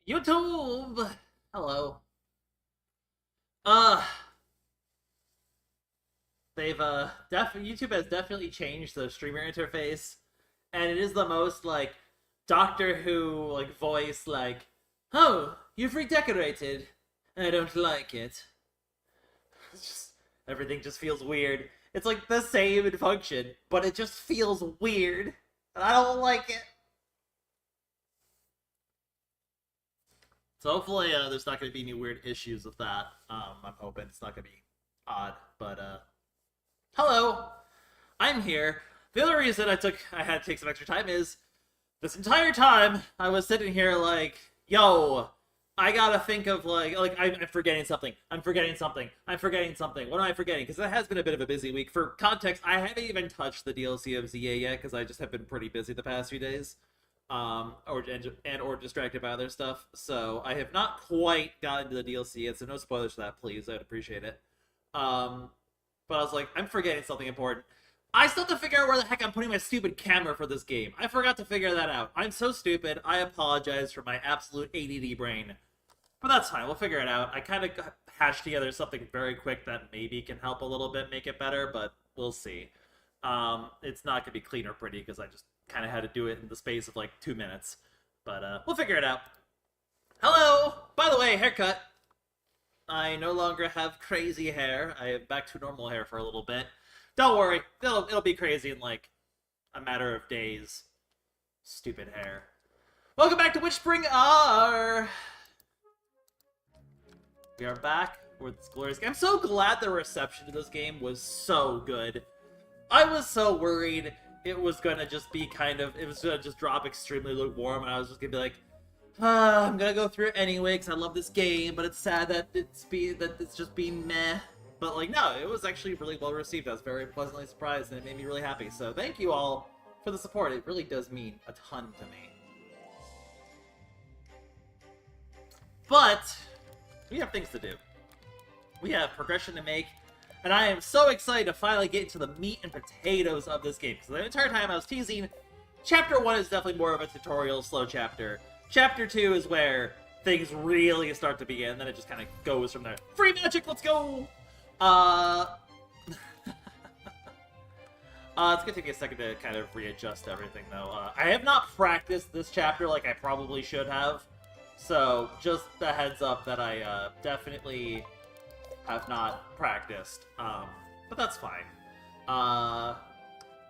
YouTube! Hello. Uh, YouTube has definitely changed the streamer interface, and it is the most, Doctor Who, voice, oh, you've redecorated. I don't like it. It's just, everything just feels weird. It's like the same in function, but it just feels weird, and I don't like it. So hopefully there's not going to be any weird issues with that. I'm hoping it's not going to be odd. But hello, I'm here. The other reason I had to take some extra time is this entire time I was sitting here like, yo, I gotta think of I'm forgetting something. I'm forgetting something. I'm forgetting something. What am I forgetting? Because it has been a bit of a busy week. For context, I haven't even touched the DLC of ZA yet because I just have been pretty busy the past few days. Or distracted by other stuff. So I have not quite gotten to the DLC yet, so no spoilers for that, please. I'd appreciate it. But I was like, I'm forgetting something important. I still have to figure out where the heck I'm putting my stupid camera for this game. I forgot to figure that out. I'm so stupid. I apologize for my absolute ADD brain. But that's fine. We'll figure it out. I kind of hashed together something very quick that maybe can help a little bit make it better, but we'll see. It's not going to be clean or pretty because I just kind of had to do it in the space of 2 minutes. But we'll figure it out. Hello! By the way, haircut. I no longer have crazy hair. I am back to normal hair for a little bit. Don't worry. It'll be crazy in a matter of days. Stupid hair. Welcome back to Witchspring R! We are back with this glorious game. I'm so glad the reception to this game was so good. I was so worried it was gonna just be it was gonna just drop extremely lukewarm, and I was just gonna be like, I'm gonna go through it anyway because I love this game, but it's sad that it's just being meh. But no, it was actually really well received. I was very pleasantly surprised, and it made me really happy. So thank you all for the support. It really does mean a ton to me. But we have things to do. We have progression to make. And I am so excited to finally get into the meat and potatoes of this game. Because the entire time I was teasing, Chapter 1 is definitely more of a tutorial, slow chapter. Chapter 2 is where things really start to begin, and then it just kind of goes from there. Free magic, let's go! It's gonna take me a second to kind of readjust everything, though. I have not practiced this chapter like I probably should have. So, just a heads up that I definitely have not practiced, but that's fine.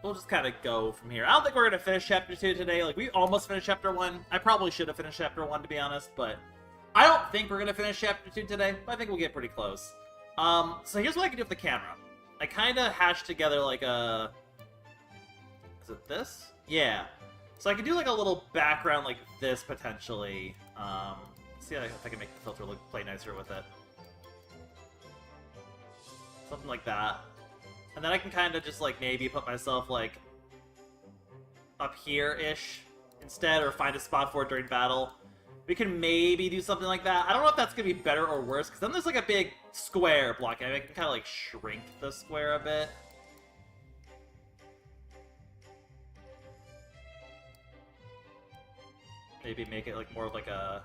We'll just kind of go from here. I don't think we're gonna finish Chapter 2 today. We almost finished Chapter 1. I probably should have finished Chapter 1, to be honest, but I don't think we're gonna finish Chapter 2 today, but I think we'll get pretty close. So here's what I can do with the camera. I kind of hashed together is it this? Yeah. So I can do a little background like this, potentially. See if I can make the filter play nicer with it. Something like that. And then I can kind of just, maybe put myself, up here-ish instead, or find a spot for it during battle. We can maybe do something like that. I don't know if that's going to be better or worse, because then there's, a big square blocking. I can kind of, shrink the square a bit. Maybe make it, more of, a...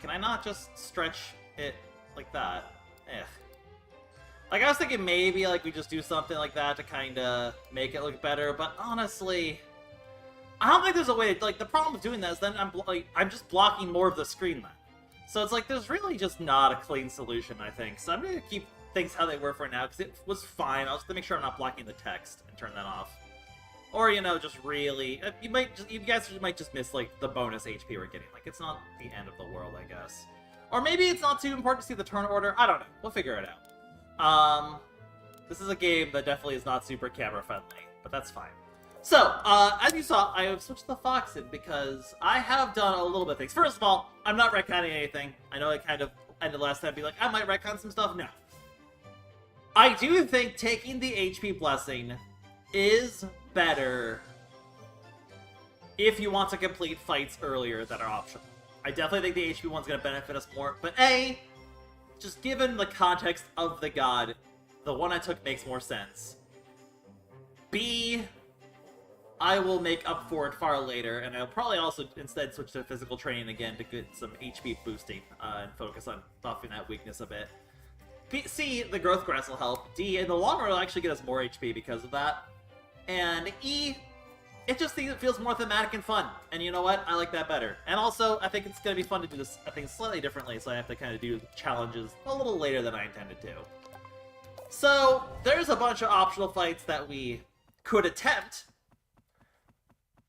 Can I not just stretch it like that? Eh. I was thinking maybe, we just do something like that to kind of make it look better, but honestly, I don't think there's a way to, the problem with doing that is then I'm just blocking more of the screen then. So it's there's really just not a clean solution, I think. So I'm going to keep things how they were for now, because it was fine. I'll just make sure I'm not blocking the text and turn that off. Or, just really, you guys might just miss, the bonus HP we're getting. It's not the end of the world, I guess. Or maybe it's not too important to see the turn order. I don't know. We'll figure it out. This is a game that definitely is not super camera-friendly, but that's fine. So, as you saw, I have switched the fox in because I have done a little bit of things. First of all, I'm not retconning anything. I know I kind of ended last time be I might retcon some stuff. No. I do think taking the HP Blessing is better if you want to complete fights earlier that are optional. I definitely think the HP one's going to benefit us more, but A, just given the context of the god, the one I took makes more sense. B, I will make up for it far later, and I'll probably also instead switch to physical training again to get some HP boosting and focus on buffing that weakness a bit. C, the growth grass will help. D, in the long run, will actually get us more HP because of that. And E, it just feels more thematic and fun. And you know what? I like that better. And also, I think it's going to be fun to do this, I think, slightly differently, so I have to kind of do challenges a little later than I intended to. So, there's a bunch of optional fights that we could attempt.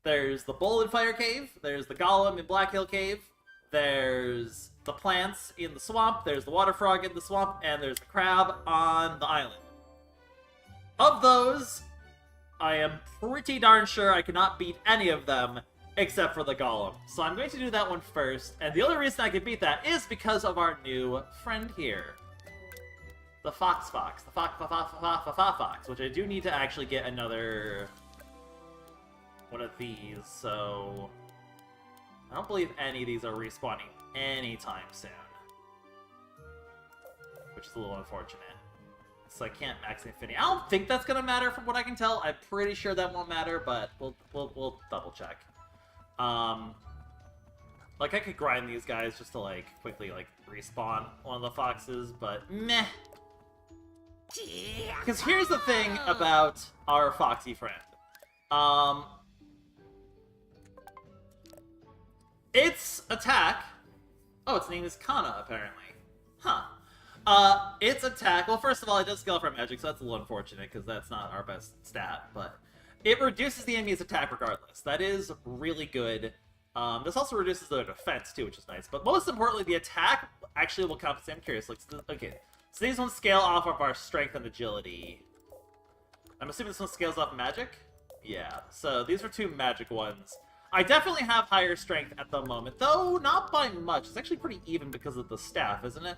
There's the Bull in Fire Cave, there's the Golem in Black Hill Cave, there's the plants in the swamp, there's the water frog in the swamp, and there's the crab on the island. Of those, I am pretty darn sure I cannot beat any of them except for the Golem. So I'm going to do that one first, and the only reason I can beat that is because of our new friend here. The Fox, the Fox, which I do need to actually get another one of these, so I don't believe any of these are respawning anytime soon, which is a little unfortunate. So I can't max Infinity. I don't think that's gonna matter from what I can tell. I'm pretty sure that won't matter, but we'll double check. Like I could grind these guys just to like quickly like respawn one of the foxes, but meh. Because here's the thing about our foxy friend. Its attack... Oh, its name is Kana, apparently. Huh. Its attack... Well, first of all, it does scale from magic, so that's a little unfortunate, because that's not our best stat, but... It reduces the enemy's attack regardless. That is really good. This also reduces their defense, too, which is nice. But most importantly, the attack actually will compensate. I'm curious. Like, okay, so these ones scale off of our strength and agility. I'm assuming this one scales off magic? Yeah, so these are two magic ones. I definitely have higher strength at the moment, though not by much. It's actually pretty even because of the staff, isn't it?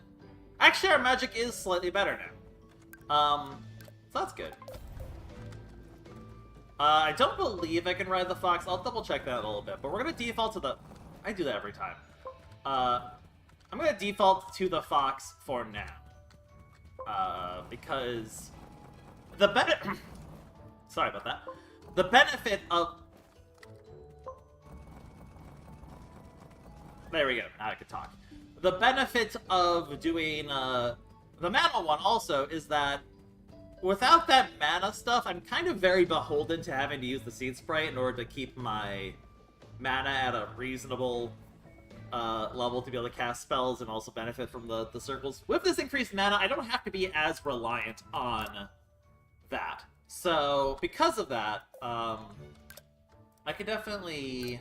Actually, our magic is slightly better now. So that's good. I don't believe I can ride the fox. I'll double check that a little bit, but we're gonna default to the... I do that every time. I'm gonna default to the fox for now. Because... the sorry about that. The benefit of... There we go, now I can talk. The benefit of doing the mana one also is that without that mana stuff, I'm kind of very beholden to having to use the Seed Sprite in order to keep my mana at a reasonable level to be able to cast spells and also benefit from the circles. With this increased mana, I don't have to be as reliant on that. So, because of that, I can definitely...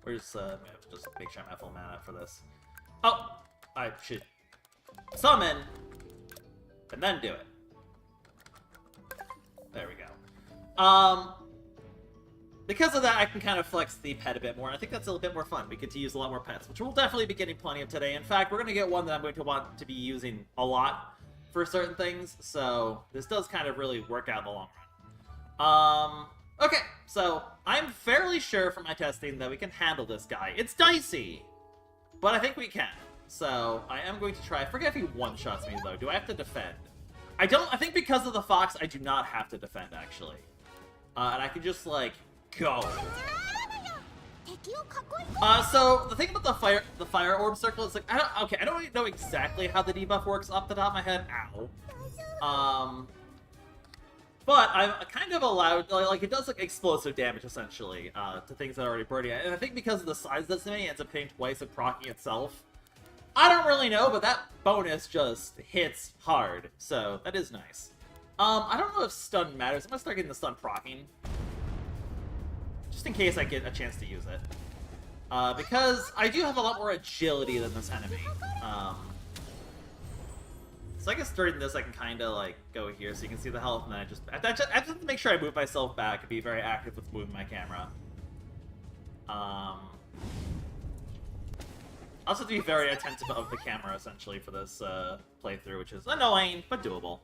Where's, just make sure I'm at full mana for this. Oh! I should summon, and then do it. There we go. Because of that, I can kind of flex the pet a bit more, and I think that's a little bit more fun. We get to use a lot more pets, which we'll definitely be getting plenty of today. In fact, we're going to get one that I'm going to want to be using a lot for certain things, so this does kind of really work out in the long run. Okay, so I'm fairly sure from my testing that we can handle this guy. It's dicey, but I think we can. So I am going to try. I forget if he one-shots me, though. Do I have to defend? I think because of the fox, I do not have to defend, actually. And I can just, like, go. So the thing about the fire orb circle is, like, I don't really know exactly how the debuff works off the top of my head. Ow. But I'm kind of allowed, like, it does, like, explosive damage, essentially, to things that are already burning. And I think because of the size of this enemy, it ends up hitting twice and proccing itself. I don't really know, but that bonus just hits hard, so that is nice. I don't know if stun matters. I'm gonna start getting the stun proccing, just in case I get a chance to use it. Because I do have a lot more agility than this enemy. So I guess during this I can kind of like go here so you can see the health, and then I have to make sure I move myself back and be very active with moving my camera. I also have to be very attentive of the camera essentially for this playthrough, which is annoying but doable.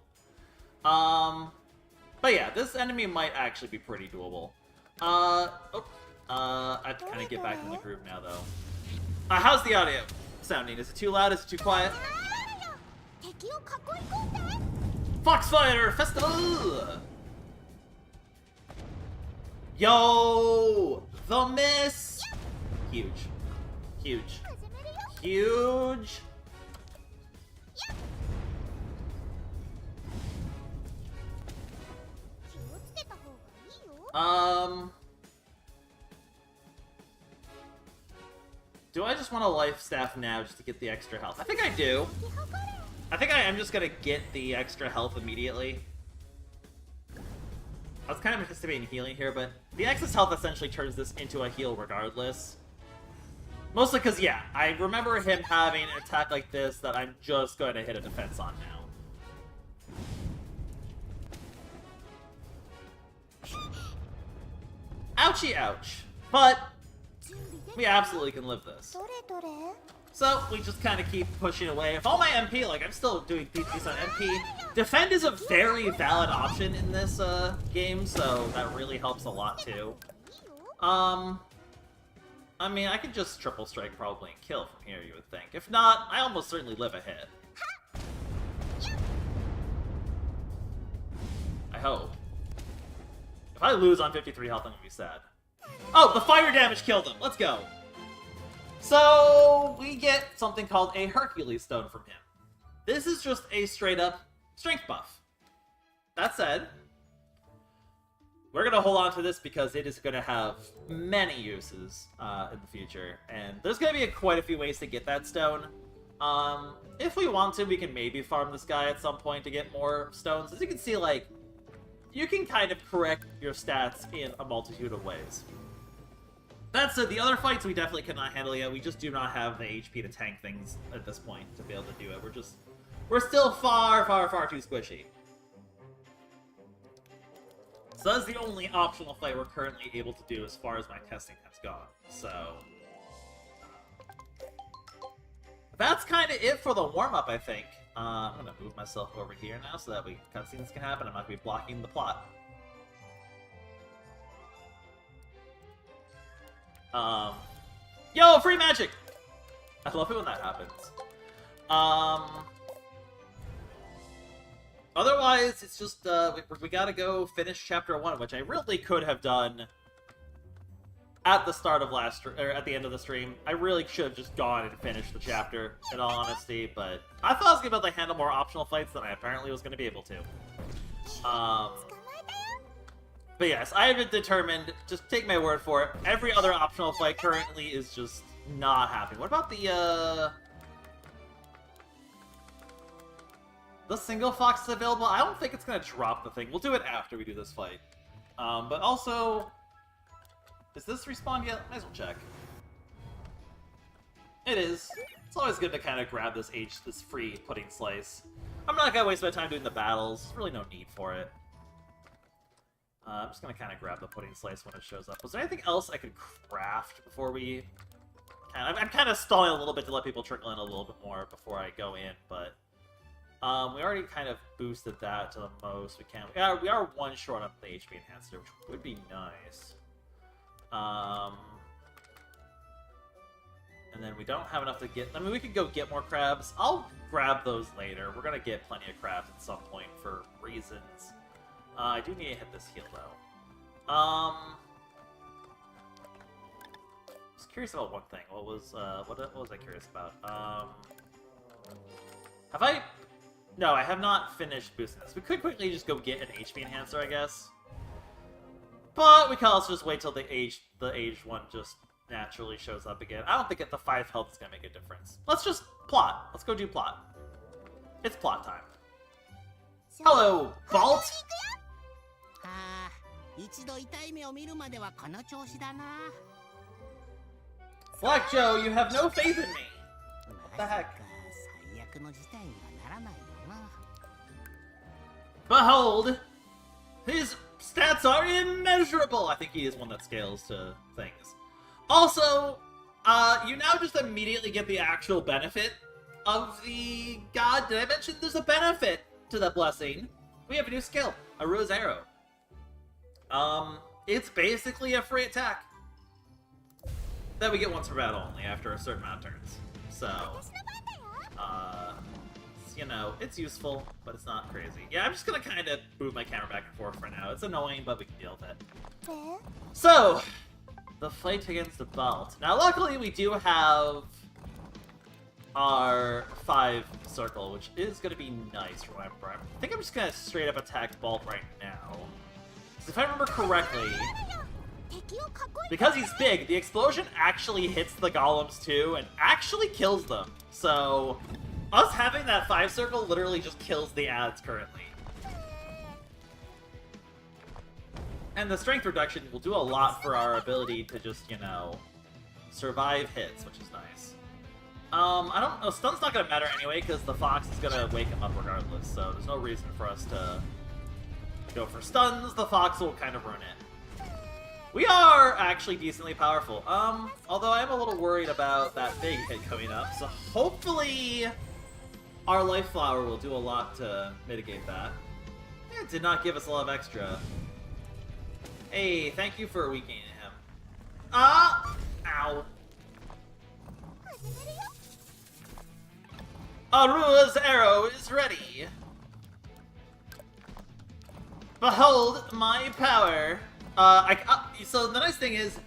But yeah, this enemy might actually be pretty doable. I have to kind of get back in the groove now though. How's the audio sounding? Is it too loud? Is it too quiet? Foxfire Festival! Yo! The miss! Huge. Huge. Huge! Do I just want a life staff now just to get the extra health? I think I do. I think I am just gonna get the extra health immediately. I was kind of anticipating healing here, but the excess health essentially turns this into a heal regardless. Mostly because, yeah, I remember him having an attack like this that I'm just going to hit a defense on now. Ouchie ouch. But we absolutely can live this. So we just kind of keep pushing away. If all my MP, like, I'm still doing decent MP. Defend is a very valid option in this game, so that really helps a lot too. I mean, I could just triple strike probably and kill from here, you would think. If not, I almost certainly live a hit. I hope. If I lose on 53 health, I'm gonna be sad. Oh, the fire damage killed him! Let's go! So, we get something called a Hercules Stone from him. This is just a straight-up strength buff. That said, we're going to hold on to this because it is going to have many uses in the future. And there's going to be quite a few ways to get that stone. If we want to, we can maybe farm this guy at some point to get more stones. As you can see, like, you can kind of correct your stats in a multitude of ways. That said, the other fights we definitely cannot handle yet. We just do not have the HP to tank things at this point to be able to do it. We're still far, far, far too squishy. So that's the only optional fight we're currently able to do as far as my testing has gone. So that's kind of it for the warm-up, I think. I'm going to move myself over here now so that cutscenes can happen. I'm not going to be blocking the plot. Yo, free magic! I love it when that happens. Otherwise, it's just, we gotta go finish Chapter 1, which I really could have done at the start of or at the end of the stream. I really should have just gone and finished the chapter, in all honesty, but I thought I was gonna be able to handle more optional fights than I apparently was gonna be able to. But yes, I have been determined, just take my word for it, every other optional fight currently is just not happening. What about the single fox is available? I don't think it's gonna drop the thing. We'll do it after we do this fight. But also, is this respawn yet? Might as well check. It is. It's always good to kind of grab this free pudding slice. I'm not gonna waste my time doing the battles. There's really no need for it. I'm just gonna kind of grab the pudding slice when it shows up. Was there anything else I could craft before we... I'm kind of stalling a little bit to let people trickle in a little bit more before I go in, but... we already kind of boosted that to the most we can. We are one short on the HP enhancer, which would be nice. And then we don't have enough to get... I mean, we could go get more crabs. I'll grab those later. We're gonna get plenty of crabs at some point for reasons. I do need to hit this heal, though. I was curious about one thing. What was I curious about? Have I... No, I have not finished boosting this. We could quickly just go get an HP enhancer, I guess. But we can also just wait till the aged one just naturally shows up again. I don't think at the 5 health is going to make a difference. Let's just plot. Let's go do plot. It's plot time. Hello, Balt! Black Joe, you have no faith in me! What the heck? Behold! His stats are immeasurable! I think he is one that scales to things. Also, you now just immediately get the actual benefit of the god. Did I mention there's a benefit to that blessing? We have a new skill, a Rose Arrow. It's basically a free attack that we get once per battle only after a certain amount of turns. So, you know, it's useful, but it's not crazy. Yeah, I'm just gonna kind of move my camera back and forth for now. It's annoying, but we can deal with it. So, the fight against the Balt. Now, luckily, we do have our 5 circle, which is gonna be nice, remember. I think I'm just gonna straight up attack Balt right now. So if I remember correctly, because he's big, the explosion actually hits the golems too, and actually kills them. So, us having that 5 circle literally just kills the ads currently. And the strength reduction will do a lot for our ability to just, you know, survive hits, which is nice. I don't know, stun's not gonna matter anyway, because the fox is gonna wake him up regardless, so there's no reason for us to go for stuns. The fox will kind of ruin it. We are actually decently powerful. Although I am a little worried about that big hit coming up, so hopefully our life flower will do a lot to mitigate that. It did not give us a lot of extra. Hey, thank you for weakening him. Ow. Arua's arrow is ready. Behold my power. So the nice thing is,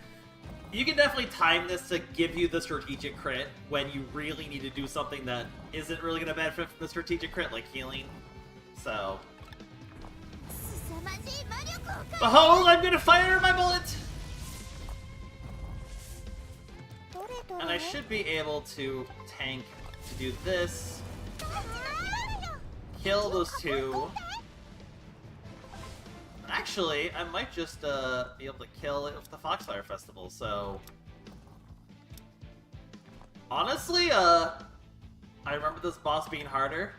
you can definitely time this to give you the strategic crit when you really need to do something that isn't really going to benefit from the strategic crit, like healing. So, behold, I'm going to fire my bullet! And I should be able to tank to do this, kill those 2. Actually, I might just be able to kill it with the Foxfire Festival, so... Honestly, I remember this boss being harder.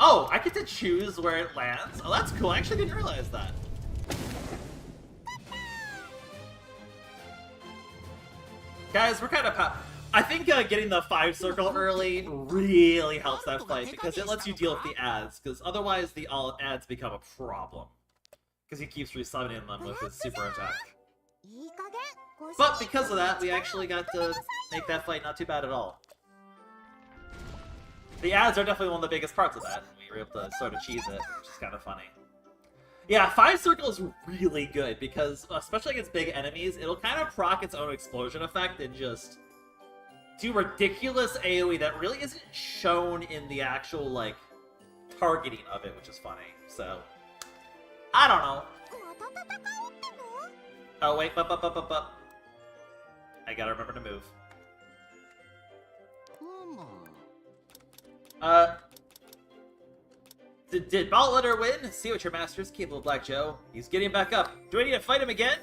Oh, I get to choose where it lands? Oh, that's cool. I actually didn't realize that. Guys, we're kind of... I think getting the 5 circle early really helps that fight, because it lets you deal with the ads, because otherwise the ads become a problem. Because he keeps resummoning them with his super attack. But because of that, we actually got to make that fight not too bad at all. The ads are definitely one of the biggest parts of that. We were able to sort of cheese it, which is kind of funny. Yeah, 5 circle is really good, because especially against big enemies, it'll kind of proc its own explosion effect and just do ridiculous AoE that really isn't shown in the actual, like, targeting of it, which is funny, so... I don't know. Oh, wait, up. I gotta remember to move. Did Balt let her win? See what your master's capable of, Black Joe. He's getting back up. Do I need to fight him again?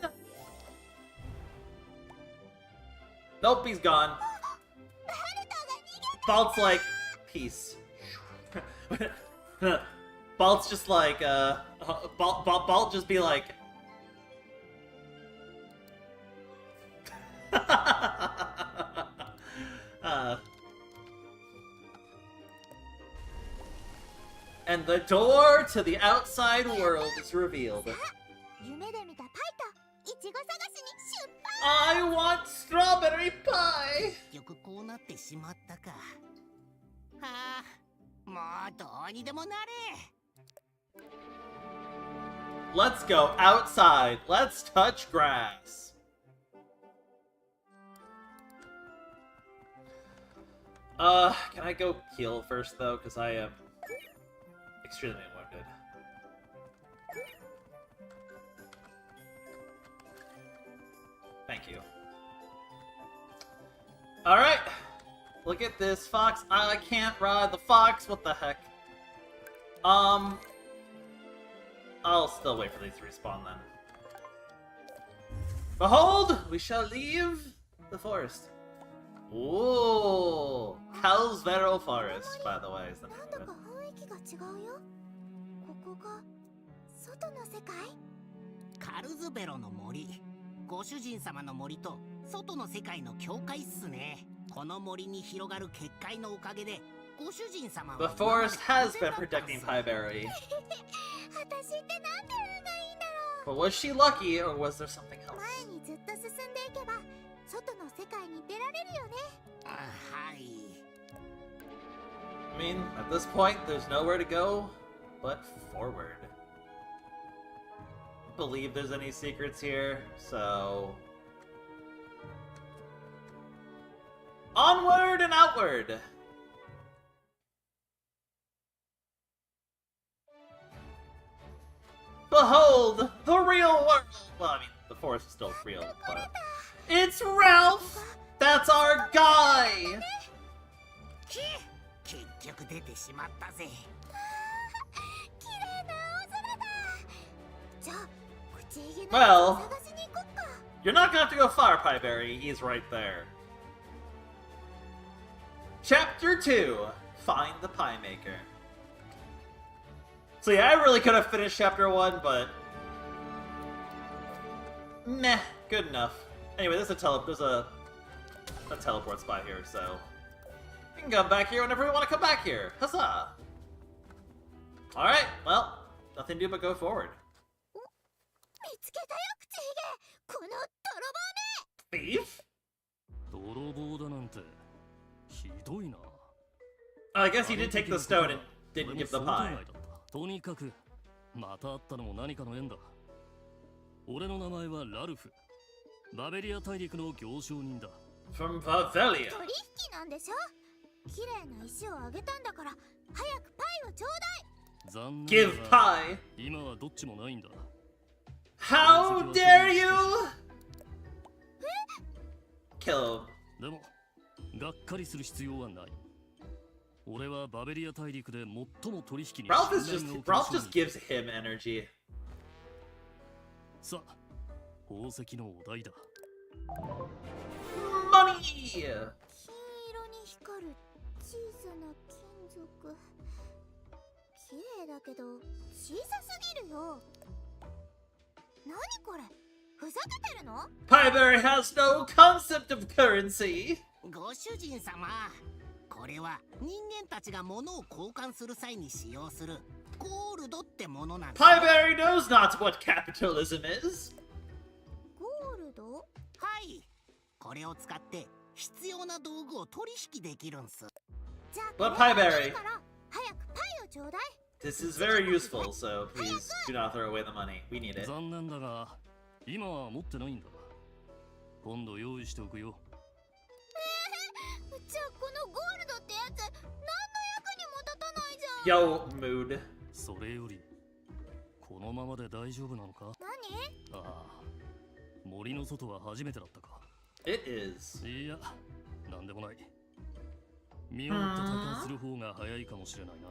Nope, he's gone. Balt's like, peace. Balt's just like, Balt just be like... And the door to the outside world is revealed. I want strawberry pie! Let's go outside. Let's touch grass. Can I go heal first, though? Because I am extremely wounded. Thank you. Alright. Look at this fox. I can't ride the fox. What the heck? I'll still wait for these to respawn then. Behold! We shall leave the forest. Ooh! Calsvero Forest, by the way, is the name of it. Calsvero の森。ご主人様の森と外の世界の境界っすね。この森に広がる結界のおかげで、ご主人様は The forest has been protecting Pieberry. But was she lucky, or was there something else? mean, at this point, there's nowhere to go but forward. I don't believe there's any secrets here, so... onward and outward! Behold, the real world! Well, I mean, the forest is still real, but... It's Ralph! That's our guy! 結局出てしまったぜ。綺麗な青空だ。じゃあ、口ひげの Well 探しに行こっか。 You're not gonna have to go far, Pieberry. He's right there. Chapter 2, Find the Pie Maker. So yeah, I really could have finished Chapter 1, but... meh, good enough. Anyway, there's a teleport spot here, so... we can come back here whenever we want to come back here. Huzzah! Alright, well, nothing to do but go forward. 見つけたよ、口ひげ。この泥棒め。 Thief? 泥棒だなんてひどいな。 I guess he did take the stone and didn't give the pie. とにかくまた会ったのも何かの縁だ。俺の名前はラルフ。バベリア大陸の行商人だ。From Vavelia. 取引なんでしょ。綺麗な石をあげたんだから、早くパイをちょう残念 Give だが pie. 今はどっちもないんだ。 How dare you! Kill him. でもがっかりする必要はない。俺はバベリア大陸で最も取引に Ralph 信 is 頼 just が Ralph おける just gives him energy. さあ宝石のお題だ。 Money! 金色に光る小さな金属。綺麗だけど小さすぎるよ。何これ？ふざけてるの？ Pieberry has no concept of currency. ご主人様、これは人間たちが物を交換する際に使用するゴールドってものなんです。 Pieberry knows not what capitalism is. ゴールド？はい。これを使って必要な道具を取引できるんす。じゃあ、 But これがい Pieberry, いから早くパイをちょうだい。 this is very useful, so please do not throw away the money. We need it. 残念だが今は持ってないんだ。今度用意しておくよ。じゃあこのゴールドってやつ何の役にも立たないじゃん。 Yo, mood. それよりこのままで大丈夫なのか？何？ああ森の外は初めてだったか。 It is. いやなんでもない。身をもって体感する方が早いかもしれないな。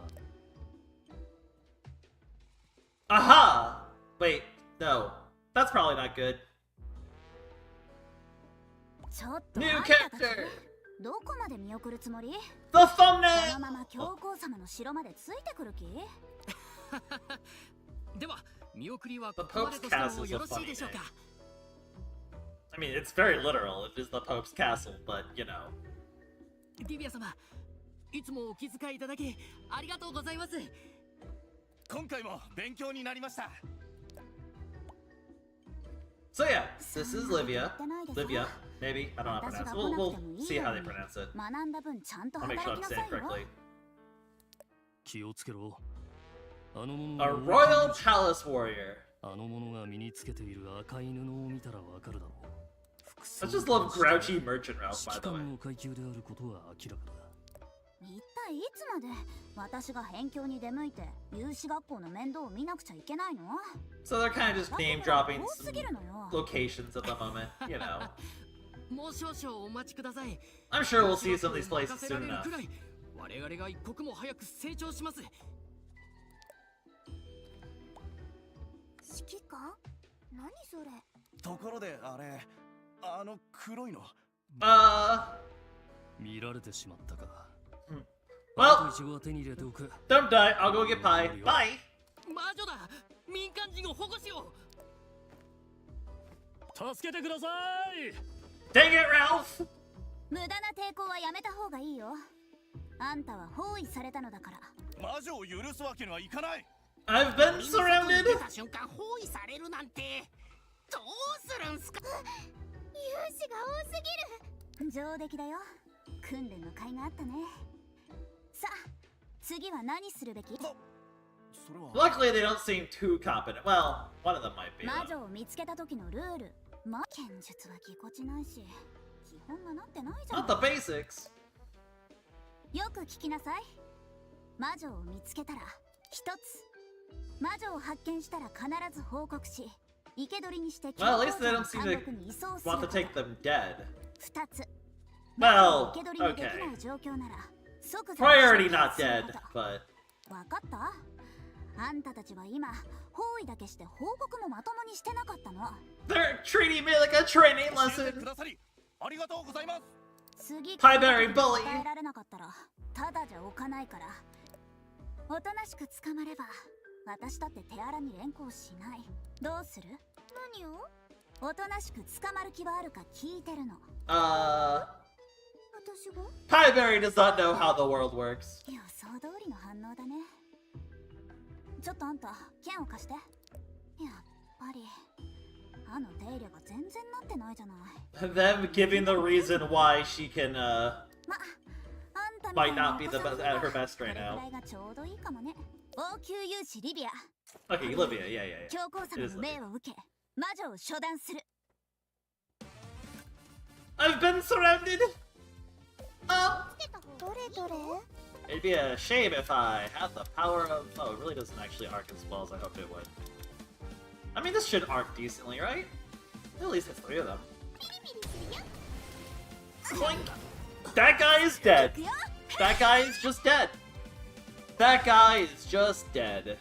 Aha! Wait, no. That's probably not good. ちょっと New あんたたち character! どこまで見送るつもり？ The この thumbnail! まま教皇様の城までついてくる気？では見送りは The ここまで Pope's として castle も is よ a ろしい funny でしょう name. か。 I mean, it's very literal. It is the Pope's castle, but, you know. ディビア様、いつもお気遣いいただきありがとうございます。今回も勉強になりました。 So yeah, this is Livia. Livia, maybe. I don't know how to pronounce it. We'll see how they pronounce it. 学んだ分ちゃんと I'll make 働 sure き I'm な saying さい it よ。 correctly. 気をつけろ。あの者 A が royal palace warrior. あの者が身につけている赤い布を見たらわかるだろう。 I just love grouchy merchant Ralph, by 指揮 the way. 官の階級であることは明らかだ。一体いつまで私が辺境に出向いて有志学校の面倒を見なくちゃいけないの？ So they're kind of just name dropping 多 some すぎるのよ。 locations at the moment, you know. もう少々お待ちください。 I'm sure we'll see some of these places 任せら soon れる enough. くらい我々が一刻も早く成長します。指揮官？何それ？ところであれ、あの黒いの。見られてしまったか。Well あとイチゴは手に入れておく。 don't die. I'll go get pie. Bye. 魔女だ。民間人を保護しよう。助けてください。 Dang it, Ralph! 無駄な抵抗はやめた方がいいよ。あんたは包囲されたのだから。魔女を許すわけにはいかない。I've been みんな外に surrounded. 出た瞬間包囲されるなんてどうするんすか。勇士が多すぎる。上出来だよ。訓練の甲斐があったね。さあ、次は何するべき？それは Luckily, they don't seem too competent. Well, one of them might be. 魔 though. 女を見つけた時のルール。剣術はぎこちないし、基本がなってないじゃん。 Not the basics. よく聞きなさい。魔女を見つけたら一つ、魔女を発見したら必ず報告し、生け捕りにして Well, at least they の don't seem 監 to 獄に移送す want る to こと。 take them dead. 二つ、 Well, 生け捕りにでき okay. ない状況なら即座 Probably に already not する dead, こと。 but わかった？あんたたちは今包囲だけして報告もまともにしてなかったの。 they're treating me like a training 教えてく lesson. ださりありがとうございます。次 Pieberry bully. 答えられなかったらただじゃおかないから。おとなしく捕まれば私だって手荒に連行しない。どうする？何を？おとなしく捕まる気はあるか聞いてるの。私が？ Pieberry does not know how the world works. 予想通りの反応だね。ちょっとあんた剣を貸して。やっぱりあの手入れが全然なってないじゃない。 Them giving the reason why she can ま、あんた might not be the best at her best right これく now. らいがちょうどいいかもね。王宮勇士リビア、 Okay, Olivia, yeah, yeah, yeah. 教皇様の命を受け魔女を処断する。 I've been surrounded. どれどれ？ It'd be a shame if I had the power of. Oh, it really doesn't actually arc as well as I hoped it would. I mean, this should arc decently, right? At least it's 3 of them. Clink. That guy is dead. That guy is just dead. That guy is just dead.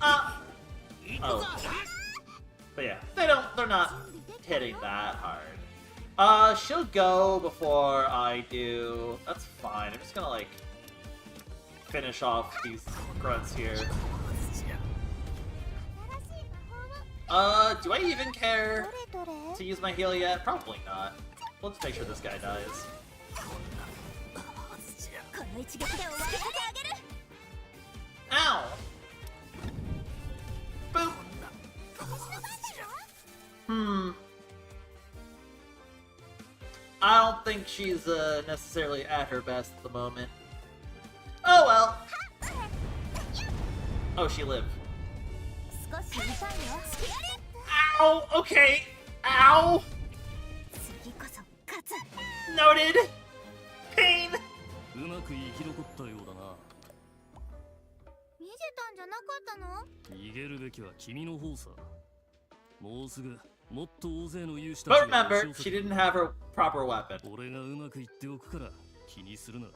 Oh. But yeah, they're not hitting that hard. She'll go before I do. That's fine. I'm just gonna, like, finish off these grunts here. Do I even care to use my heal yet? Probably not. Let's make sure this guy dies. この一撃で終わらせてあげる。 Ow! Boop! I don't think she's necessarily at her best at the moment. Oh well! Oh, she lived. 少し痛いよ。 Ow! Okay! Ow! 次こそ勝つ。 Noted! Pain! うまく生き残ったようだな。逃げたんじゃなかったの？逃げるべきは君の方さ。もうすぐもっと大勢の勇士た But ちが remember, she didn't have her proper weapon. 俺がうまく言っておくから気にするな。ど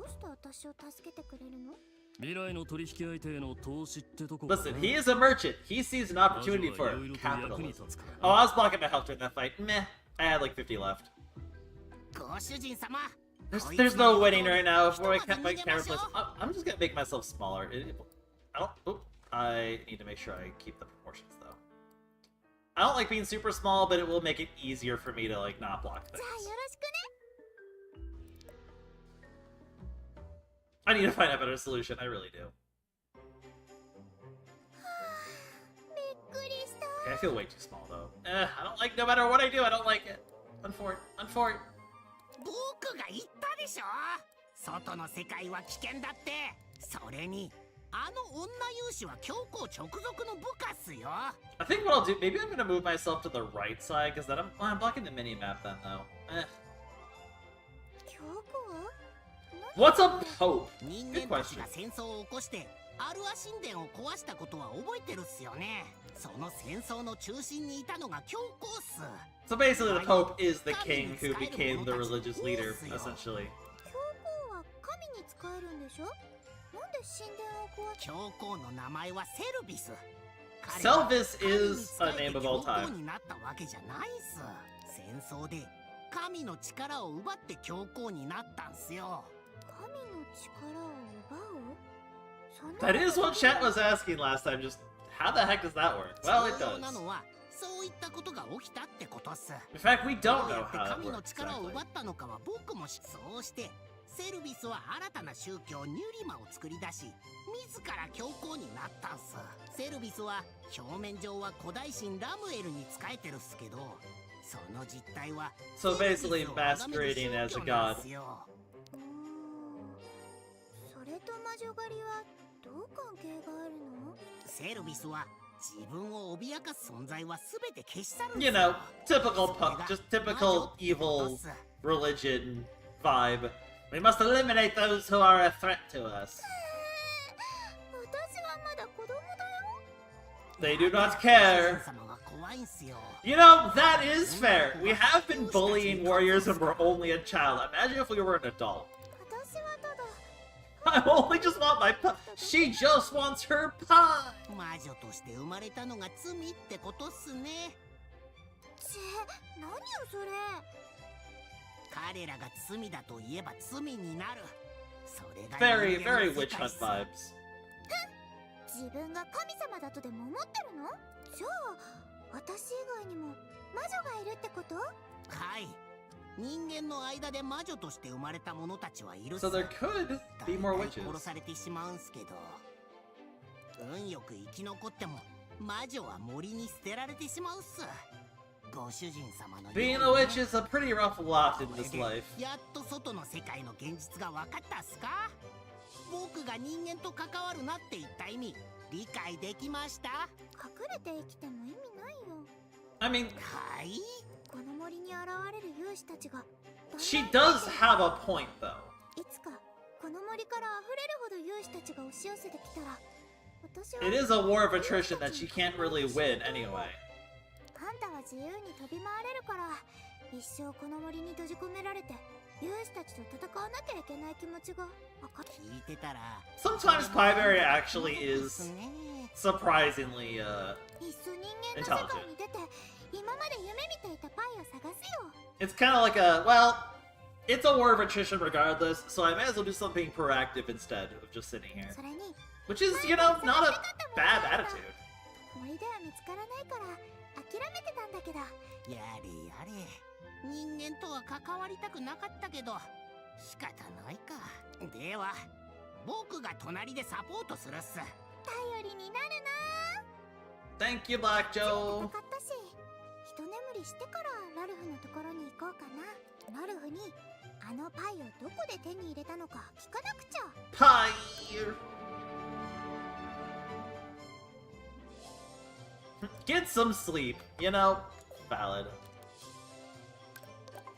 うして私を助けてくれるの？未来の取引相手への投資ってとこかな。 Listen, he is a merchant. He sees an opportunity for capitalism. Oh, I was blocking my health during that fight. Meh. I had like 50 left. ご主人様。 There's no winning right now. Before I kept my camera place, I'm just gonna make myself smaller. I don't. Oop, I need to make sure I keep the proportions though. I don't like being super small, but it will make it easier for me to like not block じゃ things. あよろしくね。 I need to find a better solution. I really do. びっくりした。 Okay, I feel way too small though. I don't like. No matter what I do, I don't like it. Unfor it. 僕が言ったでしょ。外の世界は危険だって。それにあの女勇士は教皇直属の部下っすよ。 I think what I'll do, maybe I'm gonna move myself to the right side, because then I'm blocking the mini map then though. 教皇？ What's a pope? 人 Good 間たち question. が戦争を起こしてアルア神殿を壊したことは覚えてるっすよね。その戦争の中心にいたのが教皇っす。 So basically, the pope is the king who became the religious leader, essentially. 教皇は神に仕えるんでしょ？なんで神殿を壊し？教皇の名前はセルビス。 Selvis is a name of all 教皇 time. になったわけじゃないっす。戦争で神の力を奪って教皇になったんすよ。神の力を奪う？そんな That is what Chet was asking last time. Just how the heck does that work? Well, it 重要 does. なのはそういったことが起きたってことっす。 In fact, we ど don't うや know って how that 神の works 力を exactly. 奪ったのかは僕もそうしてセルビスは新たな宗教ニュリマを作り出し自ら教皇になったんす。セルビスは表面上は古代神ラムエルに仕えてるっすけどその実態は So セルビス basically を崇める masquerading as a 宗教なん god. すよ。れと魔女狩りはどう関係があるの？セルビスは自分を脅かす存在は全て消し去るん You す know, よ。 typical それが just 魔 typical 女ってこと evil っす。 religion vibe. We must eliminate those who are a threat to us. 私はまだ子供だよ。 They do not 主 care. 人様が怖いんすよ。 You know, that is fair. We have been bullying warriors when we're only a child. Imagine if we were an adult. 私はただ I only just want my pie. She just wants her pie. 魔女として生まれたのが罪ってことっすね。何よそれ。彼らが罪だと言えば罪になる。それが Very, 人間 very の世 witch 界 hunt っす。 vibes. 自分が神様だとでも思ってるの？じゃあ私以外にも魔女がいるってこと？はい。人間の間で魔女として生まれた者たちはいるっす。 So there could be more 大体 witches. 殺されてしまうんすけど、運よく生き残っても魔女は森に捨てられてしまうっす。ご主人様のように Being ね。 a witch is a pretty rough lot in これ this で life. やっと外の世界の現実が分かったっすか？僕が人間と関わるなって言った意味理解できました？隠れて生きても意味ないよ。 I mean, はい。この森に現れる勇士たちが she does have a point, though. いつかこの森から溢れるほど勇士たちが押し寄せてきたら私は It is a war of attrition that she can't really win anyway. あんたは自由に飛び回れるから一生この森に閉じ込められて勇士たちと戦わなきゃいけない気持ちが分かる。聞いてたら Sometimes Pieberry actually そうです is ね。 surprisingly, いっそ人間の世界に出て今まで夢見ていたパイを探すよ。 it's kind of like a, well, it's a war of attrition regardless, so I may as well do something proactive instead of just sitting here. それに Which is, you know, not a bad attitude. 森では見つからないから諦めてたんだけどやれやれ。人間とは関わりたくなかったけど仕方ないか。では僕が隣でサポートするっす。頼りになる Thank you, Black な。 Joe. 戦ったし一眠りしてからラルフのところに行こうかな。ラルフにあのパイをどこで手に入れたのか聞かなくちゃ。 Pie. Get some sleep, you know? Valid.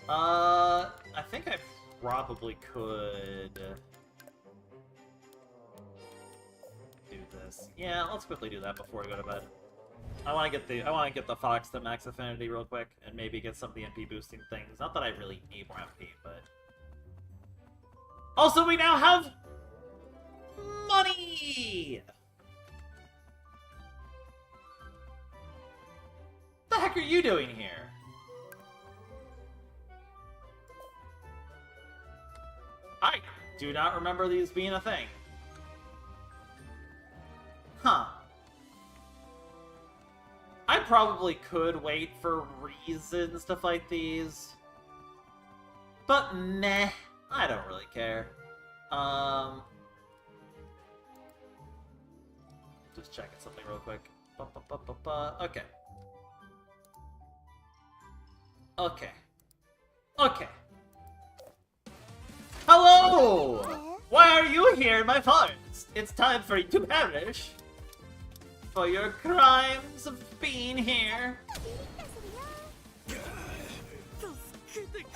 I think I probably could do this. Yeah, let's quickly do that before we go to bed. I want to get the Fox to max affinity real quick and maybe get some of the MP boosting things. Not that I really need more MP, but also we now have money. What the heck are you doing here? I do not remember these being a thing. Huh. I probably could wait for reasons to fight these. But meh, I don't really care. Just checking something real quick. Okay. Okay. Okay. Hello! Why are you here in my forest? It's time for you to perish. For your crimes of being here. ビビッとするよ。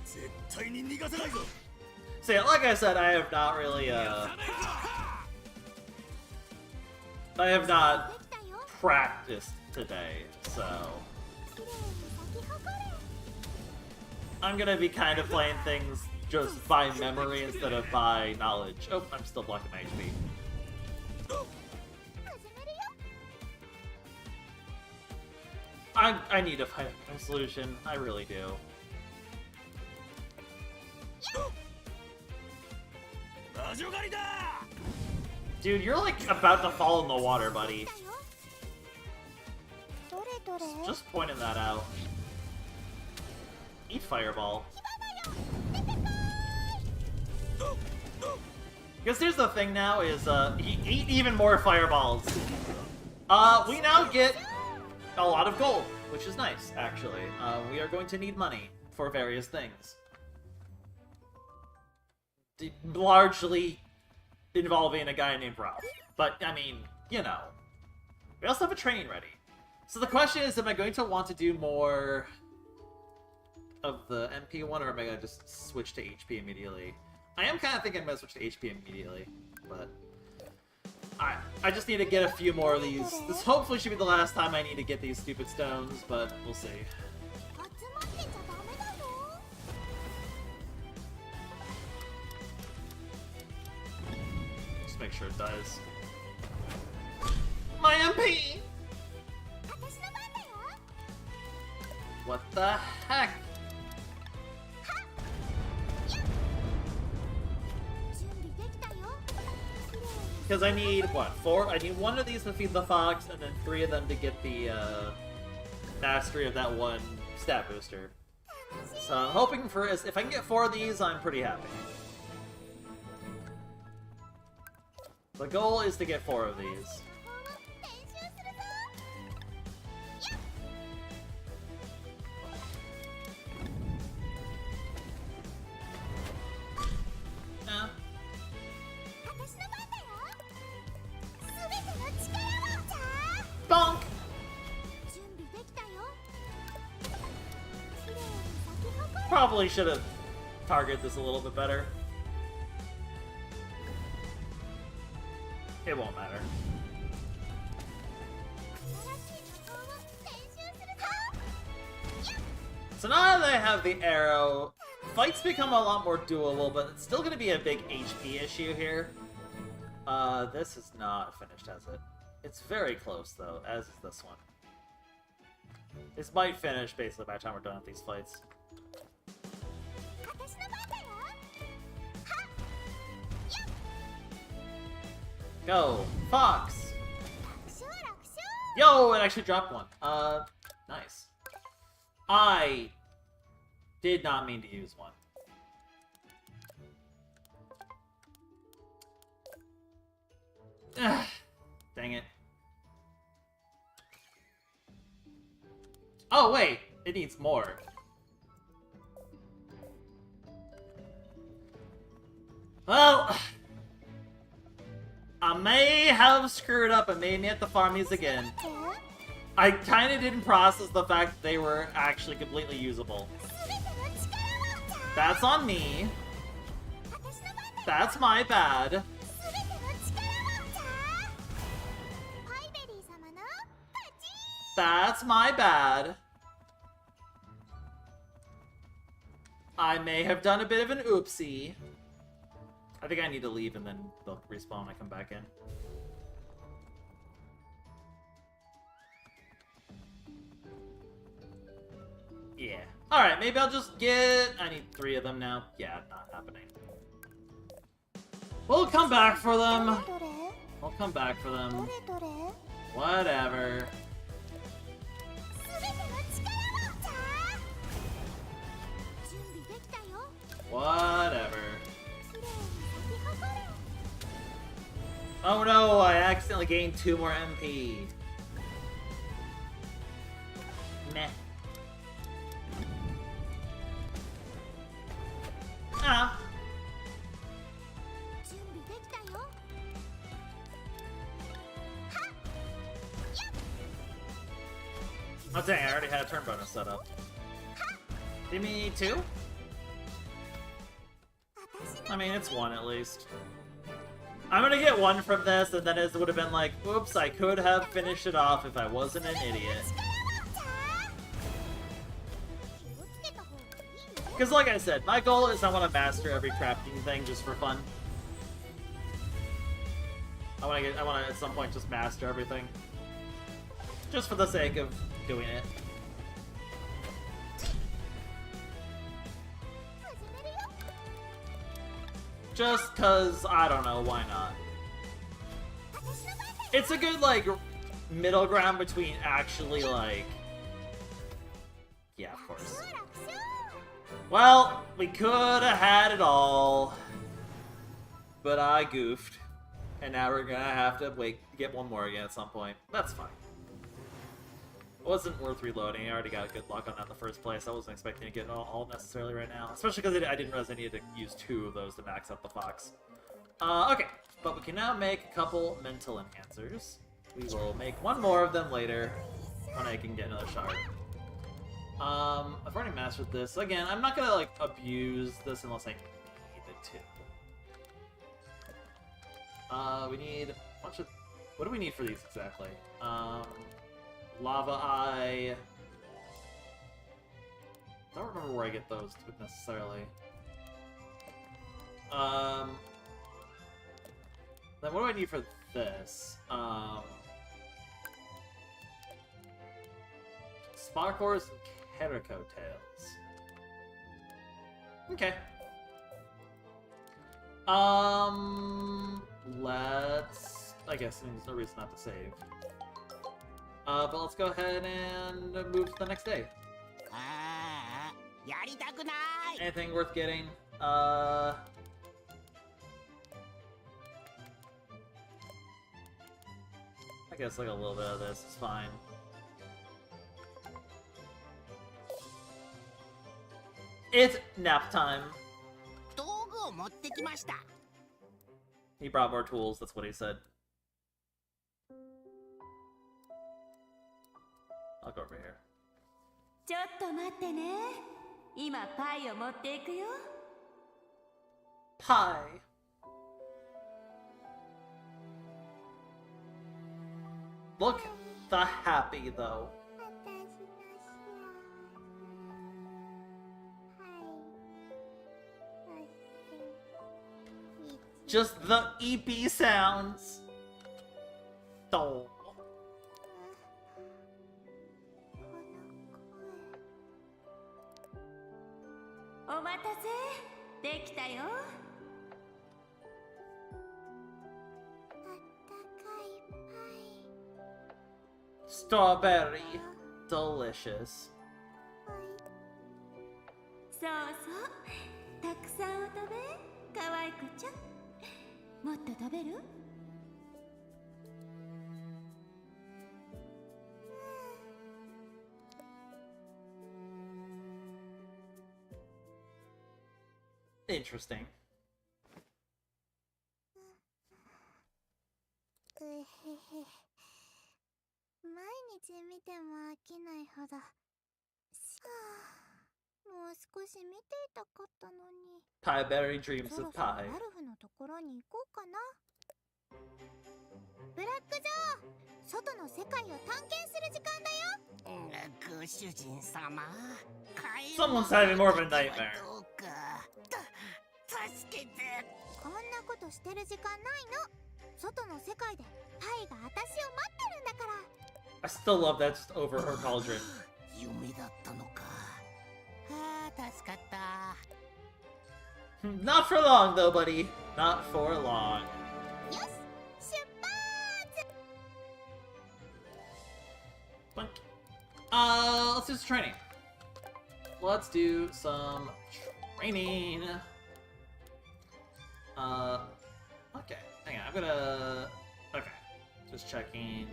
絶対に逃がさないぞ。 So yeah, like I said, I have not really, I have not できたよ。 practiced today, so 綺麗に咲き誇れ。 I'm gonna be kind of playing things just by memory instead of by knowledge. Oh, I'm still blocking my HP. 始めるよ。 I need to find a solution. I really do. Dude, you're like about to fall in the water, buddy. だよ。どれどれ。 Just pointing that out. Eat Fireball. Because here's the thing now is, eat even more Fireballs. We now get a lot of gold, which is nice, actually. We are going to need money for various things. largely involving a guy named Ralph. But, I mean, you know. We also have a training ready. So the question is, am I going to want to do more of the MP one, or am I going to just switch to HP immediately? I am kind of thinking I'm going to switch to HP immediately, but... I just need to get a few more of these. This hopefully should be the last time I need to get these stupid stones, but we'll see. 集まってちゃダメだぞ。 Just make sure it dies. My MP! 私の番だよ。 What the heck? 準備できたよ。 Because I need, what, 4? I need 1 of these to feed the fox, and then 3 of them to get the, mastery of that one stat booster. So I'm hoping for, if I can get 4 of these, I'm pretty happy. The goal is to get 4 of these. 練習するぞ。 Eh. 私の番だよ。すべての力をじゃあ。 Bonk! 準備できたよ。綺麗に咲き誇る。 Probably should have targeted this a little bit better. It won't matter. 新しい魔法を練習するぞ。 So now that I have the arrow, fights become a lot more doable, but it's still going to be a big HP issue here. This is not finished, has it? It's very close, though, as is this one. This might finish, basically, by the time we're done with these fights. 私の番だよ。 Go! Fox! 楽勝楽勝。 Yo! It actually dropped one. Nice. I did not mean to use one. Ugh, dang it. Oh, wait! It needs more. Well... I may have screwed up and made me have to farm these again. I kind of didn't process the fact that they were actually completely usable. That's on me. That's my bad. That's my bad. I may have done a bit of an oopsie. I think I need to leave and then they'll respawn when I come back in. Yeah. Alright, maybe I'll just get... I need 3 of them now. Yeah, not happening. We'll come back for them. どれ We'll come back for ど them. れどれ Whatever. すべての力をじゃあ。準備できたよ。 Whatever. 綺麗に咲き誇る。 Oh no, I accidentally gained 2 more MP. Meh. Ah. 準備できたよ。 Oh dang, I already had a turn bonus set up. Give me 2? 私の I mean, it's 1 at least. I'm gonna get 1 from this, and then it would have been like, oops, I could have finished it off if I wasn't an idiot. 力をじゃあ。気をつけた方がいいよ。 Because like I said, my goal is I want to master every crafting thing just for fun. I want to at some point just master everything. Just for the sake of doing it. 始めるよ。 Just cause, I don't know, why not? 私の番だよ。 It's a good, like, middle ground between actually, like... Yeah, of course. 楽勝。 Well, we could have had it all. But I goofed. And now we're gonna have to wait, get 1 more again at some point. That's fine. wasn't worth reloading. I already got good luck on that in the first place. I wasn't expecting to get it all necessarily right now. Especially because I didn't realize I needed to use 2 of those to max out the fox. Okay, but we can now make a couple mental enhancers. We will make 1 more of them later when I can get another shard. I've already mastered this. Again, I'm not gonna, like, abuse this unless I needed to. We need a bunch of... What do we need for these exactly? Lava Eye... Don't remember where I get those necessarily. Then what do I need for this? Sparkores and Carico Tails. Okay. Let's... I guess there's no reason not to save. But let's go ahead and move to the next day. ああ、やりたくない。 Anything worth getting? I guess like a little bit of this is fine. It's nap time. 道具を持ってきました。 He brought more tools, that's what he said. I'll go over here. ちょっと待ってね。今パイを持っていくよ。 Pie. Look the happy though. 私の幸せ。はい。そして、 Just the EP sounds. Oh. この声。お待たせ。できたよ。あったかいパイ。 Strawberry. Delicious. はい。そうそう。たくさんお食べ。可愛くちゃん。もっと食べる？ Interesting. うへへ。毎日見ても飽きないほど。はあ、もう少し見ていたかったのに。 Pieberry dreams そろ of そろ pie. ラルフのところに行こうかな。ブラックジョー、外の世界を探検する時間だよ。ご主人様。 Someone's having more of a nightmare. どうか。助けて。こんなことしてる時間ないの。外の世界でパイが私を待ってるんだから。 I still love that just over her cauldron. 夢だったのか。ああ、助かった。 Not for long though, buddy. Not for long. よし、出発。 Boink. Let's do some training. Let's do some training. Okay. Hang on. I'm gonna... Okay. Just checking...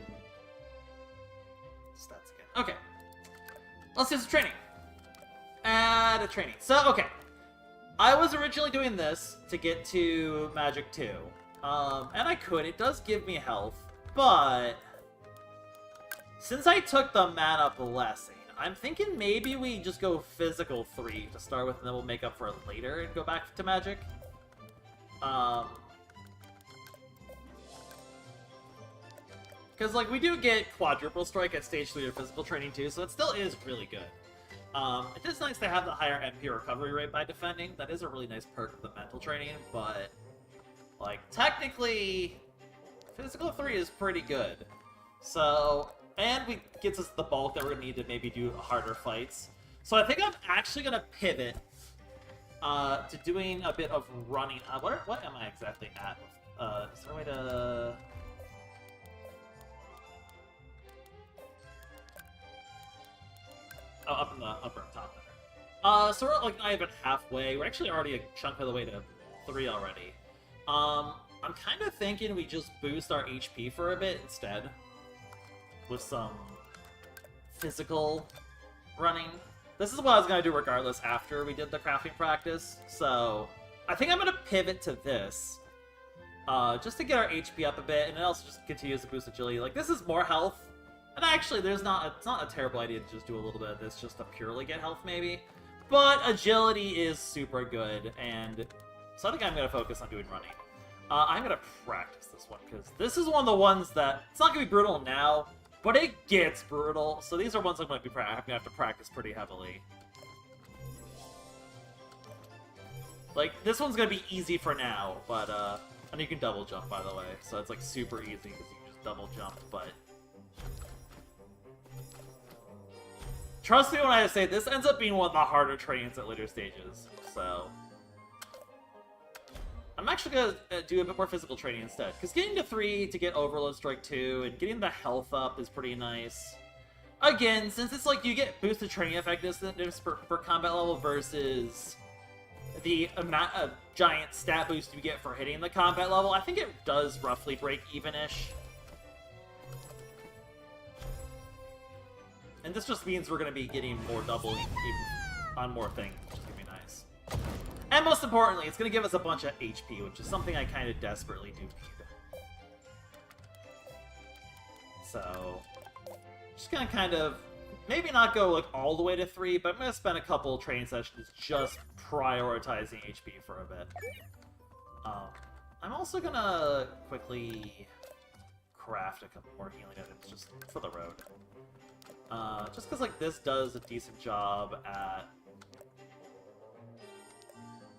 Stats again. Okay. Let's do some training. Add a training. So, okay. I was originally doing this to get to Magic 2. And I could. It does give me health. But... since I took the mana blessing, I'm thinking maybe we just go physical 3 to start with, and then we'll make up for it later and go back to magic. Because, like, we do get quadruple strike at stage 3 of physical training too, so it still is really good. It is nice to have the higher MP recovery rate by defending. That is a really nice perk of the mental training, but, like, technically, physical 3 is pretty good. So... and we gets us the bulk that we're gonna need to maybe do harder fights. So I think I'm actually gonna pivot to doing a bit of running. What am I exactly at? Is there a way to? Oh, up in the upper top there. So we're like not even halfway. We're actually already a chunk of the way to 3 already. I'm kind of thinking we just boost our HP for a bit instead. With some physical running. This is what I was going to do regardless after we did the crafting practice, so I think I'm going to pivot to this. Just to get our HP up a bit, and it also just continues to boost agility. Like, this is more health, and actually, it's not a terrible idea to just do a little bit of this just to purely get health, maybe. But agility is super good, and so I think I'm going to focus on doing running. I'm going to practice this one, because this is one of the ones that, it's not going to be brutal now, but it gets brutal, so these are ones I'm going to have to practice pretty heavily. Like, this one's going to be easy for now, but, and you can double jump, by the way, so it's, like, super easy because you can just double jump, but... Trust me when I say this ends up being one of the harder trains at later stages, so... I'm actually going to do a bit more physical training instead, because getting to 3 to get Overload Strike 2 and getting the health up is pretty nice. Again, since it's like you get boosted training effectiveness per combat level versus the amount of giant stat boost you get for hitting the combat level, I think it does roughly break even-ish. And this just means we're going to be getting more doubling on more things, which is going to be nice. And most importantly, it's going to give us a bunch of HP, which is something I kind of desperately do need. So, just going to kind of, maybe not go like all the way to 3, but I'm going to spend a couple training sessions just prioritizing HP for a bit. I'm also going to quickly craft a couple more healing items just for the road. Just because like this does a decent job at...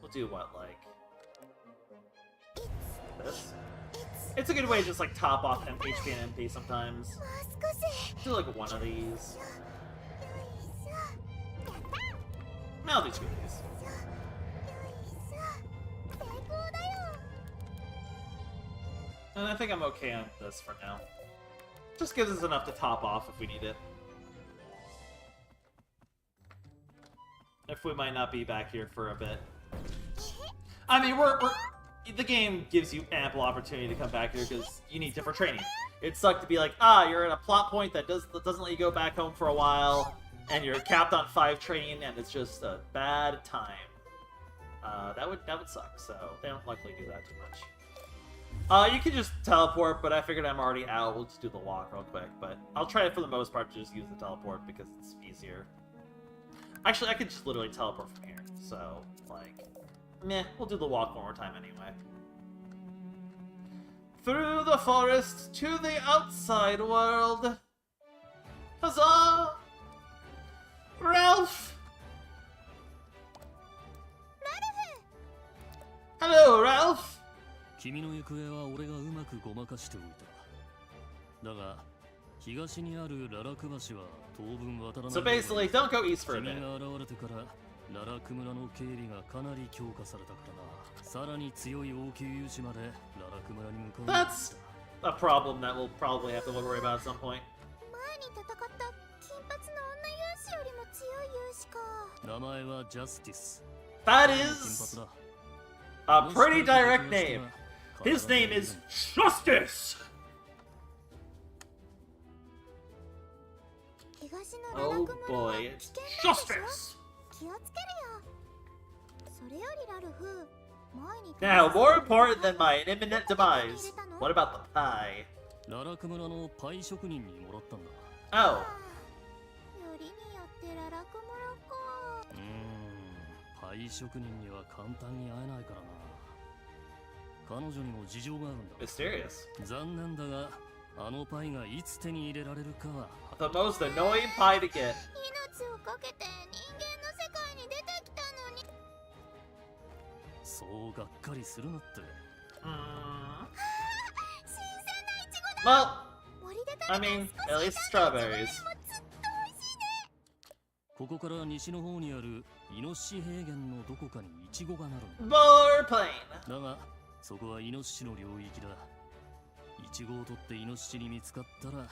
We'll do what, like... this? It's a good way to just like top off HP and MP sometimes. Do like one of these. I'll do 2 of these. And I think I'm okay on this for now. Just gives us enough to top off if we need it. If we might not be back here for a bit. I mean, the game gives you ample opportunity to come back here because you need different training. It sucked to be like, you're at a plot point that doesn't let you go back home for a while, and you're capped on 5 training, and it's just a bad time. That would suck. So they don't luckily do that too much. You can just teleport, but I figured I'm already out. We'll just do the walk real quick, but I'll try it for the most part to just use the teleport because it's easier. Actually, I could just literally teleport from here, so, like, meh, we'll do the walk one more time anyway. Through the forest to the outside world. Huzzah! Ralph! Hello, Ralph! 君の行方は俺がうまくごまかしておいた。だが、東にあるララク橋は当分渡らない。 So basically, don't go east for a bit. 君が現れてからララク村の警備がかなり強化されたからな。さらに強い王宮勇士までララク村に向かう。 That's a problem that we'll probably have to worry about at some point. 前に戦った金髪の女勇士よりも強い勇士か。名前はジャスティス。 That 金 is 髪だ。 a pretty direct name. His name is Justice! Oh boy, it's Justice! Now, more important than my imminent demise, what about the pie? ララク村のパイ職人にもらったんだ。 Oh, パイ職人には簡単に会えないからな。彼女にも事情があるんだ。 mysterious. 残念だが、あのパイがいつ手に入れられるかは。 The most annoying pie to get. そうがっかりするなって。Well, I mean, at least strawberries. ここから西の方にあるイノシシ平原のどこかにイチゴがなるんだ。 More plain. だが、そこはイノシシの領域だ。イチゴを取ってイノシシに見つかったら。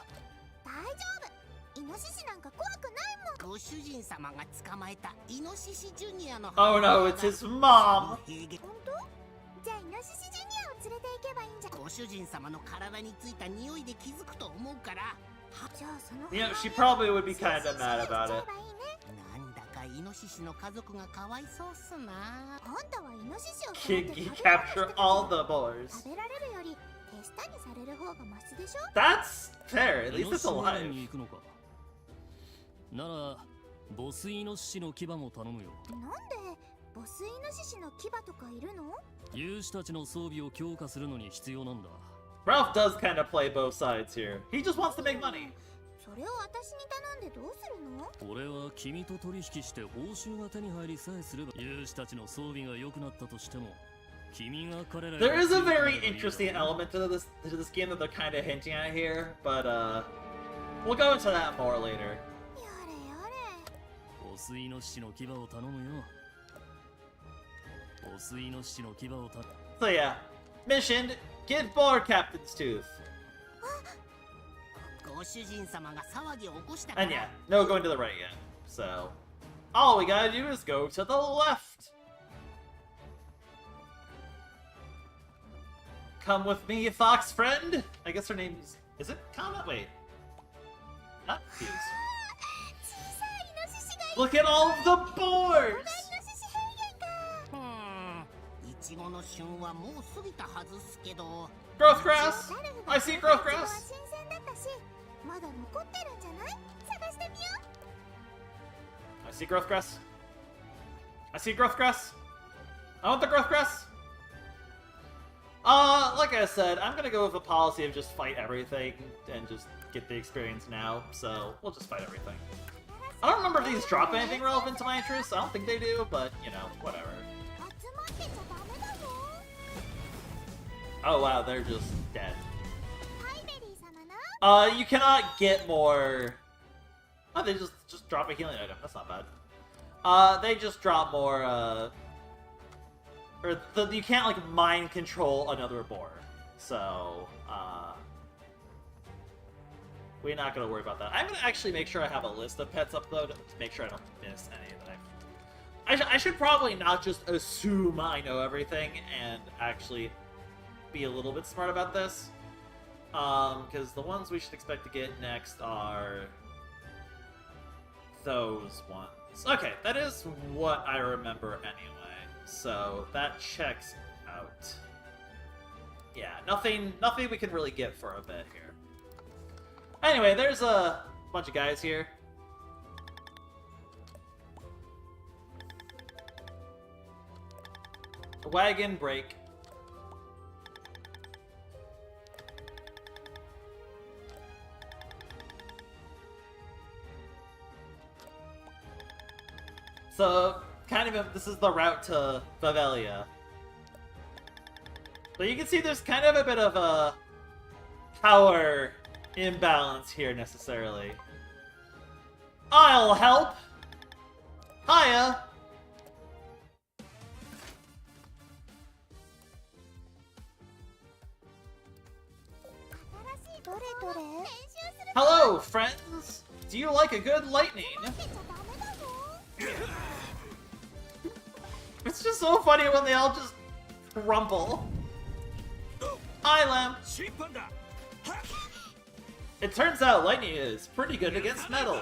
ご主人様が捕まえたイノシシジュニアの Oh no, it's his mom. ご主人様の体についた匂いで気づくと思うからじゃあその You know, she probably would be kind of mad about it. なんだかイノシシの家族がかわいそうっすな。あんたはイノシシを Can you capture all the boars? 食べられるより手下にされる方がマシでしょ。 That's fair. At least it's イノシシ alive. に行くのか。ならボスイノシシの牙も頼むよ。なんでボスイノシシの牙とかいるの？勇士たちの装備を強化するのに必要なんだ。 Ralph does kind of play both sides here. He just wants to make money. それを私に頼んでどうするの？俺は君と取引して報酬が手に入りさえすれば勇士たちの装備が良くなったとしても君が彼らに There is a very interesting element to this game that they're kind of hinting at here, but we'll go into that more later. やれやれ。ボスイノシシの牙を頼むよ。ボスイノシシの牙を頼む。 So yeah, mission: get boar captain's tooth. ご主人様が騒ぎを起こしたか And ら。 yeah, no going to the right yet. So all we gotta do is go to the left. Come with me, fox friend. I guess her name is it Kana? Wait, not confused. 小さいイノシシがいる。 Look at all of the boars. イノシシ平原か。イチゴの旬はもう過ぎたはずっすけど。 Growth grass. ラルフ I が see イチゴは growth grass. 新鮮だったし、まだ残ってるんじゃない？探してみよう。 I see growth grass. I see growth grass. I want the growth grass. Like I said, I'm gonna go with a policy of just fight everything and just get the experience now, so we'll just fight everything. I don't remember if these drop anything relevant to my interests. I don't think they do, but, you know, whatever. 集まってちゃダメだぞ。 Oh wow, they're just dead. パイベリー様の You cannot get more... Oh, they just drop a healing item. That's not bad. They just drop more, you can't, like, mind control another boar. So, we're not gonna worry about that. I'm gonna actually make sure I have a list of pets uploaded to make sure I don't miss any that I should probably not just assume I know everything and actually be a little bit smart about this. Because the ones we should expect to get next are those ones. Okay, that is what I remember anyway. So that checks out. Yeah, nothing we can really get for a bit here. Anyway, there's a bunch of guys here. Wagon break. So, kind of, this is the route to Favelia. But you can see there's kind of a bit of a power imbalance here, necessarily. I'll help! Hiya! 新しいどれどれ練習する Hello, friends! Do you like a good lightning? ってちゃダメだぞ。 It's just so funny when they all just crumple. Hi, Lamb! It turns out lightning is pretty good against metal.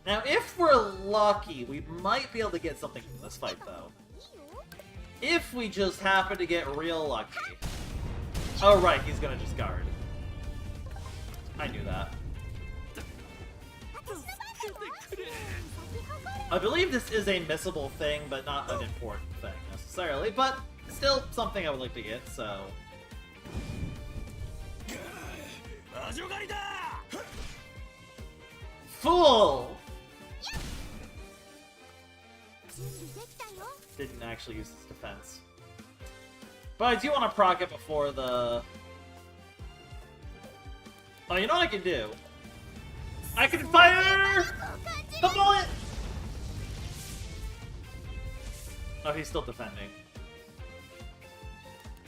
Now, if we're lucky, we might be able to get something from this fight, though. いいよ。 If we just happen to get real lucky. Oh, right, he's gonna just guard. I knew that. 私の番だわ。咲き誇る。 I believe this is a missable thing, but not an important thing necessarily, but still something I would like to get, so... Fool! 準備できたよ。 Didn't actually use his defense. But I do want to proc it before the... Oh, you know what I can do? I can fire the bullet! Oh, he's still defending.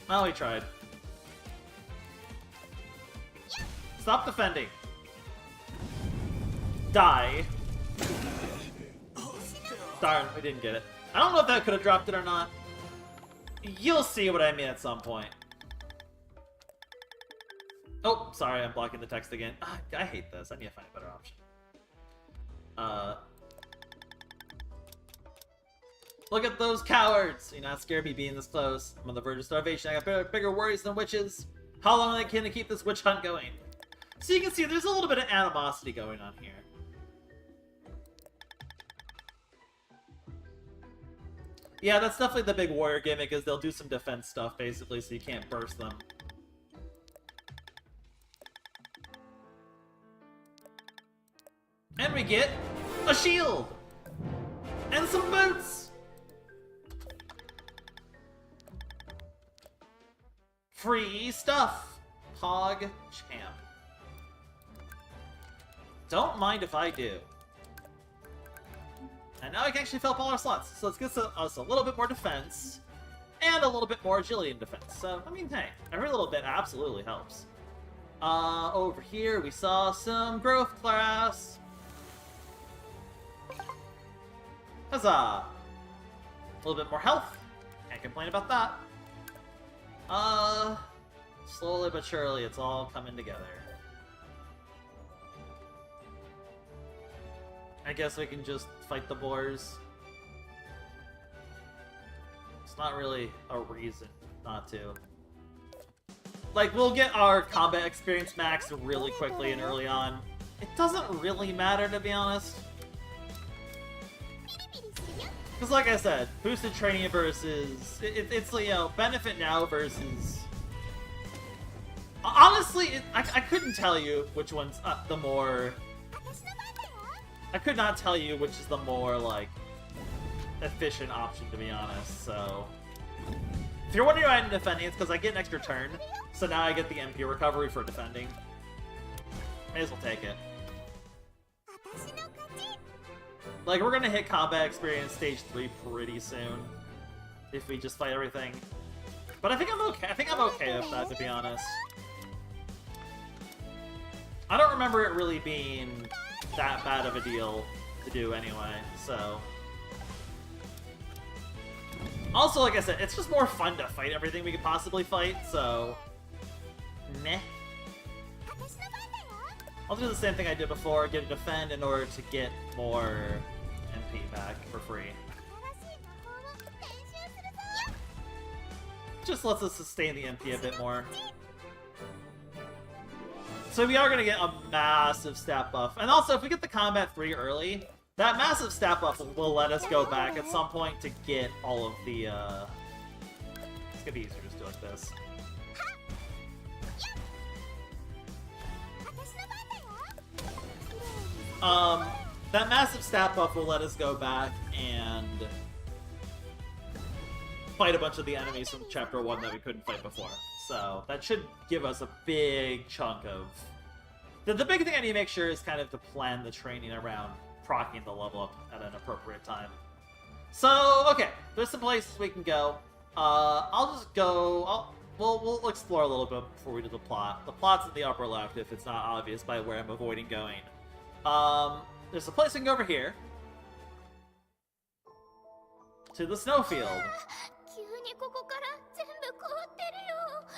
Oh, he tried. Stop defending. Die. Darn, we didn't get it. I don't know if that could have dropped it or not. You'll see what I mean at some point. Oh, sorry, I'm blocking the text again. I hate this. I need to find a better option. Look at those cowards! You're not scared of me being this close. I'm on the verge of starvation. I got bigger worries than witches. How long can I keep this witch hunt going? So you can see there's a little bit of animosity going on here. Yeah, that's definitely the big warrior gimmick, is they'll do some defense stuff, basically, so you can't burst them. And we get a shield! And some boots! Free stuff! Pog Champ. Don't mind if I do. And now I can actually fill up all our slots. So let's get us a little bit more defense. And a little bit more agility in defense. So, I mean, hey, every little bit absolutely helps. Over here we saw some growth class. Huzzah! A little bit more health. Can't complain about that. Slowly but surely, it's all coming together. I guess we can just fight the boars. It's not really a reason not to. Like, we'll get our combat experience max really quickly and early on. It doesn't really matter, to be honest. Because like I said, boosted training versus... It's, you know, benefit now versus... Honestly, I couldn't tell you which one's the more... I could not tell you which is the more, like, efficient option, to be honest, so... If you're wondering why I'm defending, it's because I get an extra turn, so now I get the MP recovery for defending. May as well take it. Like, we're gonna hit combat experience stage 3 pretty soon, if we just fight everything. But I think I'm okay. I think I'm okay with that, to be honest. I don't remember it really being that bad of a deal to do anyway, so... Also, like I said, it's just more fun to fight everything we could possibly fight, so... Meh. I'll do the same thing I did before, get a defend in order to get more MP back for free. Just lets us sustain the MP a bit more. So we are going to get a massive stat buff. And also, if we get the Combat 3 early, that massive stat buff will let us go back at some point to get all of the, It's going to be easier just to do like this. That massive stat buff will let us go back and fight a bunch of the enemies from Chapter 1 that we couldn't fight before. So that should give us a big chunk of... The big thing I need to make sure is kind of to plan the training around proccing the level up at an appropriate time. So, okay, there's some places we can go. I'll just go... We'll explore a little bit before we do the plot. The plot's in the upper left if it's not obvious by where I'm avoiding going. There's a place we can go over here. To the snowfield.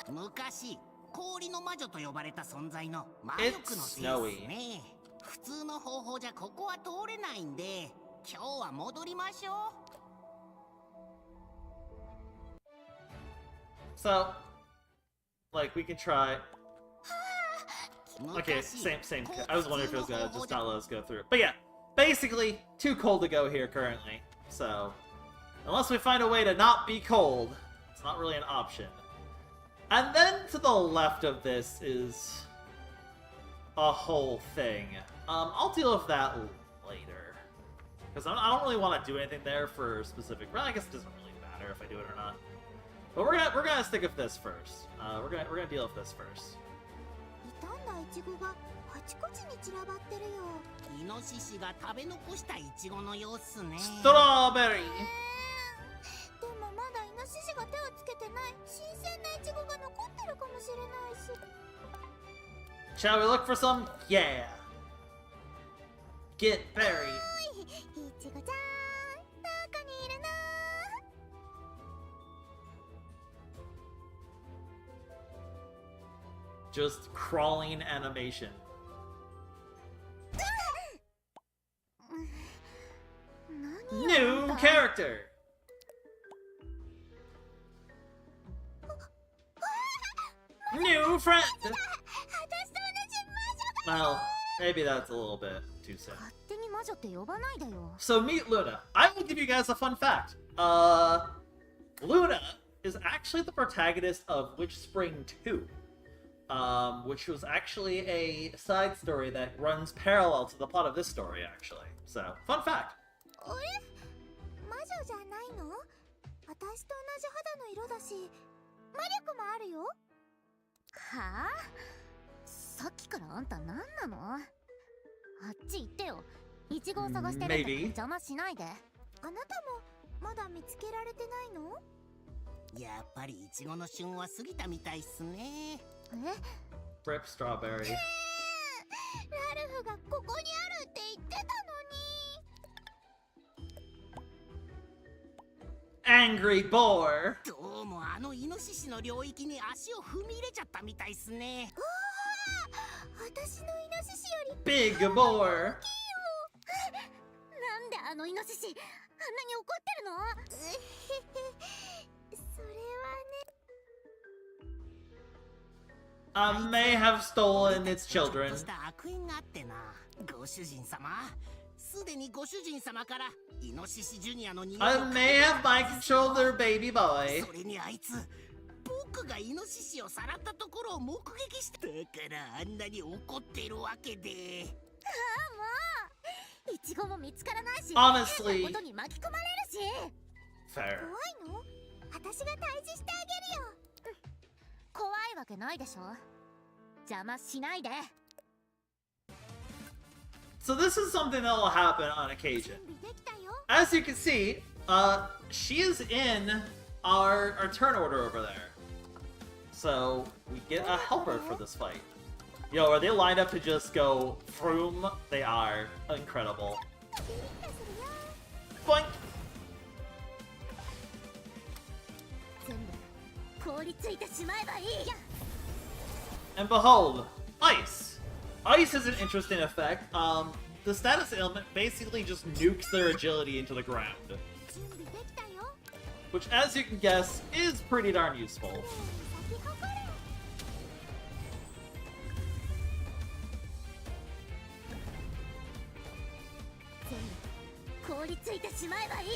昔氷の魔女と呼ばれた存在の魔力のせいですね。普通の方法じゃここは通れないんで、今日は戻りましょう。 So, like, we can try. Okay, same. I was wondering if it was gonna just not let us go through it. But yeah, basically, too cold to go here currently. So, unless we find a way to not be cold, it's not really an option. And then to the left of this is a whole thing. I'll deal with that later. Because I don't really want to do anything there for specific... Well, I guess it doesn't really matter if I do it or not. But we're gonna stick with this first. We're gonna deal with this first. イチゴがあちこちに散らばってるよ。イノシシが食べ残したイチゴの様子ね。ストロベリー。でもまだイノシシが手をつけてない新鮮なイチゴが残ってるかもしれないし。Shall we look for some? Yeah. Get berry. イチゴちゃん、どこにいるの？ Just just crawling animation. New character! New friend! Well, maybe that's a little bit too soon. 勝手に魔女って呼ばないでよ。 So meet Luna. I will give you guys a fun fact. Luna is actually the protagonist of Witch Spring 2. Which was actually a side story that runs parallel to the plot of this story, actually. So, fun fact. あれ魔女じゃないの？私と同じ肌の色だし、魔力もあるよ。はあ？さっきからあんた何なの？あっち行ってよ。イチゴを探してるんだから邪魔しないで。あなたもまだ見つけられてないの？やっぱりイチゴの旬は過ぎたみたいっすね。Rip Strawberry. ラルフがここにあるって言ってたのに。 Angry Boar. どうもあのイノシシの領域に足を踏み入れちゃったみたいっすね。私のイノシシより Big Boar. なんであのイノシシあんなに怒ってるの？それはね。May have stolen its ちょっ children. とした悪縁があってな。ご主人様、すでにご主人様からイノシシジュニアの匂いを I may have mind controlled their baby boy. それにあいつ、僕がイノシシをさらったところを目撃した。だからあんなに怒ってるわけで。イチゴも見つからないし、 Honestly. 変なことに巻き込まれるし。 Fair. 怖いの？私が退治してあげるよ。怖いわけないでしょ。邪魔しないで。 So this is something that will happen on occasion. 準備できたよ。 As you can see, she is in our turn order over there. So we get a helper for this fight. Yo, are they lined up to just go Froom? They are. Incredible. ピリッとするよ。 Boink! 全部凍りついてしまえばいい。 And behold, ice. Ice is an interesting effect. The status ailment basically just nukes their agility into the ground. 準備できたよ。 Which, as you can guess, is pretty darn useful. 咲き誇れ。 全部凍りついてしまえばいい。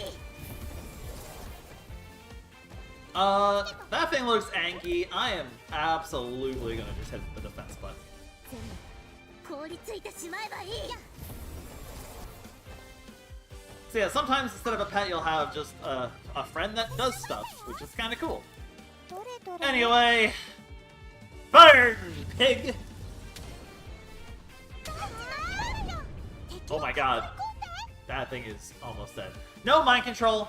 That thing looks anky. I am absolutely gonna just hit the defense button. 全部凍りついてしまえばいい。 So yeah, sometimes instead of a pet, you'll have just a friend that does stuff, which is kind of cool. どれどれ。 Anyway, burn, pig! Oh my god, that thing is almost dead. No mind control.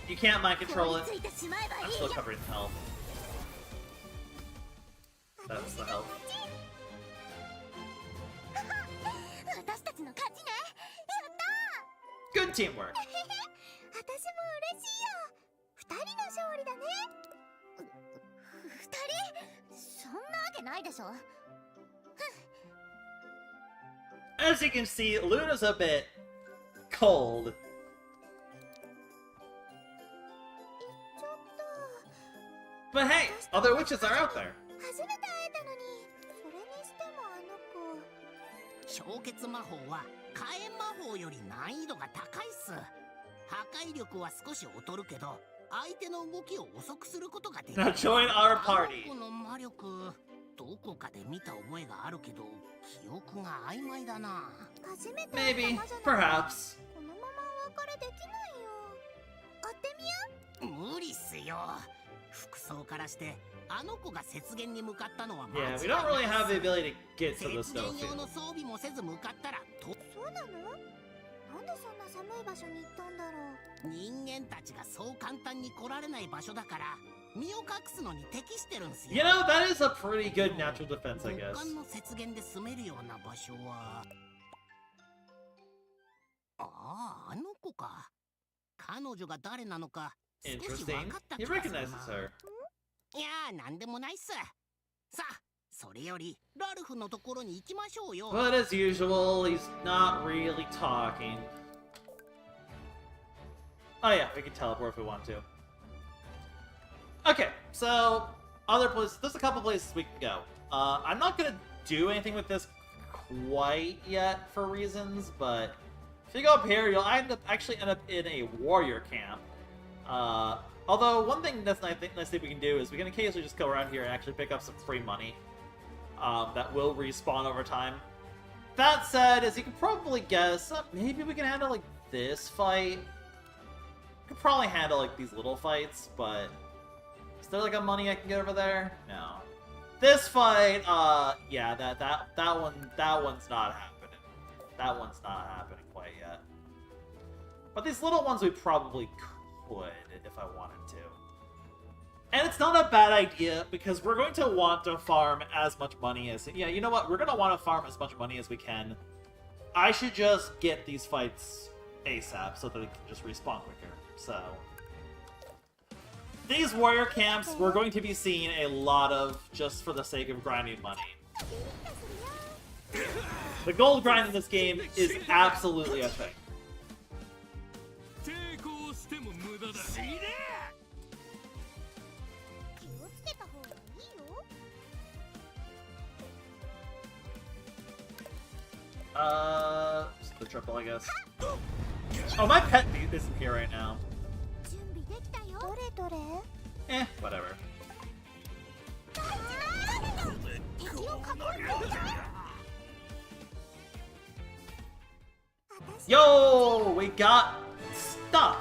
You can't mind control it. I'm still covered in health. That's the health. 私たちの勝ちね。やった Good teamwork. ー。私も嬉しいよ。二人の勝利だね。二人？そんなわけないでしょ。 As you can see, Luna's a bit cold. ちょっと。 But hey, other witches are out there. 初めて会えたのに。それにしてもあの子。氷結魔法は火炎魔法より難易度が高いっす。破壊力は少し劣るけど、相手の動きを遅くすることができる。 Now join our あ party. の子の魔力、どこかで見た覚えがあるけど、記憶が曖昧だな。初めて会った Maybe, 魔女なのに perhaps. このままお別れできないよ。会ってみよ無理っすよ。服装からしてあの子が雪原に向かったのは間違い Yeah, ないっす。 we don't really have the ability to get to the 雪原用の snowfield. 装備もせず向かったらとう。そうなの？なんでそんな寒い場所に行ったんだろう。人間たちがそう簡単に来られない場所だから身を隠すのに適してるんすよ。 You know, that is a pretty good natural defense, I 極 guess. 寒の雪原で住めるような場所はあの子か。彼女が誰なのか少し分 Interesting. かった He 気がするな。 recognizes her. いやーなんでもないっす。さあそれよりラルフのところに行きましょうよ。 But as usual, he's not really talking. Oh yeah, we can teleport if we want to. Okay, so other places. There's a couple places we can go. I'm not gonna do anything with this quite yet for reasons, but if you go up here, you'll actually end up in a warrior camp. Although one thing that's nice thing we can do is we can occasionally just go around here and actually pick up some free money that will respawn over time. That said, as you can probably guess, maybe we can handle like this fight. We could probably handle like these little fights, but is there like a money I can get over there? No. This fight, yeah, that one's not happening. That one's not happening quite yet. But these little ones we probably could if I wanted to. And it's not a bad idea, because we're going to want to farm as much money as... Yeah, you know what? We're going to want to farm as much money as we can. I should just get these fights ASAP so that they can just respawn quicker. So... these warrior camps, we're going to be seeing a lot of just for the sake of grinding money. The gold grind in this game is absolutely a thing. 抵抗しても無駄だ。気をつけた方がいいよ。Just the triple, I guess. Oh, my pet isn't here right now. 準備できたよ。どれどれ？ Eh, whatever. 敵を囲んで。 Yo, we got stuff.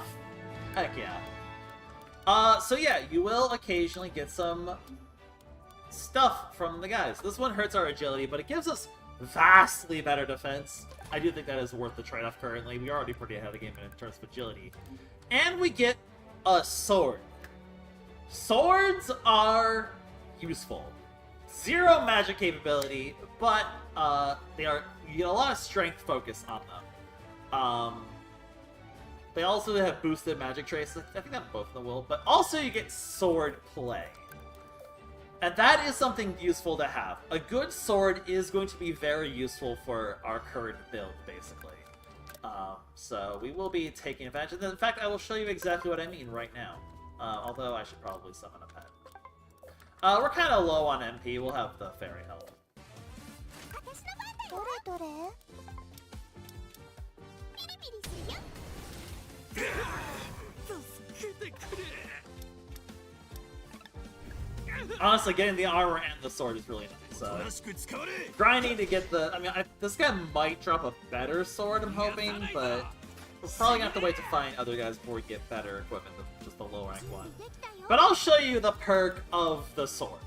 Heck yeah. So yeah, you will occasionally get some stuff from the guys. This one hurts our agility, but it gives us vastly better defense. I do think that is worth the trade-off currently. We're already pretty ahead of the game in terms of agility. And we get a sword. Swords are useful. Zero magic capability, but you get a lot of strength focus on them. They also have boosted magic traces. I think that both of them will, but also you get sword play. And that is something useful to have. A good sword is going to be very useful for our current build, basically. So we will be taking advantage of that. In fact, I will show you exactly what I mean right now. Although I should probably summon a pet. We're kind of low on MP. We'll have the fairy help. どれどれ？ピリピリするよ。 Honestly, getting the armor and the sword is really nice. Grinding to get the... I mean, this guy might drop a better sword, I'm hoping, but we're probably gonna have to wait to find other guys before we get better equipment than just the low rank one. But I'll show you the perk of the sword.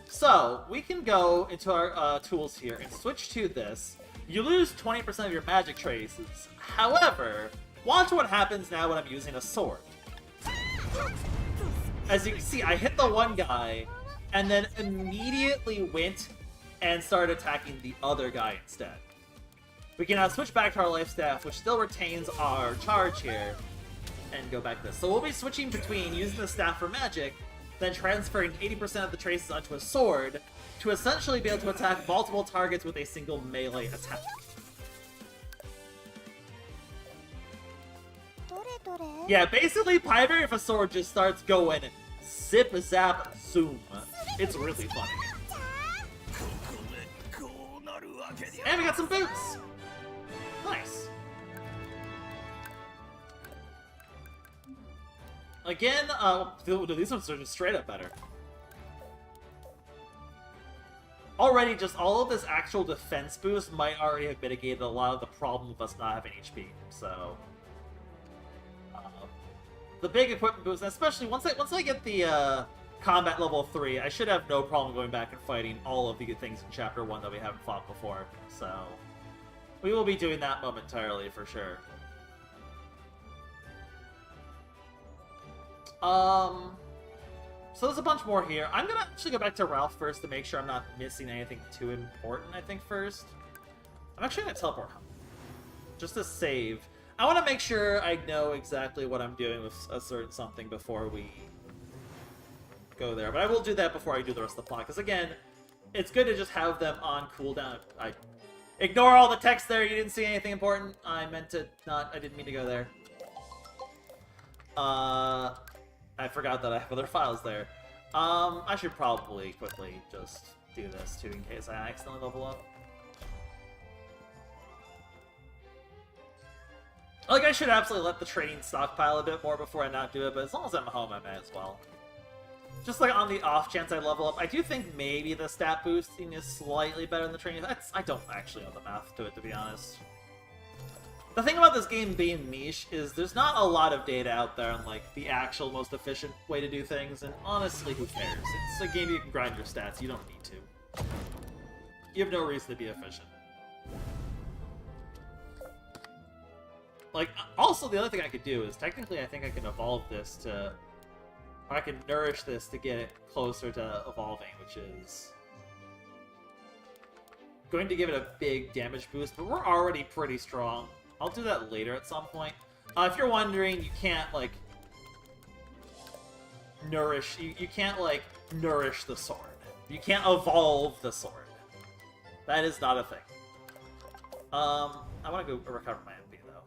So, we can go into our tools here and switch to this. You lose 20% of your magic traces. However, watch what happens now when I'm using a sword. As you can see, I hit the one guy, and then immediately went and started attacking the other guy instead. We can now switch back to our life staff, which still retains our charge here, and go back to this. So we'll be switching between using the staff for magic, then transferring 80% of the traces onto a sword, to essentially be able to attack multiple targets with a single melee attack. どれどれ？ Yeah, basically, Pieberry with a sword just starts going zip, zap, zoom. It's really funny. And we got some boots! Nice. Again, these ones are just straight up better. Already, just all of this actual defense boost might already have mitigated a lot of the problem of us not having HP, so... the big equipment boost, especially once I get the combat level 3, I should have no problem going back and fighting all of the things in Chapter 1 that we haven't fought before. So, we will be doing that momentarily for sure. So there's a bunch more here. I'm gonna actually go back to Ralph first to make sure I'm not missing anything too important, I think, first. I'm actually gonna teleport home. Just to save. I want to make sure I know exactly what I'm doing with a certain something before we go there. But I will do that before I do the rest of the plot. Because again, it's good to just have them on cooldown. I ignore all the text there. You didn't see anything important. I meant to not. I didn't mean to go there. I forgot that I have other files there. I should probably quickly just do this too in case I accidentally level up. Like, I should absolutely let the training stockpile a bit more before I not do it, but as long as I'm home, I may as well. Just like on the off chance I level up, I do think maybe the stat boosting is slightly better than the training. I don't actually know the math to it, to be honest. The thing about this game being niche is there's not a lot of data out there on, like, the actual most efficient way to do things, and honestly, who cares? It's a game you can grind your stats, you don't need to. You have no reason to be efficient. Like, also, the other thing I could do is, technically, I think I can evolve this to... Or I can nourish this to get it closer to evolving, which is... going to give it a big damage boost, but we're already pretty strong. I'll do that later at some point. If you're wondering, you can't, like... nourish... You can't, like, nourish the sword. You can't evolve the sword. That is not a thing. I want to go recover my MP, though.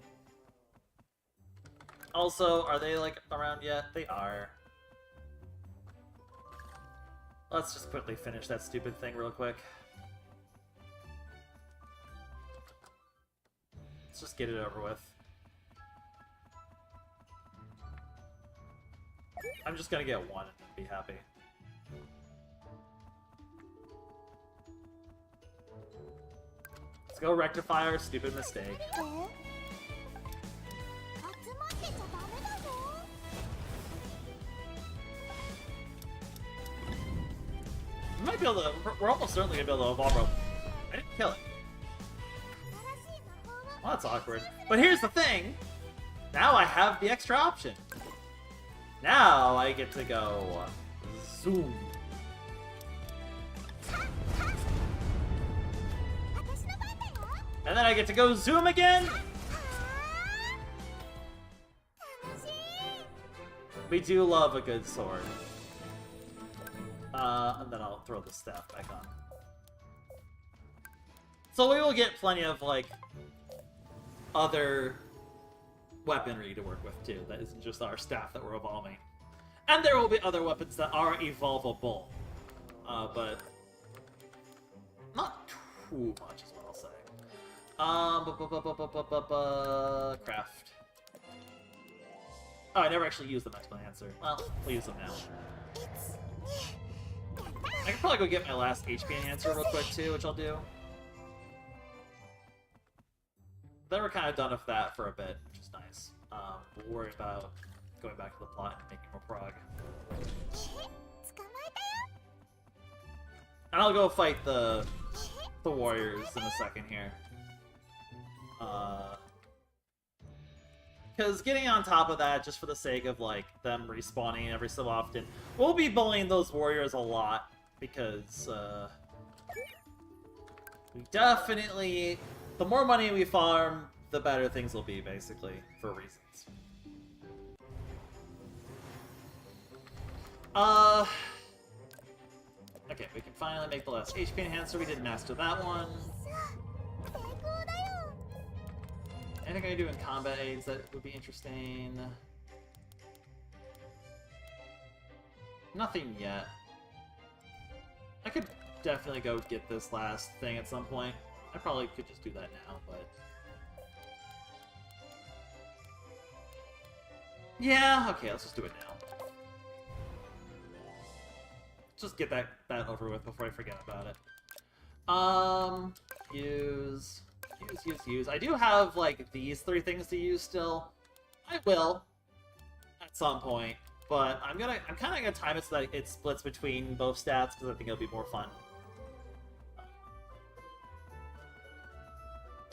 Also, are they, like, around yet? They are. Let's just quickly finish that stupid thing real quick. Let's just get it over with. I'm just gonna get one and be happy. Let's go rectify our stupid mistake. We might be able to. We're almost certainly gonna be able to evolve our. I didn't kill it. Well, that's awkward. But here's the thing. Now I have the extra option. Now I get to go zoom. And then I get to go zoom again. We do love a good sword. And then I'll throw the staff back on. So we will get plenty of, like, other weaponry to work with, too. That isn't just our staff that we're evolving. And there will be other weapons that are evolvable. But not too much is what I'll say. Craft. Oh, I never actually used the Mexican answer. Well, we'll use them now. I can probably go get my last HP enhancer real quick too, which I'll do. Then we're kind of done with that for a bit, which is nice. We'll worry about going back to the plot and making more prog. And I'll go fight the warriors in a second here. Because getting on top of that, just for the sake of, like, them respawning every so often, we'll be bullying those warriors a lot, because, we definitely... The more money we farm, the better things will be, basically, for reasons. Okay, we can finally make the last HP enhancer. We did master that one. Anything I do in combat aids that would be interesting? Nothing yet. I could definitely go get this last thing at some point. I probably could just do that now, but... Yeah, okay, let's just do it now. Just get that over with before I forget about it. Use. I do have, like, these three things to use still. I will. At some point. But I'm kind of gonna time it so that it splits between both stats, because I think it'll be more fun.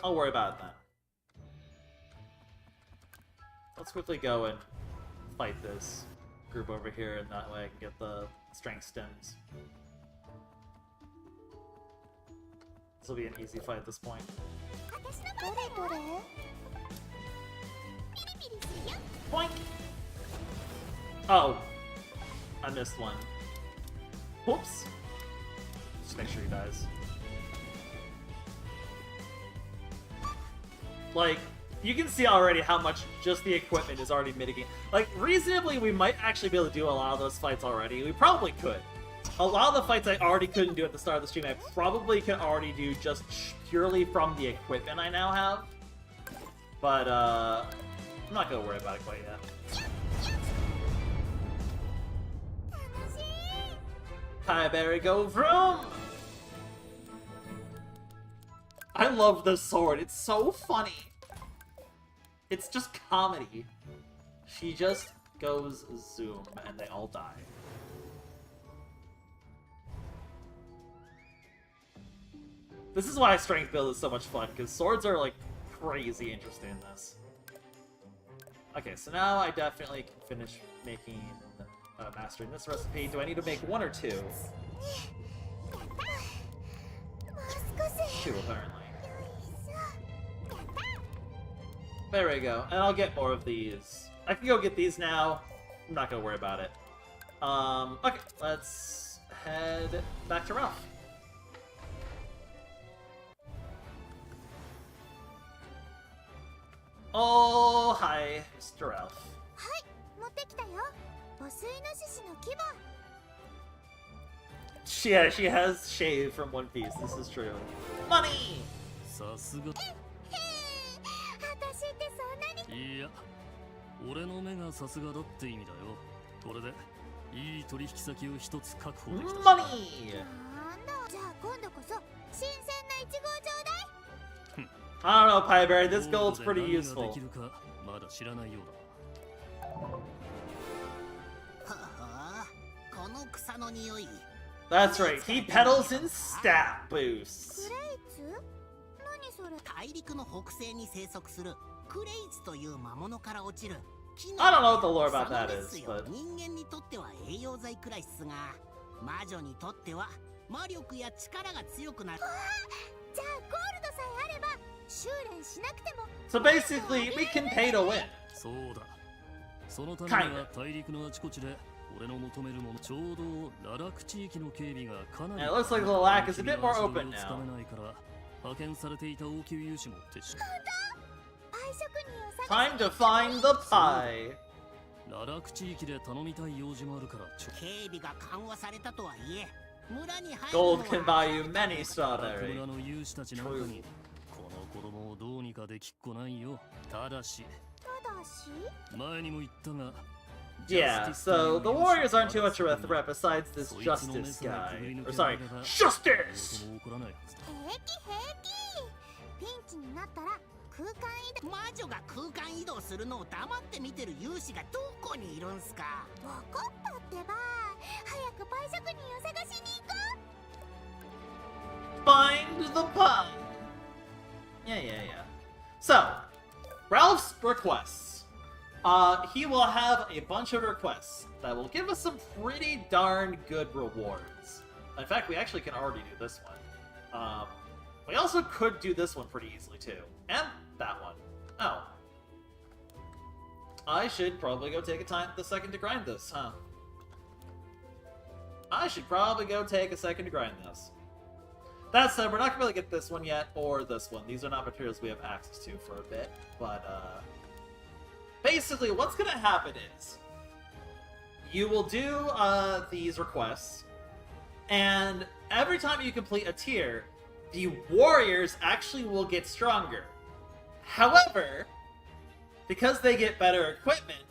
I'll worry about it then. Let's quickly go and fight this group over here, and that way I can get the strength stems. This will be an easy fight at this point. Boink! Oh, I missed one. Whoops. Just make sure he dies. Like, you can see already how much just the equipment is already mitigating. Like, reasonably, we might actually be able to do a lot of those fights already. We probably could. A lot of the fights I already couldn't do at the start of the stream, I probably could already do just purely from the equipment I now have. But, I'm not gonna worry about it quite yet. Pieberry, go vroom! I love this sword. It's so funny. It's just comedy. She just goes zoom and they all die. This is why strength build is so much fun, because swords are like crazy interesting in this. Okay, so now I definitely can finish making, mastering this recipe. Do I need to make one or two? Two, apparently. There we go. And I'll get more of these. I can go get these now. I'm not gonna worry about it. Okay, let's head back to Ralph. Oh, hi, Mr. Ralph. Yeah, she has shave from One Piece. This is true. Money! さすが。いや、俺の目がさすがだって意味だよ。これでいい取引先を一つ確保できた。Money! じゃあ今度こそ新鮮なイチゴをちょうだい。 I don't know, Pieberry. This gold's pretty 何が useful. できるかまだ知らないようだ。ははこの草の匂い。 That's right. He pedals in stat boosts. クレイツ？何それ？大陸の北西に生息するクレイツという魔物から落ちる木 I don't know what the lore about その that で is, すよ but 人間にとっては栄養剤くらいっすが魔女にとっては魔力や力が強くなる。じゃあゴールドさえあれば修練しなくても。 so basically, we can pay to win. そうだ。そのためには大陸のあちこちで俺の求めるものちょうど裸落地域の警備がかなり And it looks like the lack is a bit more open つ now. かめないから派遣されていた王宮有志も撤収。パイ職人を探 Time to find the pie. 裸落地域で頼みたい用事もあるから警備が緩和されたとはいえ村に入るのは Gold can buy you many 村 strawberry. の有志たちなんかにこの子供をどうにかできっこないよ。ただしただし前にも言ったが Yeah, so the warriors aren't too much of a threat besides this justice guy. Or sorry, justice! 起こらないはずだ。平気平気。ピンチになったら空間移動。魔女が空間移動するのを黙って見てる勇士がどこにいるんすか。わかったってば。早くパイ職人を探しに行こう。 Find the pie! Yeah. So, Ralph's requests. He will have a bunch of requests that will give us some pretty darn good rewards. In fact, we actually can already do this one. We also could do this one pretty easily too. And that one. Oh. I should probably go take the second to grind this, huh? I should probably go take a second to grind this. That said, we're not gonna really get this one yet, or this one. These are not materials we have access to for a bit, but, basically, what's gonna happen is, you will do, these requests, and every time you complete a tier, the warriors actually will get stronger. However, because they get better equipment,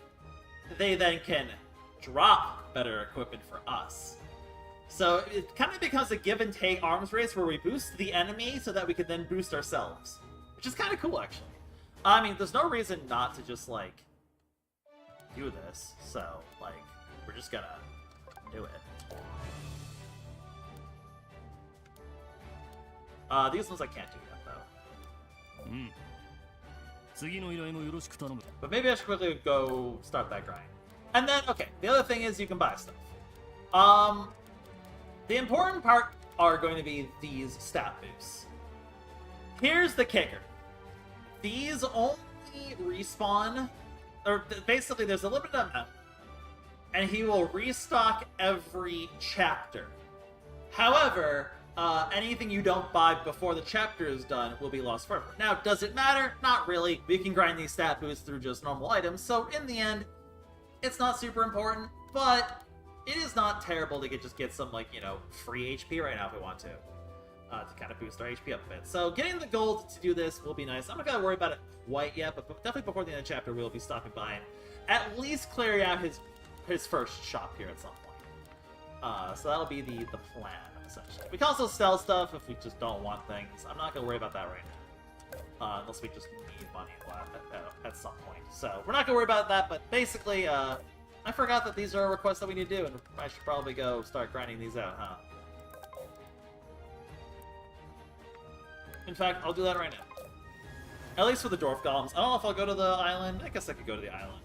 they then can drop better equipment for us. So it kind of becomes a give and take arms race where we boost the enemy so that we can then boost ourselves. Which is kind of cool, actually. I mean, there's no reason not to just, like, do this. So, like, we're just gonna do it. These ones I can't do yet, though. うん。次の依頼もよろしく頼む。 But maybe I should quickly go start that grind. And then, okay, the other thing is you can buy stuff. The important part are going to be these stat boosts. Here's the kicker. These only respawn, or basically there's a limited amount, and he will restock every chapter. However, anything you don't buy before the chapter is done will be lost forever. Now, does it matter? Not really. We can grind these stat boosts through just normal items, so in the end, it's not super important, but it is not terrible to just get some, like, you know, free HP right now if we want to kind of boost our HP up a bit. So getting the gold to do this will be nice. I'm not going to worry about it quite yet, but definitely before the end of the chapter, we'll be stopping by and at least clearing out his first shop here at some point. So that'll be the plan, essentially. We can also sell stuff if we just don't want things. I'm not going to worry about that right now. Unless we just need money at some point. So we're not going to worry about that, but basically, I forgot that these are requests that we need to do, and I should probably go start grinding these out, huh? In fact, I'll do that right now. At least for the dwarf golems. I don't know if I'll go to the island. I guess I could go to the island.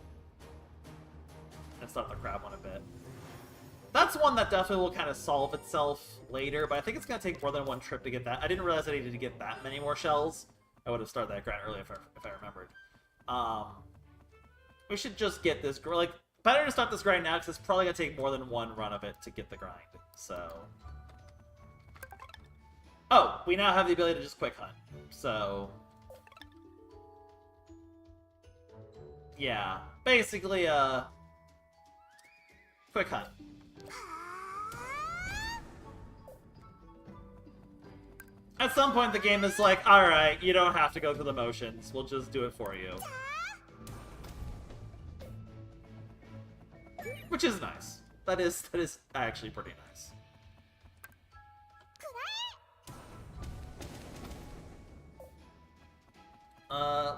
And start the crab one a bit. That's one that definitely will kind of solve itself later, but I think it's going to take more than one trip to get that. I didn't realize I needed to get that many more shells. I would have started that grind earlier if I remembered. We should just get this... Like, better to start this grind now, because it's probably going to take more than one run of it to get the grind. So... Oh, we now have the ability to just quick hunt. So... Yeah. Basically, quick hunt. At some point, the game is like, alright, you don't have to go through the motions. We'll just do it for you. Which is nice. That is actually pretty nice.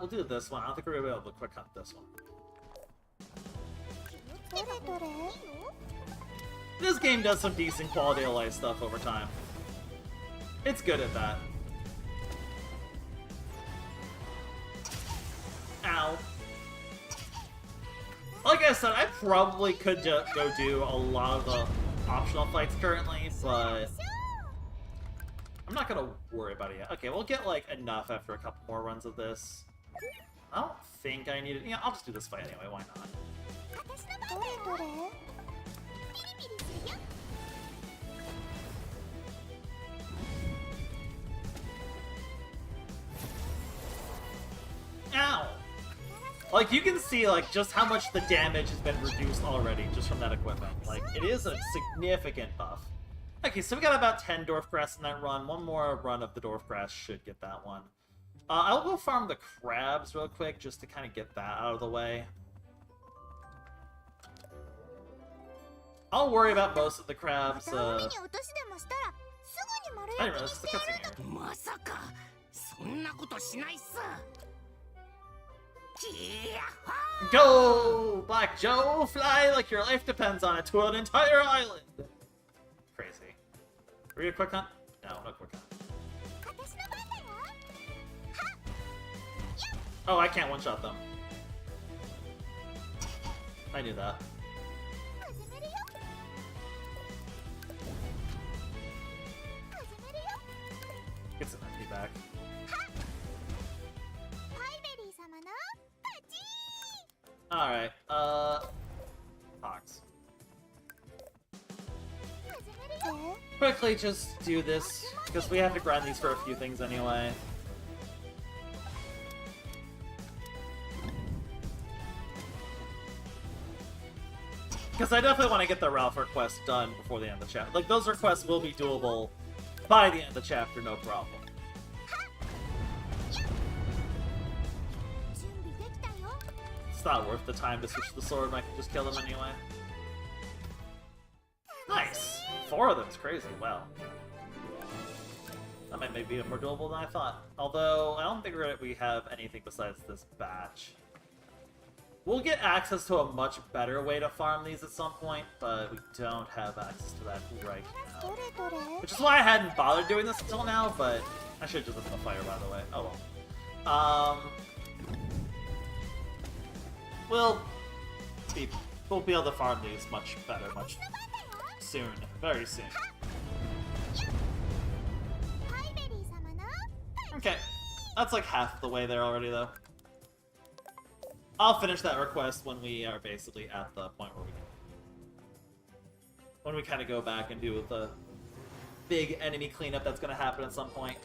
We'll do this one. I don't think we're gonna be able to quick hunt this one. This game does some decent quality of life stuff over time. It's good at that. Ow. Like I said, I probably could go do a lot of the optional fights currently, but I'm not gonna worry about it yet. Okay, we'll get, like, enough after a couple more runs of this. I don't think I need it. Yeah, I'll just do this fight anyway, why not? Ow! Like, you can see, like, just how much the damage has been reduced already just from that equipment. Like, it is a significant buff. Okay, so we got about 10 Dwarf Grass in that run. One more run of the Dwarf Grass should get that one. I'll go farm the crabs real quick just to kind of get that out of the way. I'll worry about most of the crabs. I didn't realize it's the cutscene here. Go, Black Joe! Fly like your life depends on it to an entire island! Crazy. Are we a quick hunt? No, no quick hunt. Oh, I can't one-shot them. I knew that. Get some MP back. Alright, Fox. Quickly just do this, because we have to grind these for a few things anyway. Because I definitely want to get the Ralph request done before the end of the chapter. Like, those requests will be doable by the end of the chapter, no problem. It's not worth the time to switch the sword, I can just kill them anyway. Nice! 4 of them is crazy, wow. That might maybe be more doable than I thought. Although, I don't think we have anything besides this batch. We'll get access to a much better way to farm these at some point, but we don't have access to that right now. Which is why I hadn't bothered doing this until now, but I should have just opened the fire, by the way. Oh well. We'll be able to farm these much better, much soon. Very soon. Okay. That's like half the way there already, though. I'll finish that request when we are basically at the point where we kind of go back and do the big enemy cleanup that's gonna happen at some point.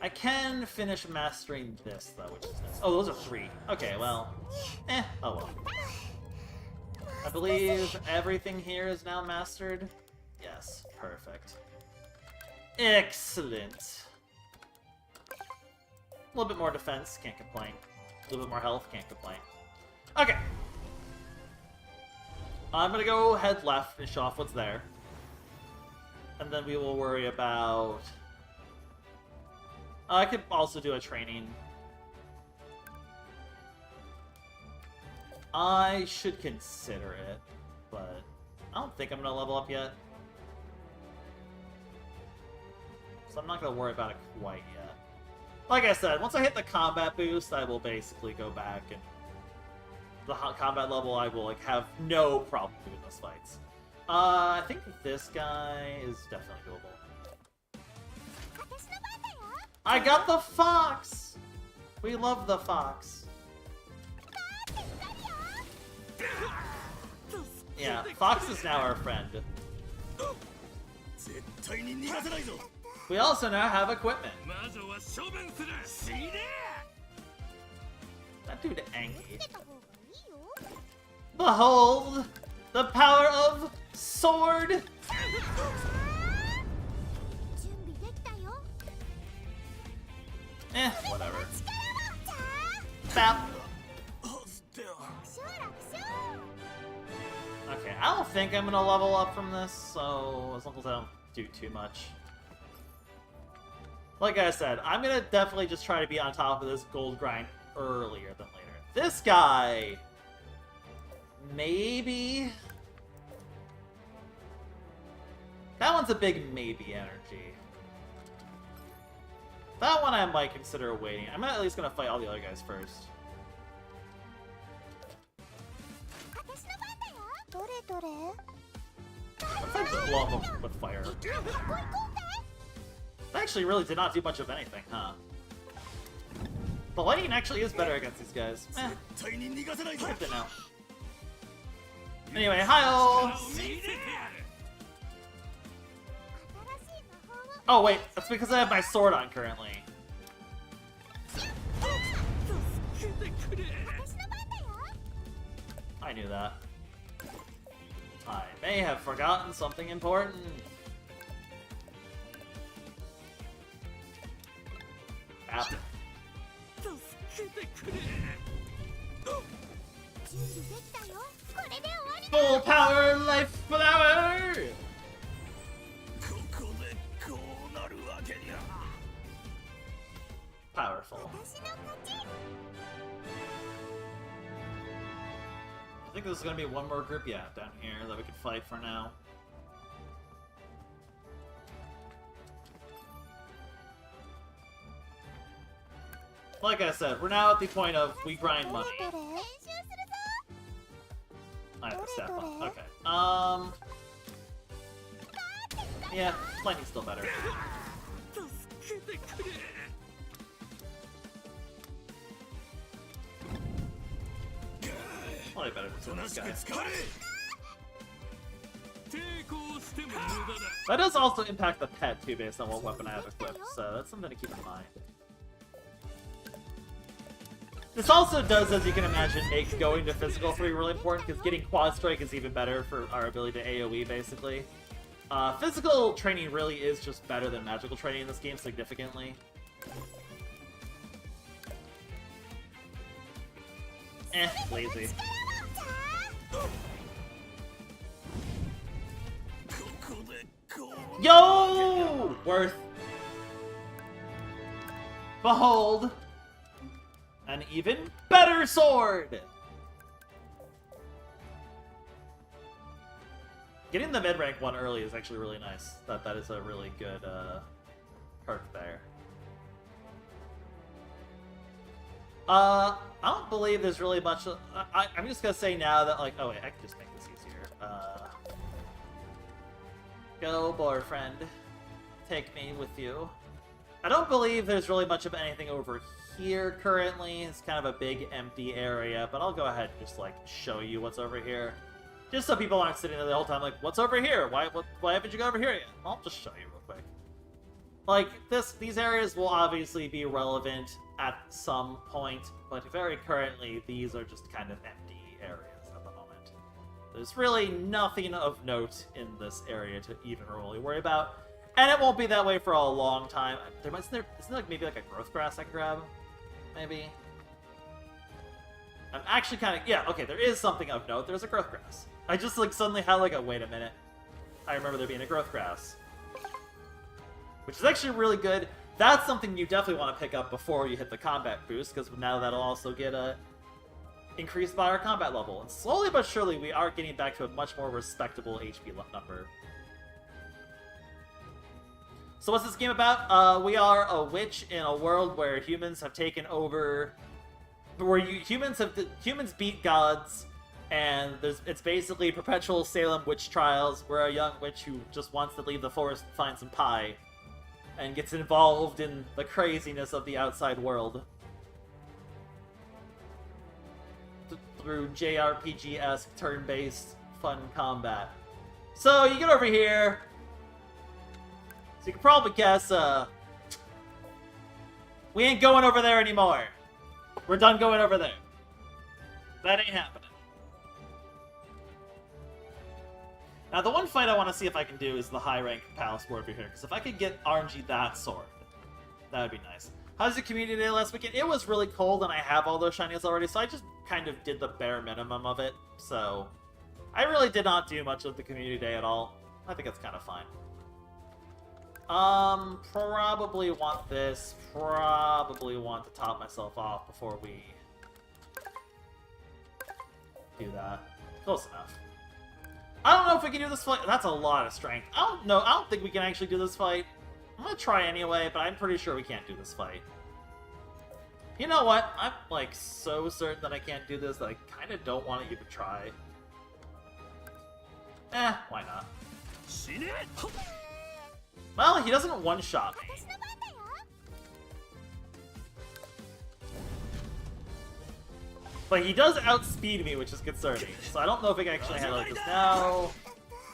I can finish mastering this, though, which is nice. Oh, those are 3. Okay, well. Oh well. I believe everything here is now mastered. Yes, perfect. Excellent. A little bit more defense, can't complain. A little bit more health, can't complain. Okay. I'm gonna go head left, finish off what's there. And then we will worry about... I could also do a training. I should consider it, but I don't think I'm gonna level up yet. So I'm not gonna worry about it quite yet. Like I said, once I hit the combat boost, I will basically go back and the combat level I will like have no problem doing those fights. I think this guy is definitely doable. I got the fox! We love the fox. Yeah, Fox is now our friend. We also now have equipment. That dude Angie. Behold the power of sword! Whatever. Bap. Okay, I don't think I'm gonna level up from this, so as long as I don't do too much. Like I said, I'm gonna definitely just try to be on top of this gold grind earlier than later. This guy... maybe... that one's a big maybe energy. That one I might consider waiting. I'm at least gonna fight all the other guys first. Let's just blow him up with fire. That actually really did not do much of anything, huh? The lightning actually is better against these guys. Good to know. Anyway, hi-oh! Oh wait, that's because I have my sword on currently. I knew that. I may have forgotten something important. Ow. Full power life flower! Powerful. I think there's gonna be one more group, yeah, down here that we could fight for now. Like I said, we're now at the point of we grind money. I have to step up. Okay. Yeah, lightning's still better. Probably better than this guy. That does also impact the pet too, based on what weapon I have equipped, so that's something to keep in mind. This also does, as you can imagine, make going to physical 3 really important, because getting quad strike is even better for our ability to AoE, basically. Physical training really is just better than magical training in this game, significantly. Lazy. Yo! Worth. Behold! An even better sword! Getting the mid-rank one early is actually really nice. That is a really good perk there. I don't believe there's really much... I'm just gonna say now that, like... oh wait, I can just make this easier. Go, boyfriend. Take me with you. I don't believe there's really much of anything over here currently. It's kind of a big empty area, but I'll go ahead and just, like, show you what's over here. Just so people aren't sitting there the whole time like, what's over here? Why haven't you go over here yet? I'll just show you real quick. like, these areas will obviously be relevant at some point, but very currently, these are just kind of empty areas at the moment. There's really nothing of note in this area to even really worry about, and it won't be that way for a long time. Isn't there like maybe like a growth grass I can grab? Maybe? I'm actually kind of... Yeah, okay, there is something of note. There's a growth grass. I just, like, suddenly had, like, a wait a minute. I remember there being a growth grass. Which is actually really good. That's something you definitely want to pick up before you hit the combat boost, because now that'll also get increased by our combat level. And slowly but surely, we are getting back to a much more respectable HP number. So what's this game about? We are a witch in a world where humans have taken over... Where humans beat gods, and it's basically perpetual Salem witch trials, where a young witch who just wants to leave the forest and find some pie, and gets involved in the craziness of the outside world. Through JRPG-esque turn-based fun combat. So you get over here, so you can probably guess, we ain't going over there anymore. We're done going over there. That ain't happening. Now, the one fight I want to see if I can do is the high-rank palace war over here, because if I could get RNG that sword, that would be nice. How's the community day last weekend? It was really cold, and I have all those shinies already, so I just kind of did the bare minimum of it, so... I really did not do much of the community day at all. I think it's kind of fine. Probably want this. Probably want to top myself off before we do that. Close enough. I don't know if we can do this fight. That's a lot of strength. I don't know. I don't think we can actually do this fight. I'm gonna try anyway, but I'm pretty sure we can't do this fight. You know what? I'm, like, so certain that I can't do this that I kind of don't want to even try. Why not? Well, he doesn't one-shot me. But he does outspeed me, which is concerning. So I don't know if I can actually handle it. Now,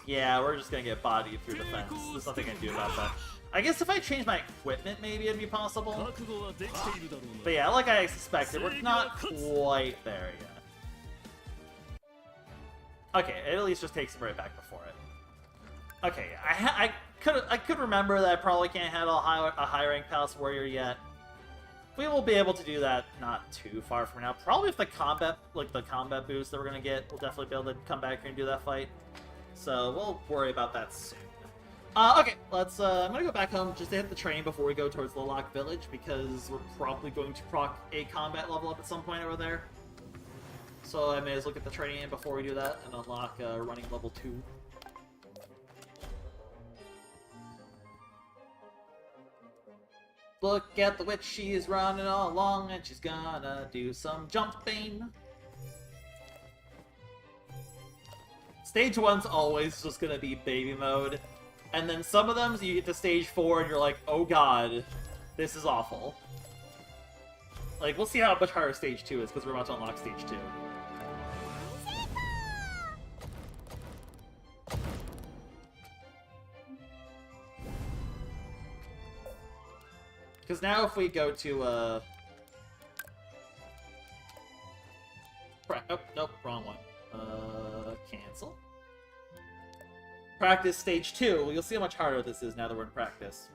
yeah, we're just gonna get bodied through the fence. There's nothing I can do about that. I guess if I change my equipment, maybe it'd be possible. But yeah, like I suspected, we're not quite there yet. Okay, it at least just takes him right back before it. Okay, I could remember that I probably can't handle a high-rank Palace Warrior yet. We will be able to do that not too far from now. Probably if the combat boost that we're gonna get, we'll definitely be able to come back here and do that fight. So we'll worry about that soon. Okay, let's. I'm gonna go back home just to hit the train before we go towards Lilac Village because we're probably going to proc a combat level up at some point over there. So I may as well get the train in before we do that and unlock running level 2. Look at the witch, she's running all along and she's gonna do some jumping. Stage 1's always just gonna be baby mode. And then some of them, you get to stage 4 and you're like, oh god, this is awful. Like, we'll see how much harder stage 2 is because we're about to unlock stage 2. Because now if we go to, oh, nope, wrong one. Cancel. Practice stage 2. You'll see how much harder this is now that we're in practice.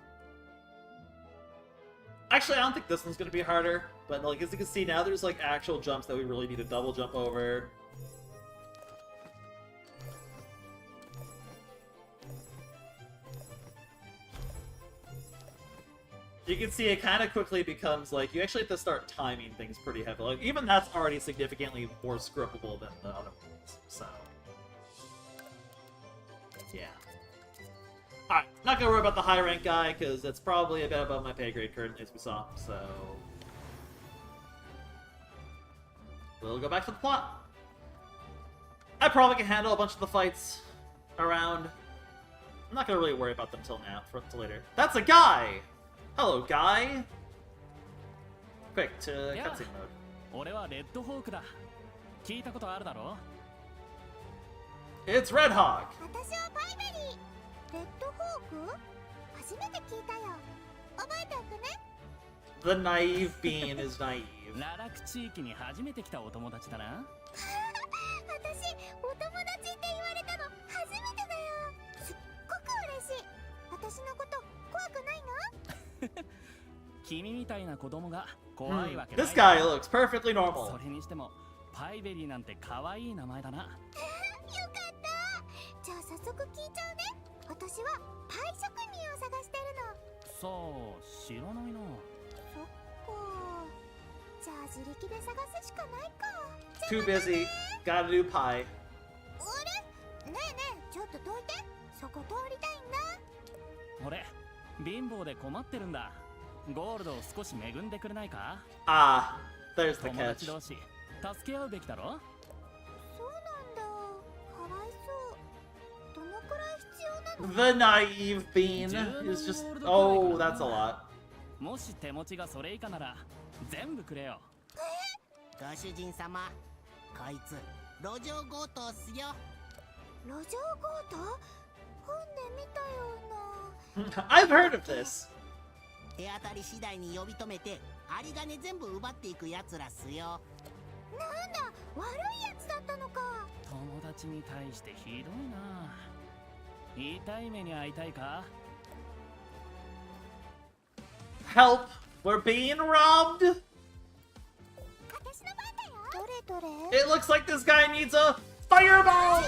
Actually, I don't think this one's going to be harder, but like as you can see now, there's like actual jumps that we really need to double jump over. You can see it kind of quickly becomes like, you actually have to start timing things pretty heavily. Like, even that's already significantly more scriptable than the other ones, so... yeah. Alright, not gonna worry about the high rank guy, because it's probably a bit above my pay grade currently, as we saw, so... we'll go back to the plot. I probably can handle a bunch of the fights around. I'm not gonna really worry about them till now, till later. That's a guy! Hello, guy! Quick, to cutscene mode. 俺はレッドホークだ。聞いたことあるだろ? It's Red Hawk! 私はパイベリー。レッドホーク？初めて聞いたよ。えておくね。 The naive bean is naive. ララク地域に初めて来たお友達だな。私お友達って言われたの初めてだよ。すっごく嬉しい。私のこと怖くないの？君みたいな子供が怖いわけない。 This guy looks perfectly そ normal. れにしてもパイベリーなんて可愛い名前だな。よかった。じゃあ早速聞いちゃうね。私はパイ職人を探してるの。さあ、知らないな。そっか。じゃあ自力で探すしかないか。 Too busy. Gotta do pie. あれ？ねえねえ、ちょっとどいて。そこ通りたいんだ。俺、貧乏で困ってるんだ。ゴールドを少し恵んでくれないか？ Ah, there's the 友 catch. 達同士、助け合うべきだろ？そうなんだ。かわいそう。どのくらい必要なの？ The naive bean is just. Oh, that's a lot. もし手持ちがそれ以下なら全部くれよ。ご主人様、こいつ路上強盗っすよ。路上強盗？本で見たような。 I've heard of this. 手当たり次第に呼び止めて有り金全部奪っていくやつらっすよ。なんだ、悪いやつだったのか。友達に対してひどいな。痛い目に遭いたいか？ Help! We're being robbed! 私の番だよ。どれどれ？ It looks like this guy needs a fireball!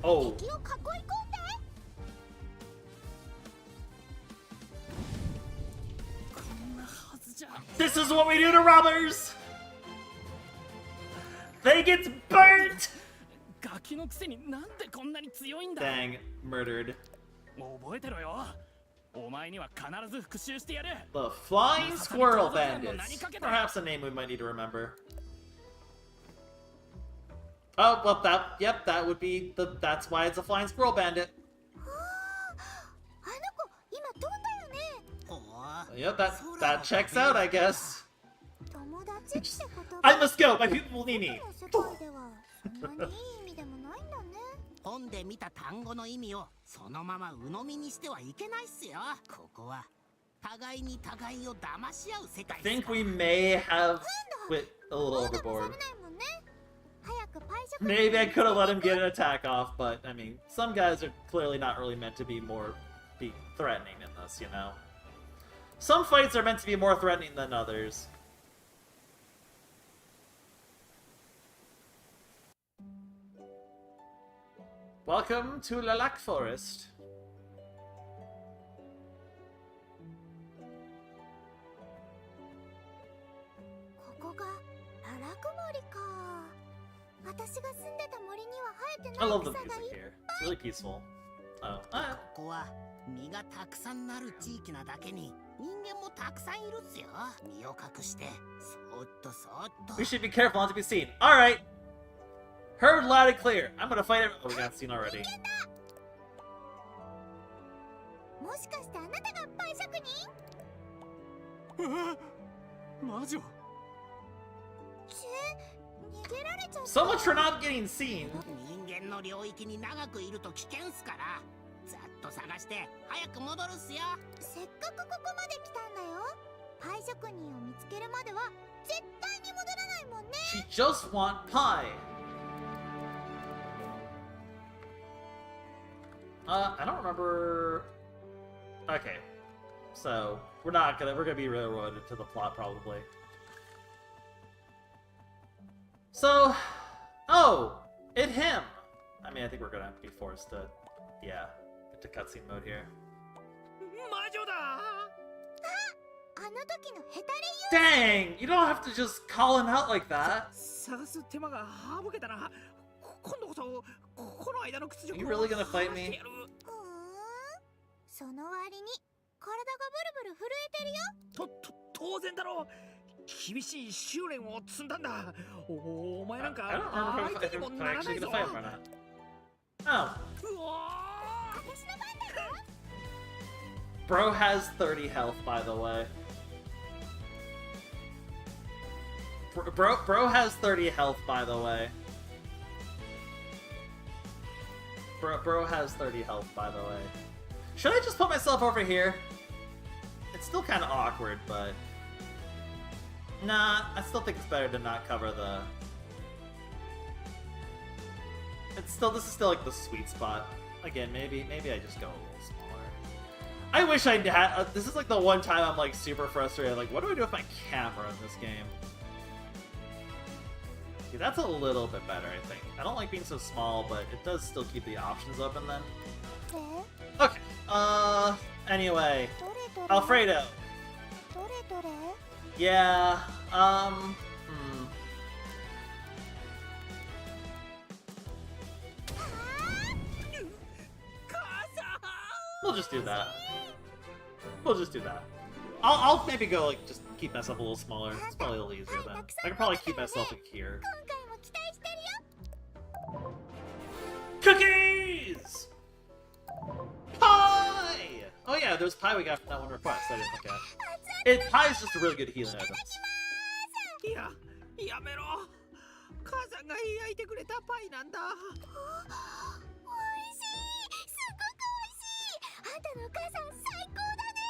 Oh. 敵を囲い込んで。こんなはずじゃ。 This is what we do to robbers! They get burnt! ガキのくせになんでこんなに強いんだ。 Dang, murdered. 覚えてろよ。お前には必ず復讐してやる。 The Flying Squirrel Bandits. Perhaps a name we might need to remember. Oh, well, that would be that's why it's a Flying Squirrel Bandit. あの子、今飛んだよね。ほう。 Yep, that checks out, I guess. 友達って言葉。 I must go, my people need me. 世界ではそんなにいい意味でもないんだね。本で見た単語の意味をそのまま鵜呑みにしてはいけないっすよ。ここは互いに互いを騙し合う世界 I っす think から。 we may have went a little まだも overboard. されないもんね。早くパイ職人。 Maybe I could have let him get an attack off, but I mean, some guys are clearly not really meant to be threatening in this, you know? Some fights are meant to be more threatening than others. Welcome to Lilac Forest. ここがララク森か。私が住んでた森には生えて I ない love the 草がい music っ here. It's really peaceful. Oh, ここは実がたくさんなる地域なだけに人間もたくさんいるっすよ。身を隠してそーっとそーっと。 we should be careful not to be seen. Alright! Heard loud and clear. I'm gonna fight it. Oh, we got seen already. もしかしてあなたがパイ職人？魔女。ち逃げられちゃった。 So much for not getting seen. 人間の領域に長くいると危険っすから。ざっと探して早く戻るっすよ。せっかくここまで来たんだよ。パイ職人を見つけるまでは絶対に戻らないもんね。 She just want pie. I don't remember. Okay, so we're gonna be railroaded to the plot probably. So, oh, it him. I mean, I think we're gonna have to be forced to, yeah, get to cutscene mode here. 魔女だ。あの時のヘタレ Dang, you don't have to just call him out like that. 探す手間が省けたな。今度こそこの間の屈辱 You really gonna fight me? ユー。その割に体がブルブル震えてるよ。当然だろう。厳しい修練を積んだんだ。お前なん I か don't remember 相手にも if I'm ならな actually いぞ。 gonna fight him or not. Oh, うわ私の番だよ。 bro has 30 health, by the way. Bro has 30 health, by the way. Bro has 30 health, by the way. Should I just put myself over here? it's still kind of awkward, but nah, I still think it's better to not cover the. This is still like the sweet spot. Again, maybe I just go a little smaller. I wish I had. This is like the one time I'm like super frustrated. Like, what do I do with my camera in this game? See, that's a little bit better, I think. I don't like being so small, but it does still keep the options open then. Okay. Anyway, Alfredo. Yeah. We'll just do that. We'll just do that. I'll maybe go like just keep myself a little smaller. It's probably a little easier then. I can probably keep myself like here. Cookies! Pie! Oh yeah, there's pie we got from that one request I didn't look at. Pie is just a really good healing item. やめろ。母さんが焼いてくれたパイなんだ。おいしい、すごくおいしい。あんたのお母さん最高だね。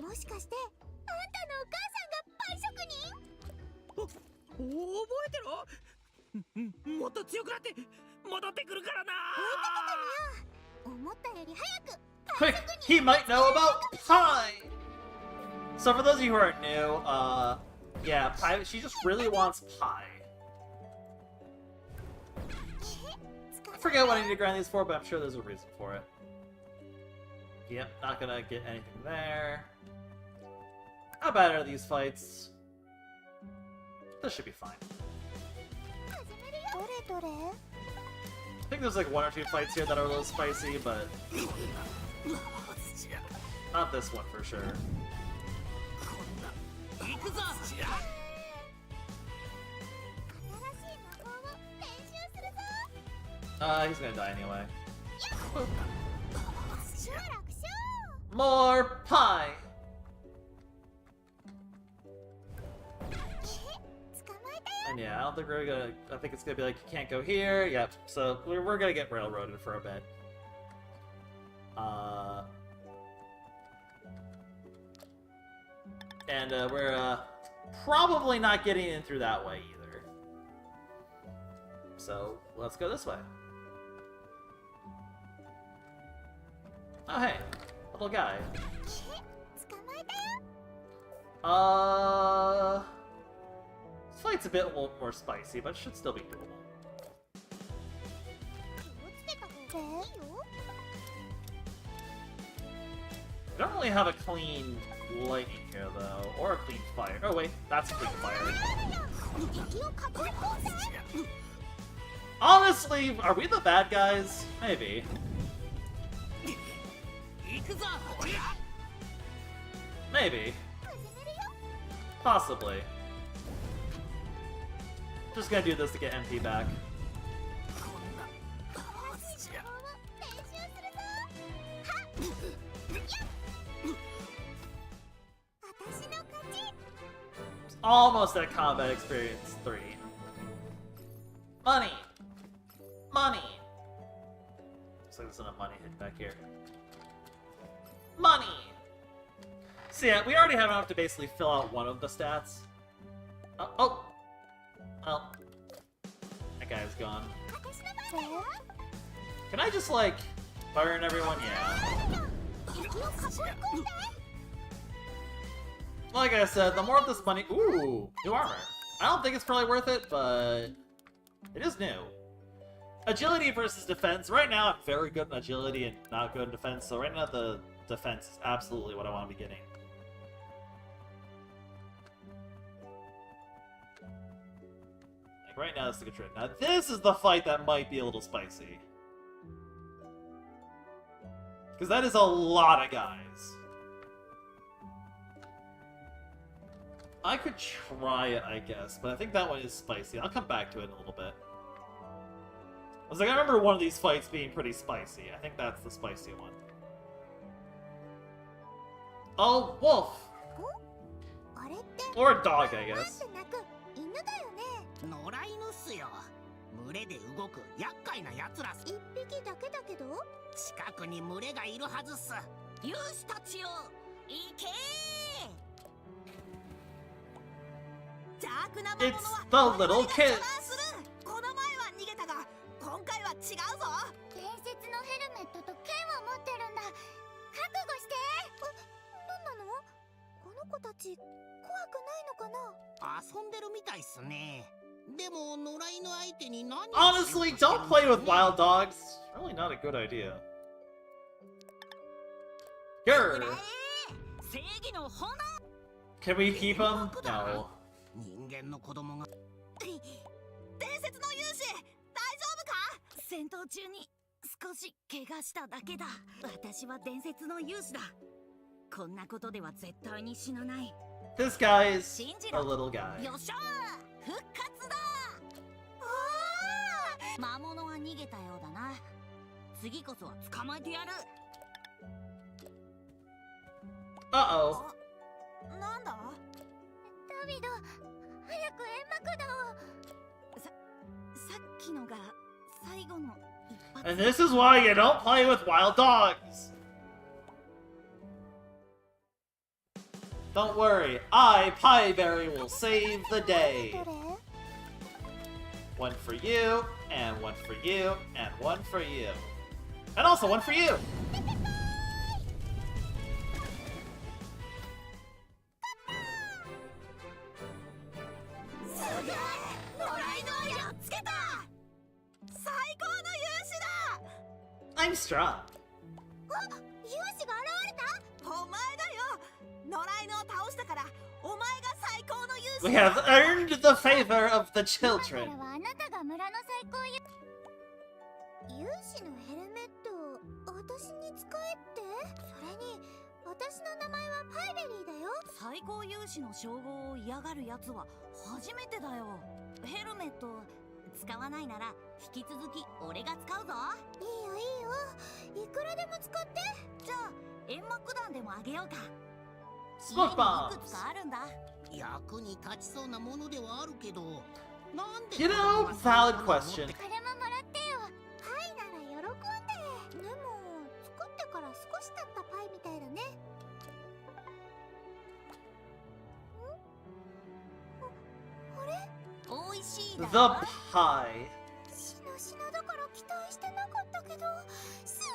もしかしてあんたのお母さんがパイ職人？覚えてろ。もっと強くなって戻ってくるからな。思ったより早く。 Quick, he might know about pie! So for those of you who are new, yeah, pie, she just really wants pie. I forget what I need to grind these for, but I'm sure there's a reason for it. Yep, not gonna get anything there. How bad are these fights? This should be fine. I think there's like one or two fights here that are a little spicy, but not this one for sure. He's gonna die anyway. More pie! And yeah, I don't think we're gonna. I think it's gonna be like, you can't go here. Yep, so we're gonna get railroaded for a bit. And we're probably not getting in through that way either. So let's go this way. Oh hey, little guy. This fight's a bit more spicy, but it should still be doable. We don't really have a clean lightning here, though, or a clean fire. Oh wait, that's a clean fire. Honestly, are we the bad guys? Maybe. Maybe. Possibly. Just gonna do this to get MP back. It's almost at combat experience 3. Money! Money! Looks like there's enough money hidden back here. Money! So yeah, we already have enough to basically fill out one of the stats. Oh! Well, that guy's gone. Can I just, like, burn everyone? Yeah. Like I said, the more of this money... Ooh! New armor. I don't think it's probably worth it, but... it is new. Agility versus defense. Right now, I'm very good in agility and not good in defense, so right now the defense is absolutely what I want to be getting. Like, right now, this is a good trade. Now, this is the fight that might be a little spicy. Because that is a lot of guys. I could try it, I guess, but I think that one is spicy. I'll come back to it in a little bit. I was like, I remember one of these fights being pretty spicy. I think that's the spicy one. Oh, wolf! Or a dog, I guess. 野良犬っすよ。群れで動く厄介な奴らっす。一匹だけだけど。近くに群れがいるはずっす。勇士たちよ、行けー。邪悪な魔物 It's は the 我々 little が処 kids. 断する。この前は逃げたが今回は違うぞ。伝説のヘルメットと剣を持ってるんだ。覚悟して。なんなの？この子たち怖くないのかな？遊んでるみたいっすね。でも野良犬相手に何を Honestly, don't play with wild dogs. Really not a good idea. くら Grr. え正義の炎。 Can we keep him? No. 人間の子供が伝説の勇士大丈夫か？戦闘中に少し怪我しただけだ。私は伝説の勇士だ。こんなことでは絶対に死なない。 This guy's 信じ a ろ。 little guy. よっしゃー、復活だ。魔物は逃げたようだな。次こそは捕まえてやる。 Uh-oh. なんだ？ダビド、早く煙幕弾を。さっきのが最後の一発。 And this is why you don't play with wild dogs. Don't worry, I, Pieberry, will save the day. どれ？ One for you, and one for you, and one for you. And also one for you! すげえ！野良犬をやっつけた！最高の勇士だ！ I'm strong. あ、勇士が現れた？お前だよ！野良犬を倒したからお前が最高の勇士 We だ！ have earned the favor of the 今か children. らはあなたが村の最高勇士のヘルメットを私に使えって？それに私の名前はパイベリーだよ。最高勇士の称号を嫌がるやつは初めてだよ。ヘルメット使わないなら引き続き俺が使うぞ。いいよいいよ、いくらでも使って。じゃあ煙幕弾でもあげようか。スモークバー家にいくつかあるんだ。役に立ちそうなものではあるけど、なんで You know, valid question. これももらってよ。パイなら喜んで。でも作ってから少し経ったパイみたいだね。あれ？美味しいだ The ろ。 pie. しなしなだから期待してなかったけど、すっ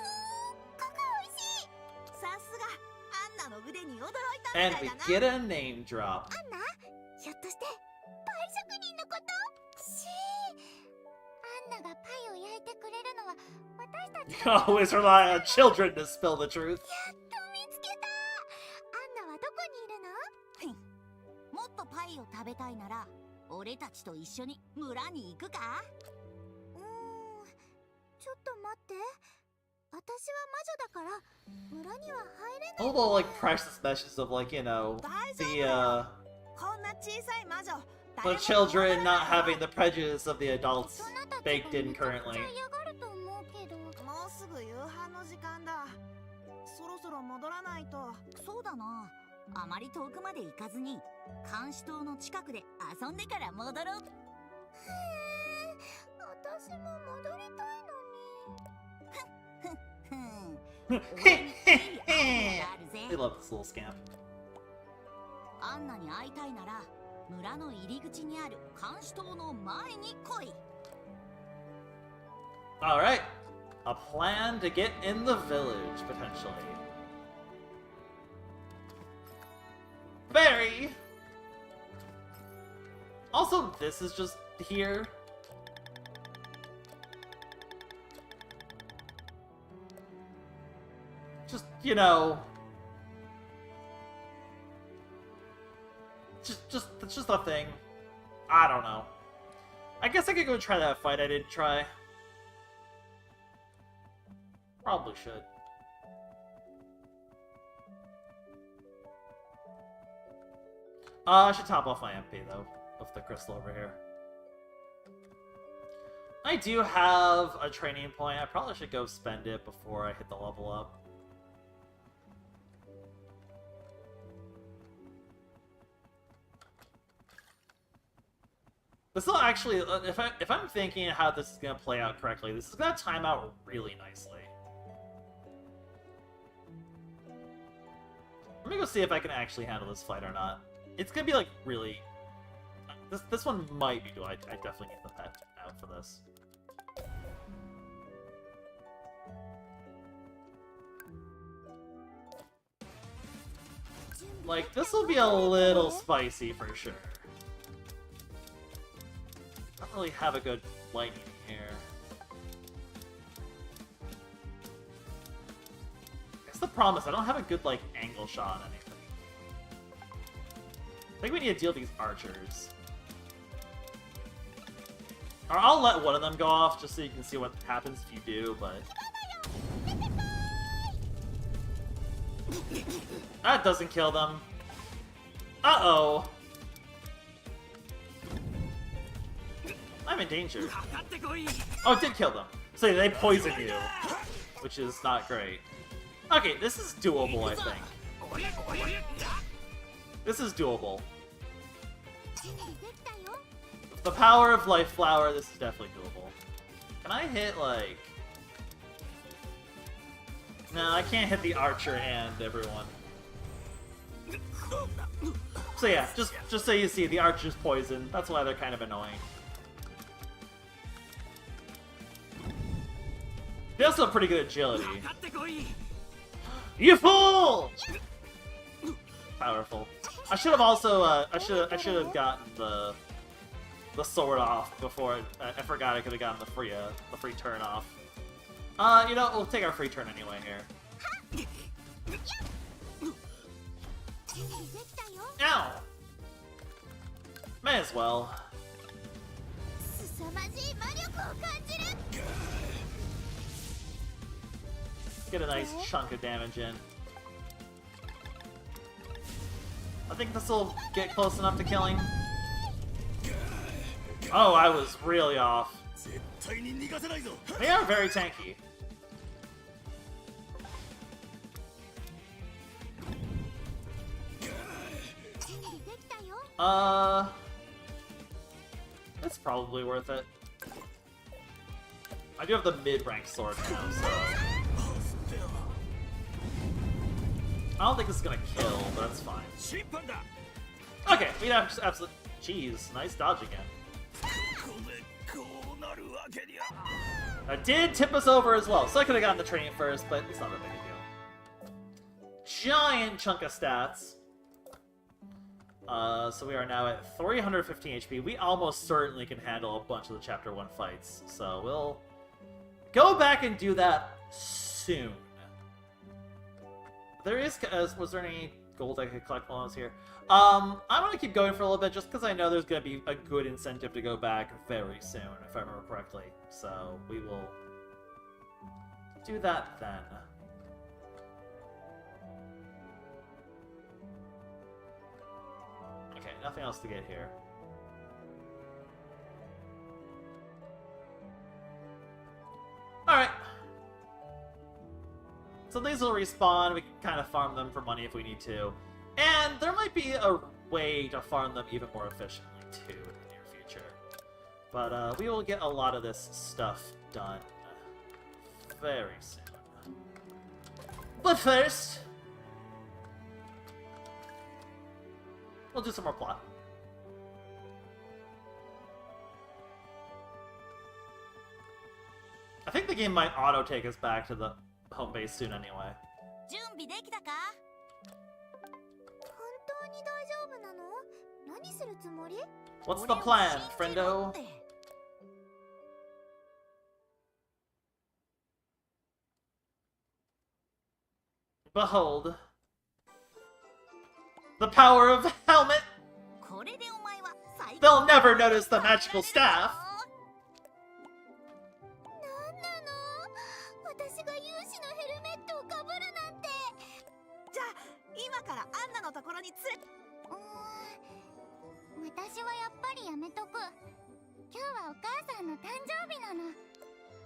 ごく美味しい。さすがアンナの腕に驚いた And み we たいだな。 get a name drop. アンナ？ひょっとしてパイ職人のこと？アンナがパイを焼いてくれるのは私たちの Always rely on children to spill the truth. やっと見つけた。アンナはどこにいるの？もっとパイを食べたいなら俺たちと一緒に村に行くか？ちょっと待って。私は魔女だから村には入れない。 All the like priceless messages of like, you know, 大丈夫 the だよ。こんな小さい魔女、 the children not having the prejudice of the adults baked in currently. 嫌がると思うけど。もうすぐ夕飯の時間だ。そろそろ戻らないと。そうだな。あまり遠くまで行かずに監視塔の近くで遊んでから戻ろう。私も戻りたいのに。ふん。 I あるぜ。 love this little scamp. アンナに会いたいなら村の入り口にある監視塔の前に来い。 Alright. A plan to get in the village, potentially. Barry! Also, this is just here. Just, you know... It's just a thing. I don't know. I guess I could go try that fight I didn't try. Probably should. I should top off my MP though, with the crystal over here. I do have a training point. I probably should go spend it before I hit the level up. This will actually, if I'm thinking how this is gonna play out correctly, this is gonna time out really nicely. Let me go see see if I can actually handle this fight or not. It's gonna be like really. This one might be. I definitely need the pet out for this. Like, this will be a little spicy for sure. I don't really have a good lightning here. That's the problem is I don't have a good, like, angle shot on anything. I think we need to deal with these archers. Or I'll let one of them go off just so you can see what happens if you do, but... That doesn't kill them. Uh-oh. I'm in danger. Oh, it did kill them. So they poison you, which is not great. Okay, this is doable, I think. This is doable. With the power of Life Flower, this is definitely doable. Can I hit, like... No, I can't hit the archer and everyone. So yeah, just so you see, the archer's poison. That's why they're kind of annoying. They also have pretty good agility. You fool! Powerful. I should have also I should have gotten the sword off before I forgot I could have gotten the free turn off. You know, we'll take our free turn anyway here. Ow! May as well. Get a nice chunk of damage in. I think this will get close enough to killing. Oh, I was really off. They are very tanky. It's probably worth it. I do have the mid-rank sword now, so... I don't think this is gonna kill, but that's fine. Okay, we have absolute... Jeez, nice dodge again. That did tip us over as well, so I could have gotten the training first, but it's not that big a deal. Giant chunk of stats. So we are now at 315 HP. We almost certainly can handle a bunch of the Chapter 1 fights, so we'll go back and do that soon. There is... was there any gold I could collect while I was here? I'm gonna keep going for a little bit, just because I know there's gonna be a good incentive to go back very soon, if I remember correctly. So, we will do that then. Okay, nothing else to get here. Alright. So these will respawn, we can kind of farm them for money if we need to. And there might be a way to farm them even more efficiently, too, in the near future. But we will get a lot of this stuff done very soon. But first, we'll do some more plot. I think the game might auto-take us back to the home base soon anyway. What's the plan, friendo? Behold. The power of helmet! They'll never notice the magical staff!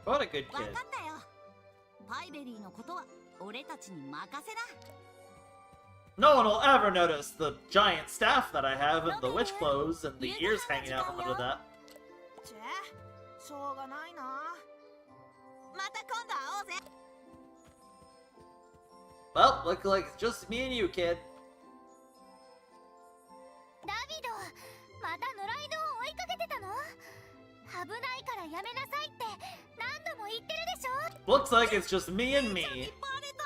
What a good kid. No one will ever notice the giant staff that I have and the witch clothes and the ears hanging out from under that. Well, look like it's just me and you, kid. また野良犬を追いかけてたの？危ないからやめなさいって何度も言ってるでしょ。 Looks like it's just me and me. バレた。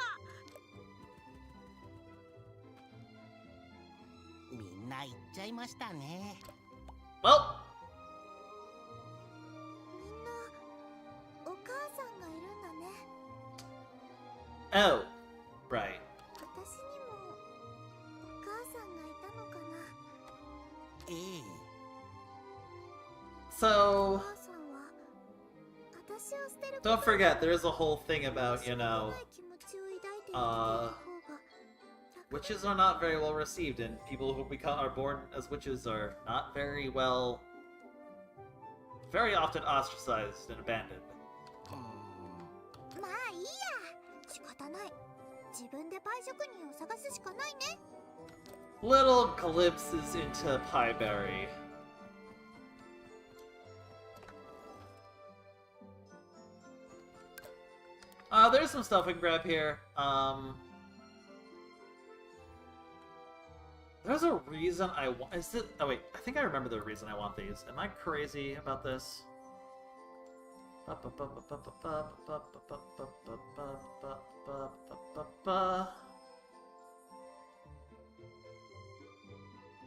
みんな行っちゃいましたね。 Well, みんなお母さんがいるんだね。 oh, right. 私にもお母さんがいたのかな。ええ。 So, お母さんは私を捨てること don't forget, there's a whole thing about, you know, 気持ちを抱いて生きている方が witches are not very well received, and people who are born as witches are not very well, very often ostracized and abandoned. まあいいや、仕方ない。自分でパイ職人を探すしかないね。 Little glimpses into Pieberry. There's some stuff we can grab here. There's a reason I want. Is it? Oh wait, I think I remember the reason I want these. Am I crazy about this?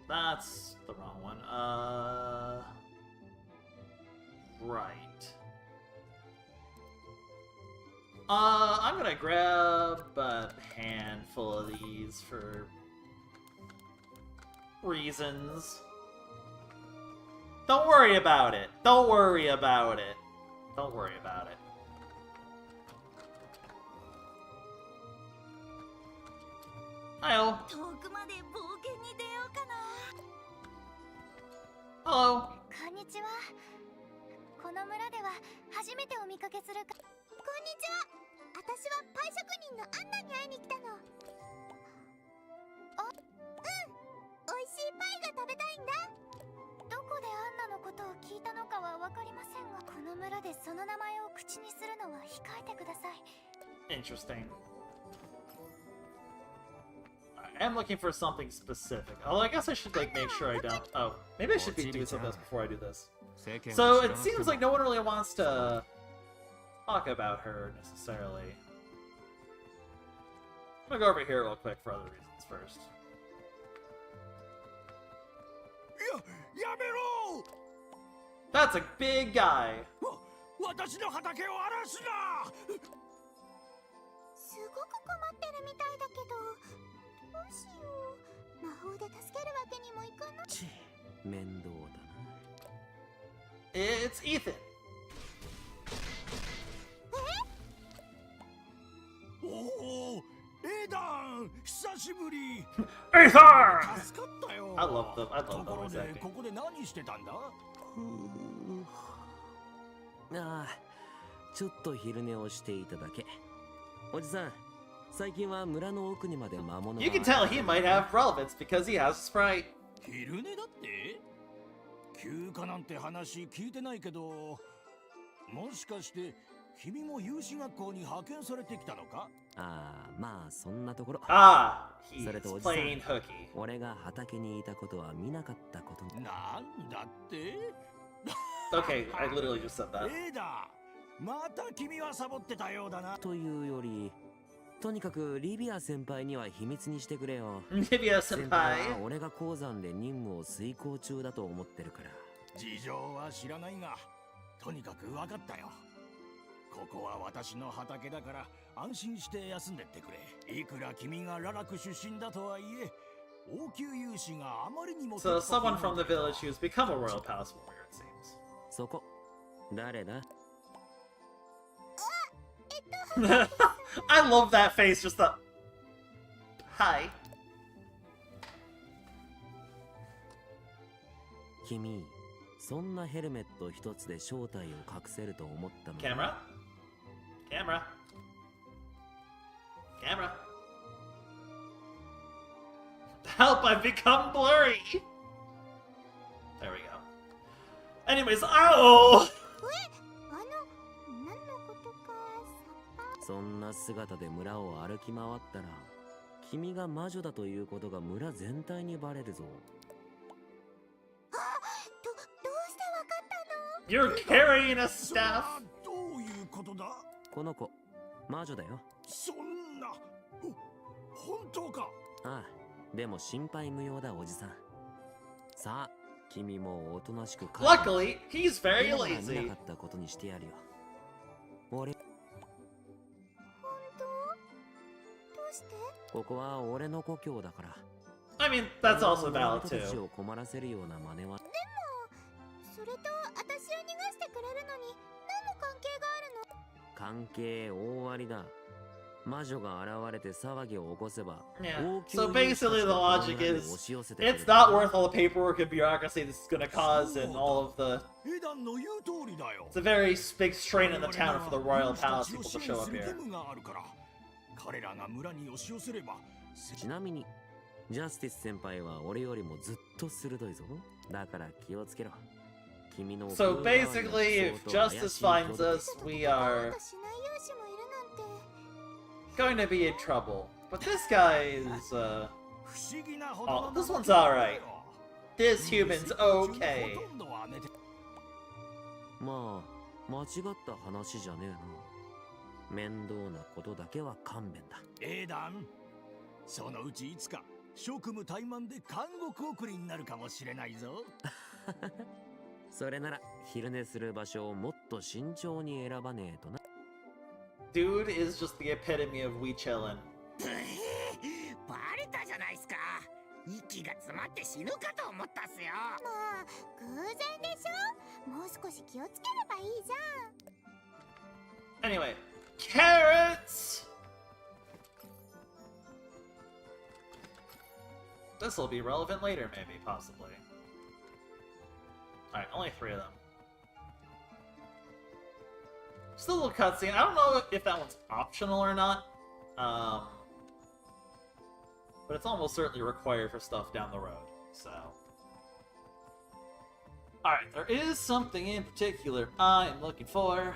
That's the wrong one. Right. I'm gonna grab a handful of these for reasons. Don't worry about it. Don't worry about it. Don't worry about it. Hi-oh. 遠くまで冒険に出ようかな。 Hello. こんにちは。この村では初めてお見かけするか。こんにちは。私はパイ職人のアンナに会いに来たの。美味しいパイが食べたいんだ。どこでアンナのことを聞いたのかはわかりませんが、この村でその名前を口にするのは控えてください。 Interesting. I am looking for something specific. Although I guess I should like make sure I don't. Oh, maybe I should be doing something else before I do this. So it seems like no one really wants to talk about her necessarily. I'm gonna go over here real quick for other reasons first. やめろ That's a big guy. 私の畑を荒らすなすごく困ってるみたいだけど、どうしよう。魔法で助けるわけにもいかない。ち面倒だな。 It's Ethan. おおエダン久しぶり Ethan! 助かったよ I love the ところ voice で acting. ここで何してたんだああ、ちょっと昼寝をしていただけ。おじさん、最近は村の奥にまで魔物が。 You can tell he might have relevance because he has a sprite. 昼寝だって休暇なんて話聞いてないけど、もしかして君も有志学校に派遣されてきたのか？ああ、まあそんなところ。 Ah, he's それとおじさん、 playing hooky. 俺が畑にいたことは見なかったこと。なんだって？ Okay, I literally just said that. エダン、また君はサボってたようだな。というより、とにかくリビア先輩には秘密にしてくれよ。 Nivea 先輩は senpai. 俺が鉱山で任務を遂行中だと思ってるから。事情は知らないが、とにかく分かったよ。ここは私の畑だから安心して休んでってくれ。いくら君がララク出身だとはいえ、王宮有志があまりにも。 So someone from the village who's become a royal palace warrior, it seems. そこ、誰だ？ I love that face, just the... Hi. 君、そんなヘルメット一つで正体を隠せると思ったの？ Camera? Camera? Camera? Help, I've become blurry! There we go. Anyways, ow! 何のことかさっぱ。そんな姿で村を歩き回ったら、君が魔女だということが村全体にバレるぞ。あ、You're carrying a staff? どういうことだ？この子、魔女だよ。そんな、本当か？ああ、でも心配無用だおじさん。さあ、君もおとなしく帰る。Luckily, he's very 今は見 lazy. なかったことにしてやるよ。俺、本当？どうして？ここは俺の故郷だから。I mean, that's also 俺 valid の人たち too. を困らせるような真似は。それと私を逃がしてくれるのに何の関係があるの？関係大ありだ。魔女が現れて騒ぎを起こせば、 Yeah. 王宮 So に basically, the 人た logic ちがこの村に is 押し寄せてくる it's not worth all the paperwork and bureaucracy this is gonna cause and all of the. エダンの言う通りだよ。 It's a very big strain in the town for the royal palace people to show up 義 here. 務があるから、彼らが村に押し寄せれば、ちなみに、ジャスティス先輩は俺よりもずっと鋭いぞ。だから気をつけろ。君の So basically, if Justice finds us, we are しない勇士もいるなんて。 going to be in trouble. But this guy is, 不思議なほど oh, の this one's alright. This human's okay. ほとんどは寝てまあ、間違った話じゃねえな。面倒なことだけは勘弁だ。エダン、そのうちいつか職務怠慢で監獄送りになるかもしれないぞ。それなら、昼寝する場所をもっと慎重に選ばねえとな。Dude is just the epitome of we chillin'. バレたじゃないっすか。息が詰まって死ぬかと思ったっすよ。まあ偶然でしょ。もう少し気をつければいいじゃん。 Anyway, carrots! This will be relevant later, maybe, possibly. Alright, only 3 of them. Just a little cutscene. I don't know if that one's optional or not. But it's almost certainly required for stuff down the road, so. Alright, there is something in particular I am looking for.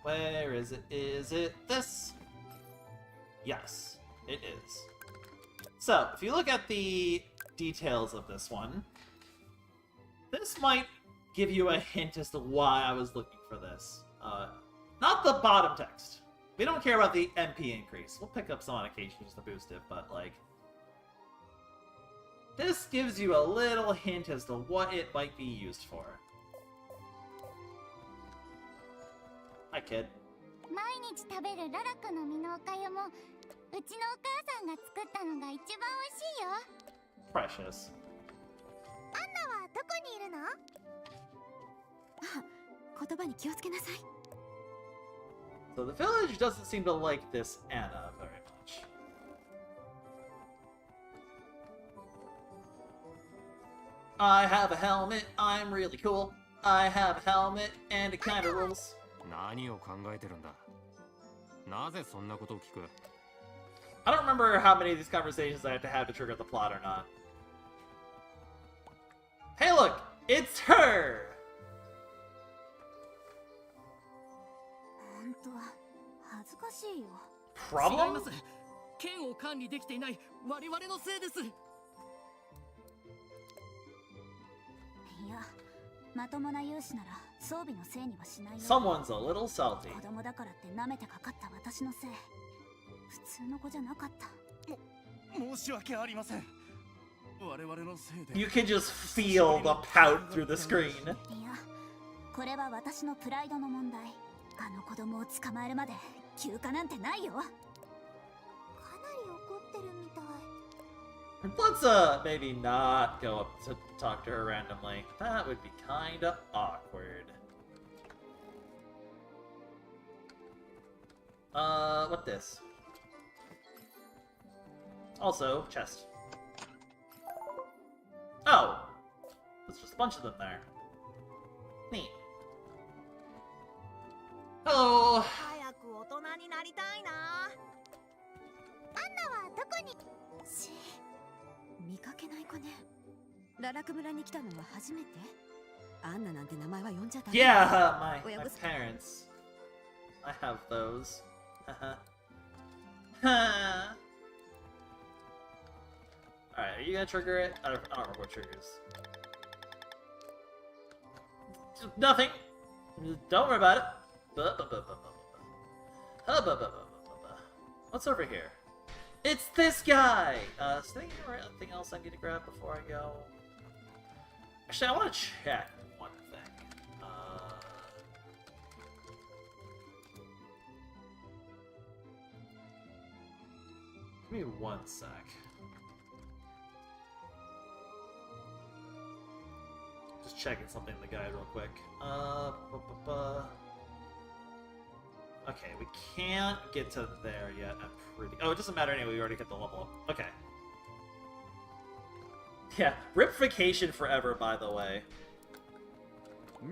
Where is it? Is it this? Yes, it is. So, if you look at the details of this one, this might give you a hint as to why I was looking for this. Not the bottom text. We don't care about the MP increase. We'll pick up some on occasion just to boost it, but like... This gives you a little hint as to what it might be used for. Hi, kid. 毎日食べるララクの実のおかゆもうちのお母さんが作ったのが一番美味しいよ。 Precious. アンナはどこにいるの？言葉に気をつけなさい。 So the village doesn't seem to like this Anna very much. I have a helmet, I'm really cool. I have a helmet, and it kinda rules. 何を考えてるんだ。なぜそんなことを聞く？ I don't remember how many of these conversations I have to trigger the plot or not. Hey look! It's her! 本当恥ずかしいよ。違いま Problem? す。剣を管理できていない我々のせいです。いや、まともな勇士なら装備のせいにはしないよ。 Someone's a little salty. 子供だからって舐めてかかった私のせい。普通の子じゃなかった。申し訳ありません。我々のせいで。 You can just feel the pout through the screen. いや、これは私のプライドの問題。あの子供を捕まえるまで休暇なんてないよ。かなり怒ってるみたい。 Let's maybe not go up to talk to her randomly. That would be kinda awkward. What this? Also, chest. Oh! There's just a bunch of them there. Neat. Hello! 早く大人になりたいな。アンナはどこに？見かけない子ね。ララク村に来たのは初めて。アンナなんて名前は呼んじゃダメ。 Yeah, my Wait, what's- parents. I have those. Alright, are you gonna trigger it? I don't remember what triggers. Nothing. Don't worry about it. What's over here? It's this guy! Is there anything else I need to grab before I go? Actually, I want to check one thing. Give me one sec. Just checking something in the guide real quick. Okay, we can't get to there yet. I'm pretty... Oh, it doesn't matter anyway. We already hit the level up. Okay. Yeah, Ripification forever, by the way. I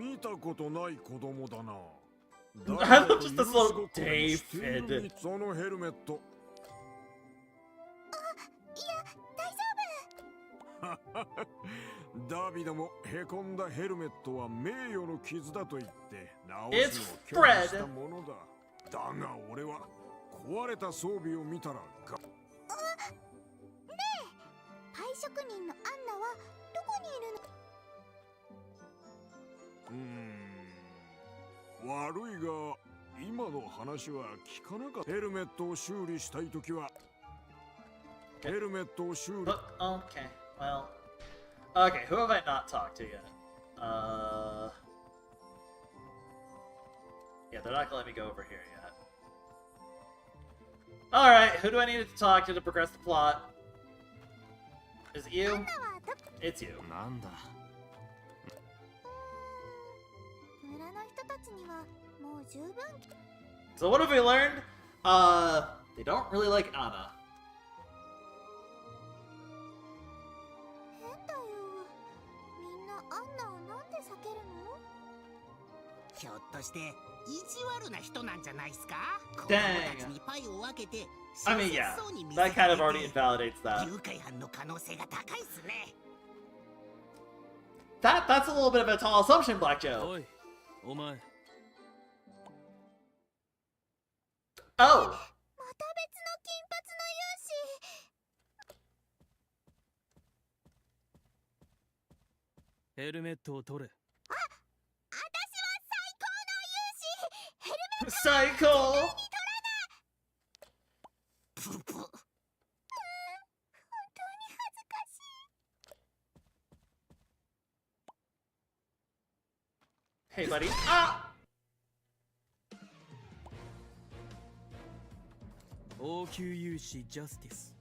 love just this little David. ダビドもへこんだヘルメットは名誉の傷だと言って直 It's すのを拒否 Fred. したものだ。だが俺は壊れた装備を見たらがパイ職人のアンナはどこにいるの？悪いが今の話は聞かなかった。ヘルメットを修理したいときはヘルメットを修理 Okay, well... Okay, who have I not talked to yet? Yeah, they're not gonna let me go over here yet. Alright, who do I need to talk to progress the plot? Is it you? It's you. なんだ。村の人たちにはもう十分。 So what have we learned? They don't really like Anna. 変だよ。みんなアンナをなんで避けるの？ひょっとして意地悪な人なんじゃないすか？子供 Dang. たちにパイを分けて I mean, yeah, that kind of already invalidates that. 誘拐犯の可能性が高いっすね。 That's a little bit of a tall assumption, Black Joe. おい、お前。Oh! また別の金髪の勇士。ヘルメットを取れ。私は最高の勇士。ヘルメット Psycho! ププ。本当に恥ずかしい。 Hey, buddy. Ah! 王宮勇士ジャスティス。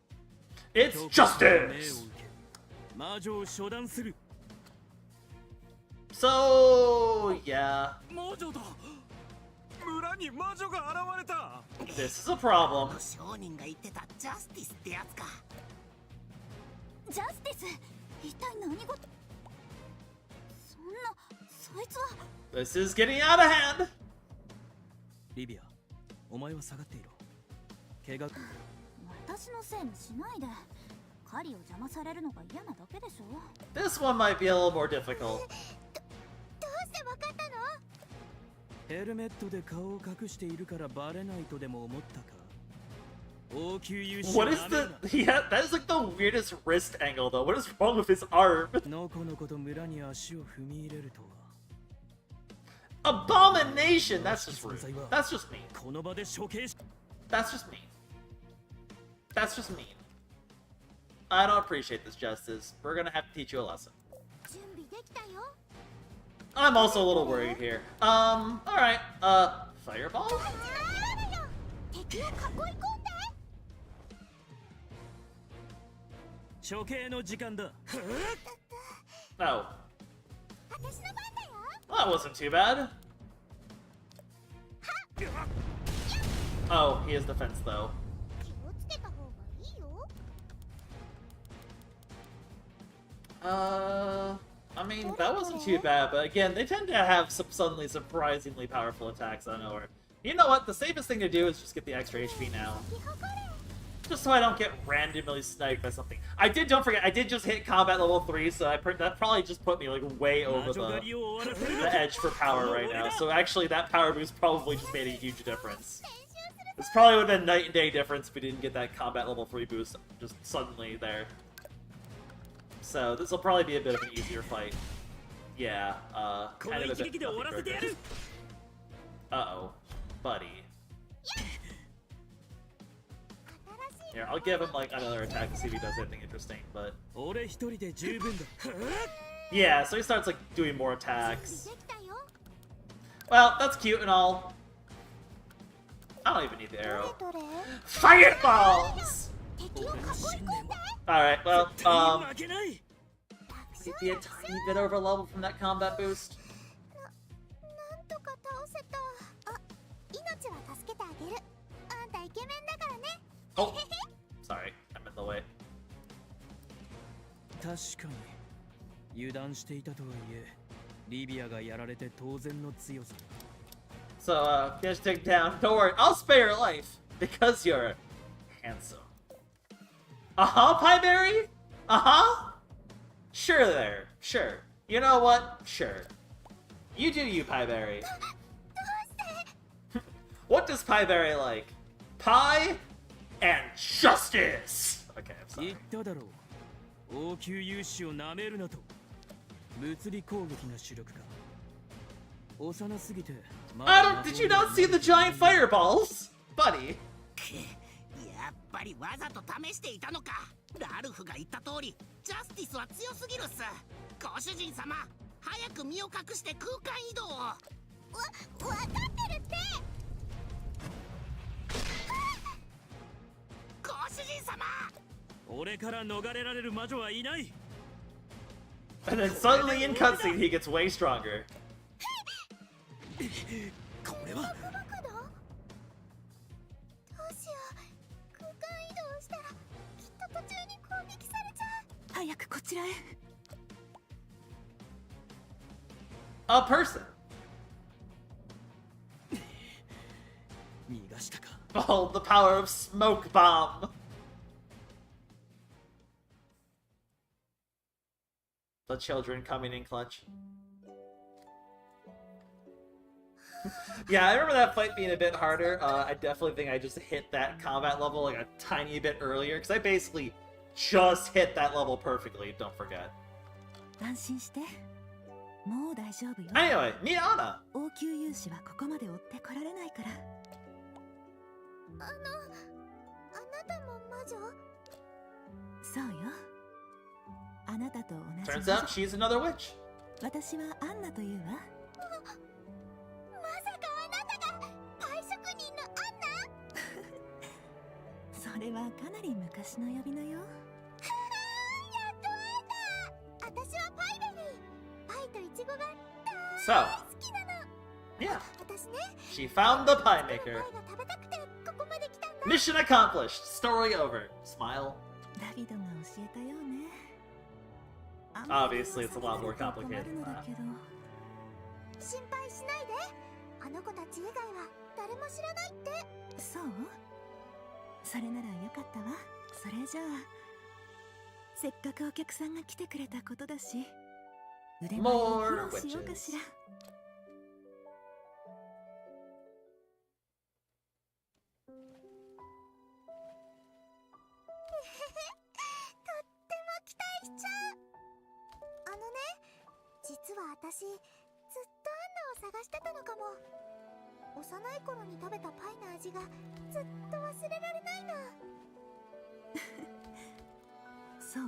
It's 教皇の命を justice! 受け魔女を処断する。 So, yeah. 魔女だ。村に魔女が現れた。 This is a problem. 商人が言ってたジャスティスってやつか。ジャスティス、一体何事？そんな、そいつは。 This is getting out of hand! リビア、お前は下がっていろ。怪我。私のせいにしないで。狩りを邪魔されるのが嫌なだけでしょ。 This one might be a little more difficult. どうしてわかったの？ヘルメットで顔を隠しているからバレないとでも思ったか。王宮勇士 What is the... Yeah, that is like the weirdest wrist angle, though. What is wrong with his arm? のこのこと村に足を踏み入れるとは。 Abomination! That's just rude. That's just mean. この場で処刑し。 That's just mean. That's just mean. I don't appreciate this, Justice. We're gonna have to teach you a lesson. 準備できたよ。 I'm also a little worried here. Alright. Fireball? あらよ。敵を囲い込んで。処刑の時間だ。 Oh. 私の番だよ。 Well, that wasn't too bad. Oh, he has defense, though. 気をつけた方がいいよ。 I mean, that wasn't too bad, but again, they tend to have some suddenly surprisingly powerful attacks out of nowhere. You know what? The safest thing to do is just get the extra HP now. Just so I don't get randomly sniped by something. Don't forget, I did just hit combat level 3, so that probably just put me, like, way over the edge for power right now. So actually, that power boost probably just made a huge difference. This probably would have been night and day difference if we didn't get that combat level 3 boost just suddenly there. So this will probably be a bit of an easier fight. Yeah, kind of a bit fluffy burgers. Uh-oh, buddy. Here, I'll give him like another attack to see if he does anything interesting, but... Yeah, so he starts like doing more attacks. Well, that's cute and all. I don't even need the arrow. Fireballs! Alright, well, might be a tiny bit over level from that combat boost. Oh! Sorry, I'm in the way. 確かに油断していたとはいえリビアがやられて当然の強さ So, finish take down. Don't worry, I'll spare your life because you're handsome. Uh-huh, Pieberry? Uh-huh? Sure there, sure. You know what? Sure. You do you, Pieberry. What does Pieberry like? Pie and justice! Okay, I'm sorry. 言っただろう王宮勇士をなめるなと物理攻撃が主力か幼すぎて Did you not see the giant fireballs? Buddy. やっぱりわざと試していたのか。ラルフが言った通りジャスティスは強すぎるっす。ご主人様早く身を隠して空間移動を。わかってるって。ご主人様俺から逃れられる魔女はいない And then suddenly in cutscene he gets way stronger. これはどうしよう。空間移動したらきっと途中に攻撃されちゃう。早くこちらへ。 A person. 逃がしたか Behold the power of smoke bomb. The children coming in clutch. Yeah, I remember that fight being a bit harder. I definitely think I just hit that combat level like a tiny bit earlier, because I basically just hit that level perfectly, don't forget. 安心して。もう大丈夫よ。 Anyway, meet Anna! 王宮勇士はここまで追ってこられないから。あなたも魔女？そうよ。あなたと同じ。 Turns out she's another witch. 私はアンナというわ。まさかあなたがパイ職人のアンナ？それはかなり昔の呼び名よ。やっと会えた。私はパイベリー。パイとイチゴが大 So, 好きなの。 yeah, 私ね。 she found the pie パイ maker. が食べたくてここまで来たんだ。 Mission accomplished. Story over. Smile. ダビドが教えたようね。 Obviously, it's a lot more complicated than that. 心配しないで。あの子たち以外は誰も知らないって。そう？それならよかったわ。それじゃあせっかくお客さんが来てくれたことだし腕前を披露しようかしら。実は私ずっとアンナを探してたのかも。幼い頃に食べたパイの味がずっと忘れられないの。そう？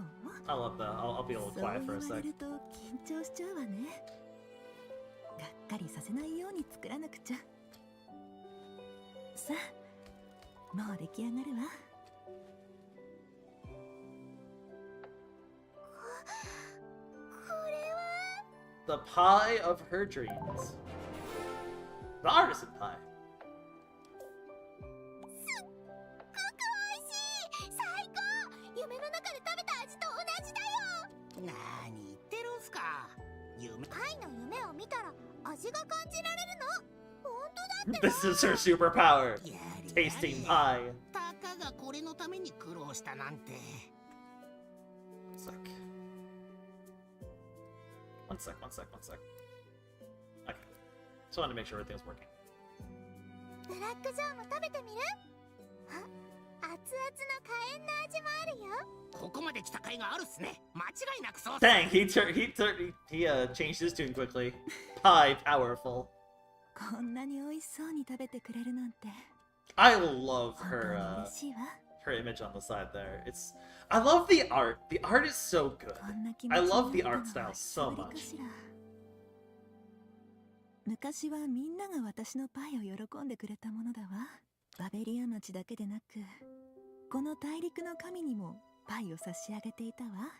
I love that. I'll be a little そう quiet 言 for わ a れ sec. ると緊張しちゃうわね。がっかりさせないように作らなくちゃ。さあ、もう出来上がるわ。The pie of her dreams. The artisan pie. すっごく美味しい。最高。夢の中で食べた味と同じだよ。なに言ってるんすか。パイの夢を見たら味が感じられるの。本当だって。 This is her superpower. やれやれ Tasting pie. たかがこれのために苦労したなんて。One sec. Okay. Just wanted to make sure everything was working. ブラックジョーも食べてみる？あ、熱火炎の味もあるよ。ここまで来た甲斐があるっすね。間違いなくそうっす。 Dang, changed his tune quickly. Pie powerful. こんなに美味しそうに食べてくれるなんて I love 本当に her 嬉しいわ。 her image on the side there. I love the art. The art is so good. こんな気持 I ちに love な the ったの art は style 久 so ぶりか much. しら。昔はみんなが私のパイを喜んでくれたものだわ。バベリア町だけでなく、この大陸の神にもパイを差し上げていたわ。あんなは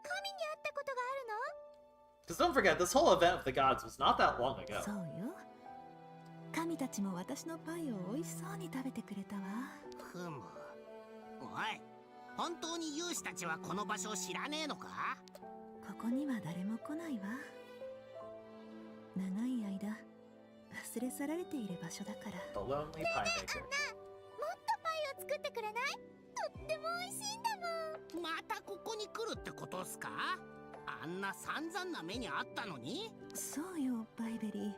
神に会ったことがあるの？ Because don't forget, this whole event of the gods was not that long ago. そうよ。神たちも私のパイを美味しそうに食べてくれたわ。ふむ。おい、本当に勇士たちはこの場所を知らねえのか？ここには誰も来ないわ。長い間忘れ去られている場所だから。 The Lonely Pie Maker. もっとパイを作ってくれない？とっても美味しいんだもん。またここに来るってことっすか？あんな散々な目にあったのに？そうよ、バイベリー。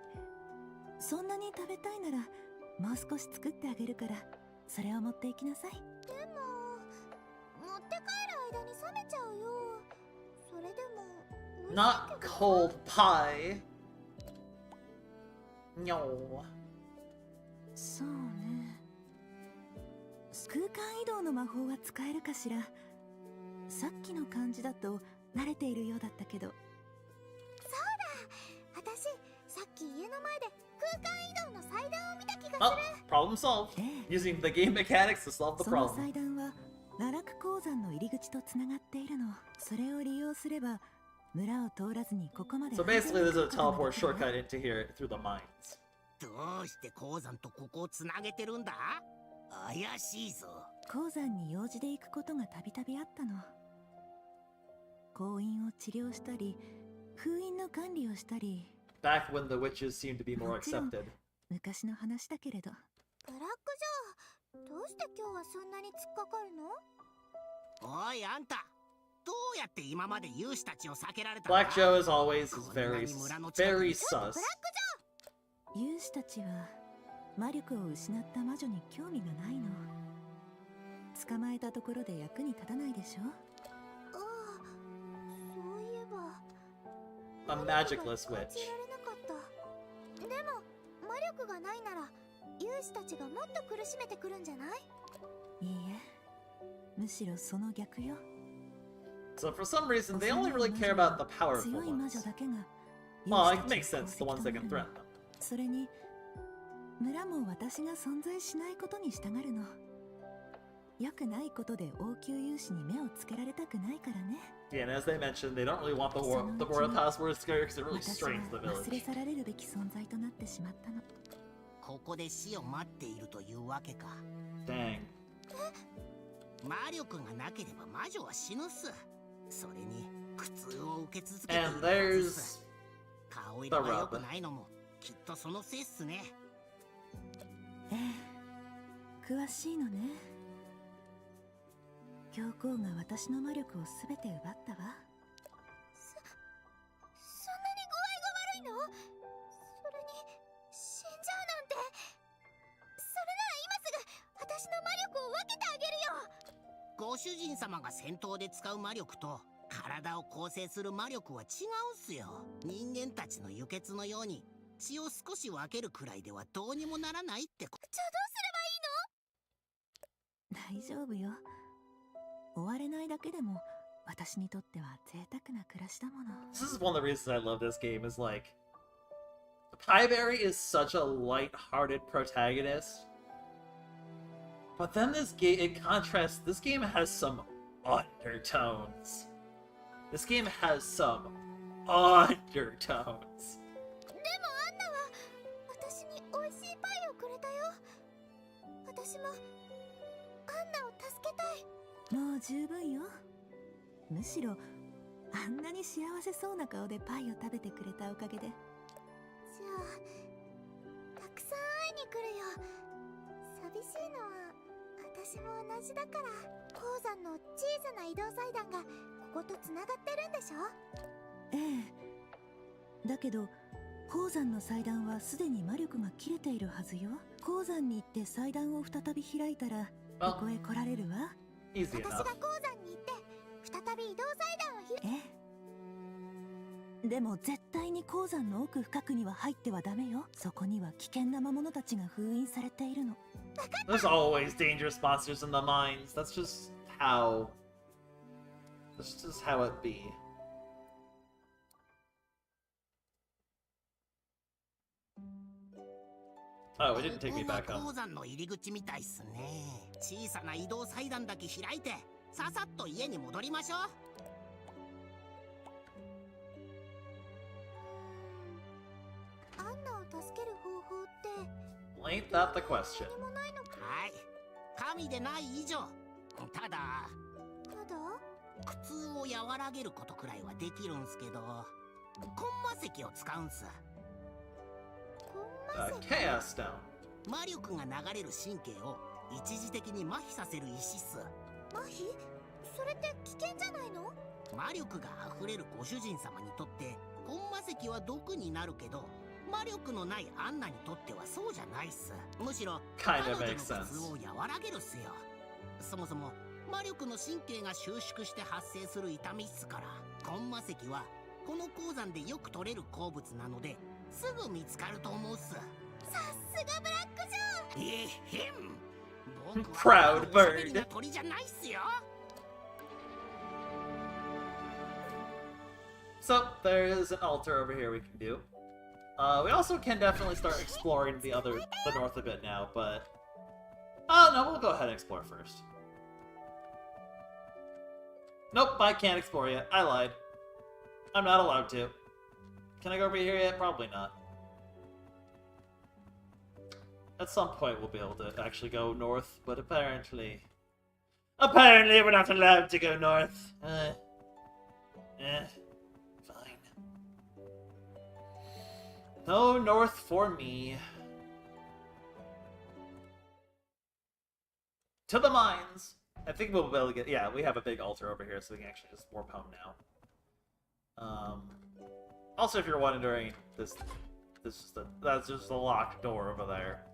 そんなに食べたいならもう少し作ってあげるから、それを持っていきなさい。でも持って帰る間に冷めちゃうよ。それでも美味しいけど。 Not cold pie. No. そうね。空間移動の魔法は使えるかしら。さっきの感じだと慣れているようだったけど。そうだ、私さっき家の前で空間移動の祭壇を見た気が Oh, する。 problem solved. ええ、 Using the game mechanics to solve the その problem. 祭壇は奈落鉱山の入り口とつながっているの。それを利用すれば村を通らずにここまで So basically, there's a 安全に来ることが teleport できるわ。 shortcut into here through the mines. どうして鉱山とここをつなげてるんだ？怪しいぞ。鉱山に用事で行くことがたびたびあったの。行員を治療したり、封印の管理をしたり、 Back when the witches seemed to be more もちろん accepted. 昔の話だけれど。ブラックジョー、どうして今日はそんなに突っかかるの？おいあんた、どうやって今まで勇士たちを避けられたんだ？ Black Joe, as always, is very, very sus. 勇士たちは魔力を失った魔女に興味がないの。捕まえたところで役に立たないでしょ。ああ、そういえば A magicless 感 witch. じられなかった。でも魔力がないなら勇士たちがもっと苦しめてくるんじゃない？いいえ、むしろその逆よ。 So for some reason, they only really care about the powerful 強い魔 ones. 女だけが Well, 勇 it 士た makes ちを sense, the ones that can 攻撃 threaten となる them. の。それに村も私が存在しないことに従うの。良くないことで王宮勇士に目をつけられたくないからね。 Yeah, and as they mentioned, they don't really want the Royal Palace Wars to go because it really 私は strains the 忘れ village. 去られるべき存在となってしまったの。ここで死を待っているというわけか。 Dang. 魔力がなければ魔女は死ぬっす。それに苦痛を受け続けている And はずっす。 there's 顔色が良くないのもきっとそのせいっすね。ええ、詳しいのね。教皇が私の魔力をすべて奪ったわ。そんなに具合が悪いの？それに死んじゃうなんて。それなら今すぐ私の魔力を分けてあげるよ。ご主人様が戦闘で使う魔力と体を構成する魔力は違うっすよ。人間たちの輸血のように血を少し分けるくらいではどうにもならないってこ。じゃあどうすればいいの？大丈夫よ。追われないだけでも私にとっては贅沢な暮らしだもの。 This is one of the reasons I love this game, is like, Pieberry is such a light-hearted protagonist. But then this game, in contrast, this game has some undertones. This game has some undertones. でもアンナは私に美味しいパイをくれたよ。私もアンナを助けたい。もう十分よ。むしろあんなに幸せそうな顔でパイを食べてくれたおかげで。じゃあたくさん会いに来るよ。寂しいのは私も同じだから。鉱山の小さな移動祭壇がこことつながってるんでしょ？ええ。だけど鉱山の祭壇はすでに魔力が切れているはずよ。鉱山に行って祭壇を再び開いたらこ Well, こへ来られるわ。 easy 私 enough. が鉱山に行って再び移動祭壇を開ええ。でも絶対に鉱山の奥深くには入ってはダメよ。そこには危険な魔物たちが封印されているの。 There's always dangerous monsters in the mines. That's just how it be. Oh, it didn't take me ここが back home. 鉱山の入り口みたいっすね。小さな移動祭壇だけ開いてささっと家に戻りましょう。アンナを助ける方法って Ain't that the question? 何もないのか。はい、神でない以上。ただただ苦痛を和らげることくらいはできるんすけど、コンマ石を使うんす。コンマ石 Chaos Stone. 魔力が流れる神経を一時的に麻痺させる石っす。麻痺？それって危険じゃないの？魔力が溢れるご主人様にとってコンマ石は毒になるけど、魔力のないアンナにとってはそうじゃないっす。むしろ Kind 彼 of 女の makes 苦 sense. 痛を和らげるっすよ。そもそも魔力の神経が収縮して発生する痛みっすから。コンマ石はこの鉱山でよく取れる鉱物なのですぐ見つかると思うっす。さすがブラックジョー。えへん、僕 Proud はおしゃべり bird. な鳥じゃないっすよ。 So, there is an altar over here we can do. We also can definitely start exploring the north a bit now, but... Oh, no, we'll go ahead and explore first. Nope, I can't explore yet. I lied. I'm not allowed to. Can I go over here yet? Probably not. At some point we'll be able to actually go north, but apparently... Apparently we're not allowed to go north. Fine. No north for me. To the mines! I think we'll be able to get... Yeah, we have a big altar over here, so we can actually just warp home now. Also, if you're wondering, that's just a locked door over there.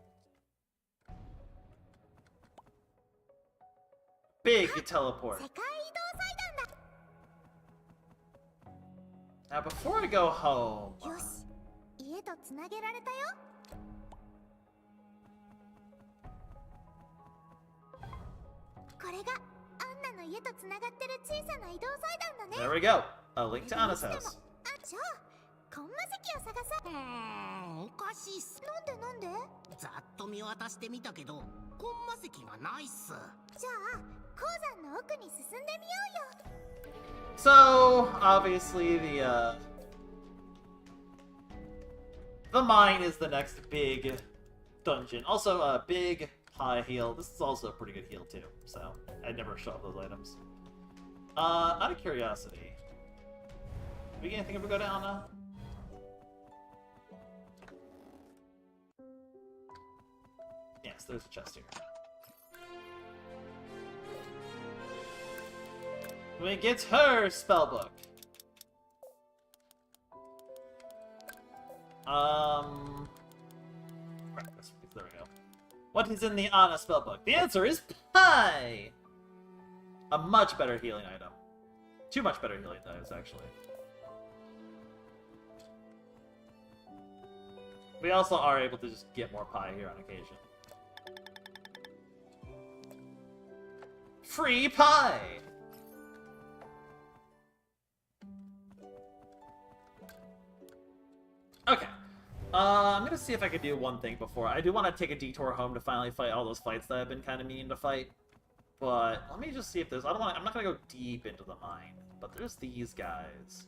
Big teleport. 世界移動祭壇だ。 Now, before I go home... よし、家とつなげられたよ。これがアンナの家とつながってる小さな移動祭壇だね。 There we go. A link to Anna's どうしても house. あ、じゃあコンマ石を探さ。おかしいっす。なんでざっと見渡してみたけどコンマ石がないっす。じゃあ鉱山の奥に進んでみようよ。 So, obviously, the mine is the next big dungeon. Also, a big high heal. This is also a pretty good heal, too. So, I'd never show up those items. Out of curiosity, do we get anything if we go down? Yes, there's a chest here. We get her spellbook. There we go. What is in the Anna spellbook? The answer is pie! A much better healing item. Two much better healing items, actually. We also are able to just get more pie here on occasion. Free pie! Okay. I'm gonna see if I can do one thing before. I do want to take a detour home to finally fight all those fights that I've been kind of meaning to fight. But let me just see if there's... I'm not gonna go deep into the mine, but there's these guys.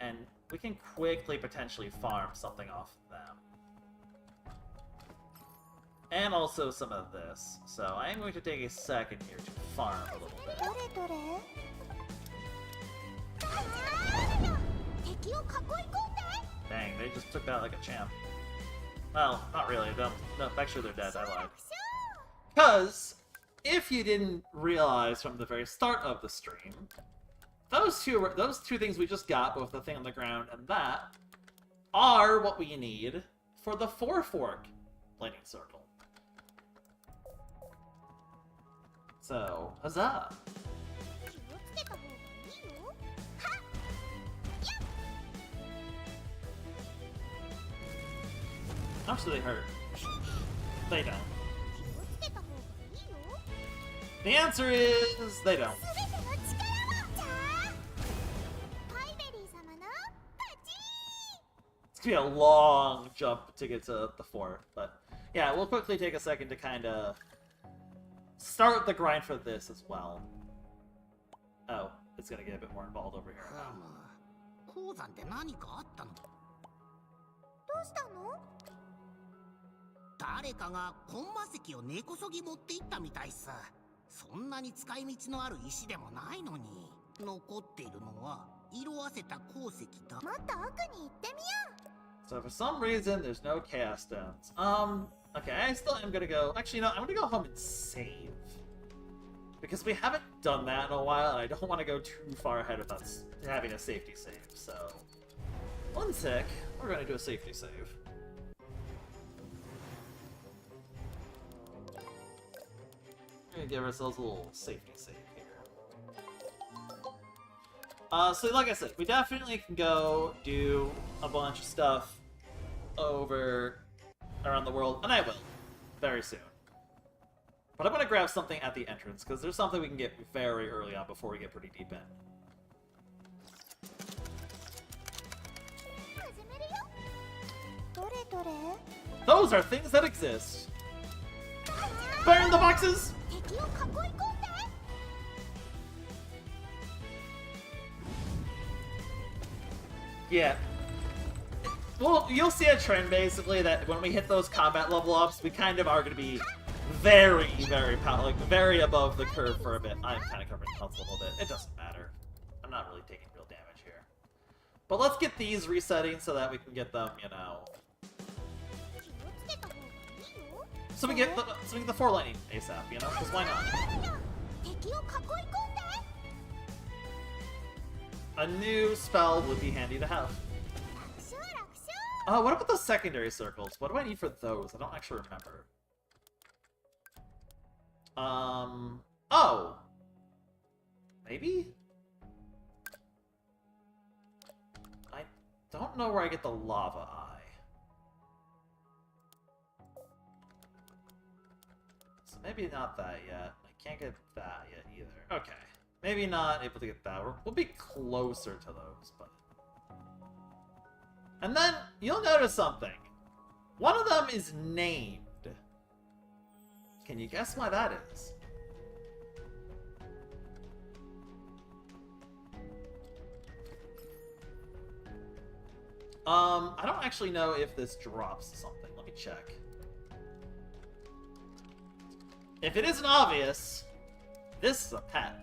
And we can quickly potentially farm something off them. And also some of this. So I am going to take a second here to farm a little bit. どれどれ？あーよ！敵を囲い込んで！ Dang, they just took that like a champ. Well, not really. No, actually they're dead. I lied. Because, if you didn't realize from the very start of the stream, those two things we just got, both the thing on the ground and that, are what we need for the 4 fork. lightning circle. So, huzzah! 気をつけた方がいいよ。 How much do they hurt? They don't. 気をつけた方がいいよ。 The answer is they don't. すべての力を。じゃあパイベリー様の勝ち。 It's gonna be a long jump to get to the 4, but yeah, we'll quickly take a second to kind of start the grind for this as well. Oh, it's gonna get a bit more involved over here. 鉱山で何かあったの？どうしたの？誰かがコンマ石を根こそぎ持っていったみたいさ。そんなに使い道のある石でもないのに。残っているのは色あせた鉱石だ。もっと奥に行ってみよう。 So for some reason, there's no chaos stones. Okay, I still am gonna go. Actually, no, I'm gonna go home and save. Because we haven't done that in a while, and I don't want to go too far ahead of us having a safety save. So, one sec, we're gonna do a safety save. We're gonna give ourselves a little safety save here. So like I said, we definitely can go do a bunch of stuff over around the world, and I will, very soon. But I'm gonna grab something at the entrance, because there's something we can get very early on before we get pretty deep in. 始めるよ。どれどれ？ Those are things that exist! Burn the boxes! 敵を囲い込んで。 Yeah. Well, you'll see a trend, basically, that when we hit those combat level ups, we kind of are going to be very, very above the curve for a bit. I'm kind of covering the health a little bit. It doesn't matter. I'm not really taking real damage here. But let's get these resetting so that we can get them, you know... 気をつけた方がいいよ。 So we get the 4 lightning ASAP, you know? Because why not? 敵を囲い込んで。 A new spell would be handy to have. 楽勝楽勝。 What about those secondary circles? What do I need for those? I don't actually remember. Oh! Maybe? I don't know where I get the lava eye. So maybe not that yet. I can't get that yet either. Okay. Maybe not able to get that. We'll be closer to those, but... And then, you'll notice something. One of them is named. Can you guess why that is? I don't actually know if this drops something. Let me check. If it isn't obvious, this is a pet.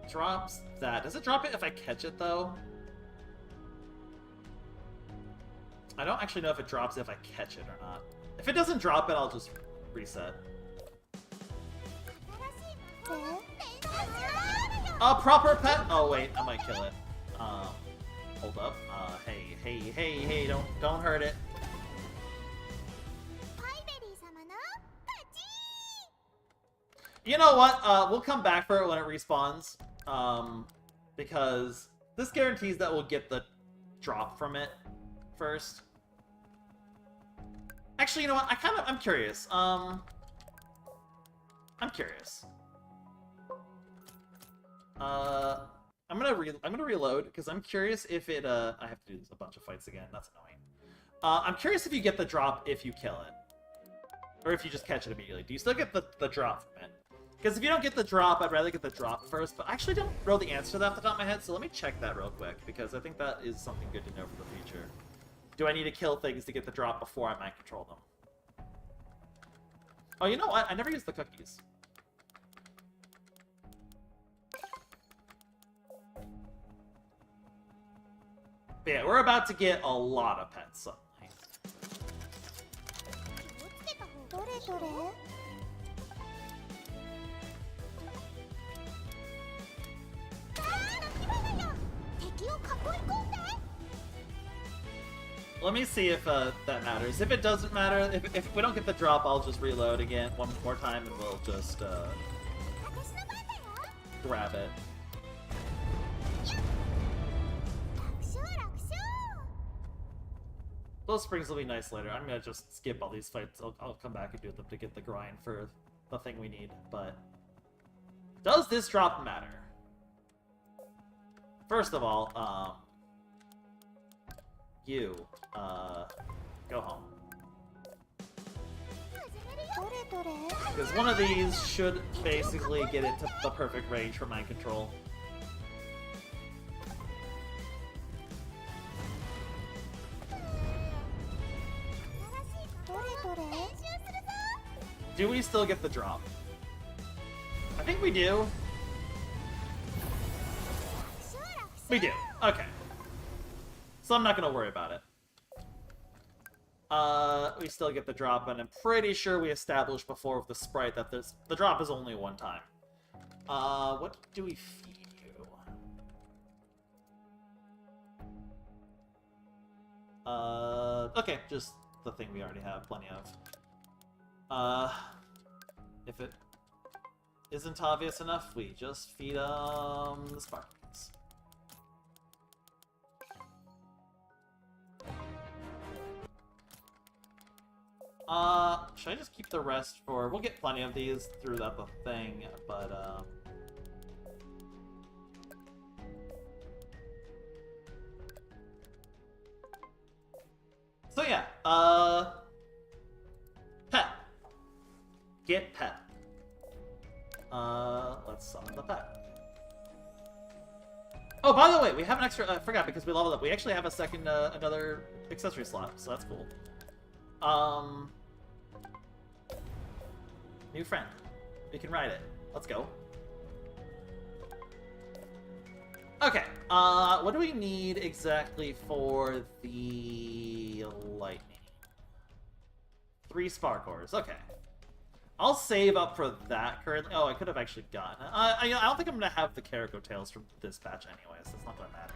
Drops that. Does it drop it if I catch it, though? I don't actually know if it drops it if I catch it or not. If it doesn't drop it, I'll just reset. A proper pet? Oh, wait, I might kill it. Hold up. Hey, don't hurt it. You know what? We'll come back for it when it respawns. Because this guarantees that we'll get the drop from it first. Actually, you know what? I'm curious. I'm curious. I'm gonna reload because I'm curious if it I have to do a bunch of fights again. That's annoying. I'm curious if you get the drop if you kill it, or if you just catch it immediately. Do you still get the drop from it? Because if you don't get the drop, I'd rather get the drop first. But I actually don't know the answer to that off the top of my head, so let me check that real quick because I think that is something good to know for the future. Do I need to kill things to get the drop before I mind control them? Oh, you know what? I never used the cookies. But yeah, we're about to get a lot of pets suddenly. let me see if that matters. If it doesn't matter, if we don't get the drop, I'll just reload again one more time and we'll just grab it. Those springs will be nice later. I'm gonna just skip all these fights. I'll come back and do them to get the grind for the thing we need. But does this drop matter? First of all, you go home. Because one of these should basically get it to the perfect range for mind control. Do we still get the drop? I think we do. We do. Okay. So I'm not gonna worry about it. We still get the drop, and I'm pretty sure we established before with the sprite that the drop is only one time. What do we feed you? Okay, just the thing we already have plenty of. If it isn't obvious enough, we just feed the sparkles. Should I just keep the rest for... We'll get plenty of these through the thing, but, So yeah, pet. Get pet. Let's summon the pet. Oh, by the way, we have an extra... I forgot, because we leveled up. We actually have a second, another accessory slot, so that's cool. New friend. We can ride it. Let's go. Okay, what do we need exactly for the lightning? 3 spark cores. Okay. I'll save up for that currently. Oh, I could have actually gotten it. I don't think I'm going to have the Carico Tails from this patch anyway, so it's not going to matter.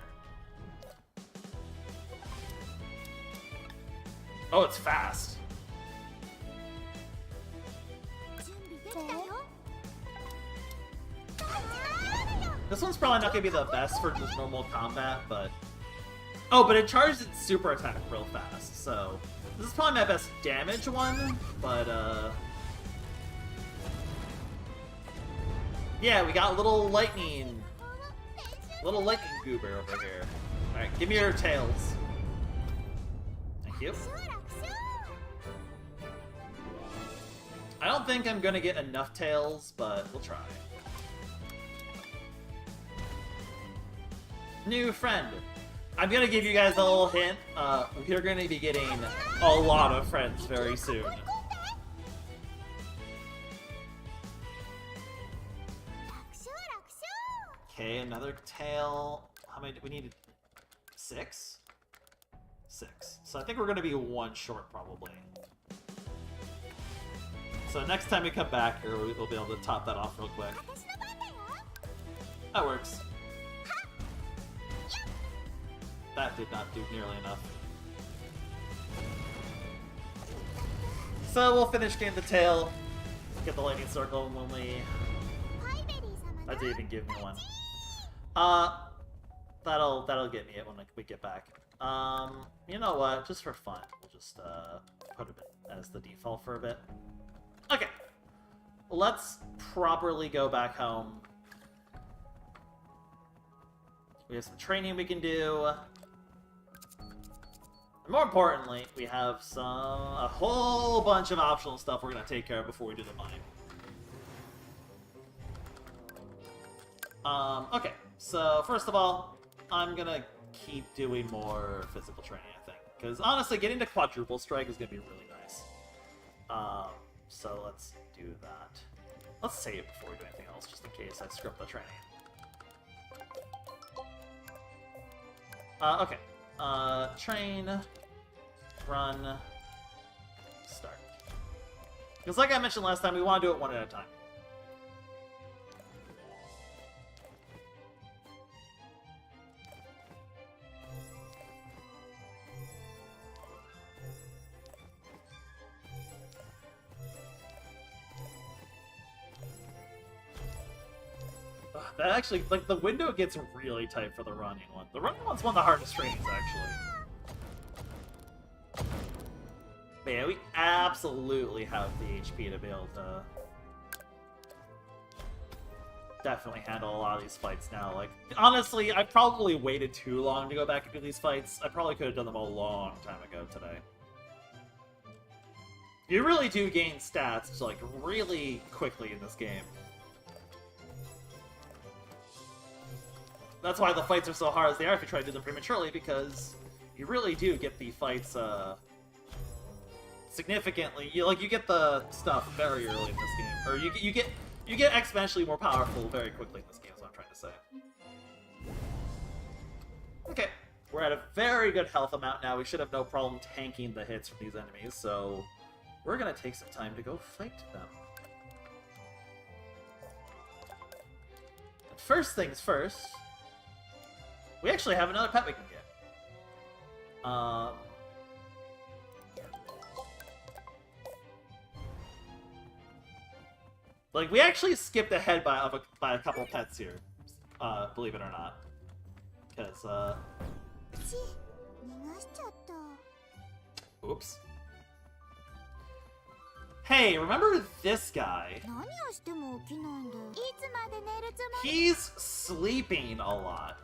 Oh, it's fast. This one's probably not going to be the best for just normal combat, but... Oh, but it charges its super attack real fast, so... This is probably my best damage one, but, yeah, we got little lightning goober over here. Alright, give me your tails. Thank you. I don't think I'm gonna get enough tails, but we'll try. New friend. I'm gonna give you guys a little hint. We're gonna be getting a lot of friends very soon. Okay, another tail. How many do we need? 6? 6. So I think we're gonna be 1 short, probably. So next time we come back here, we'll be able to top that off real quick. That works. That did not do nearly enough. So we'll finish getting the tail, get the lightning circle when we... That didn't even give me one. That'll get me it when we get back. You know what? Just for fun, we'll just put it as the default for a bit. Okay. Let's properly go back home. We have some training we can do. And more importantly, we have a whole bunch of optional stuff we're gonna take care of before we do the mine. Okay, so first of all, I'm gonna keep doing more physical training, I think. Because honestly, getting to quadruple strike is gonna be really nice. So let's do that. Let's save before we do anything else, just in case I screw up the training. Okay. Train, run, start. Because like I mentioned last time, we want to do it one at a time. That actually, like, the window gets really tight for the running one. The running one's one of the hardest trains, actually. But yeah, we absolutely have the HP to be able to definitely handle a lot of these fights now. Like, honestly, I probably waited too long to go back and do these fights. I probably could have done them a long time ago today. You really do gain stats, like, really quickly in this game. That's why the fights are so hard as they are if you try to do them prematurely, because you really do get the fights, significantly. You get the stuff very early in this game. Or you get exponentially more powerful very quickly in this game, is what I'm trying to say. Okay. We're at a very good health amount now. We should have no problem tanking the hits from these enemies, so we're gonna take some time to go fight them. But first things first, we actually have another pet we can get. Like, we actually skipped ahead by a couple pets here, believe it or not. Because, oops. Hey, remember this guy? He's sleeping a lot.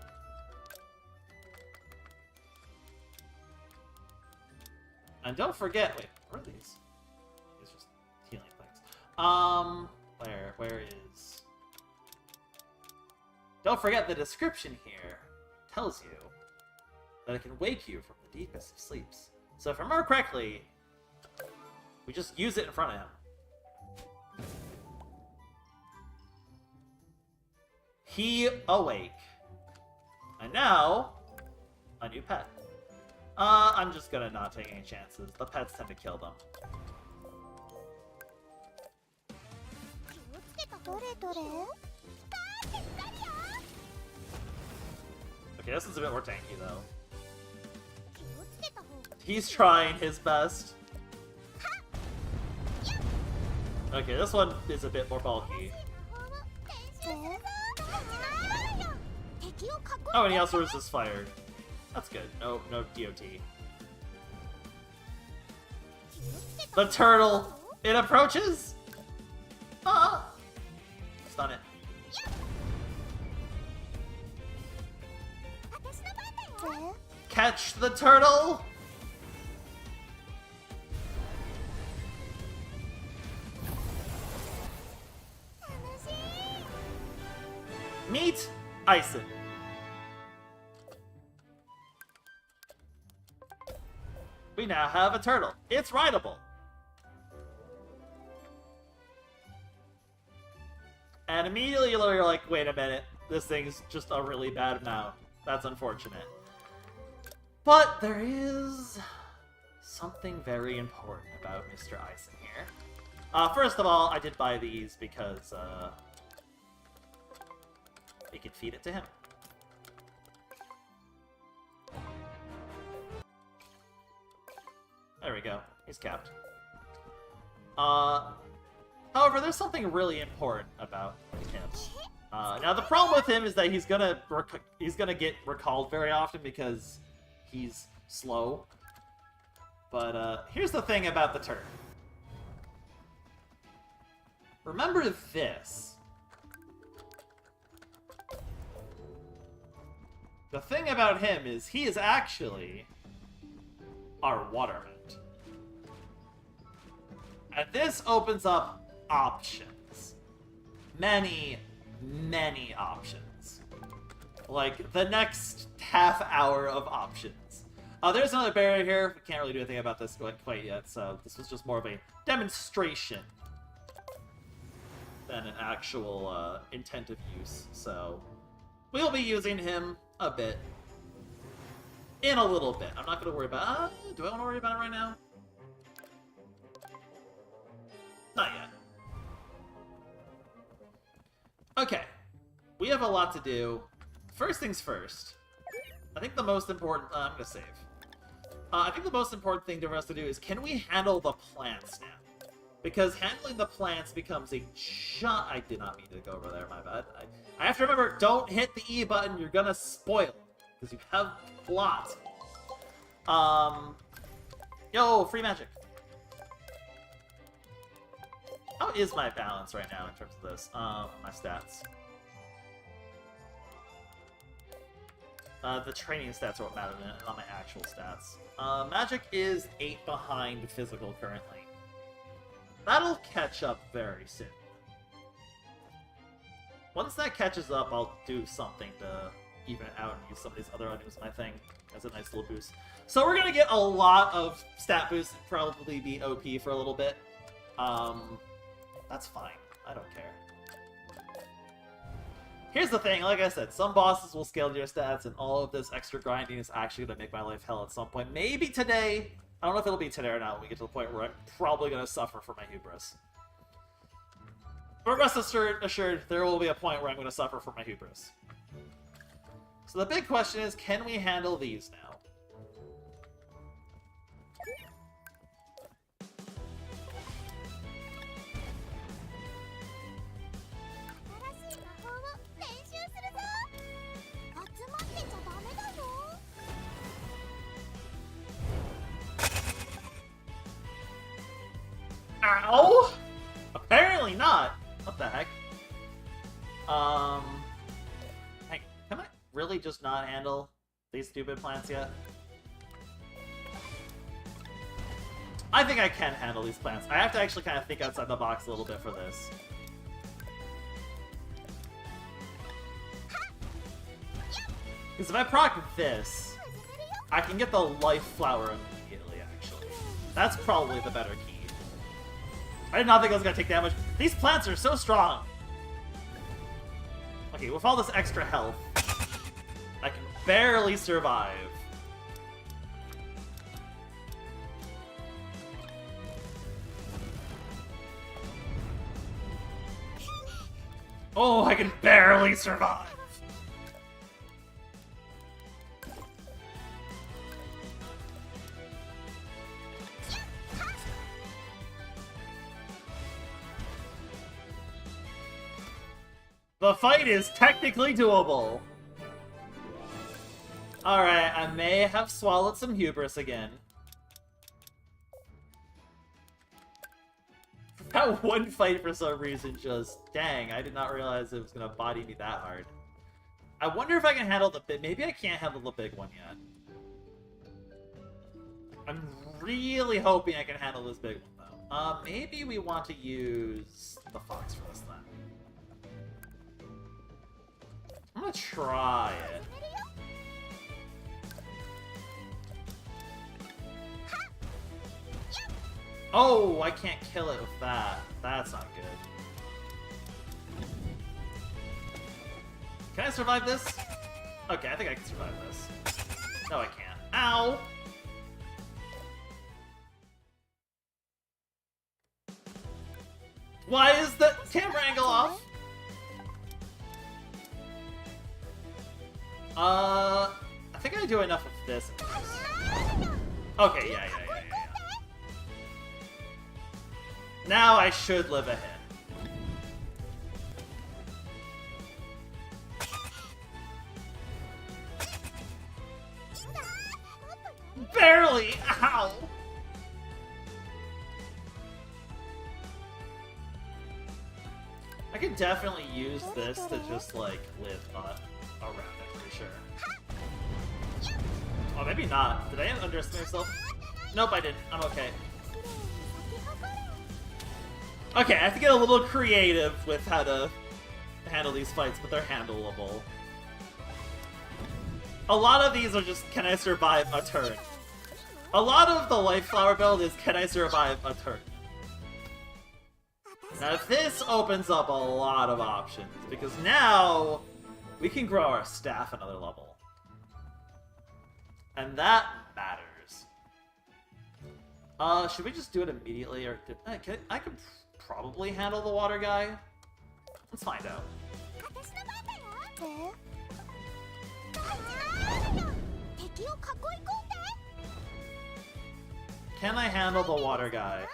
And don't forget, wait, what are these? These are just healing things. Where is... Don't forget the description here tells you that it can wake you from the deepest of sleeps. So if I remember correctly, we just use it in front of him. He awake. And now, a new pet. I'm just gonna not take any chances. The pets tend to kill them. Okay, this is a bit more tanky, though. He's trying his best. Okay, this one is a bit more bulky. Oh, and he also resists fire. That's good. No DOT. The turtle! It approaches! Ah! Stun it. Catch the turtle! Meet Ison. We now have a turtle. It's rideable. And immediately you're like, wait a minute, this thing's just a really bad mount. That's unfortunate. But there is something very important about Mr. Ison here. First of all, I did buy these because we could feed it to him. There we go. He's capped. However, there's something really important about him. Now the problem with him is that he's gonna get recalled very often because he's slow. But here's the thing about the turd. Remember this. The thing about him is he is actually our water mount. And this opens up options. Many, many options. Like, the next half hour of options. There's another barrier here. We can't really do anything about this quite yet, so this was just more of a demonstration than an actual intent of use. So, we'll be using him a bit. In a little bit. I'm not going to worry about... do I want to worry about it right now? Not yet. Okay. We have a lot to do. First things first. I think the most important... I'm going to save. I think the most important thing for us to do is, can we handle the plants now? Because handling the plants becomes a giant... I did not mean to go over there, my bad. I have to remember, don't hit the E button, you're gonna spoil. Because you have a lot. Yo, free magic. How is my balance right now in terms of this? My stats. The training stats are what matter, not my actual stats. Magic is 8 behind physical currently. That'll catch up very soon. Once that catches up, I'll do something to even it out and use some of these other items in my thing as a nice little boost. So we're gonna get a lot of stat boosts and probably be OP for a little bit. That's fine. I don't care. Here's the thing, like I said, some bosses will scale your stats, and all of this extra grinding is actually going to make my life hell at some point. Maybe today. I don't know if it'll be today or not when we get to the point where I'm probably going to suffer for my hubris. But rest assured, there will be a point where I'm going to suffer for my hubris. So the big question is, can we handle these now? Ow! Apparently not. What the heck? Hey, can I really just not handle these stupid plants yet? I think I can handle these plants. I have to actually kind of think outside the box a little bit for this. Because if I proc this, I can get the life flower immediately, actually. That's probably the better key. I did not think I was going to take damage. These plants are so strong! Okay, with all this extra health, I can barely survive. Oh, I can barely survive! The fight is technically doable. Alright, I may have swallowed some hubris again. That one fight for some reason just... Dang, I did not realize it was going to body me that hard. I wonder if I can handle the big... Maybe I can't handle the big one yet. I'm really hoping I can handle this big one, though. Maybe we want to use the fox for this then. I'm gonna try it. Oh, I can't kill it with that. That's not good. Can I survive this? Okay, I think I can survive this. No, I can't. Ow! Why is the camera angle off? I think I do enough of this. Okay, yeah. Now I should live ahead. Barely! Ow! I could definitely use this to just, like, live around it, for sure. Oh, maybe not. Did I underestimate myself? Nope, I didn't. I'm okay. Okay, I have to get a little creative with how to handle these fights, but they're handleable. A lot of these are just, can I survive a turn? A lot of the Life Flower build is, can I survive a turn? Now this opens up a lot of options, because now we can grow our staff another level. And that matters. Should we just do it immediately, or... I could probably handle the water guy. Let's find out. Can I handle the water guy?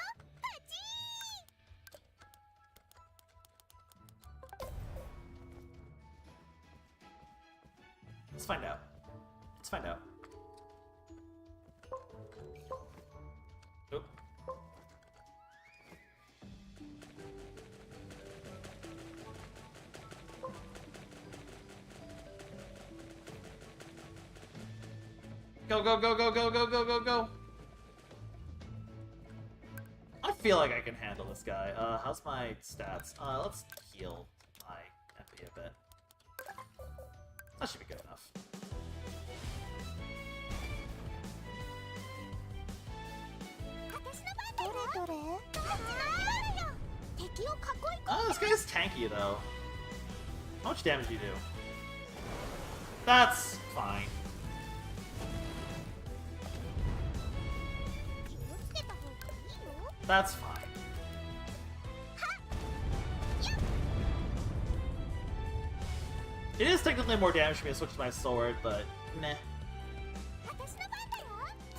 find out. Let's find out. Oop. Go, go, go, go, go, go, go, go, go. I feel like I can handle this guy. How's my stats? Let's heal my MP a bit. That should be good enough. どれどれ敵を囲い込 Oh, this guy's tanky though. How much damage do you do? That's fine. 気をつけた方がいいよ That's fine. It is technically more damage for me to switch to my sword, but meh. 私の番だよ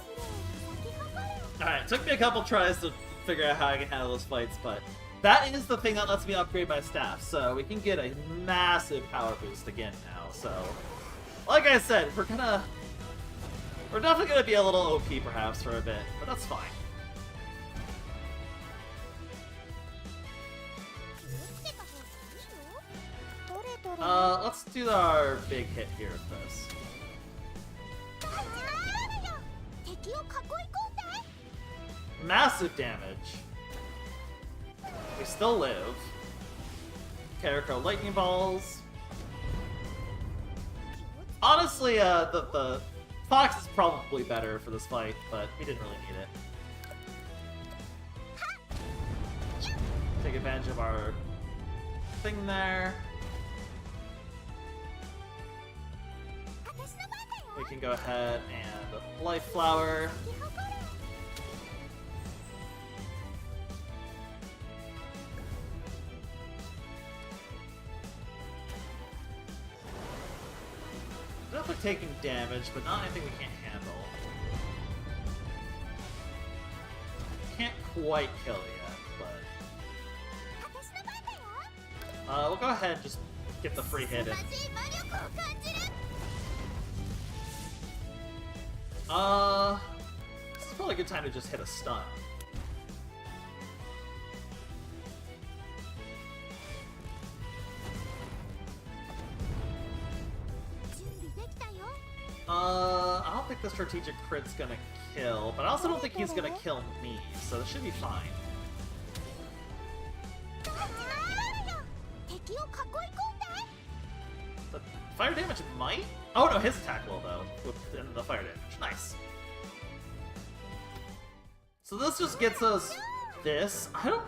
綺麗に咲き誇る Alright, took me a couple tries to figure out how I can handle those fights, but that is the thing that lets me upgrade my staff, so we can get a massive power boost again now, so... Like I said, we're definitely gonna be a little OP perhaps for a bit, but that's fine. 気をつけた方がいいよどれどれ Let's do our big hit here with this. 敵を囲い込んで Massive damage. We still live. Karako lightning balls. Honestly, the Fox is probably better for this fight, but he didn't really need it. Take advantage of our thing there. 私の番だよ We can go ahead and life flower. 咲き誇る Definitely taking damage, but not anything we can't handle. Can't quite kill yet, but 私の番だよ we'll go ahead and just get the free hit in. マジ魔力を感じる This is probably a good time to just hit a stun. I don't think the strategic crit's gonna kill, but I also don't think he's gonna kill me, so this should be fine. 敵を囲い込んで The fire damage might? Oh no, his attack will though, with the fire damage. Nice. So this just gets us this. I don't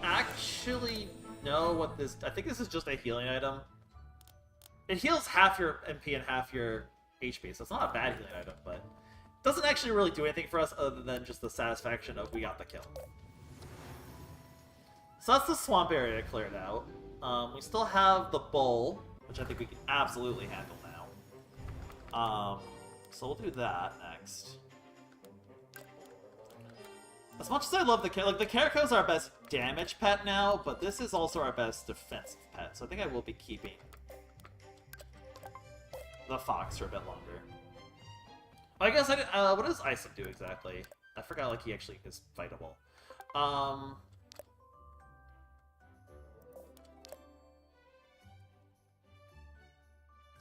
actually know what this... I think this is just a healing item. It heals half your MP and half your HP, so it's not a bad healing item, but it doesn't actually really do anything for us other than just the satisfaction of we got the kill. So that's the swamp area cleared out. We still have the bowl, which I think we can absolutely handle now. So we'll do that next. As much as I love the Caraco's our best damage pet now, but this is also our best defensive pet, so I think I will be keeping the Fox for a bit longer. I guess I didn't, what does Isom do exactly? I forgot, like, he actually is fightable.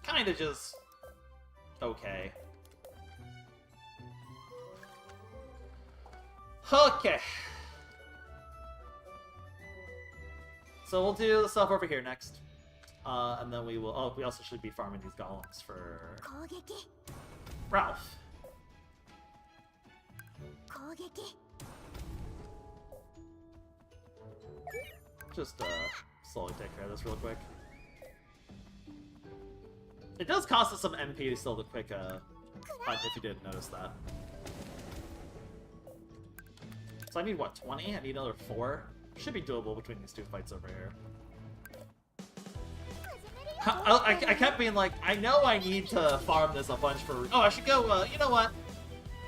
Kinda just... okay. Okay. So we'll do the stuff over here next. And then we will... oh, we also should be farming these golems for... 攻撃 Ralph. 攻撃 Just, slowly take care of this real quick. It does cost us some MP to still the quick, hunt, if you didn't notice that. So I need, what, 20? I need another 4? Should be doable between these two fights over here. I kept being like, I know I need to farm this a bunch for... oh, I should go, you know what?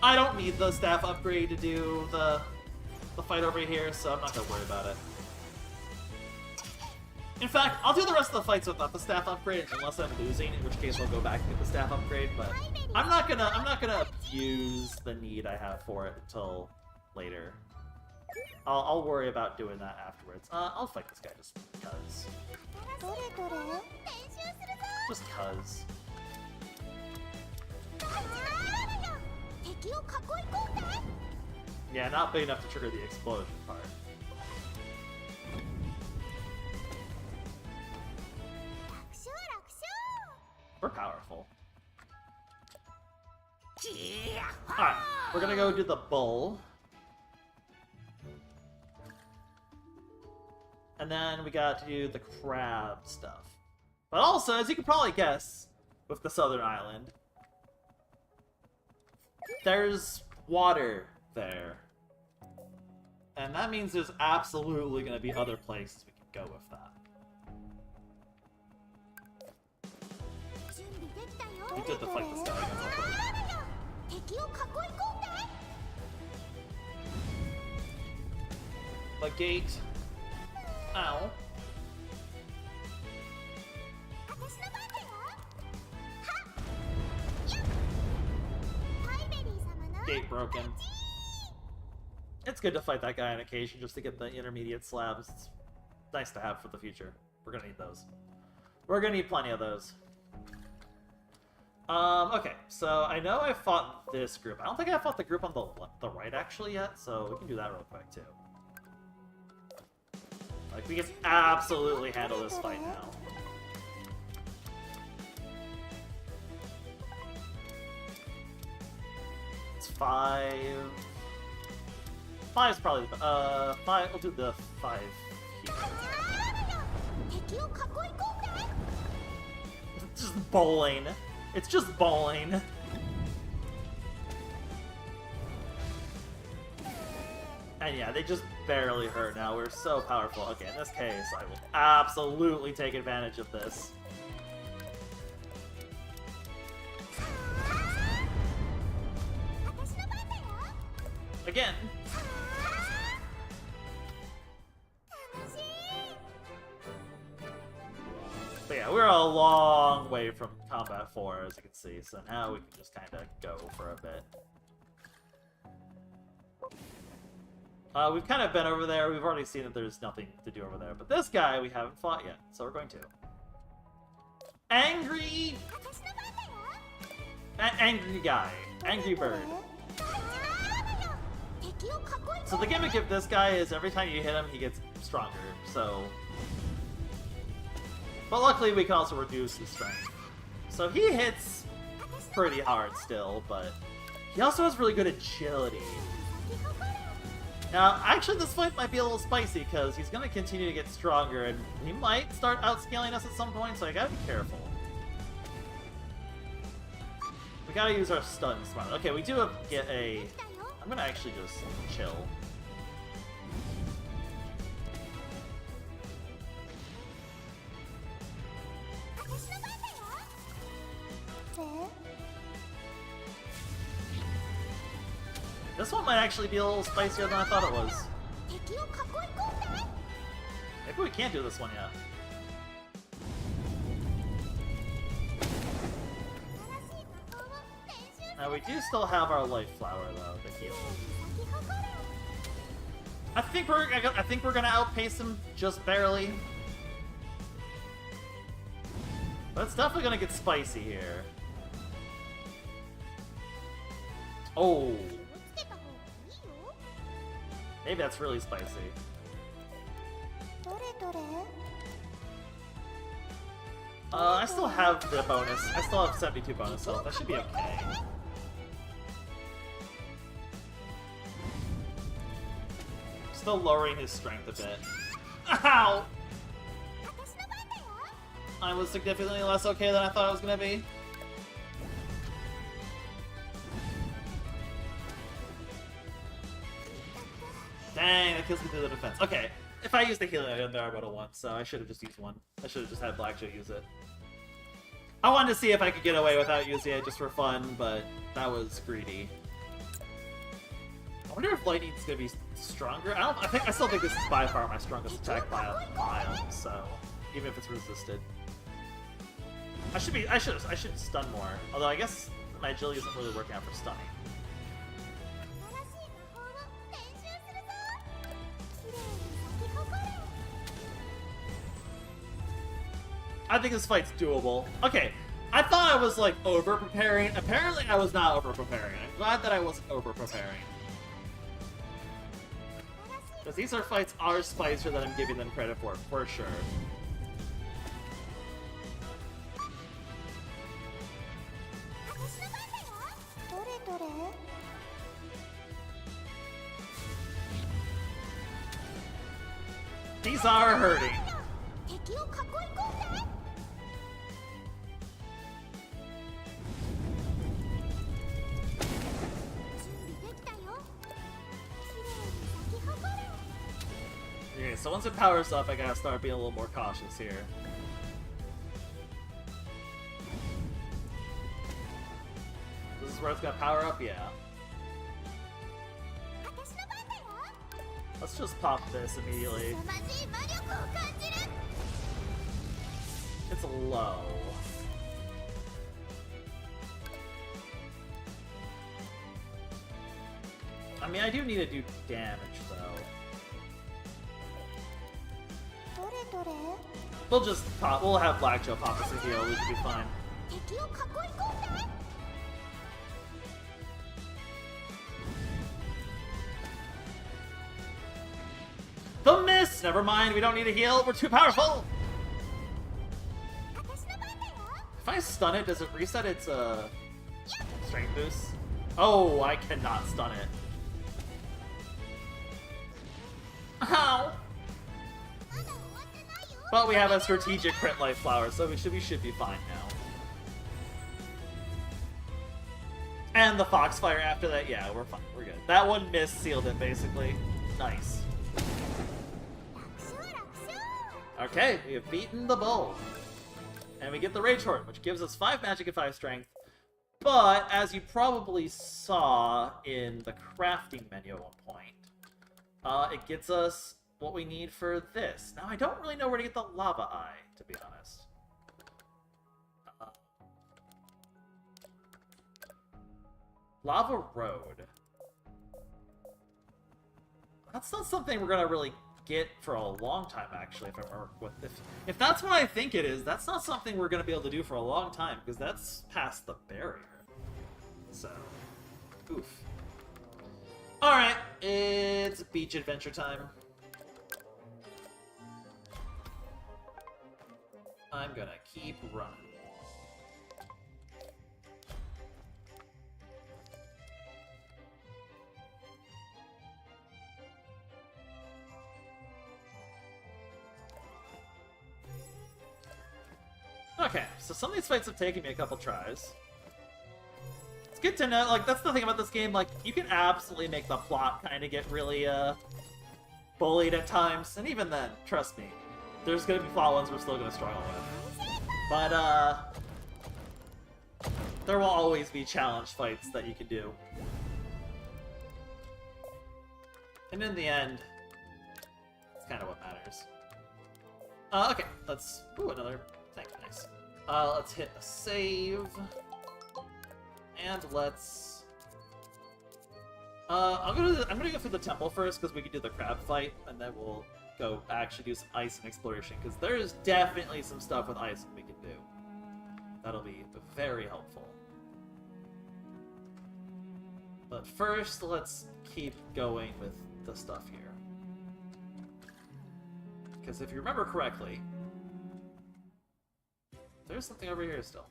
I don't need the staff upgrade to do the fight over here, so I'm not gonna worry about it. In fact, I'll do the rest of the fights without the staff upgrade, unless I'm losing, in which case I'll go back and get the staff upgrade. But I'm not gonna abuse the need I have for it until later. I'll worry about doing that afterwards. I'll fight this guy just because. どれどれ練習するぞ Just cause. あらよ敵を囲い込んで Yeah, not big enough to trigger the explosion part. 楽勝楽勝 We're powerful. キヤッ Alright, we're gonna go do the bull. And then we got to do the crab stuff. But also, as you can probably guess, with the southern island, there's water there. And that means there's absolutely going to be other places we can go with that. 準備できたよ We did the fight this guy again real quick. あらよ敵を囲い込んで The gate. Ow. 私の番だよはっやっパイベリー様の Gate broken. It's good to fight that guy on occasion just to get the intermediate slabs. It's nice to have for the future. We're gonna need those. We're gonna need plenty of those. Okay, so I know I fought this group. I don't think I fought the group on the right actually yet, so we can do that real quick too. Like, we can absolutely handle this fight now. It's 5... 5's probably... 5... We'll do the 5 here. 敵を囲い込んで It's just bowling. It's just bowling. And yeah, they just barely hurt now. We're so powerful. Okay, in this case, I will absolutely take advantage of this. 私の番だよ Again. 楽しい But yeah, we're a long way from Combat 4, as you can see, so now we can just kind of go for a bit. We've kind of been over there. We've already seen that there's nothing to do over there. But this guy we haven't fought yet, so we're going to. Angry... 私の番だよ angry guy. Angry bird. あらよ敵を囲い込んで So the gimmick of this guy is every time you hit him, he gets stronger, so... But luckily we can also reduce his strength. So he hits pretty hard still, but... He also has really good agility. Now, actually this fight might be a little spicy, because he's going to continue to get stronger, and he might start outscaling us at some point, so I gotta be careful. We gotta use our stun smart. Okay, we do get a... I'm gonna actually just chill. This one might actually be a little spicier than I thought it was. 敵を囲い込んで Maybe we can't do this one yet. Now we do still have our life flower though to heal. I think we're gonna outpace him just barely. But it's definitely gonna get spicy here. Oh, maybe that's really spicy. どれどれ I still have the bonus. I still have 72 bonus health. That should be okay. Still lowering his strength a bit. Ow! 私の番だよ I was significantly less okay than I thought I was gonna be. Dang, that kills me through the defense. Okay, if I used the healing item there, I would have won, so I should have just used one. I should have just had Blackjack use it. I wanted to see if I could get away without using it just for fun, but that was greedy. I wonder if lightning's gonna be stronger. I still think this is by far my strongest attack by a mile, so even if it's resisted. I should stun more. Although I guess my agility isn't really working out for stunning. 新しい魔法を練習するぞ。綺麗に咲き誇れ。 I think this fight's doable. Okay, I thought I was like over preparing. Apparently, I was not over preparing. I'm glad that I wasn't over preparing. Because these are fights are spicier than I'm giving them credit for sure. These are hurting. 敵を囲い込んで。準備できたよ。綺麗に咲き誇れ。 Okay, so once it powers up, I gotta start being a little more cautious here. This is where it's gonna power up, yeah. 私の番だよ。 Let's just pop this immediately. 凄まじい魔力を感じる。 It's low. I mean, I do need to do damage, though. どれどれ。 We'll just pop. We'll have Black Joe pop us a heal. We should be fine. 敵を囲い込んで。 The miss! Never mind, we don't need a heal. We're too powerful! 私の番だよ。 If I stun it, does it reset its, strength boost? Oh, I cannot stun it. Ow! まだ終わってないよ。 But we have a strategic crit life flower, so we should be fine now. And the Foxfire after that, yeah, we're fine. We're good. That one miss sealed it, basically. Nice. 楽勝楽勝。 Okay, we have beaten the bull. And we get the Rage Horde, which gives us 5 magic and 5 strength. But, as you probably saw in the crafting menu at one point, it gets us what we need for this. Now, I don't really know where to get the Lava Eye, to be honest. Lava Road. That's not something we're gonna really get for a long time, actually. If that's what I think it is, that's not something we're gonna be able to do for a long time, because that's past the barrier. So, oof. Alright, it's beach adventure time. I'm gonna keep running. Okay, so some of these fights have taken me a couple tries. It's good to know, like, that's the thing about this game, like, you can absolutely make the plot kind of get really, bullied at times, and even then, trust me, there's gonna be plot ones we're still gonna struggle with. But, there will always be challenge fights that you can do. And in the end, it's kind of what matters. Okay, let's... Ooh, another thing, nice. Let's hit a save. And let's... I'm gonna go through the temple first, because we can do the crab fight, and then we'll go actually do some ice and exploration, because there's definitely some stuff with ice that we can do. That'll be very helpful. But first, let's keep going with the stuff here. Because if you remember correctly, there's something over here still.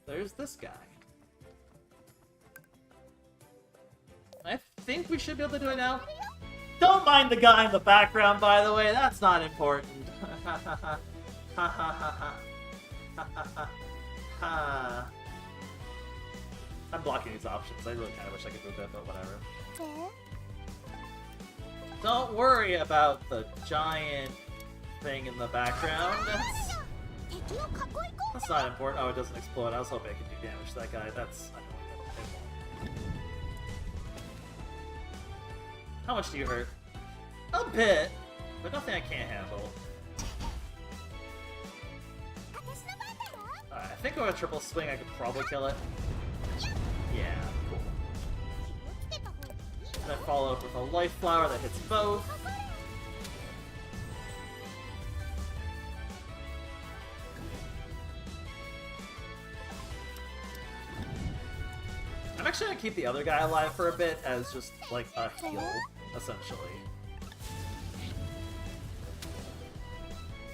There's this guy. I think we should be able to do it now. Don't mind the guy in the background, by the way. That's not important. I'm blocking these options. I really kind of wish I could move it, but whatever. Don't worry about the giant thing in the background. That's not important. Oh, it doesn't explode. I was hoping I could do damage to that guy. That's annoying. How much do you hurt? A bit. but nothing I can't handle. I think with a triple swing I could probably kill it. Yeah, cool. And then follow up with a life flower that hits both. I'm actually gonna keep the other guy alive for a bit as just like a heal, essentially.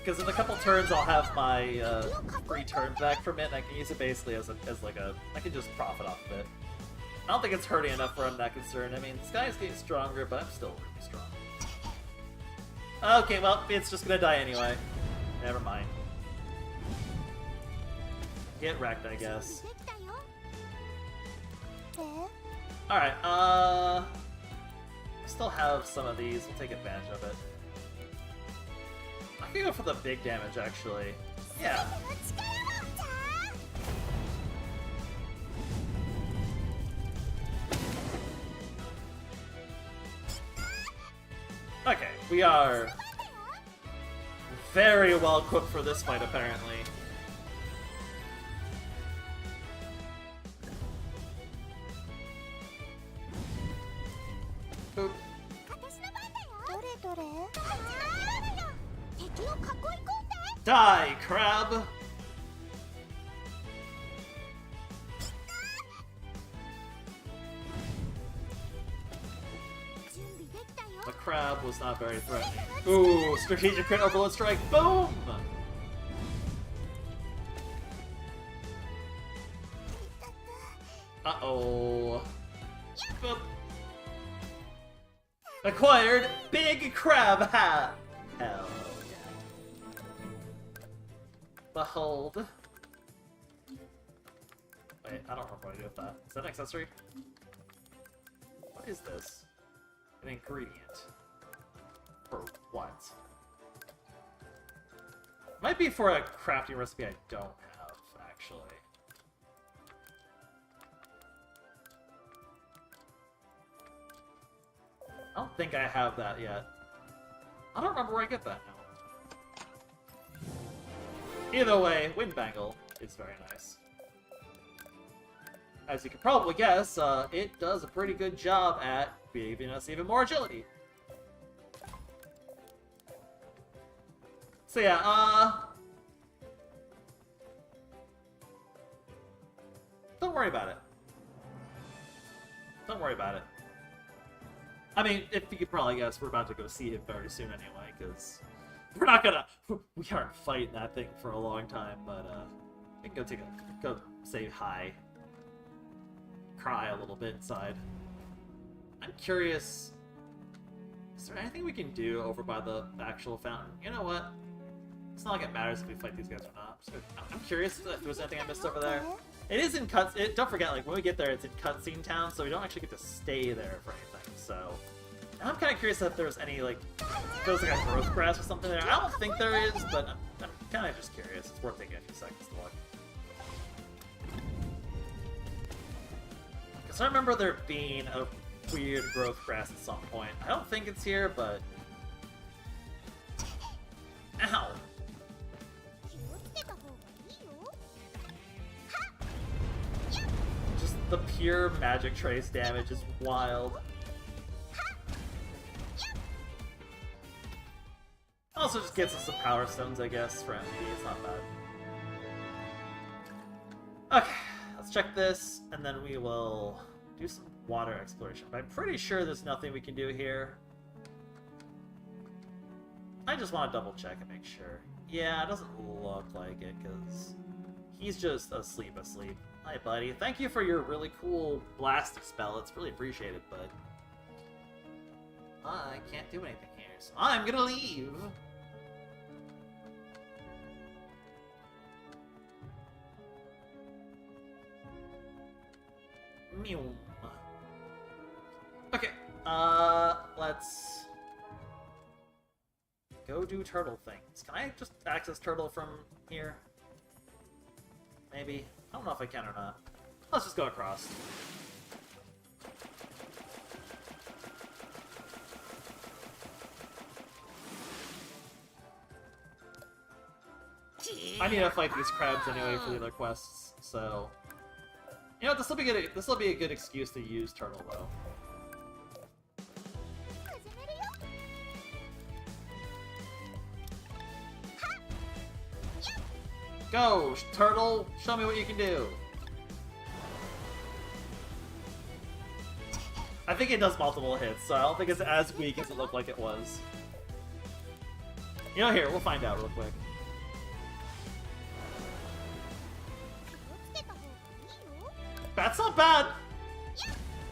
Because in a couple turns I'll have my free turn back from it, and I can use it basically as like a... I can just profit off of it. I don't think it's hurting enough where I'm not concerned. I mean, this guy is getting stronger, but I'm still really strong. Okay, well, it's just gonna die anyway. Never mind. Get wrecked, I guess. Alright, still have some of these. We'll take advantage of it. I can go for the big damage, actually. Yeah. Okay, we are very well equipped for this fight, apparently. Boop. Die, crab! The crab was not very threatening. Ooh, strategic crit overload strike, boom! Uh-oh. Boop. Acquired big crab hat! Hell yeah. Behold. Wait, I don't remember what I do with that. Is that an accessory? What is this? An ingredient. For what? Might be for a crafting recipe I don't have, actually. I don't think I have that yet. I don't remember where I get that now. Either way, Wind Bangle is very nice. As you can probably guess, it does a pretty good job at giving us even more agility. So yeah, don't worry about it. Don't worry about it. I mean, if you could probably guess, we're about to go see him very soon anyway, because we're not gonna... We aren't fighting that thing for a long time, but, we can go say hi. Cry a little bit inside. I'm curious... Is there anything we can do over by the actual fountain? You know what? It's not like it matters if we fight these guys or not. I'm curious if there was anything I missed over there. It is in don't forget, like, when we get there, it's in cutscene town, so we don't actually get to stay there for anything, so... I'm kind of curious if there's any, like, if there's, like, a growth grass or something there. I don't think there is, but I'm kind of just curious. It's worth taking a few seconds to look. Because I remember there being a weird growth grass at some point. I don't think it's here, but... Ow! Just the pure magic trace damage is wild. Also just gets us some power stones, I guess, for MP. It's not bad. Okay, let's check this, and then we will do some water exploration. But I'm pretty sure there's nothing we can do here. I just want to double check and make sure. Yeah, it doesn't look like it, because he's just asleep. Hi, buddy. Thank you for your really cool blasting spell. It's really appreciated, bud. I can't do anything here, so I'm gonna leave. Meow. Okay, let's go do turtle things. Can I just access turtle from here? Maybe. I don't know if I can or not. Let's just go across. I need to fight these crabs anyway for the other quests, so... You know what, this will be a good excuse to use Turtle, though. Go, Turtle! Show me what you can do! I think it does multiple hits, so I don't think it's as weak as it looked like it was. You know, here, we'll find out real quick. That's not bad!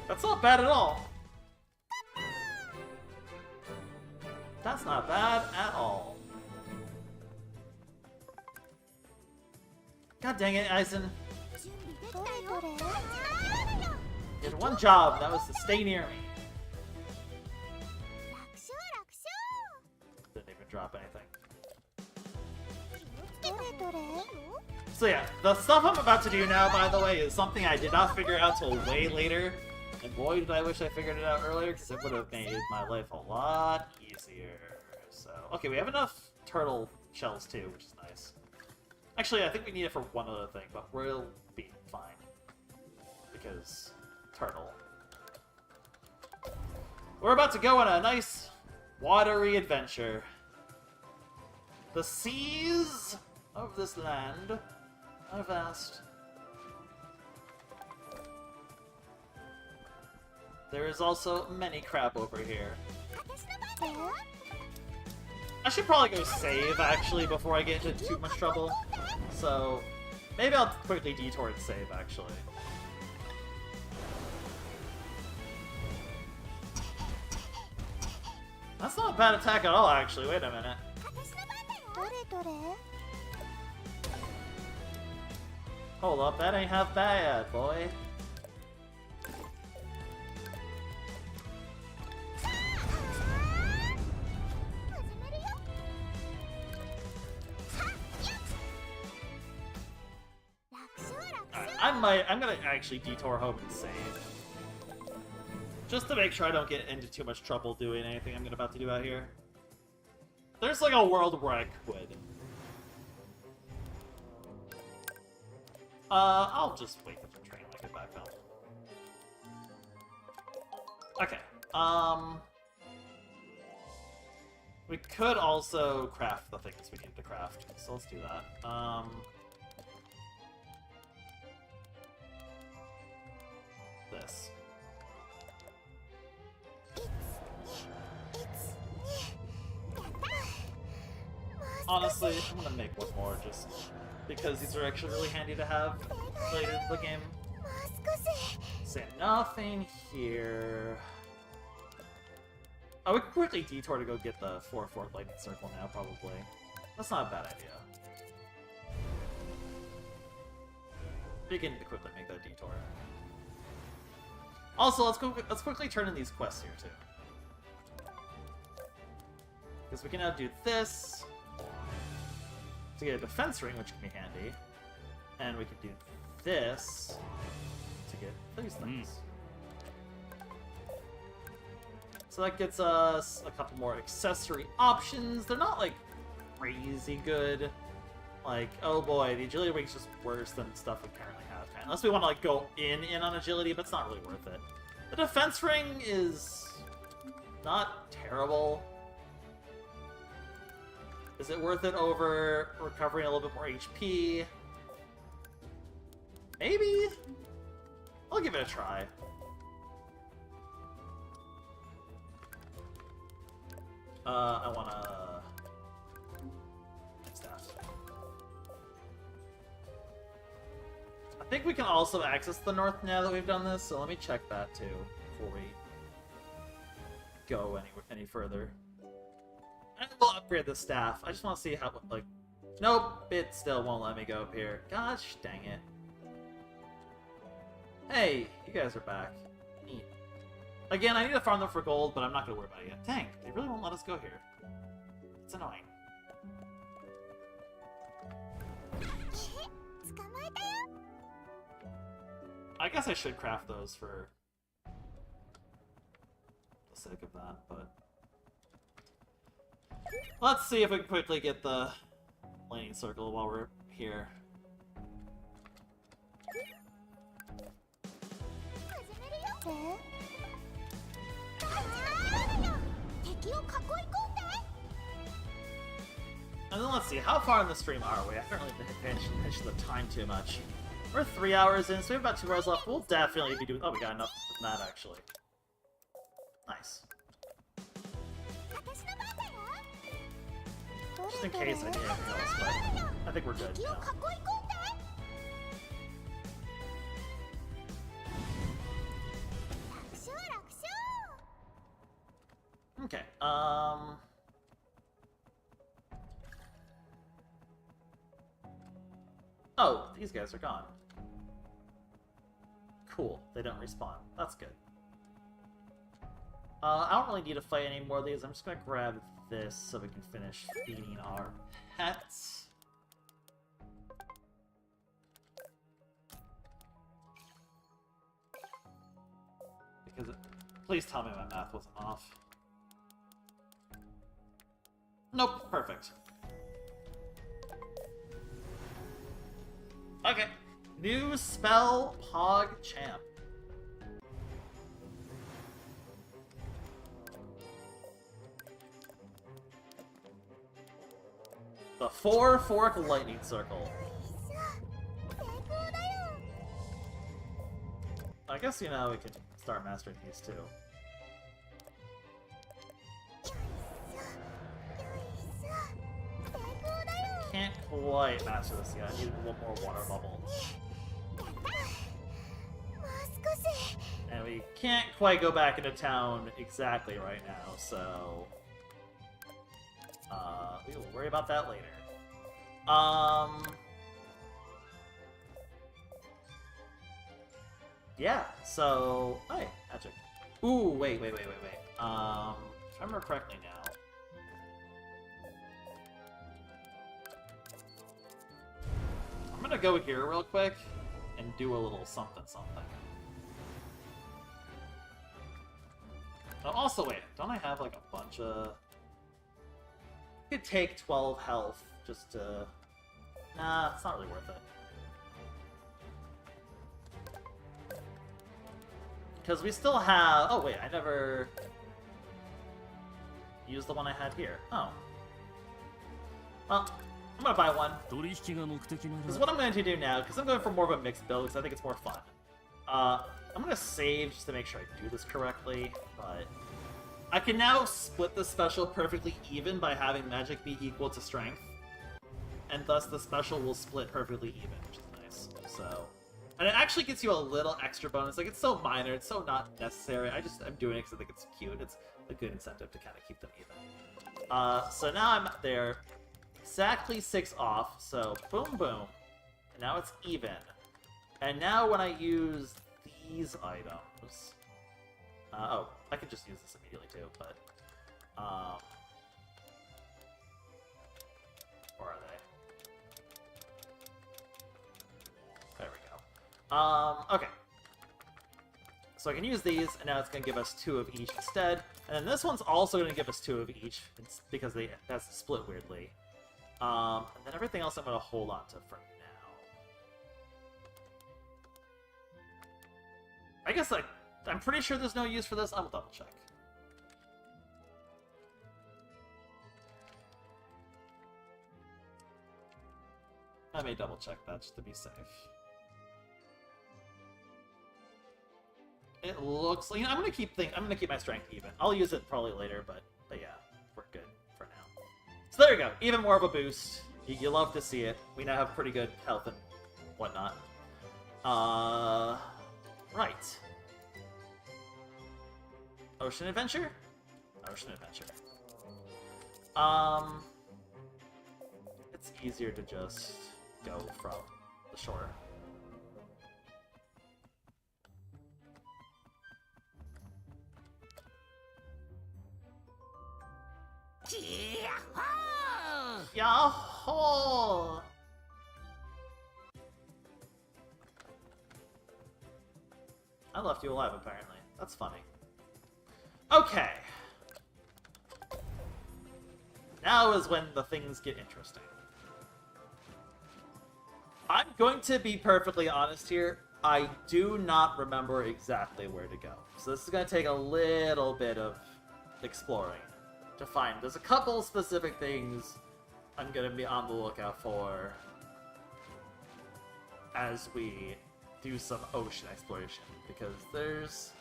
That's not bad at all. That's not bad at all. God dang it, Eisen. You had one job, that was to stay near me. Didn't even drop anything. So yeah, the stuff I'm about to do now, by the way, is something I did not figure out till way later. And boy, did I wish I figured it out earlier, because it would have made my life a lot easier. So, okay, we have enough turtle shells too, which is nice. Actually, I think we need it for one other thing, but we'll be fine. Because turtle. We're about to go on a nice watery adventure. The seas of this land are vast. There is also many crab over here. I should probably go save, actually, before I get into too much trouble. So, maybe I'll quickly detour and save, actually. That's not a bad attack at all, actually. Wait a minute. Hold up, that ain't half bad, boy. I'm gonna actually detour home and save. Just to make sure I don't get into too much trouble doing anything I'm about to do out here. There's like a world where I could. I'll just wait for the train when I get back home. Okay, we could also craft the things we need to craft, so let's do that. This. Honestly, I'm gonna make one more just because these are actually really handy to have later in the game. Say nothing here. I would quickly detour to go get the 4/4 lightning circle now, probably. That's not a bad idea. Begin to quickly make that detour. Also, let's quickly turn in these quests here too. Because we can now do this to get a defense ring, which can be handy. And we can do this to get these things. So that gets us a couple more accessory options. They're not, like, crazy good. Like, oh boy, the agility ring's just worse than stuff we currently have. Unless we want to, like, go in on agility, but it's not really worth it. The defense ring is not terrible. Is it worth it over recovering a little bit more HP? Maybe? I'll give it a try. I wanna... staff. I think we can also access the north now that we've done this, so let me check that too before we go any further. And we'll upgrade the staff. I just want to see how, like... Nope, it still won't let me go up here. Gosh dang it. Hey, you guys are back. Neat. Again, I need to farm them for gold, but I'm not going to worry about it yet. Dang, they really won't let us go here. It's annoying. I guess I should craft those for the sake of that, but... Let's see if we can quickly get the lightning circle while we're here. 始めるよ。敵を囲い込んで。 And then let's see, how far in the stream are we? I haven't really been paying attention to the time too much. We're 3 hours in, so we have about 2 hours left. We'll definitely be doing... Oh, we got enough from that, actually. Nice. Just in case I need anything else, but I think we're good now. Okay, Oh, these guys are gone. Cool, they don't respawn. That's good. I don't really need to fight any more of these. I'm just gonna grab this so we can finish feeding our pets. Because please tell me my math wasn't off. Nope, perfect. Okay, new spell, Pog Champ. The 4-fork lightning circle. I guess, you know, we can start mastering these too. Can't quite master this yet. I need one more water bubble. And we can't quite go back into town exactly right now, so... we will worry about that later. Yeah, so... Hey, magic. Ooh, wait. If I remember correctly now... I'm gonna go here real quick and do a little something. Oh, also, wait, don't I have like a bunch of... I could take 12 health just to... Nah, it's not really worth it. Because we still have... Oh, wait, I never... used the one I had here. Oh. Well, I'm gonna buy one. Because what I'm going to do now, because I'm going for more of a mixed build, because I think it's more fun. I'm gonna save just to make sure I do this correctly, but... I can now split the special perfectly even by having magic be equal to strength. And thus the special will split perfectly even, which is nice. So... And it actually gets you a little extra bonus. Like, it's so minor, it's so not necessary. I'm doing it because I think it's cute. It's a good incentive to kind of keep them even. So now I'm there. Exactly 6 off, so boom, boom. And now it's even. And now when I use these items... oh, I could just use this immediately too, but... where are they? There we go. Okay. So I can use these, and now it's going to give us 2 of each instead. And then this one's also going to give us 2 of each, because that's split weirdly. And then everything else I'm going to hold on to for now. I guess I'm pretty sure there's no use for this. I'll double check. I may double check that just to be safe. It looks like, I'm gonna keep my strength even. I'll use it probably later, but yeah, we're good for now. So there you go, even more of a boost. You love to see it. We now have pretty good health and whatnot. Right. Ocean Adventure? Ocean Adventure. It's easier to just go from the shore. Yahoo! I left you alive, apparently. That's funny. Okay. Now is when the things get interesting. I'm going to be perfectly honest here. I do not remember exactly where to go. So this is going to take a little bit of exploring to find. There's a couple specific things I'm going to be on the lookout for as we do some ocean exploration, because there's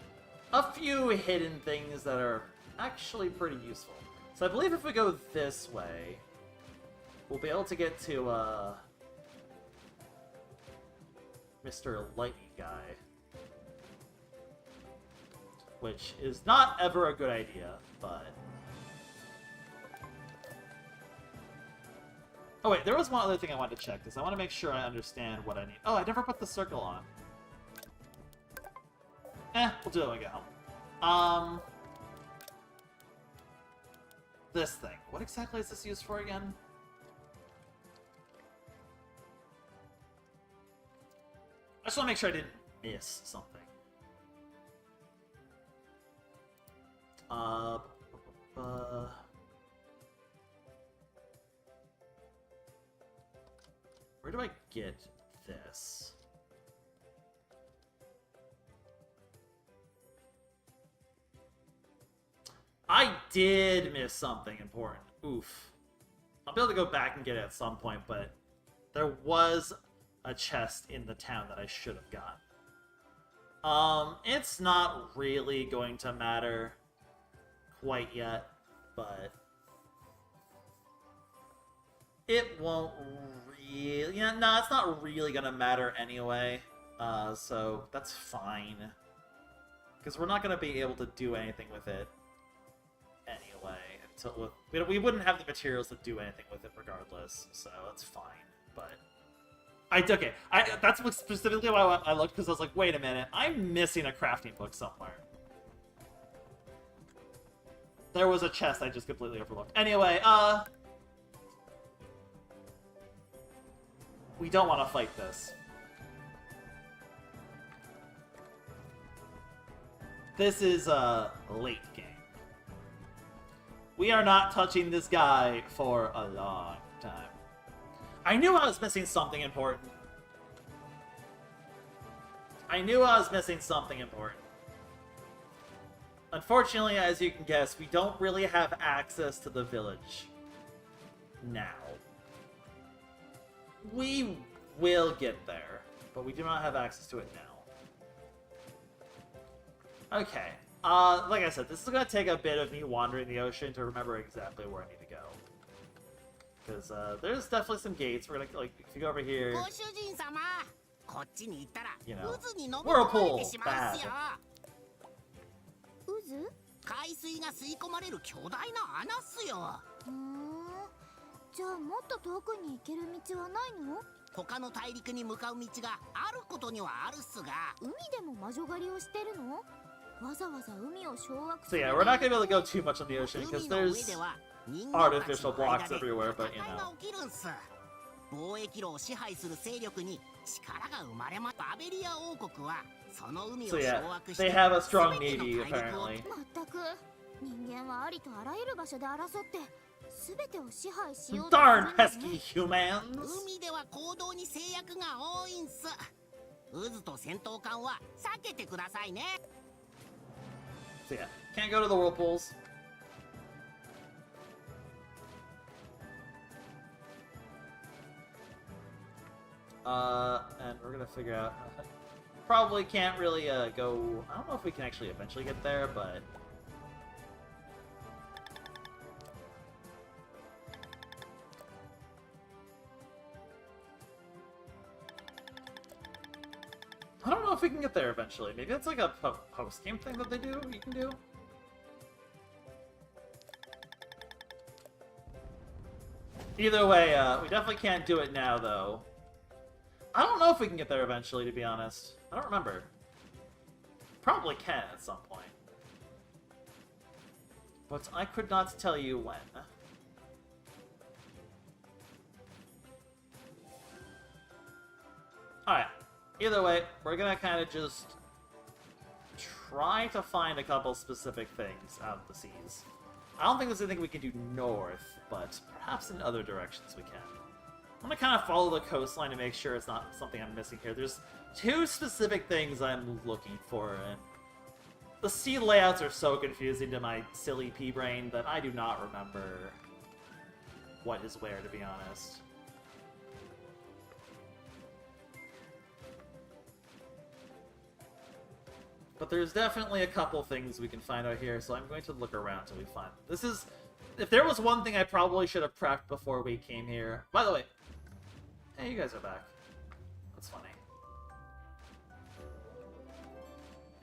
a few hidden things that are actually pretty useful. So I believe if we go this way, we'll be able to get to Mr. Lightning Guy, which is not ever a good idea, but... Oh wait, there was one other thing I wanted to check, because I want to make sure I understand what I need. Oh, I never put the circle on. We'll do it when we get home. This thing. What exactly is this used for again? I just want to make sure I didn't miss something. Where do I get this? I did miss something important. Oof. I'll be able to go back and get it at some point, but there was a chest in the town that I should have gotten. It's not really going to matter quite yet, but it won't really... Yeah, no, it's not really gonna matter anyway, so that's fine. Because we're not gonna be able to do anything with it anyway, until we wouldn't have the materials to do anything with it regardless, so that's fine, but... That's specifically why I looked, because I was like, wait a minute, I'm missing a crafting book somewhere. There was a chest I just completely overlooked. Anyway, we don't want to fight this. This is a late game. We are not touching this guy for a long time. I knew I was missing something important. Unfortunately, as you can guess, we don't really have access to the village now. We will get there, but we do not have access to it now. Okay. Like I said, this is going to take a bit of me wandering the ocean to remember exactly where I need to go. Because there's definitely some gates. We're gonna, like, if you go over here, you know, whirlpool, bad. 渦？海水が吸い込まれる巨大な穴っすよ。じゃあもっと遠くに行ける道はないの？他の大陸に向かう道があることにはあるっすが。海でも魔女狩りをしてるの？わざわざ海を掌握 So yeah, we're not gonna be able to go too much on the ocean because there's artificial blocks everywhere, but you know. 貿易路を支配する勢力に力が生まれま。バベリア王国はその海を掌 So yeah, 握して they have a strong navy apparently. まったく人間はありとあらゆる場所で争って全てを支配しようとする Darn んだね。 pesky humans! 海では行動に制約が多いんす。渦と戦闘艦は避けてくださいね。 So yeah, can't go to the whirlpools. And we're gonna figure out... Probably can't really go... I don't know if we can actually eventually get there, but... I don't know if we can get there eventually. Maybe it's like a post-game thing that they do, you can do? Either way, we definitely can't do it now, though. I don't know if we can get there eventually, to be honest. I don't remember. Probably can at some point. But I could not tell you when. Alright. Either way, we're gonna kind of just try to find a couple specific things out of the seas. I don't think there's anything we can do north, but perhaps in other directions we can. I'm gonna kind of follow the coastline to make sure it's not something I'm missing here. There's two specific things I'm looking for, and the sea layouts are so confusing to my silly pea brain that I do not remember what is where, to be honest. But there's definitely a couple things we can find out here, so I'm going to look around till we find. This is... If there was one thing I probably should have prepped before we came here... By the way... Hey, you guys are back. That's funny.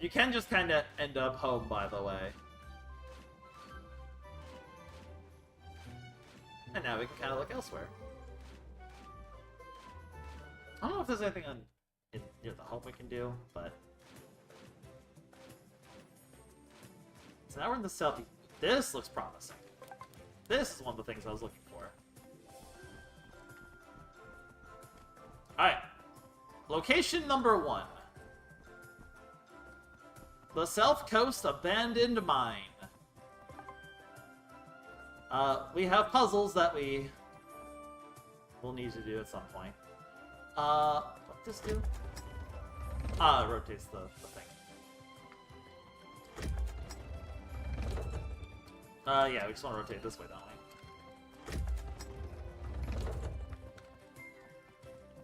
You can just kind of end up home, by the way. And now we can kind of look elsewhere. I don't know if there's anything on near the home we can do, but... So now we're in the south. This looks promising. This is one of the things I was looking for. Alright. Location number 1. The South Coast Abandoned Mine. We have puzzles that we will need to do at some point. What does this do? It rotates the thing. Yeah, we just want to rotate this way, don't we?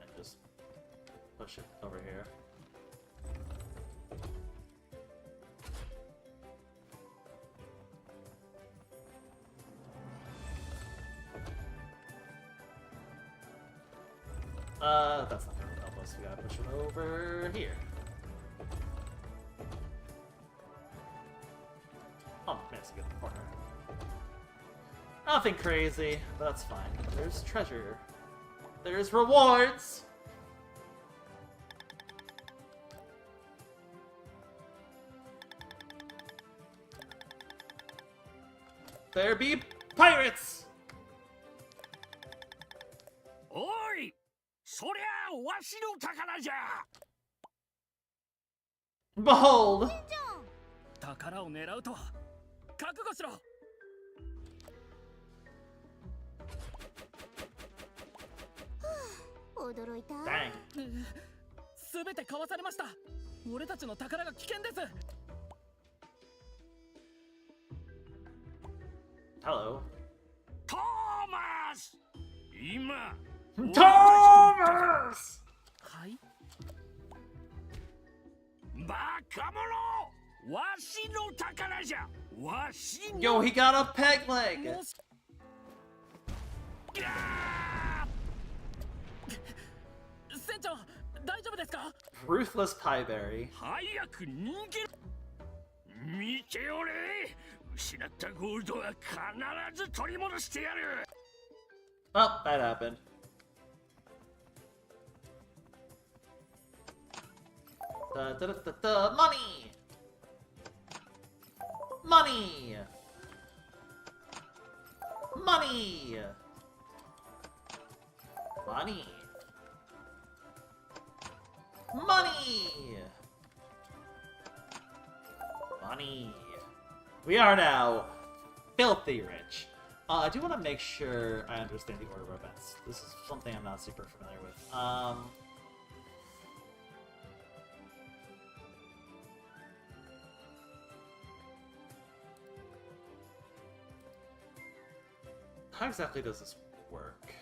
And just push it over here. That's not gonna help us. We gotta push it over here. Oh, managed to get in the corner. Nothing crazy, but that's fine. There's treasure. There's rewards! There be pirates! おい、そりゃあわしの宝じゃ。 Behold! 宝を狙うとは覚悟しろ。驚いた。 Dang. すべてかわされました。俺たちの宝が危険です。 Hello. トーマス、今。 Thomas! はい。バカ者、わしの宝じゃ。わしの。 Yo, he got a peg leg! もし 船長、大丈夫ですか？ Ruthless Pieberry. 早く逃げろ。見ておれ。失ったゴールドは必ず取り戻してやる。 Oh, that happened. Money! Money! Money! Money! Money! Money! We are now filthy rich. I do want to make sure I understand the order of events. This is something I'm not super familiar with. How exactly does this work?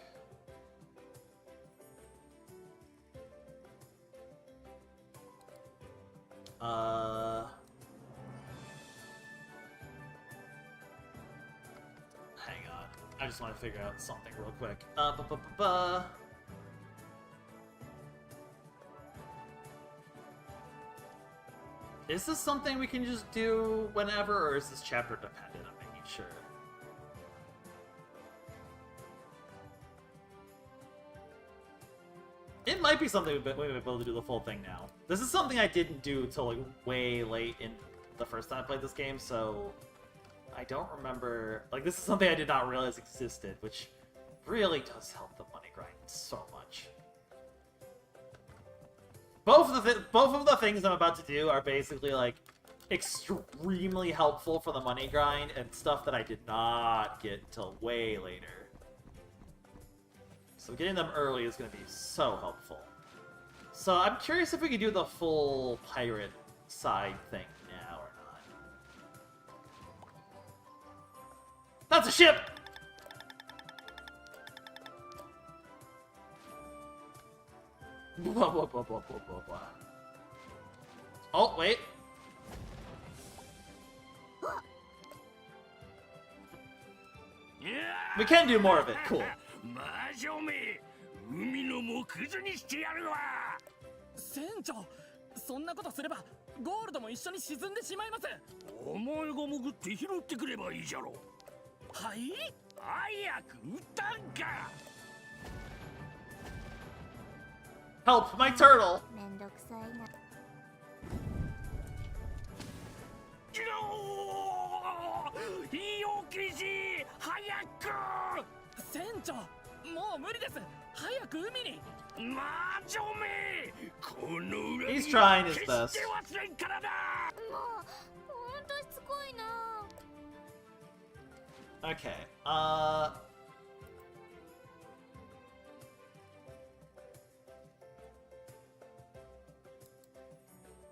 Hang on. I just want to figure out something real quick. Is this something we can just do whenever, or is this chapter dependent? I'm making sure. It might be something we might be able to do the full thing now. This is something I didn't do till like way late in the first time I played this game, so I don't remember. Like, this is something I did not realize existed, which really does help the money grind so much. Both of the things I'm about to do are basically like extremely helpful for the money grind and stuff that I did not get until way later. So getting them early is going to be so helpful. So I'm curious if we could do the full pirate side thing now or not. That's a ship! Blah, blah, blah, blah, blah, blah, blah. Oh, wait. We can do more of it. Cool. 魔女め、海の藻くずにしてやるわ。船長、そんなことすればゴールドも一緒に沈んでしまいます。お前が潜って拾ってくればいいじゃろ。はい？早く撃たんか。Help my turtle! めんどくさいな。いいおきじ、早く。船長、もう無理です。早く海に。魔女め、この裏 He's trying his 決 best. して忘れんからだ。もうほんとしつこいな。 Okay,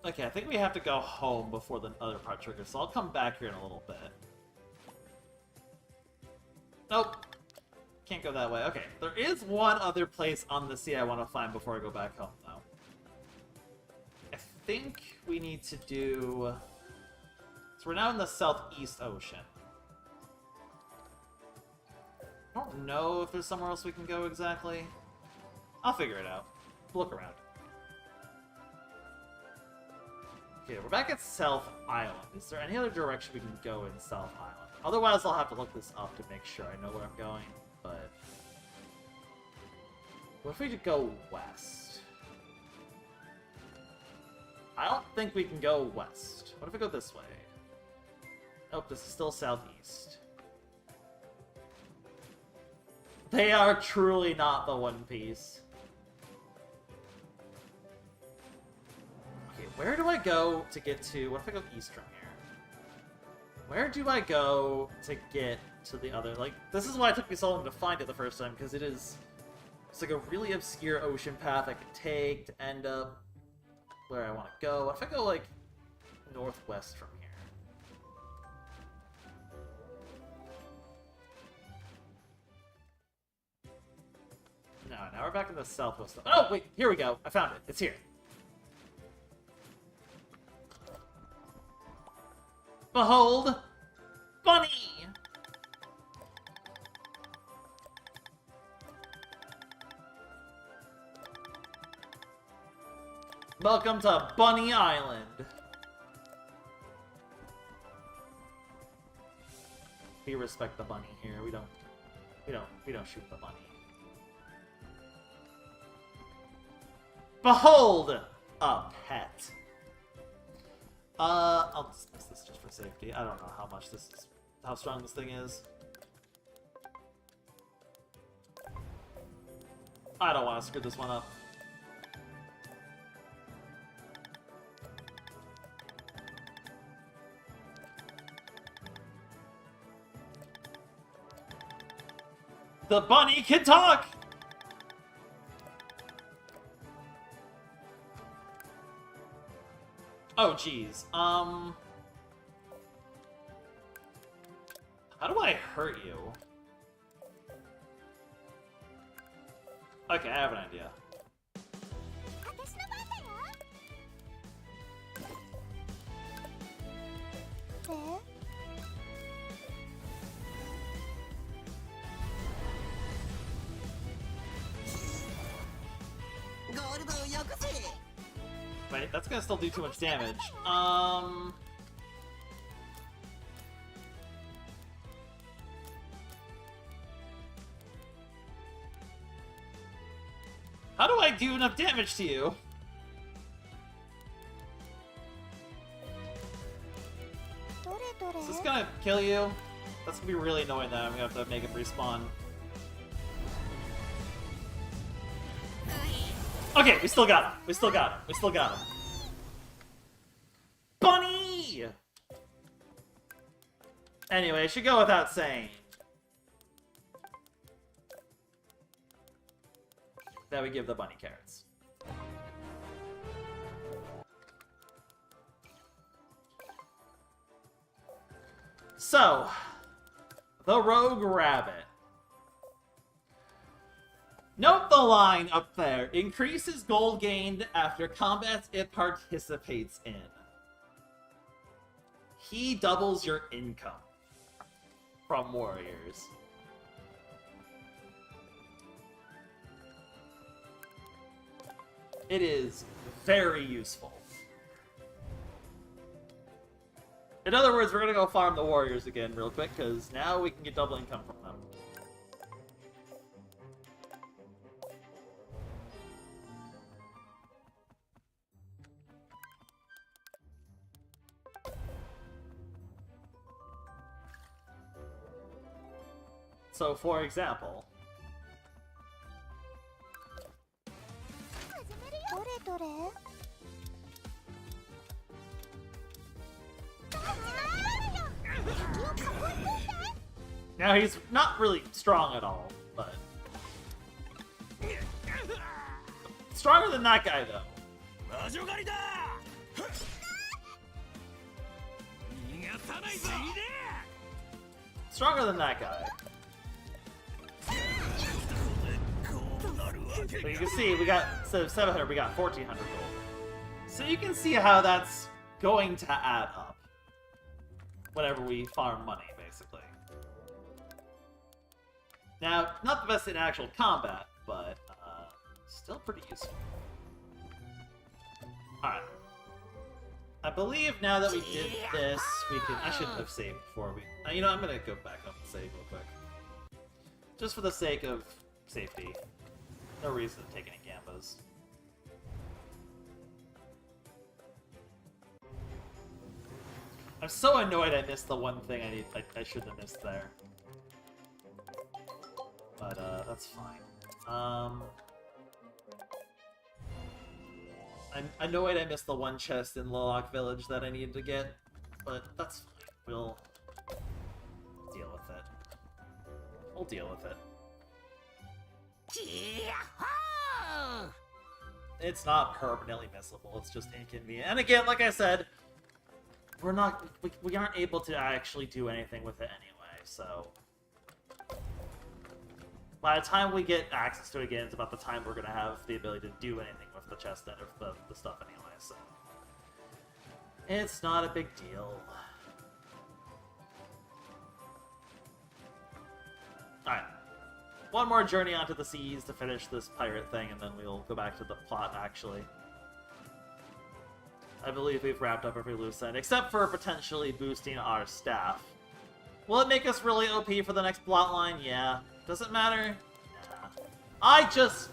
Okay, I think we have to go home before the other part triggers, so I'll come back here in a little bit. Nope. Can't go that way. Okay, there is one other place on the sea I want to find before I go back home, though. I think we need to do... So we're now in the Southeast Ocean. I don't know if there's somewhere else we can go exactly. I'll figure it out. Look around. Okay, we're back at South Island. Is there any other direction we can go in South Island? Otherwise, I'll have to look this up to make sure I know where I'm going, but... What if we could go west? I don't think we can go west. What if we go this way? Nope, this is still southeast. They are truly not the One Piece. Okay, where do I go to get to... What if I go east from here? Where do I go to get to the other... Like, this is why it took me so long to find it the first time, because it is... It's like a really obscure ocean path I could take to end up where I want to go. What if I go, like, northwest from here? No, now we're back in the southwest. Oh, wait, here we go. I found it. It's here. Behold, Bunny! Welcome to Bunny Island. We respect the bunny here. We don't shoot the bunny. Behold, a pet. I'll dismiss this just for safety. I don't know how strong this thing is. I don't want to screw this one up. The bunny can talk! Oh, jeez. How do I hurt you? Okay, I have an idea. 私の番だよ。え？ゴールドをよこせ。 Wait, that's gonna still do too much damage. How do I do enough damage to you? Is this gonna kill you? That's gonna be really annoying that I'm gonna have to make him respawn. Okay, we still got him. We still got him. We still got him. Bunny! Anyway, it should go without saying. that we give the bunny carrots. So, the Rogue Rabbit. Note the line up there. Increases gold gained after combats it participates in. He doubles your income from warriors. It is very useful. In other words, we're gonna go farm the warriors again real quick, because now we can get double income from them. So, for example, どれどれ now he's not really strong at all, but stronger than that guy though. 魔女狩りだ。逃がさないぞ。 Stronger than that guy. But you can see, we got, instead of 700, we got 1,400 gold. So you can see how that's going to add up whenever we farm money, basically. Now, not the best in actual combat, but still pretty useful. Alright. I believe now that we did this, we can... I shouldn't have saved before we... you know, I'm gonna go back up and save real quick. Just for the sake of safety. No reason to take any gambas. I'm so annoyed I missed the one thing I should have missed there. But, that's fine. I'm annoyed I missed the one chest in Lilac Village that I needed to get, but that's fine. We'll deal with it. We'll deal with it. It's not permanently missable, it's just inconvenient. And again, like I said, we aren't able to actually do anything with it anyway, so... By the time we get access to it again, it's about the time we're gonna have the ability to do anything with the chest or the stuff anyway, so... It's not a big deal. Alright. One more journey onto the seas to finish this pirate thing, and then we'll go back to the plot, actually. I believe we've wrapped up every loose end, except for potentially boosting our staff. Will it make us really OP for the next plotline? Yeah. Does it matter? Nah. I just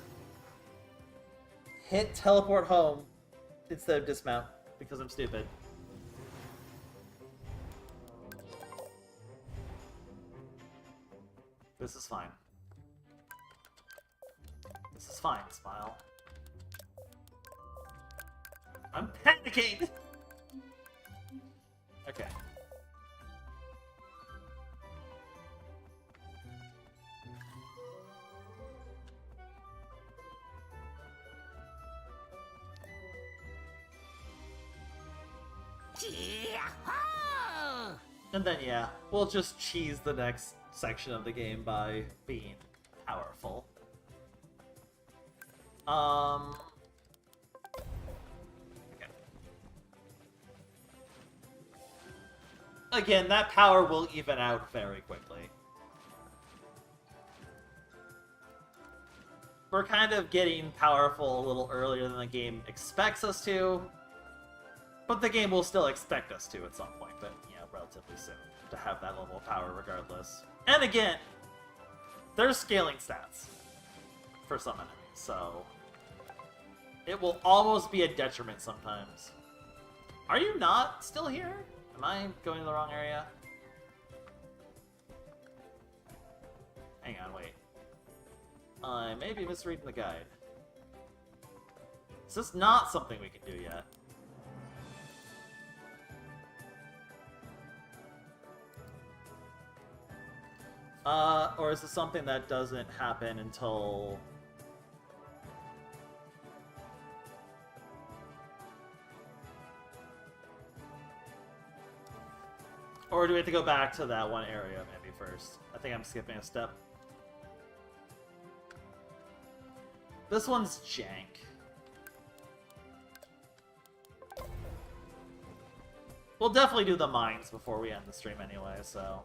hit teleport home instead of dismount, because I'm stupid. This is fine. This is fine, Smile. I'm panicking! Okay. And then, yeah, we'll just cheese the next section of the game by being powerful. Okay. Again, that power will even out very quickly. We're kind of getting powerful a little earlier than the game expects us to, but the game will still expect us to at some point, but yeah, relatively soon, to have that level of power regardless. And again, there's scaling stats for some enemies, so it will almost be a detriment sometimes. Are you not still here? Am I going to the wrong area? Hang on, wait. I may be misreading the guide. Is this not something we can do yet? Or is this something that doesn't happen until Or do we have to go back to that one area maybe first? I think I'm skipping a step. This one's jank. We'll definitely do the mines before we end the stream anyway, so...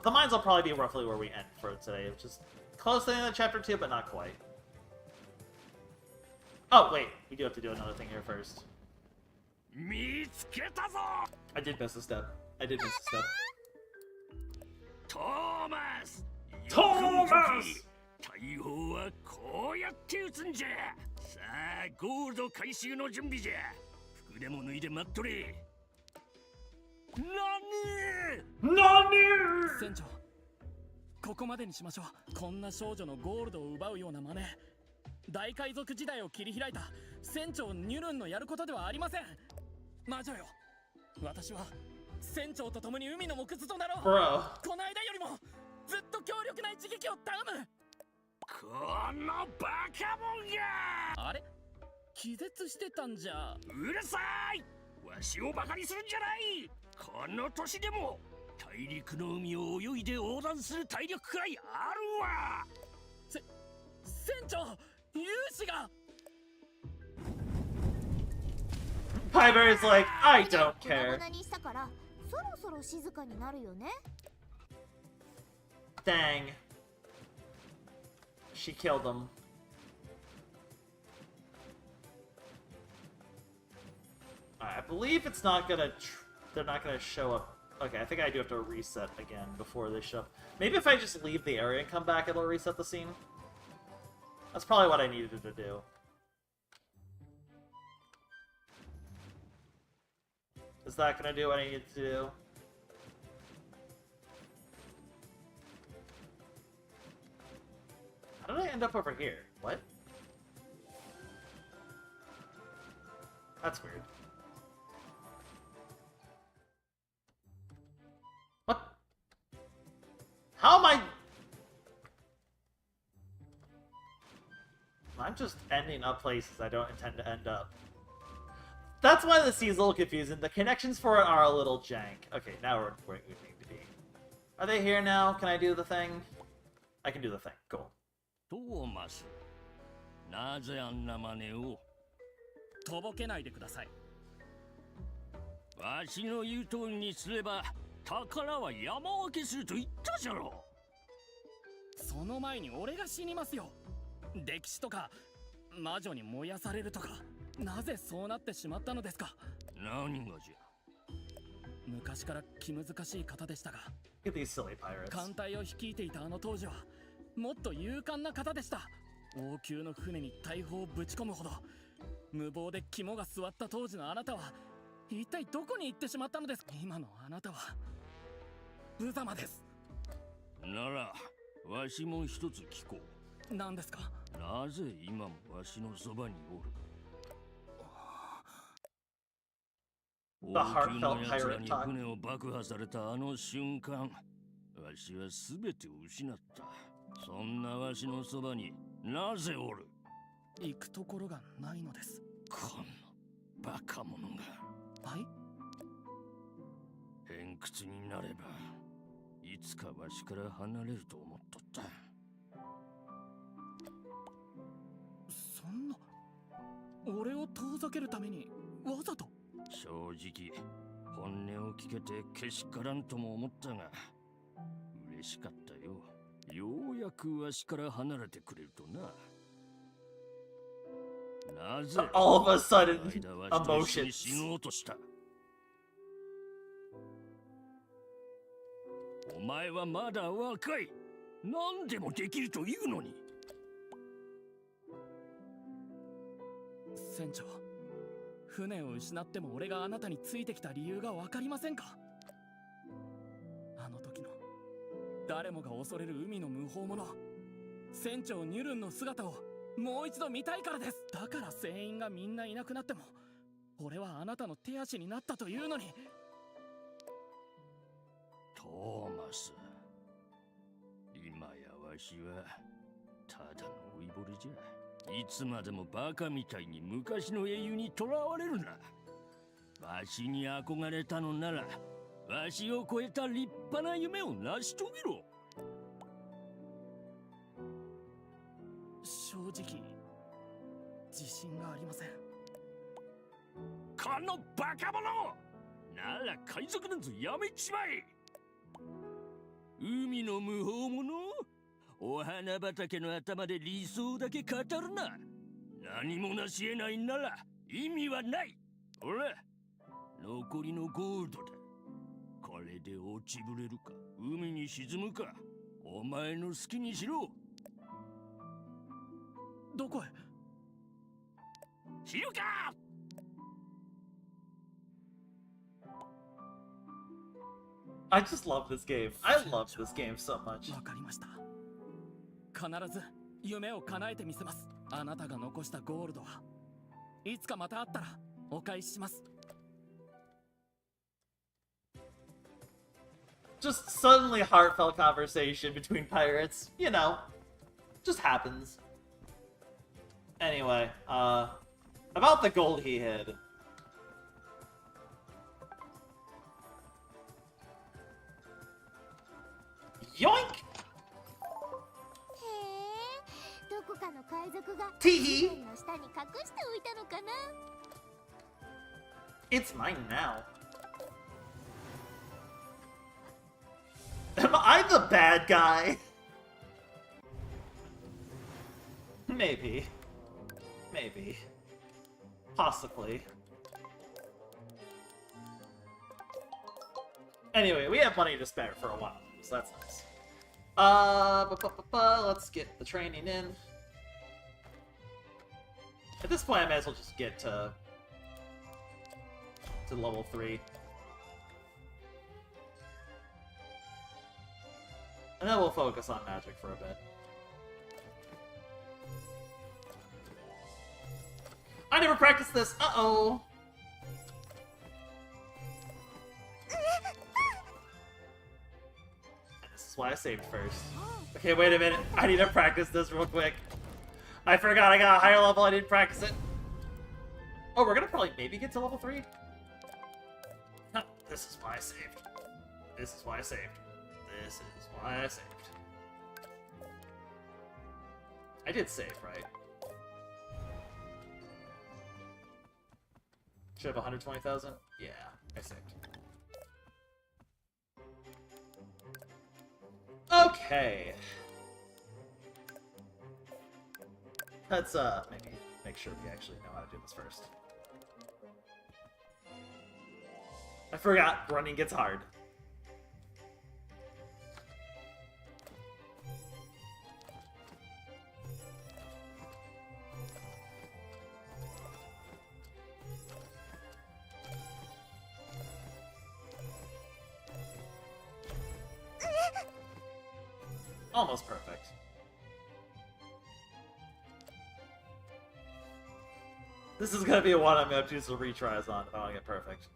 the mines will probably be roughly where we end for today, which is close to the end of chapter 2, but not quite. Oh, wait. We do have to do another thing here first. I did miss a step. I did miss a step. Thomas! Thomas! 大砲はこうやって撃つんじゃ。さあ、ゴールド回収の準備じゃ。服でも脱いで待っとれ。船長、ここまでにしましょう。こんな少女のゴールドを奪うような真似、大海賊時代を切り開いた船長ニュルンのやることではありません。魔女よ、私は船長と共に海の木図となろう。Bro. この間よりもずっと強力な一撃を頼む。このバカモンが。あれ、気絶してたんじゃ。うるさい。わしをバカにするんじゃない。この年でも大陸の海を泳いで横断する体力くらいあるわ。船長、勇士が。Pieberry's like, I don't care. そろそろ静かになるよね。Dang. She killed him. I believe it's not gonna... they're not gonna show up. Okay, I think I do have to reset again before they show up. Maybe if I just leave the area and come back, it'll reset the scene. That's probably what I needed to do. Is that gonna do what I need to do? How did I end up over here? What? That's weird. What? How am I... I'm just ending up places I don't intend to end up. That's why the scene's a little confusing. The connections for it are a little jank. Okay, now we're where we need to be. Are they here now? Can I do the thing? I can do the thing. Cool. Thomas, なぜあんな真似を。とぼけないでください。わしの言う通りにすれば宝は山分けすると言ったじゃろ。その前に俺が死にますよ。歴史とか魔女に燃やされるとか、なぜそうなってしまったのですか。何がじゃ。昔から気難しい方でしたが、艦隊を率いていたあの当時はもっと勇敢な方でした。王宮の船に大砲をぶち込むほど無謀で肝が据わった当時のあなたは一体どこに行ってしまったのですか。今のあなたは無様です。ならわしも一つ聞こう。何ですか。なぜ今もわしのそばにおる。王宮の奴らに船を爆破されたあの瞬間、わしは全てを失った。そんなわしのそばになぜおる。行くところがないのです。このバカ者が。はい。偏屈になればいつかわしから離れると思っとった。そんな、俺を遠ざけるためにわざと。正直本音を聞けてけしからんとも思ったが嬉しかったよ。ようやくわしから離れてくれるとな。なぜ all of a sudden emotions 死のうとした。お前はまだ若い。何でもできるというのに。船長、船を失っても俺があなたについてきた理由が分かりませんか。あの時の誰もが恐れる海の無法者船長ニュルンの姿をもう一度見たいからです。だから船員がみんないなくなっても俺はあなたの手足になったというのに。トーマス、今やわしはただの老いぼれじゃ。いつまでもバカみたいに昔の英雄にとらわれるな。わしに憧れたのならわしを超えた立派な夢を成し遂げろ。正直自信がありません。このバカ者！なら海賊なんぞやめちまえ。海の無法者？お花畑の頭で理想だけ語るな。何もなし得ないなら意味はない。ほら、残りのゴールドだ。これで落ちぶれるか海に沈むか、お前の好きにしろ。どこへ？知るか！I just love this game. I love this game so much. わかりました。必ず夢を叶えてみせます。あなたが残したゴールドはいつかまた会ったらお返しします。 Just suddenly heartfelt conversation between pirates. You know, just happens. Anyway, about the gold he hid. Yoink! どこかの海賊がティヒ地面の下に隠しておいたのかな。 It's mine now. Am I the bad guy? Maybe. Maybe. Possibly. Anyway, we have money to spare for a while, so that's nice. Let's get the training in. At this point, I may as well just get to level 3. And then we'll focus on magic for a bit. I never practiced this! Uh-oh! This is why I saved first. Okay, wait a minute. I need to practice this real quick. I forgot I got a higher level, I didn't practice it. Oh, we're gonna probably maybe get to level 3? Huh, this is why I saved. This is why I saved. This is why I saved. I did save, right? Should have 120,000? Yeah, I saved. Okay. Let's maybe make sure we actually know how to do this first. I forgot running gets hard. Almost perfect. This is gonna be one I'm gonna do some retries on if I want to get perfect.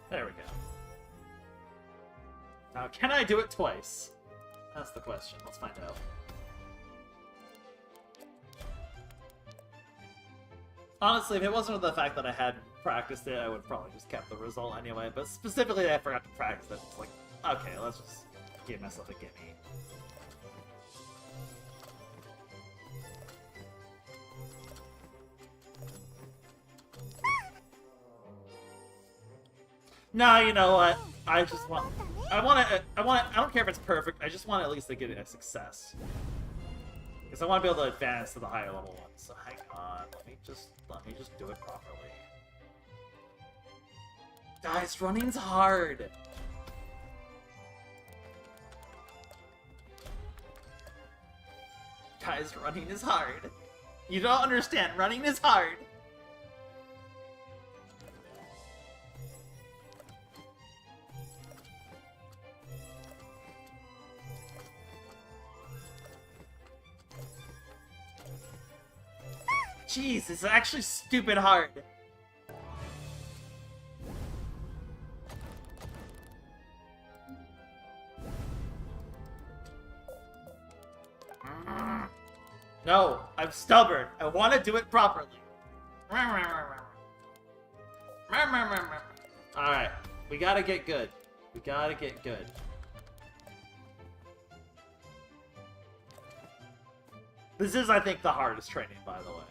There we go. Now, can I do it twice? That's the question. Let's find out. Honestly, if it wasn't for the fact that I hadn't practiced it, I would probably just kept the result anyway. But specifically, I forgot to practice it. It's like, okay, let's just give myself a gimme. Nah, you know what? I just want... I don't care if it's perfect, I just want at least to get a success. Because I want to be able to advance to the higher level ones. So hang on, let me just do it properly. Guys, running's hard! Guys, running is hard. You don't understand, running is hard! Jeez, it's actually stupid hard. No, I'm stubborn. I want to do it properly. Alright, we gotta get good. We gotta get good. This is, I think, the hardest training, by the way.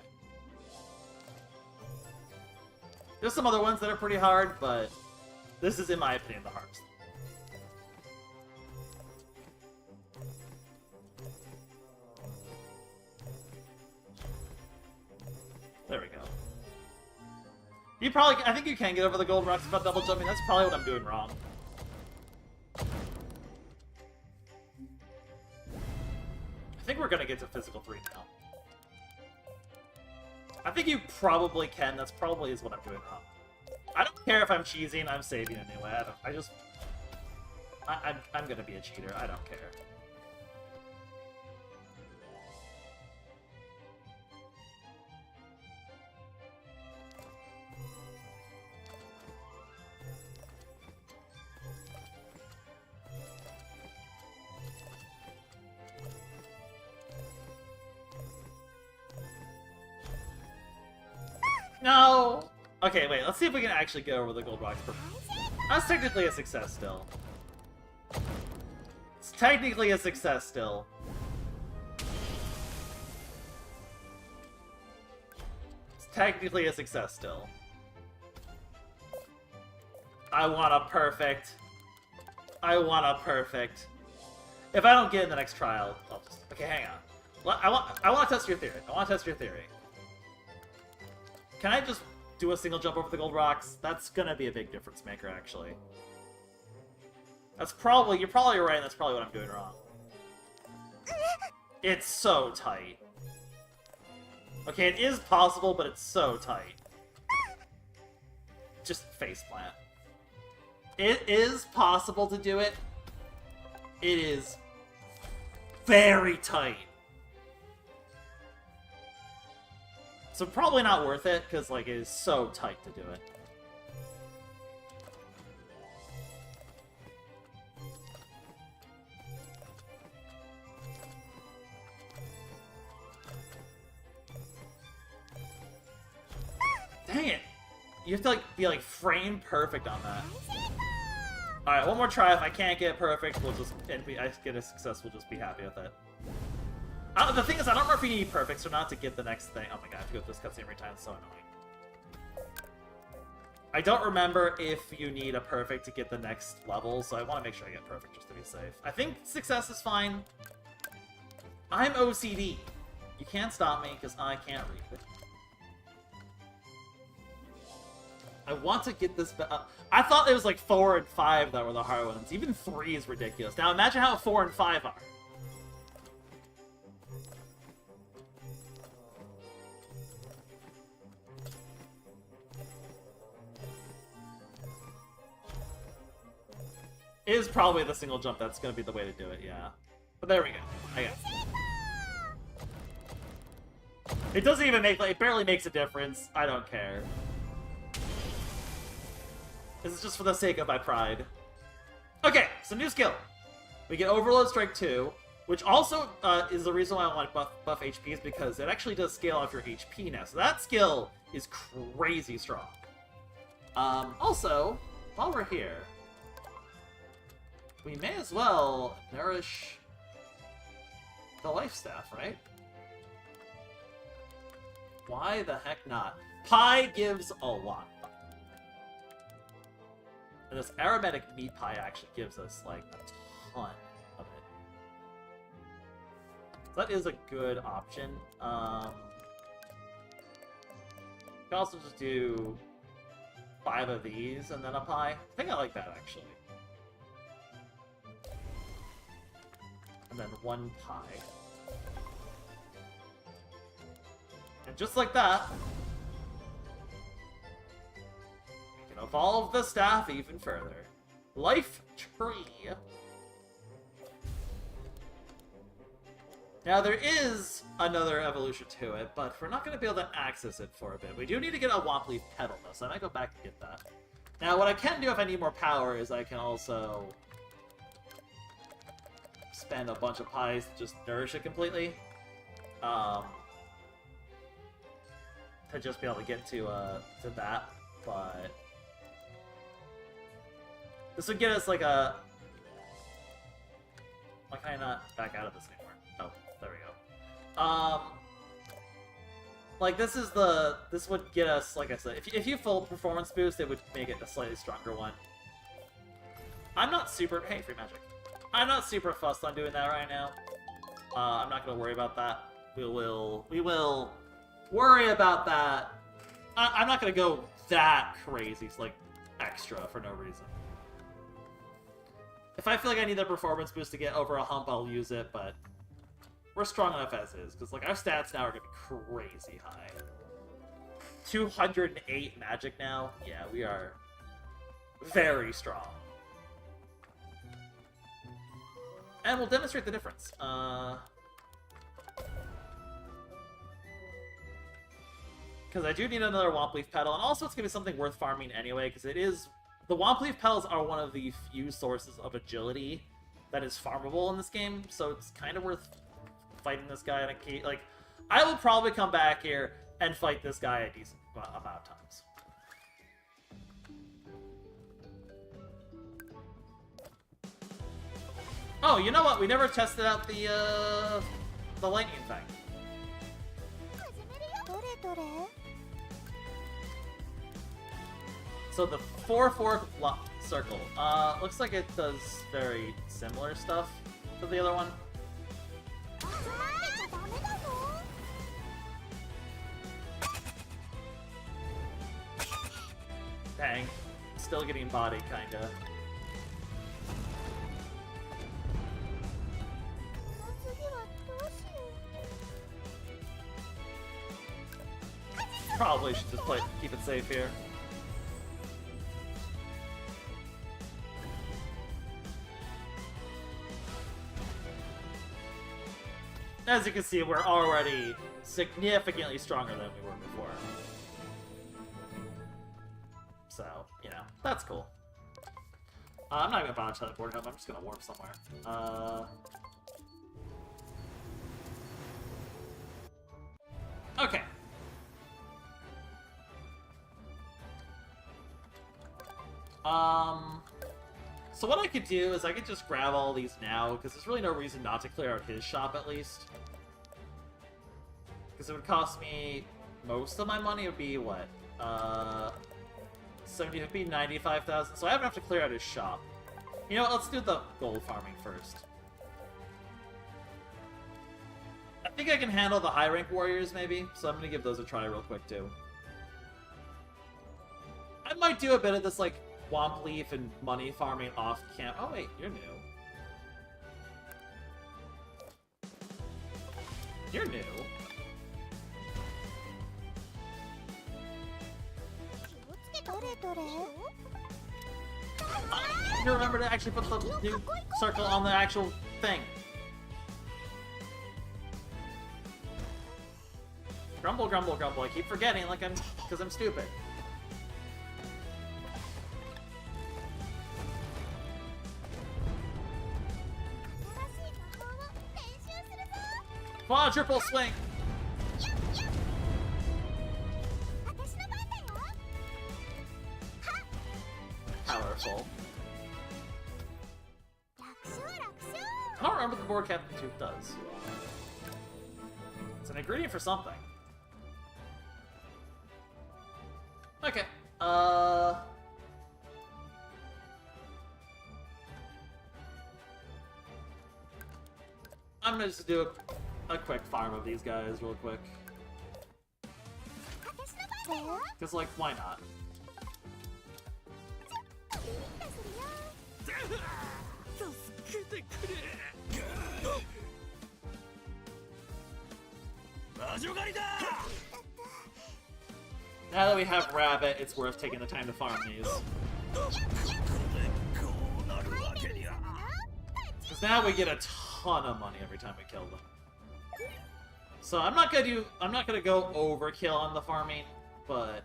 There's some other ones that are pretty hard, but this is, in my opinion, the hardest. There we go. You probably, I think you can get over the gold rocks without double jumping. That's probably what I'm doing wrong. I think we're gonna get to physical 3 now. I think you probably can. That's probably is what I'm doing wrong. I don't care if I'm cheesing. I'm saving anyway. I'm gonna be a cheater. I don't care. No! Okay, wait, let's see if we can actually get over the gold rocks. That's technically a success still. It's technically a success still. It's technically a success still. I want a perfect. I want a perfect. If I don't get in the next trial, I'll just... Okay, hang on. I want to test your theory. I want to test your theory. Can I just do a single jump over the gold rocks? That's gonna be a big difference maker, actually. That's probably... You're probably right, and that's probably what I'm doing wrong. It's so tight. Okay, it is possible, but it's so tight. Just faceplant. It is possible to do it. It is very tight. So probably not worth it, because, like, it is so tight to do it. Dang it! You have to, like, be, like, frame perfect on that. Alright, one more try. If I can't get it perfect, we'll just... If I get a success, we'll just be happy with it. The thing is, I don't know if you need perfects or not to get the next thing. Oh my god, I have to go through this cutscene every time. It's so annoying. I don't remember if you need a perfect to get the next level, so I want to make sure I get perfect just to be safe. I think success is fine. I'm OCD. You can't stop me, because I can't read it. I want to get this... I thought it was like 4 and 5 that were the hard ones. Even 3 is ridiculous. Now imagine how 4 and 5 are. It is probably the single jump that's going to be the way to do it, yeah. But there we go. I got it. It doesn't even make, like, it barely makes a difference. I don't care. This is just for the sake of my pride. Okay, so new skill. We get Overload Strike 2, which also is the reason why I want buff HPs, because it actually does scale off your HP now. So that skill is crazy strong. Also, while we're here, we may as well nourish the life staff, right? Why the heck not? Pie gives a lot. And this aromatic meat pie actually gives us, like, a ton of it. So that is a good option. You can also just do 5 of these and then a pie. I think I like that, actually. And then 1 pie. And just like that, we can evolve the staff even further. Life Tree. Now there is another evolution to it, but we're not going to be able to access it for a bit. We do need to get a Womp Leaf Petal, though, so I might go back and get that. Now what I can do if I need more power is I can also spend a bunch of pies to just nourish it completely. to just be able to get to that, but this would get us like a. Why can I not back out of this anymore? Oh, there we go. Like this would get us, like I said, if you full performance boost, it would make it a slightly stronger one. I'm not super, hey, free magic. I'm not super fussed on doing that right now. I'm not gonna worry about that. We will worry about that. I'm not gonna go that crazy, it's like extra for no reason. If I feel like I need the performance boost to get over a hump, I'll use it, but we're strong enough as is, because like our stats now are gonna be crazy high. 208 magic now? Yeah, we are very strong. And we'll demonstrate the difference. Because I do need another Womp Leaf Petal, and also it's going to be something worth farming anyway, because it is... The Womp Leaf Petals are one of the few sources of agility that is farmable in this game, so it's kind of worth fighting this guy in a case. Like, I will probably come back here and fight this guy a decent amount of times. Oh, you know what? We never tested out the lightning thing. So the 4-4 circle. Looks like it does very similar stuff to the other one. Dang. Still getting body, kinda. Probably should just keep it safe here. As you can see, we're already significantly stronger than we were before. So, you know, that's cool. I'm not gonna bother teleport home, I'm just gonna warp somewhere. Okay. So what I could do is I could just grab all these now, because there's really no reason not to clear out his shop at least. Because it would cost me most of my money. It would be what? 70, it would be 95,000. So I have enough to clear out his shop. You know what? Let's do the gold farming first. I think I can handle the high rank warriors maybe, so I'm gonna give those a try real quick too. I might do a bit of this like Womp Leaf and money farming off camp. Oh wait, you're new. You're new. You remember to actually put the new circle on the actual thing. Grumble, grumble, grumble. I keep forgetting like because I'm stupid. Quadruple swing! Powerful. I don't remember what the board Captain Tooth does. It's an ingredient for something. Okay. I'm gonna just do a quick farm of these guys real quick. Because, like, why not? Now that we have Rabbit, it's worth taking the time to farm these. Because now we get a ton of money every time we kill them. So I'm not gonna go overkill on the farming, but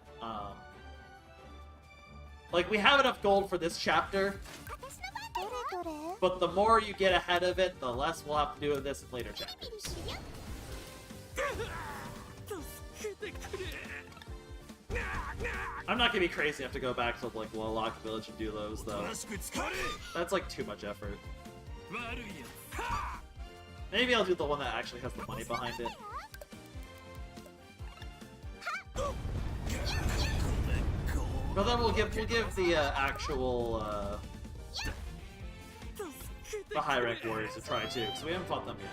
like we have enough gold for this chapter. But the more you get ahead of it, the less we'll have to do with this in later chapters. I'm not gonna be crazy enough to go back to like Lock Village and do those though. That's like too much effort. Maybe I'll do the one that actually has the money behind it. But then we'll give the actual the high rank warriors a try too, because we haven't fought them yet.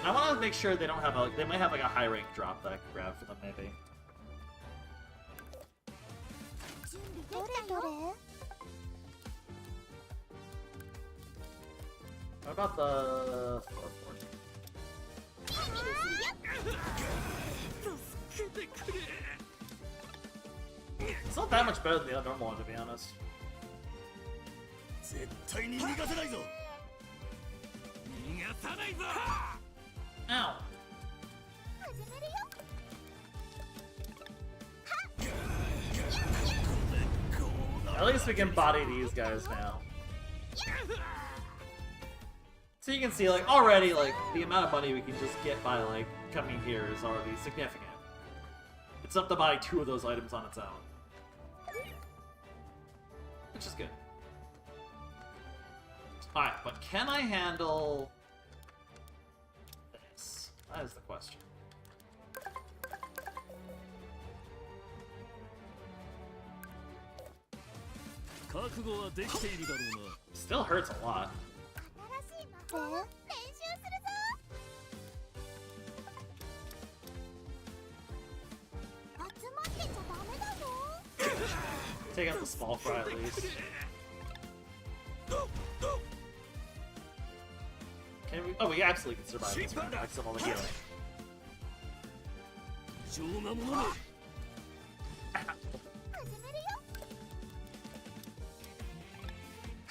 I want to make sure they don't have they might have like a high rank drop that I can grab for them maybe. What about the It's not that much better than the normal one, to be honest. Ow! At least we can body these guys now. So you can see, like, already, like, the amount of money we can just get by, like, coming here is already significant. It's enough to buy 2 of those items on its own. Which is good. Alright, but can I handle this? That is the question. Still hurts a lot. Take out the small fry at least. Can we? Oh, we absolutely can survive this round. I still all the healing.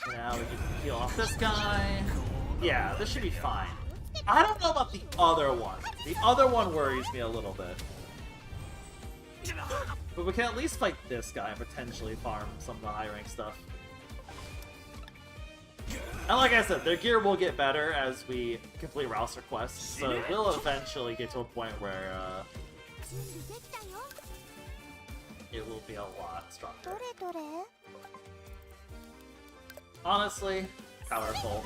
Now we can heal off this guy. Yeah, this should be fine. I don't know about the other one. The other one worries me a little bit. But we can at least fight this guy and potentially farm some of the high rank stuff. And like I said, their gear will get better as we complete roster quests, so we'll eventually get to a point where it will be a lot stronger. Honestly, powerful.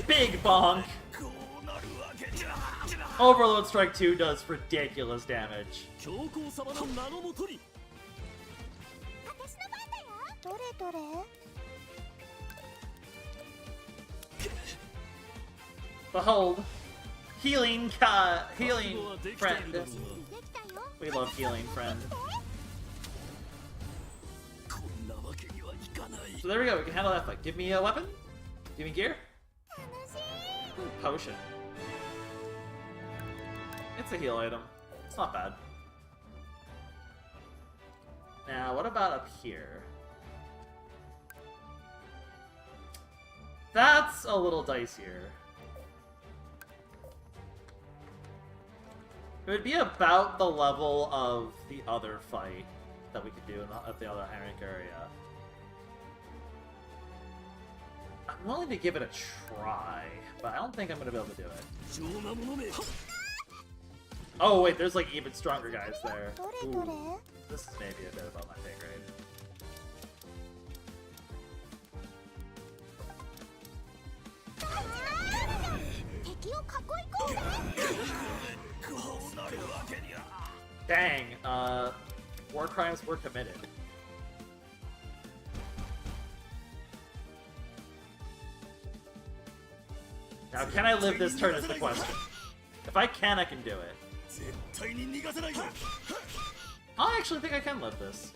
Big bonk! Overload Strike 2 does ridiculous damage. Behold, healing friend. We love healing friend. So there we go, we can handle that fight. Give me a weapon? Give me gear? Ooh, potion. It's a heal item. It's not bad. Now, what about up here? That's a little dicier. It would be about the level of the other fight that we could do at the other high rank area. I'm willing to give it a try, but I don't think I'm going to be able to do it. Oh wait, there's like even stronger guys there. Ooh, this is maybe a bit above my pay grade. Dang, war crimes were committed. Now, can I live this turn is the question. If I can, I can do it. I actually think I can live this.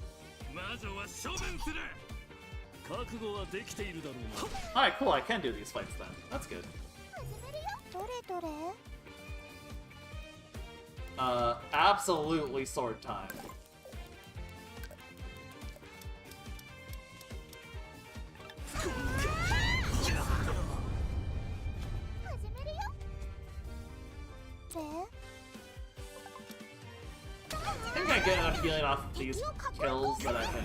Alright, cool, I can do these fights then. That's good. Absolutely sword time. I think I get enough healing off these kills that I can...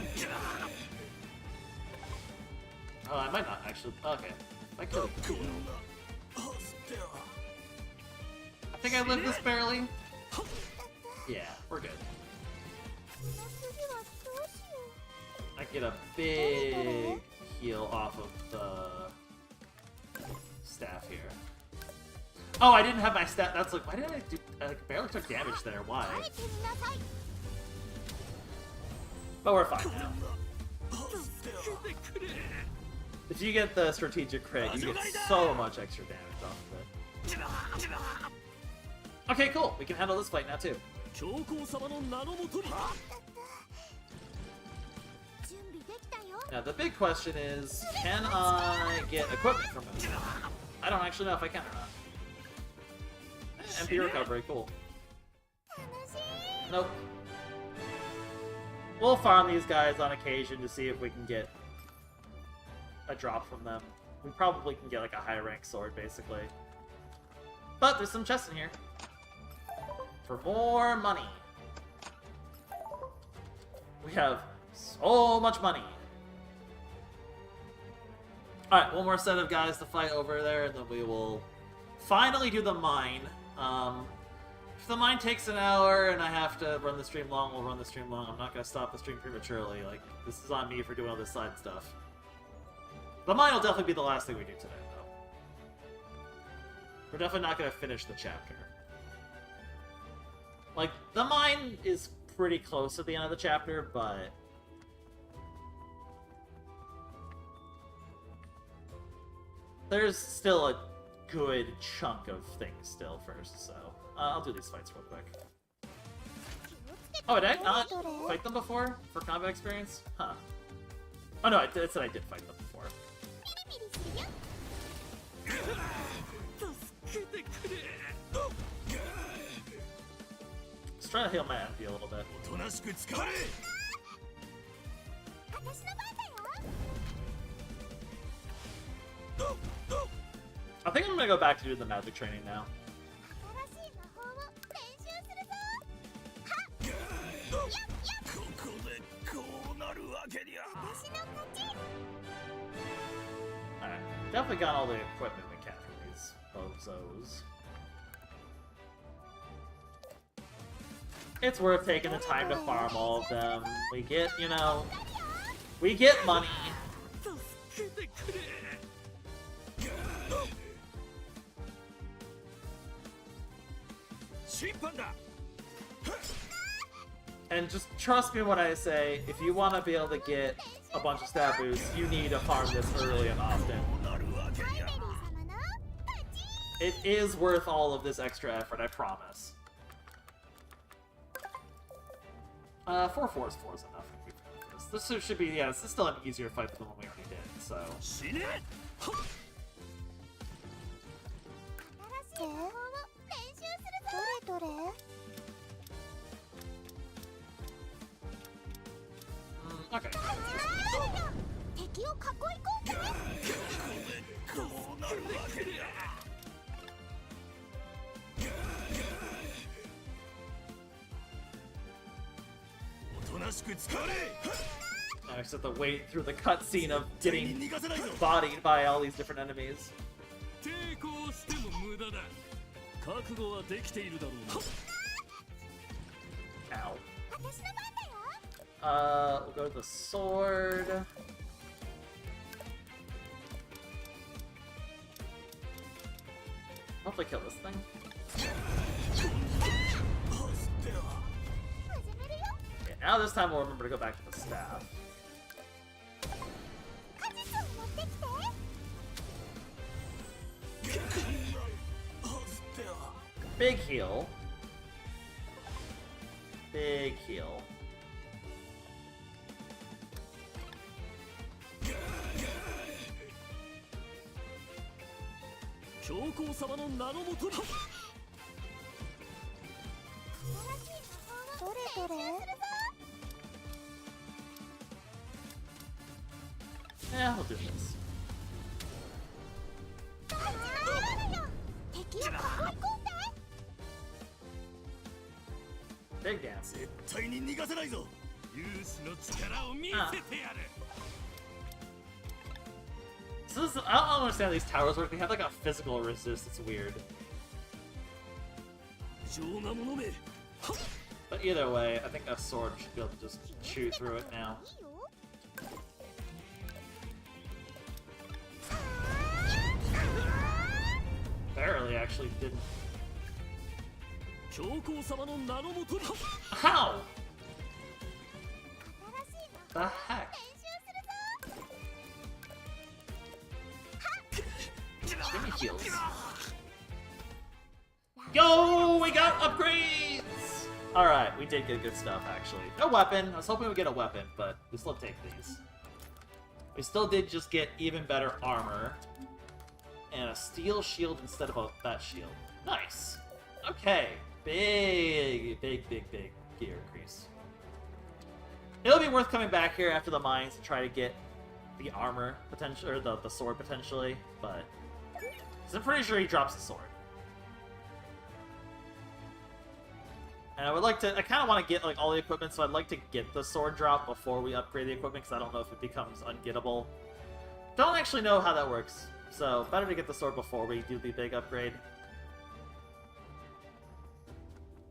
Oh, I might not actually... Okay. I could. I think I lived this barely? Yeah, we're good. その次はどうしよ I get a big heal off of the staff here. Oh, I didn't have my stat. That's like, why did I do? I like, barely took damage there. Why? う。耐えてみなさい。 But we're fine now. If you get the strategic crit, you get so much extra damage off of it. Okay, cool. We can handle this fight now too. 教皇様の名のもとに。準備できたよ。 Now the big question is, can I get equipment from him? I don't actually know if I can or not. MP recovery, cool. 楽しい。 Nope. We'll farm these guys on occasion to see if we can get a drop from them. We probably can get like a high rank sword, basically. But there's some chests in here. For more money. We have so much money. Alright, one more set of guys to fight over there, and then we will finally do the mine. If the mine takes an hour and I have to run the stream long, we'll run the stream long. I'm not going to stop the stream prematurely. Like, this is on me for doing all this side stuff. The mine will definitely be the last thing we do today, though. We're definitely not going to finish the chapter. Like, the mine is pretty close to the end of the chapter, but... there's still a good chunk of things still first, so... I'll do these fights real quick. Oh, did I not fight them before? For combat experience? Huh. Oh no, I said I did fight them before. ピリピリするよ。助けてくれ。 Just trying to heal my MP a little bit. おとなしく使われ。私の番だよ。 I think I'm gonna go back to do the magic training now. 新しい魔法を練習するぞ。はっ。ここでこうなるわけにゃ。私の勝ち。 Alright, definitely got all the equipment we can from these bozos. It's worth taking the time to farm all of them. We get, you know, we get money. 助けてくれ。 審判だ。 And just trust me when I say, if you want to be able to get a bunch of stat boosts, you need to farm this early and often. なるわけにゃ。 様の勝ち。 It is worth all of this extra effort, I promise. 4 4 is 4 is enough. This should be, yeah, this is still an easier fight than the one we already did, so. 死ね。新しい魔法を練習するぞ。どれどれ。 Okay. 敵を囲い込んで。 こうなるわけにゃ。 おとなしく使われ。 I just have to wait through the cutscene of getting bodied by all these different enemies. 抵抗しても無駄だ。覚悟はできているだろうな。 Ow. 私の番だよ。 We'll go to the sword. Hopefully kill this thing. 始めるよ。 Okay, now this time we'll remember to go back to the staff. 果実を持ってきて。 Big heal. Big heal. Kyoko 様の名のもとに。 どれどれ。 Yeah, we'll do this. 始まるよ。敵を囲い込んで。 Big damn. 絶対に逃がせないぞ。勇士の力を見せてやる。 So this, I don't understand how these towers work. They have like a physical resist. It's weird. But either way, I think a sword should be able to just chew through it now. Barely actually didn't. How? The heck? Give me heals. Yo, we got upgrades! Alright, we did get good stuff, actually. No weapon. I was hoping we'd get a weapon, but we still take these. We still did just get even better armor. And a steel shield instead of that shield. Nice! Okay. Big gear increase. It'll be worth coming back here after the mines to try to get the armor, potentially, or the sword, potentially, but... I'm pretty sure he drops the sword. And I would like to... I kind of want to get, like, all the equipment, so I'd like to get the sword drop before we upgrade the equipment, because I don't know if it becomes ungettable. Don't actually know how that works, so better to get the sword before we do the big upgrade.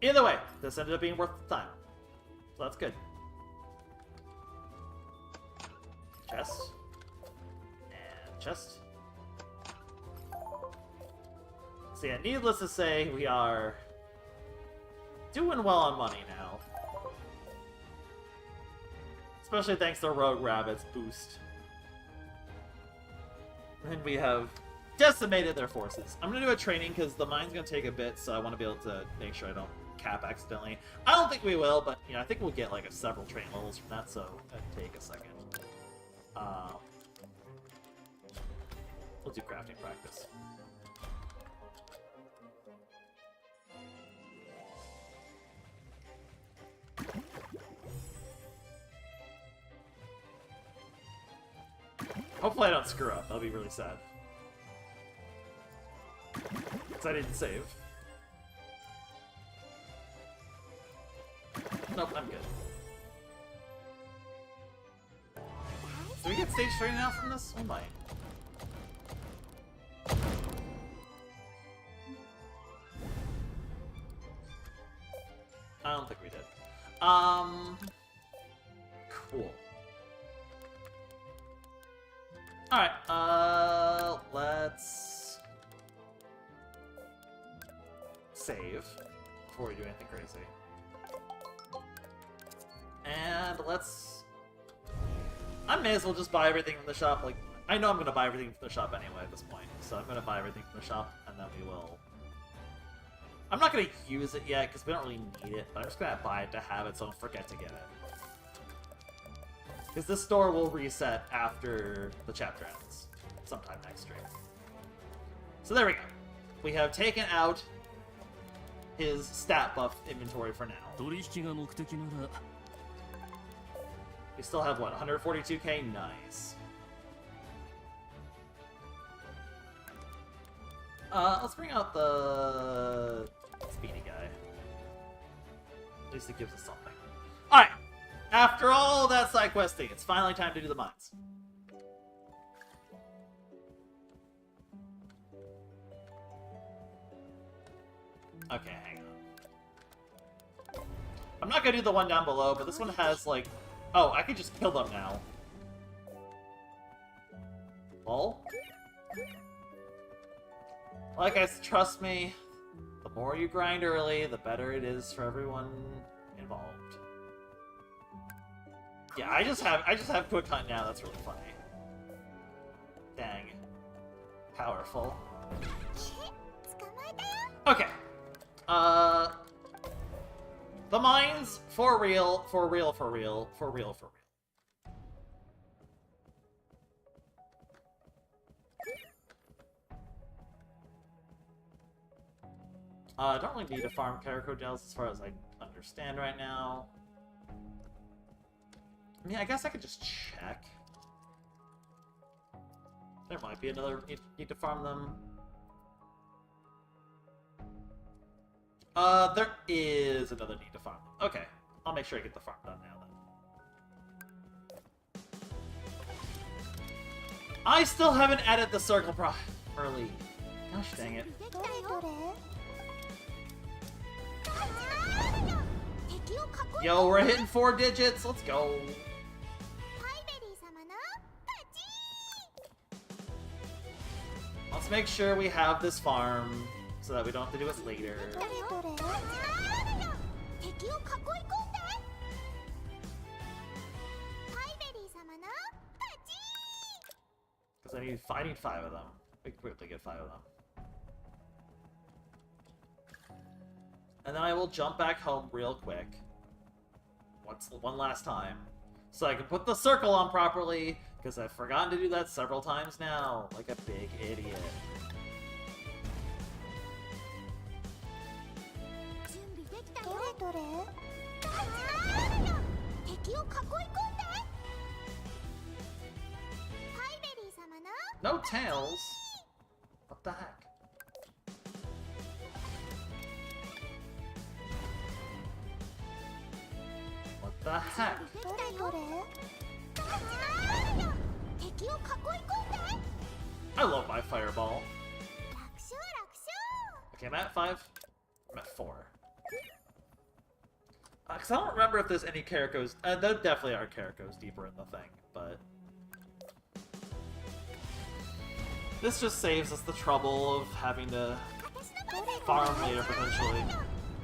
Either way, this ended up being worth the time. So that's good. Chest. And chest. So yeah, needless to say, we are doing well on money now. Especially thanks to Rogue Rabbit's boost. And we have decimated their forces. I'm going to do a training because the mine's going to take a bit, so I want to be able to make sure I don't cap accidentally. I don't think we will, but you know, I think we'll get like several train levels from that, so that'll take a second. We'll do crafting practice. Hopefully I don't screw up. That'll be really sad. Because I didn't save. Nope, I'm good. Do we get stage 3 now from this? We might. I don't think we did. Cool. Alright, let's save before we do anything crazy. And let's... I may as well just buy everything from the shop. Like, I know I'm going to buy everything from the shop anyway at this point, so I'm going to buy everything from the shop, and then we will... I'm not going to use it yet, because we don't really need it, but I'm just going to buy it to have it so I don't forget to get it. Because this store will reset after the chapter ends, sometime next stream. So there we go. We have taken out his stat buff inventory for now. We still have, what, 142k? Nice. Let's bring out the speedy guy. At least it gives us something. Alright! After all that side questing, it's finally time to do the mines. Okay, hang on. I'm not gonna do the one down below, but this one has, like... Oh, I could just kill them now. Lol. Like, guys, trust me, the more you grind early, the better it is for everyone involved. Yeah, I just have quick hunt now. That's really funny. Dang. Powerful. Okay. The mines, for real, for real, for real, for real, for real. I don't really need to farm Caraco gels as far as I understand right now. I mean, I guess I could just check. There might be another need to farm them. There is another need to farm them. Okay, I'll make sure I get the farm done now then. I still haven't added the circle properly. Gosh dang it. Yo, we're hitting 4 digits. Let's go. パイベリー様の勝ち。 Let's make sure we have this farm so that we don't have to do it later. どれどれ。敵を囲い込んで。パイベリー様の勝ち。 Because I need 5 of them. We can quickly get 5 of them. And then I will jump back home real quick. One last time. So I can put the circle on properly, because I've forgotten to do that several times now. Like a big idiot. 準備できたよ。どれどれ。敵を囲い込んで。パイベリー様の。 No tails? What the heck? What the heck? どれどれ。敵を囲い込んで。 I love my fireball. 楽勝楽勝。 Okay, I'm at 5. I'm at 4. Because I don't remember if there's any Caricos. There definitely are Caricos deeper in the thing, but... This just saves us the trouble of having to farm later, potentially.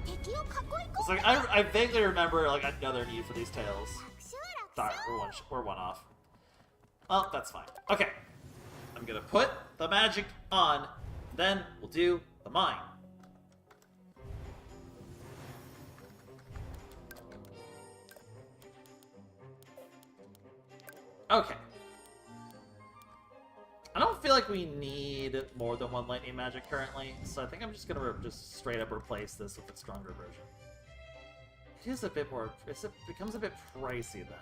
It's like, I vaguely remember, like, another need for these tails. Darn, we're one off. Well, that's fine. Okay. I'm gonna put the magic on, then we'll do the mine. Okay. I don't feel like we need more than 1 lightning magic currently, so I think I'm just gonna just straight up replace this with a stronger version. It is a bit more... it becomes a bit pricey then.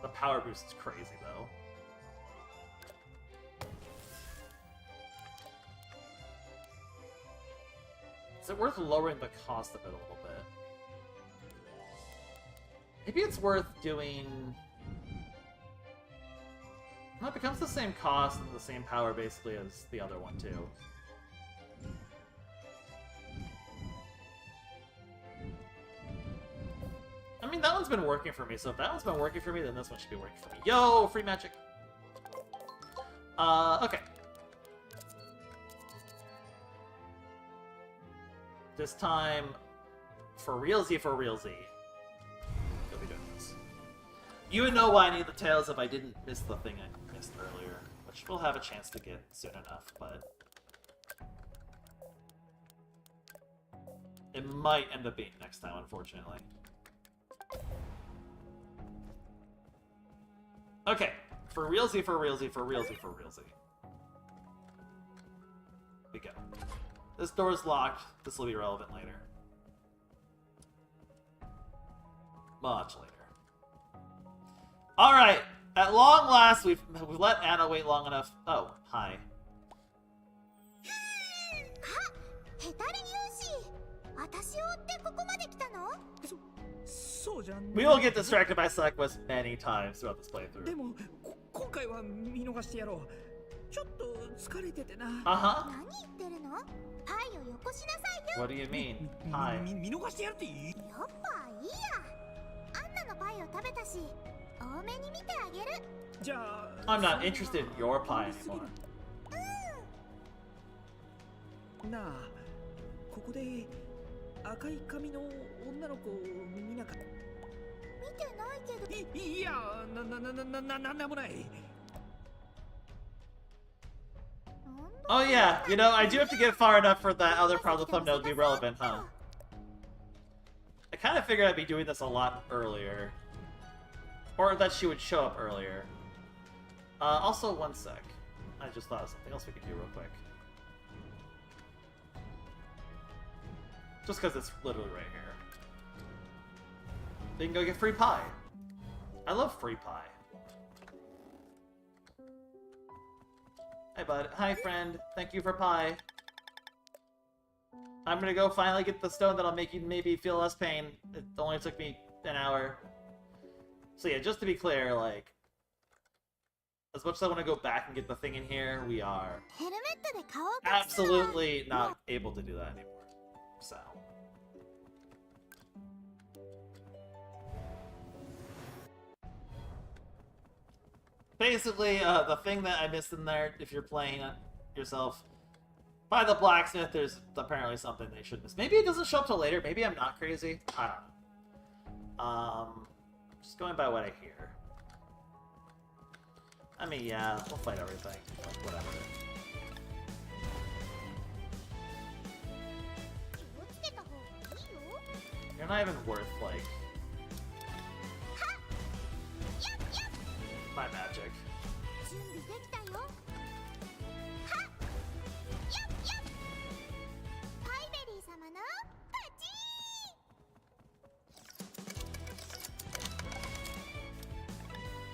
The power boost is crazy though. Is it worth lowering the cost of it a little bit? Maybe it's worth doing... No, it becomes the same cost and the same power basically as the other one too. I mean, that one's been working for me, so if that one's been working for me, then this one should be working for me. Yo, free magic! Okay. This time, for realsy, you'll be doing this. You would know why I need the tails if I didn't miss the thing I missed earlier, which we'll have a chance to get soon enough, but... it might end up being next time, unfortunately. Okay, for realsy. We go. This door's locked. This will be relevant later. Much later. Alright, at long last, we've let Anna wait long enough. Oh, hi. ヘタレ勇士、私を追ってここまで来たの？そうじゃん。 We will get distracted by side quest many times throughout this playthrough. でも今回は見逃してやろう。ちょっと疲れててな。Uh-huh. 何言ってるの？パイをよこしなさいよ。 What do you mean? Hi. 見逃してやるっていい？やっぱいいや。アンナのパイを食べたし、多めに見てあげる。じゃあ。I'm not interested in your pie anymore. なあ、ここで赤い髪の女の子を見なかった。見てないけど。いや、なんもない。 Oh yeah, you know, I do have to get far enough for that other part of the thumbnail to be relevant, huh? I kind of figured I'd be doing this a lot earlier. Or that she would show up earlier. Also, one sec. I just thought of something else we could do real quick. Just because it's literally right here. They can go get free pie. I love free pie. Hi, bud. Hi, friend. Thank you for pie. I'm gonna go finally get the stone that'll make you maybe feel less pain. It only took me an hour. So yeah, just to be clear, like, as much as I want to go back and get the thing in here, we are absolutely not able to do that anymore. So. basically, the thing that I missed in there, if you're playing yourself by the blacksmith, there's apparently something they should miss. Maybe it doesn't show up till later. Maybe I'm not crazy. I don't know. Just going by what I hear. I mean, yeah, we'll fight everything. Like, whatever. You're not even worth, like, my magic.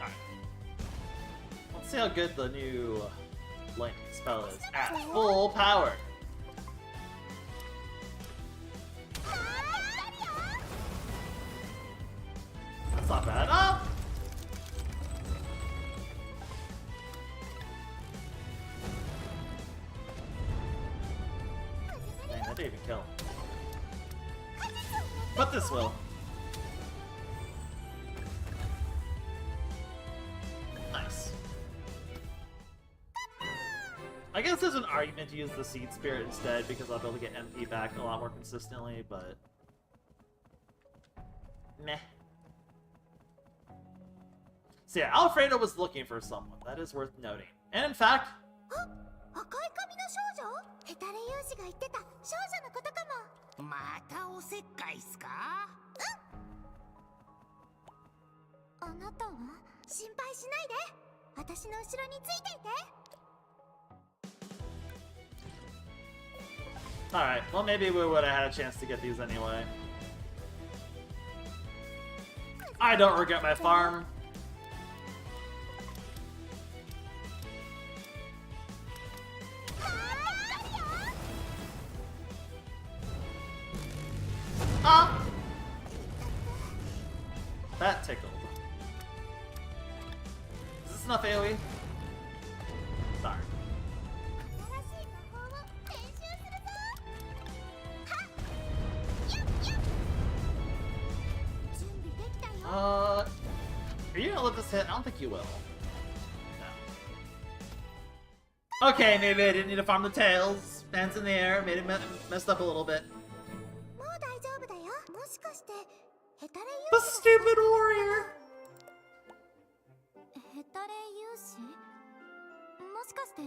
Alright. Let's see how good the new lightning spell is at full power. That's not bad. Oh! Dang, that didn't even kill. But this will. Nice. I guess there's an argument to use the Seed Spirit instead because I'll be able to get MP back a lot more consistently, but... meh. So yeah, Alfredo was looking for someone. That is worth noting. And in fact... 赤い髪の少女？ヘタレ勇士が言ってた少女のことかも。またおせっかいっすか？あなたは心配しないで。私の後ろについていて。Alright, well maybe we would have had a chance to get these anyway. I don't regret my farm. Ah! That tickled. Is this enough AoE? Sorry. Are you gonna let this hit? I don't think you will. No. Okay, maybe I didn't need to farm the tails. Hands in the air, made it messed up a little bit. The stupid warrior! ヘタレ勇士？もしかして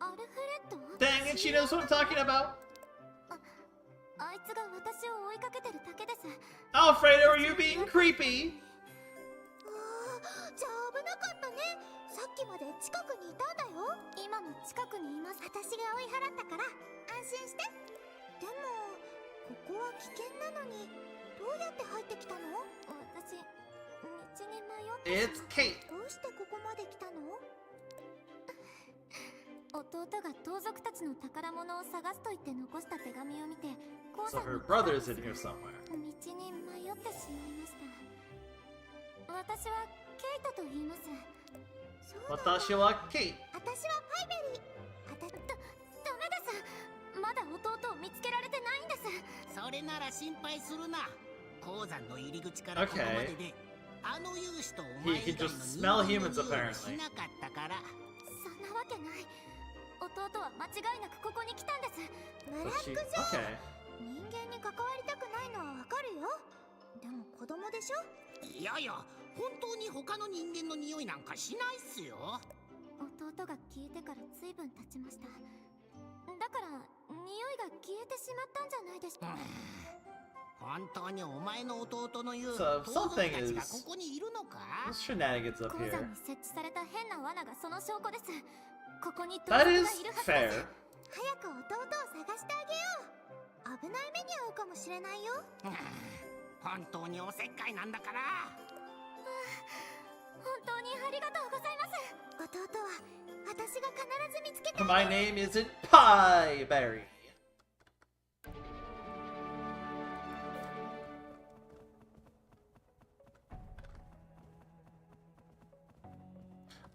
アルフレッド？ Dang it, she knows what I'm talking about! あいつが私を追いかけてるだけです。 Alfredo, are you being creepy? じゃあ危なかったね。さっきまで近くにいたんだよ。今も近くにいます。私が追い払ったから安心して。でもここは危険なのにどうやって入ってきたの？私道に迷って。 It's Kate. どうしてここまで来たの？弟が盗賊たちの宝物を探すと言って残した手紙を見て、 So her brother is in here somewhere. 道に迷ってしまいました。私はケイトと言います。私はケイ。私はパイベリー。ダメです。まだ弟を見つけられてないんです。それなら心配するな。鉱山の入り口からここまでで、あの勇士とお前以外の人間の匂いがしなかったから。そんなわけない。弟は間違いなくここに来たんです。ブラックジョー。人間に関わりたくないのはわかるよ。でも子供でしょ。いやいや、本当に他の人間の匂いなんかしないっすよ。弟が消えてからずいぶん経ちました。だから匂いが消えてしまったんじゃないですか。本当にお前の弟の言う So 盗賊た something ち is がここにいるのか？ There's shenanigans up 鉱 here. 山に設置された変な罠がその証拠です。ここに盗賊 That がい is るはずです。 fair. 早く弟を探してあげよう。危ない目に遭うかもしれないよ。本当におせっかいなんだから。本当にありがとうございます。弟は私が必ず見つけて。 My name isn't Pieberry.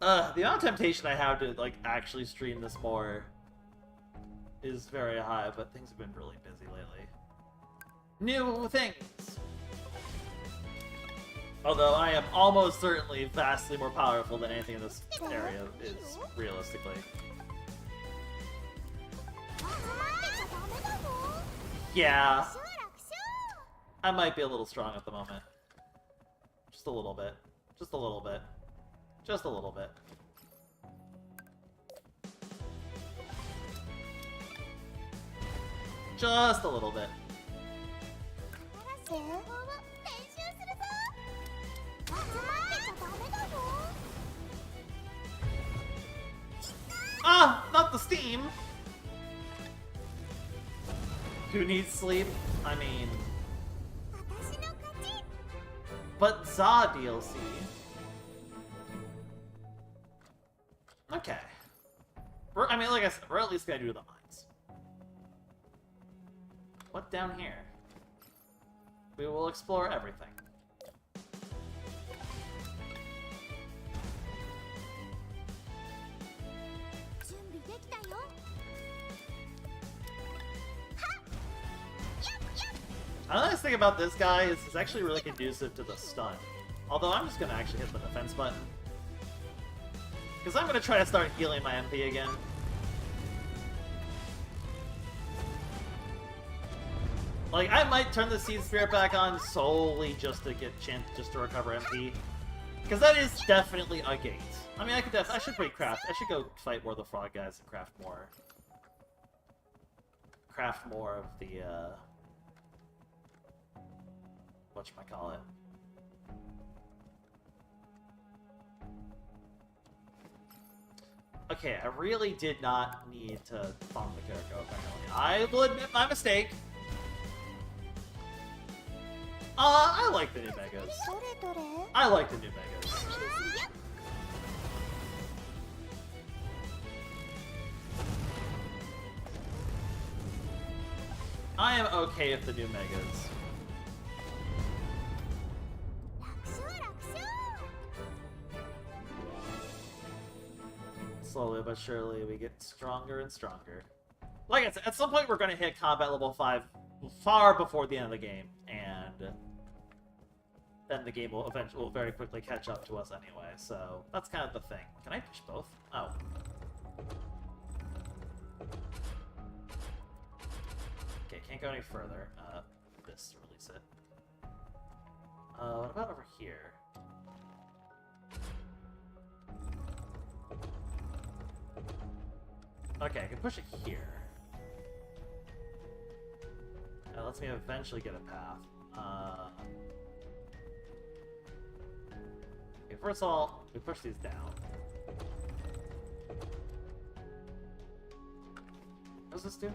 The amount of temptation I have to like actually stream this more is very high, but things have been really busy lately. New things. Although I am almost certainly vastly more powerful than anything in this area is, realistically. Yeah. I might be a little strong at the moment. Just a little bit. Just a little bit. Just a little bit. Just a little bit. Ah! Not the steam! Who needs sleep? I mean... But Za DLC. Okay. I mean, like I said, we're at least gonna do the mines. What down here? We will explore everything. The nice thing about this guy is it's actually really conducive to the stun. Although I'm just gonna actually hit the defense button. Because I'm gonna try to start healing my MP again. Like, I might turn the Seed Spirit back on solely just to get just to recover MP. Because that is definitely a gate. I mean, I should I should go fight more of the frog guys and craft more of the, whatchamacallit. Okay, I really did not need to farm the Kiriko, apparently. I will admit my mistake. I like the new Megas. I like the new Megas. I am okay with the new Megas. Slowly but surely, we get stronger and stronger. Like I said, at some point we're going to hit combat level 5 far before the end of the game, and then the game will eventually very quickly catch up to us anyway, so that's kind of the thing. Can I push both? Oh. Okay, can't go any further. This to release it. What about over here? Okay, I can push it here. That lets me eventually get a path. Okay, first of all, we push these down. What does this do?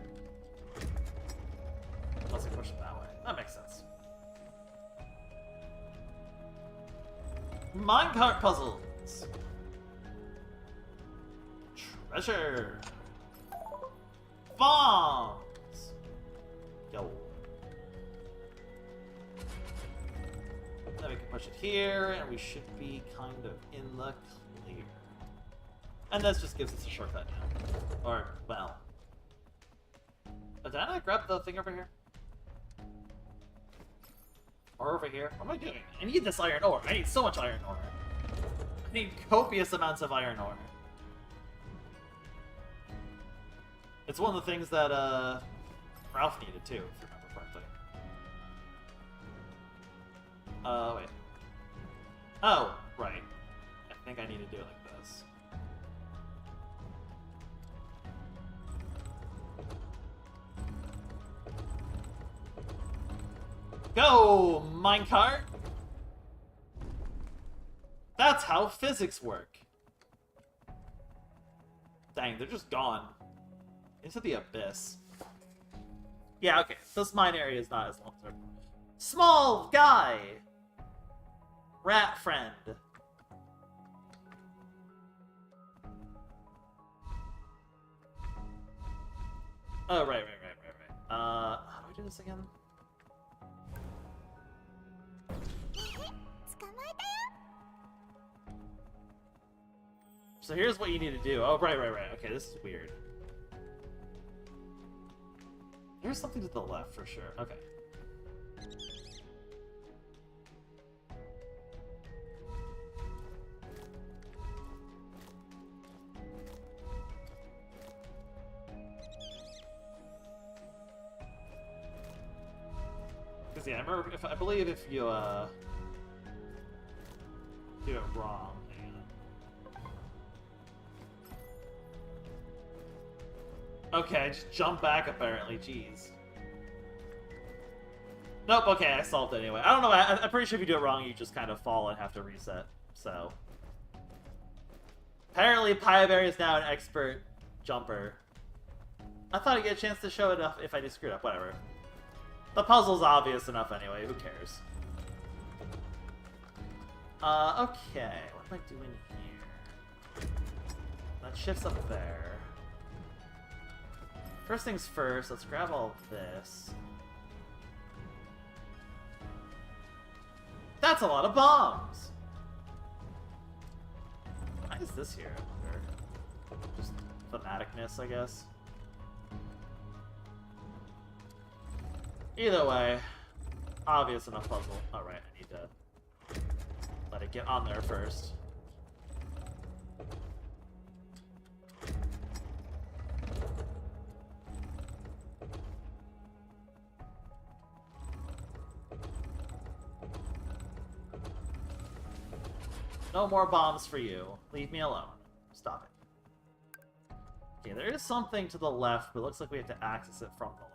Unless we push it that way. That makes sense. Minecart puzzles! Treasure! Bombs! Yo. Then we can push it here, and we should be kind of in the clear. And this just gives us a shortcut now. Or, well... Did I not grab the thing over here? Or over here? What am I doing? I need this iron ore. I need so much iron ore. I need copious amounts of iron ore. It's one of the things that, Ralph needed too, if you remember correctly. Wait. Oh, right. I think I need to do it like this. Go, minecart! That's how physics work. Dang, they're just gone. Into the abyss. Yeah, okay. This mine area is not as long as small guy! Rat friend. Oh, right. How do I do this again? So here's what you need to do. Oh, right. Okay, this is weird. There's something to the left for sure. Okay. Because yeah, I believe if you do it wrong. Okay, just jump back apparently. Jeez. Nope. Okay, I solved it anyway. I don't know. I'm pretty sure if you do it wrong, you just kind of fall and have to reset. So apparently, Pieberry is now an expert jumper. I thought I'd get a chance to show it if I just screwed up. Whatever. The puzzle's obvious enough anyway. Who cares? Okay. What am I doing here? That shifts up there. First things first, let's grab all of this. That's a lot of bombs! Why is this here? Just thematicness, I guess. Either way, obvious enough puzzle. Alright, I need to let it get on there first. No more bombs for you. Leave me alone. Stop it. Okay, there is something to the left, but it looks like we have to access it from the left.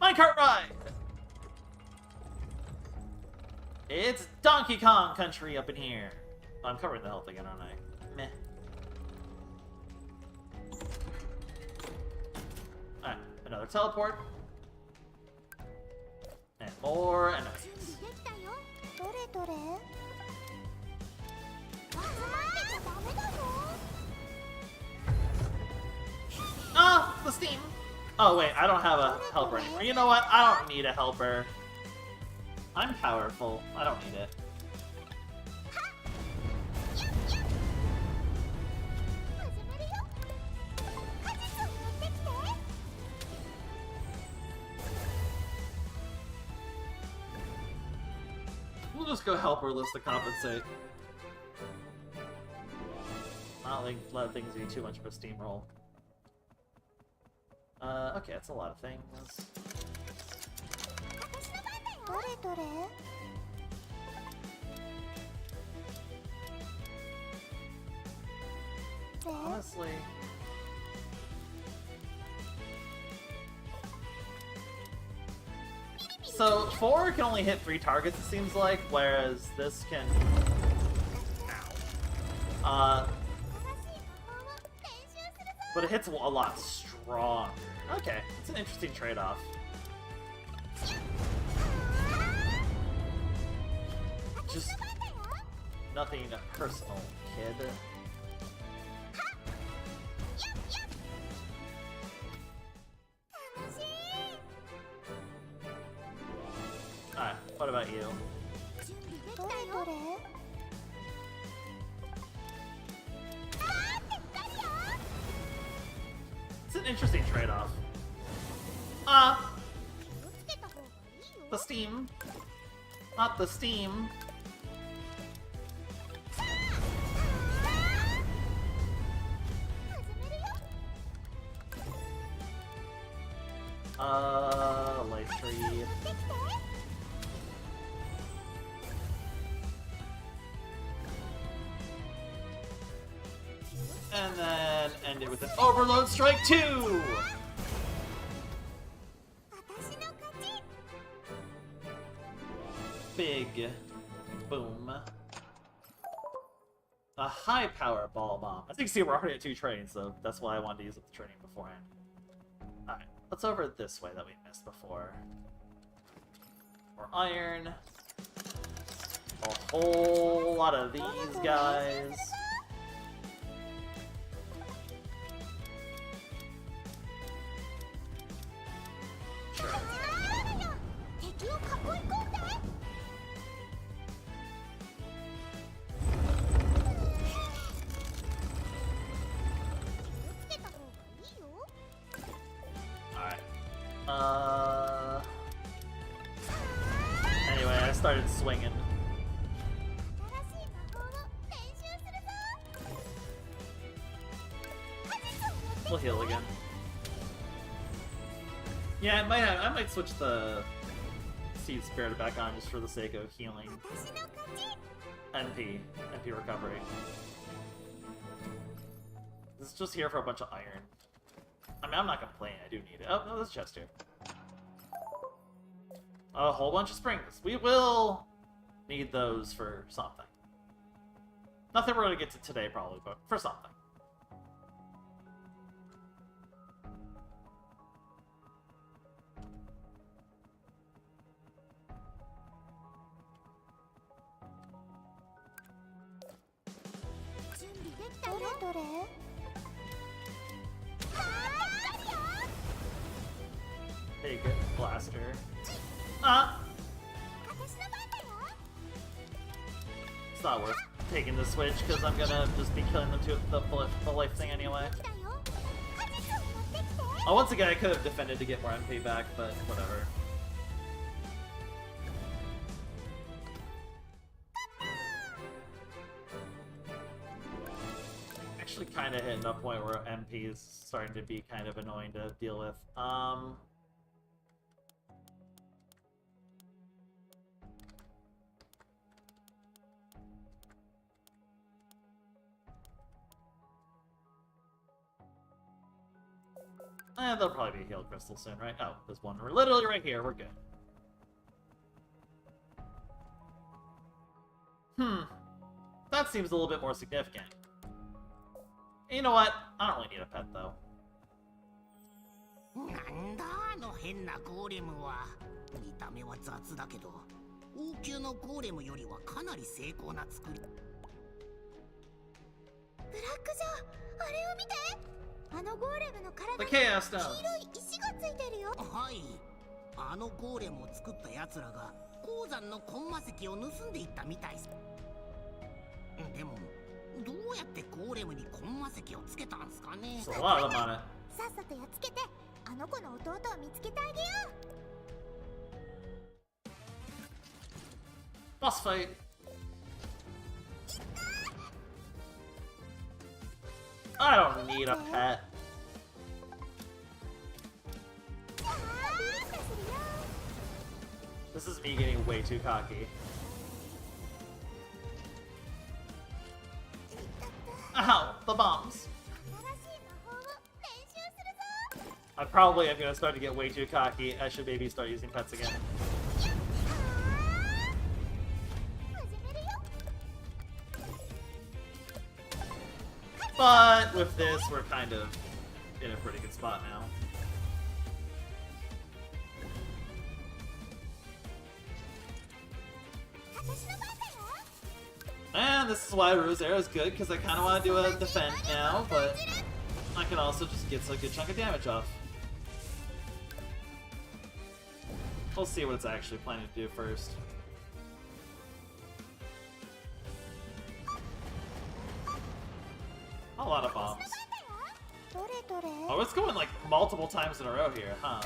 Minecart ride! It's Donkey Kong country up in here. Oh, I'm covering the health again, aren't I? Meh. Alright, another teleport. And more enemies. Ah, the steam! Oh wait, I don't have a helper anymore. You know what? I don't need a helper. I'm powerful. I don't need it. We'll just go helperless to compensate. Not like let things be too much of a steamroll. Okay, that's a lot of things. Honestly... So, 4 can only hit 3 targets, it seems like, whereas this can... but it hits a lot stronger. Okay, it's an interesting trade-off. Just nothing personal, kid. Alright, what about you? It's an interesting trade-off. The steam. Not the steam. Light tree. And then end it with an Overload Strike 2! Big boom. A high power ball bomb. As you can see, we're already at 2 trains, so that's why I wanted to use up the training beforehand. Alright, let's over this way that we missed before. More iron. A whole lot of these guys. Sure. Anyway, I started swinging. We'll heal again. Yeah, I might switch the Seed Spirit back on just for the sake of healing. NP recovery. This is just here for a bunch of iron. I mean, I'm not complaining, I do need it. Oh, no, there's a chest here. A whole bunch of springs. We will need those for something. Nothing we're gonna get to today, probably, but for something. Big blaster. It's not worth taking the switch because I'm gonna just be killing them to the life thing anyway. Oh, once again, I could have defended to get more MP back, but whatever. Actually, kind of hitting a point where MP is starting to be kind of annoying to deal with. There'll probably be a healed crystal soon, right? Oh, there's one literally right here. We're good. That seems a little bit more significant. You know what? I don't really need a pet, though. なんだあの変なゴーレムは。見た目は雑だけど、王宮のゴーレムよりはかなり精巧な作り。ブラックジョー、あれを見て。あのゴーレムの体 The に Chaos 黄 Stones. 色い石がついてるよ。はい。あのゴーレムを作った奴らが鉱山のコンマ石を盗んでいったみたいです。でも、どうやってゴーレムにコンマ石をつけたんすかね。 So a lot of them on it. さっさとやっつけてあの子の弟を見つけてあげよう。 Boss fight. I don't need a pet. This is me getting way too cocky. Ow, the bombs. I probably am gonna start to get way too cocky. I should maybe start using pets again. But with this, we're kind of in a pretty good spot now. And this is why Rose Arrow is good, because I kind of want to do a defend now, but I can also just get a good chunk of damage off. We'll see what it's actually planning to do first. A lot of bombs. Oh, it's going like multiple times in a row here, huh?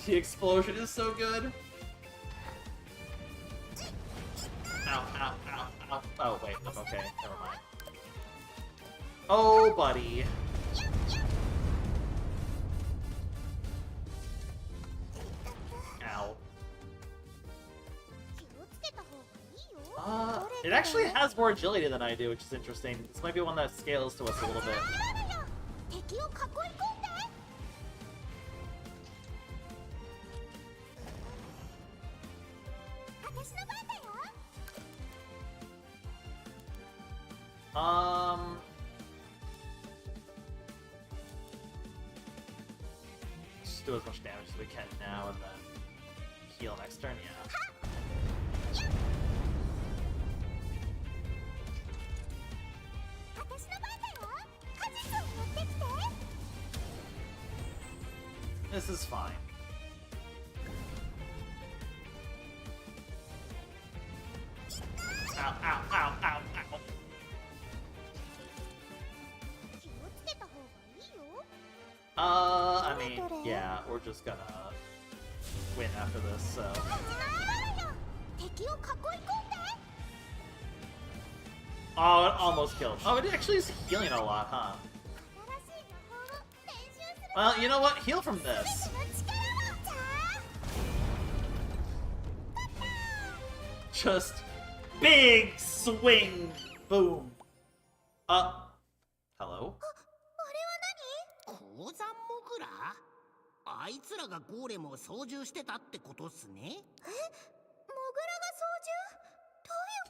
The explosion is so good. Ow, ow, ow, ow. Oh, wait, I'm okay. Never mind. Oh, buddy. Ow. It actually has more agility than I do, which is interesting. This might be one that scales to us a little bit. Just do as much damage as we can now and then heal next turn, yeah. This is fine. Ow, ow, ow, ow, ow. I mean, yeah, we're just gonna win after this, so... Oh, it almost killed. Oh, it actually is healing a lot, huh? Well, you know what? Heal from this. Just big swing. Boom. Hello? 鉱山モグラあいつらがゴーレムを操縦してたってことっすね。モグラが操縦？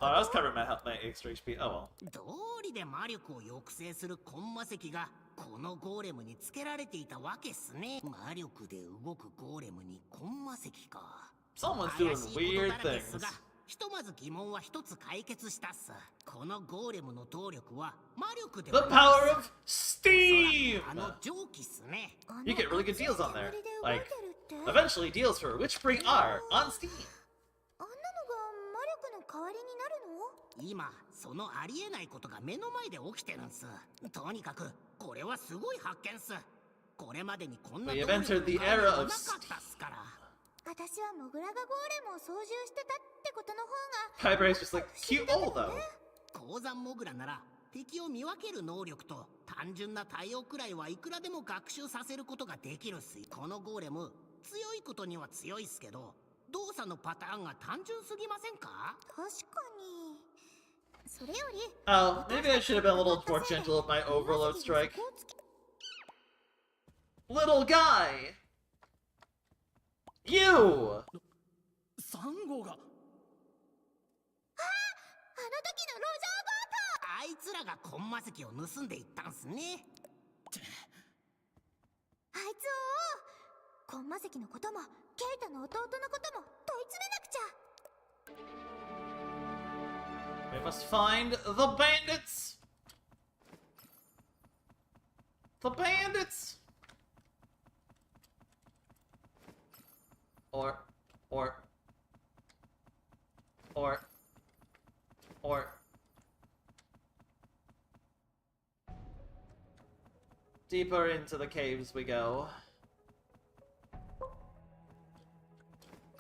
Oh, I was covering my extra HP. Oh well. 道理で魔力を抑制するコンマ石がこのゴーレムにつけられていたわけっすね。魔力で動くゴーレムにコンマ石か。 Someone's doing 怪しいこと weird だらけっす things. が、ひとまず疑問は一つ解決したっす。このゴーレムの動力は魔力で The はないっ power of Steam! あの蒸気っすね。 You get really good deals on there. あの Like, 熱い煙で動いてるって？ eventually deals for Witchspring R on Steam. あんなのが魔力の代わりになるの？今そのありえないことが目の前で起きてるんす。とにかくこれはすごい発見っす。これまでにこんな We 動 have 力 entered the の代わり era は of なかったっすから。私はモグラがゴーレムを操縦してたってことの方 Pieberry's just like cute old though. 鉱山モグラなら敵を見分ける能力と単純な対応くらいはいくらでも学習させることができるっす。このゴーレム強いことには強いっすけど動作のパターンが単純すぎませんか？確かに。それより Oh, maybe I should have been a little more gentle with my overload strike. Little guy! You! サンゴがあの時の路上強盗！あいつらがコンマ石を盗んでいったんすね。あいつをコンマ石のこともケイタの弟のことも問い詰めなくちゃ。 We must find the bandits! The bandits! Or... Deeper into the caves we go.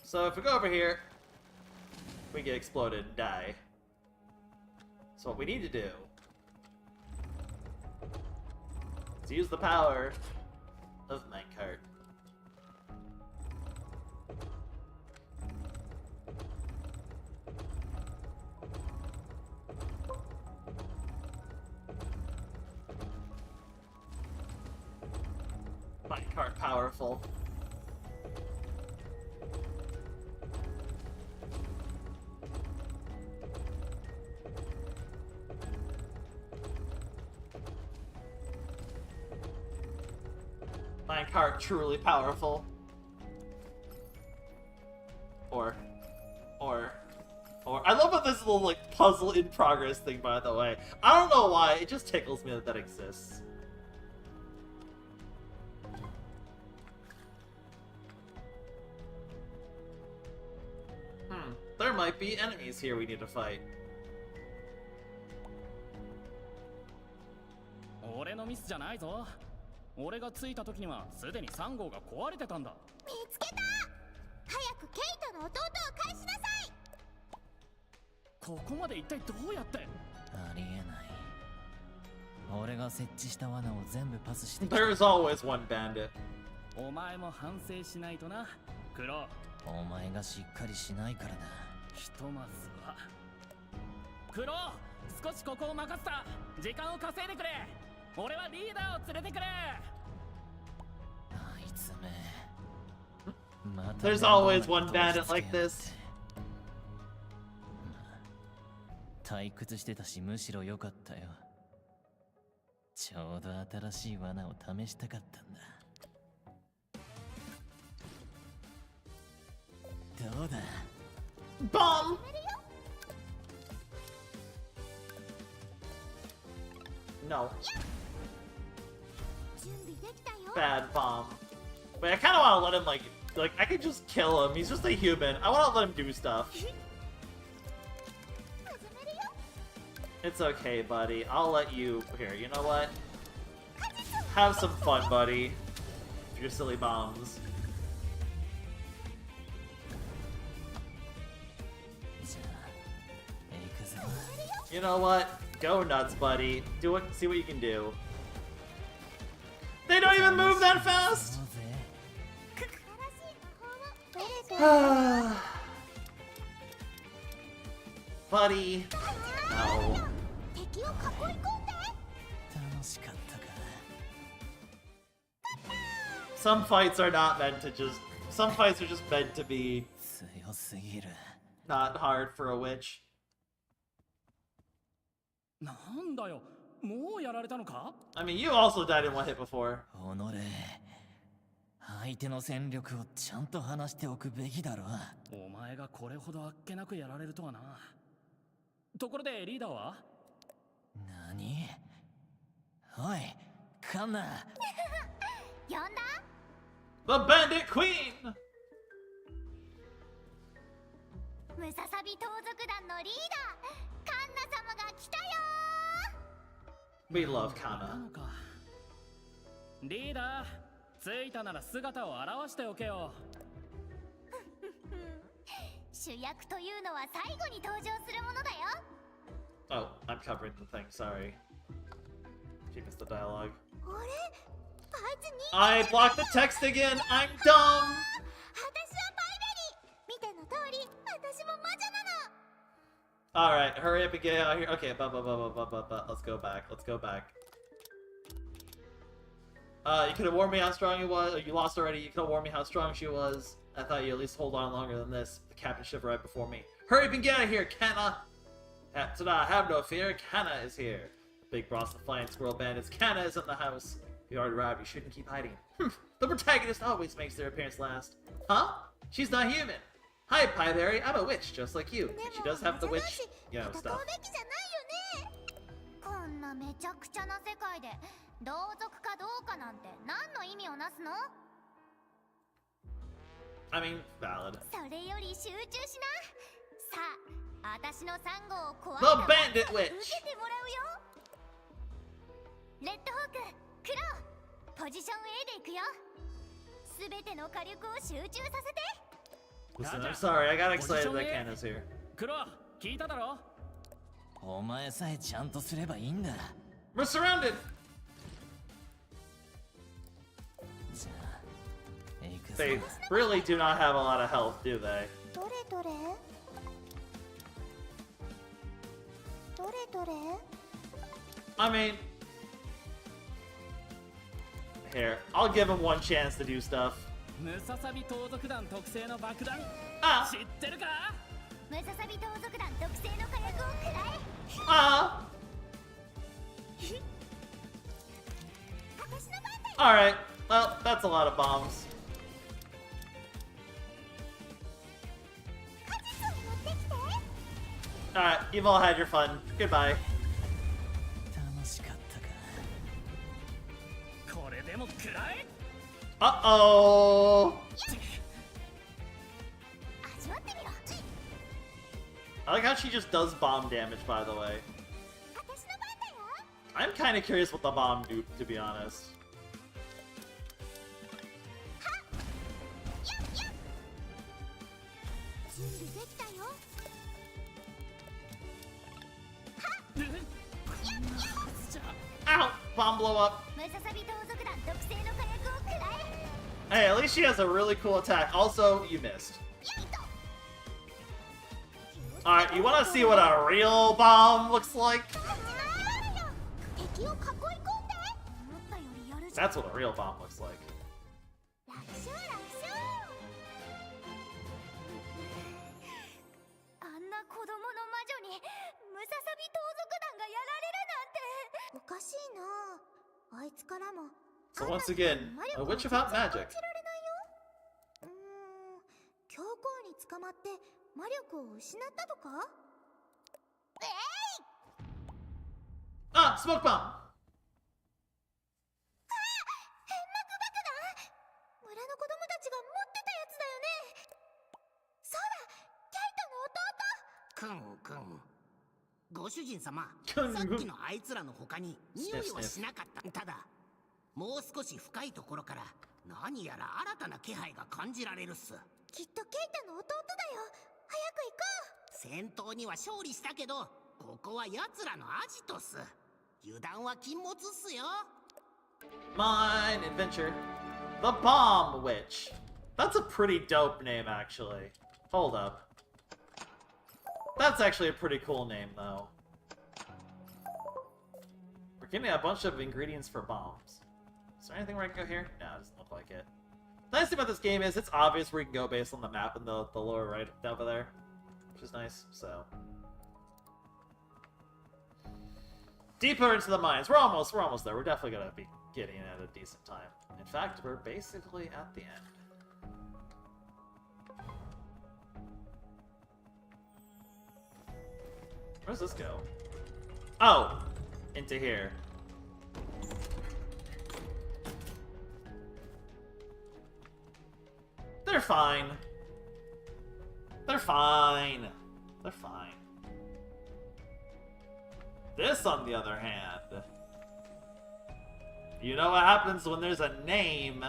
So if we go over here, we get exploded and die. So what we need to do is use the power of minecart. Minecart powerful. Minecart truly powerful. Or I love how this little like puzzle in progress thing, by the way. I don't know why, it just tickles me that that exists. There might be enemies here we need to fight. 俺のミスじゃないぞ。俺が着いた時にはすでに3号が壊れてたんだ。見つけた！早くケイトの弟を返しなさい！ここまで一体どうやって？ありえない。俺が設置した罠を全部パスしてきた。 There's always one bandit. お前も反省しないとな、クロ。お前がしっかりしないからな。ひとまずはクロ、少しここを任せた。時間を稼いでくれ。俺はリーダーを連れてくれ。あいつめ。また There's always one bandit like this. 退屈してたし、むしろ良かったよ。ちょうど新しい罠を試したかったんだ。どうだ？ Bomb! No. 準備できたよ。 Bad bomb. Wait, I kind of want to let him, like, I could just kill him. He's just a human. I want to let him do stuff. 始めるよ。 It's okay, buddy. I'll let you... Here, you know what? Have some fun, buddy. Your silly bombs. You know what? Go nuts, buddy. Do it. See what you can do. They don't even gonna move that fast? そうぜ Buddy. No. 敵を囲い込んで。楽しかったか Some fights are not meant to just. Some fights are just meant to be 強すぎる not hard for a witch. なんだよ、もうやられたのか？ I mean, you also died in one hit before. 己相手の戦力をちゃんと話しておくべきだろお前がこれほどあっけなくやられるとはな。ところでリーダーは？何おいカンナ呼んだ？ The Bandit Queen! ムササビ盗賊団のリーダー、カンナ様が来たよ We love な Kana. のか。リーダー、着いたなら姿を現しておけよ。主役というのは最後に登場するものだよ。 Oh, I'm covering the thing, sorry. She missed the dialogue. あれ、あいつに I blocked the text again! I'm dumb! 私はパイベリー。見ての通り、私も魔女なの。 Alright, hurry up and get out of here. Okay, but. Let's go back. Let's go back. You could have warned me how strong he was. You lost already. You could have warned me how strong she was. I thought you'd at least hold on longer than this. The captain shivered right before me. Hurry up and get out of here, Kana! Tada, have no fear. Kana is here. Big boss of flying squirrel bandits. Kana is in the house. You already arrived. You shouldn't keep hiding. The protagonist always makes their appearance last. Huh? She's not human. Hi, Pieberry. I'm a witch, just like you. And she does have the witch, you know, 戦 stuff. うべきじゃないよね。こんなめちゃくちゃな世界で同族かどうかなんて何の意味をなすの？ I mean, valid. それより集中しな。さあ、私のサンゴを壊 The した Bandit 罰を受 Witch! けてもらうよ。レッドホーク、クロウ、ポジション A で行くよ。すべての火力を集中させて。 Listen, I'm sorry. I got excited that Kana's here. クロ、聞いただろ？お前さえちゃんとすればいいんだ We're surrounded! じゃあ行くぞ They really do not have a lot of health, do they? どれどれ？どれどれ？ I mean... Here, I'll give him one chance to do stuff. ムササビ盗賊団特製の爆弾、あ知ってるか？ムササビ盗賊団特製の火薬をくらえ。 Ah! 私の番だよ。 Alright, well, that's a lot of bombs. 果実を持ってきて。 Alright, you've all had your fun. Goodbye. 楽しかったかこれでもくらえ。 Uh-oh! 味わってみろ。 I like how she just does bomb damage, by the way. 私の番だよ。 I'm kind of curious what the bomb do, to be honest. 準備できたよ。 Ow! Bomb blow up. ムササビ盗賊団特製の火薬をくらえ。 Hey, at least she has a really cool attack. Also, you missed. やいと。 Alright, you want to see what a real bomb looks like? 敵を囲い込んで。思ったよりやるじゃん。 That's what a real bomb looks like. 楽勝楽勝。あんな子供の魔女にムササビ盗賊団がやられるなんて。おかしいな。あいつからも。 So once again, a witch without magic. 教皇に捕まって魔力を失ったとか？えい！ Ah, smoke bomb! 変膜爆弾？村の子供たちが持ってたやつだよね。そうだ、ケイトの弟。くん。ご主人様、くんさっきのあいつらの他に匂いはしなかった。ただ、もう少し深いところから何やら新たな気配が感じられるっす。きっとケイトの弟だよ。早く行こう。戦闘には勝利したけど、ここは奴らのアジトっす。油断は禁物っすよ。Mine adventure. The Bomb Witch. That's a pretty dope name, actually. Hold up. That's actually a pretty cool name, though. We're getting a bunch of ingredients for bombs. Is there anything where I can go here? No, it doesn't look like it. The nice thing about this game is it's obvious where you can go based on the map in the lower right over there. Which is nice, so... Deeper into the mines. We're almost there. We're definitely gonna be getting in at a decent time. In fact, we're basically at the end. Where does this go? Oh! Into here. They're fine. They're fine. They're fine. This, on the other hand... You know what happens when there's a name.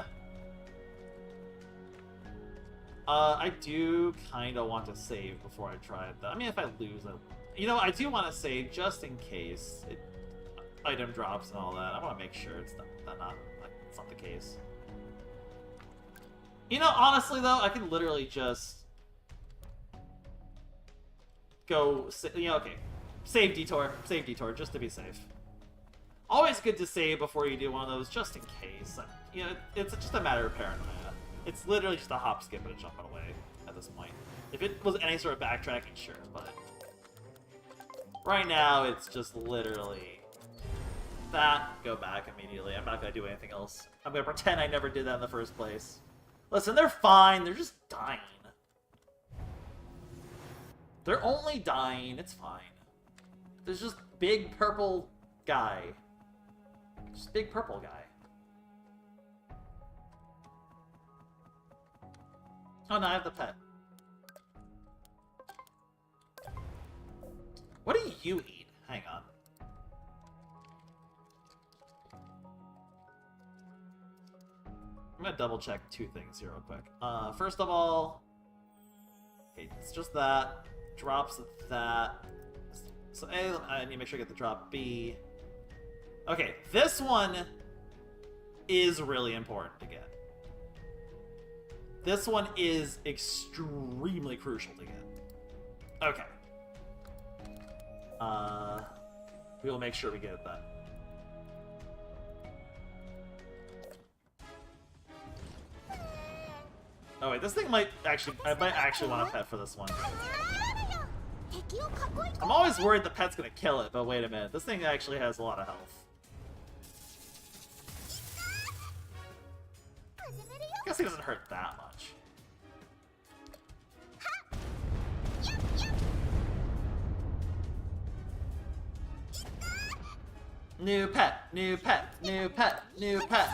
I do kind of want to save before I try it, though. I mean, if I lose it... You know, I do want to save just in case item drops and all that. I want to make sure it's not the case. You know, honestly, though, I can literally just... go... You know, okay. Save detour, just to be safe. Always good to save before you do one of those, just in case. You know, it's just a matter of paranoia. It's literally just a hop, skip, and a jump away at this point. If it was any sort of backtracking, sure, but... Right now, it's just literally... that, go back immediately. I'm not gonna do anything else. I'm gonna pretend I never did that in the first place. Listen, they're fine, they're just dying. They're only dying, it's fine. There's just big purple guy. Just big purple guy. Oh no, I have the pet. What do you eat? Hang on. I'm gonna double check two things here real quick. First of all, okay, it's just that. Drops that. So A, I need to make sure I get the drop. B. Okay, this one is really important to get. This one is extremely crucial to get. Okay. We will make sure we get it then. Oh wait, this thing might actually... I might actually want a pet for this one. I'm always worried the pet's gonna kill it, but wait a minute. This thing actually has a lot of health. I guess he doesn't hurt that much. New pet, new pet, new pet, new pet.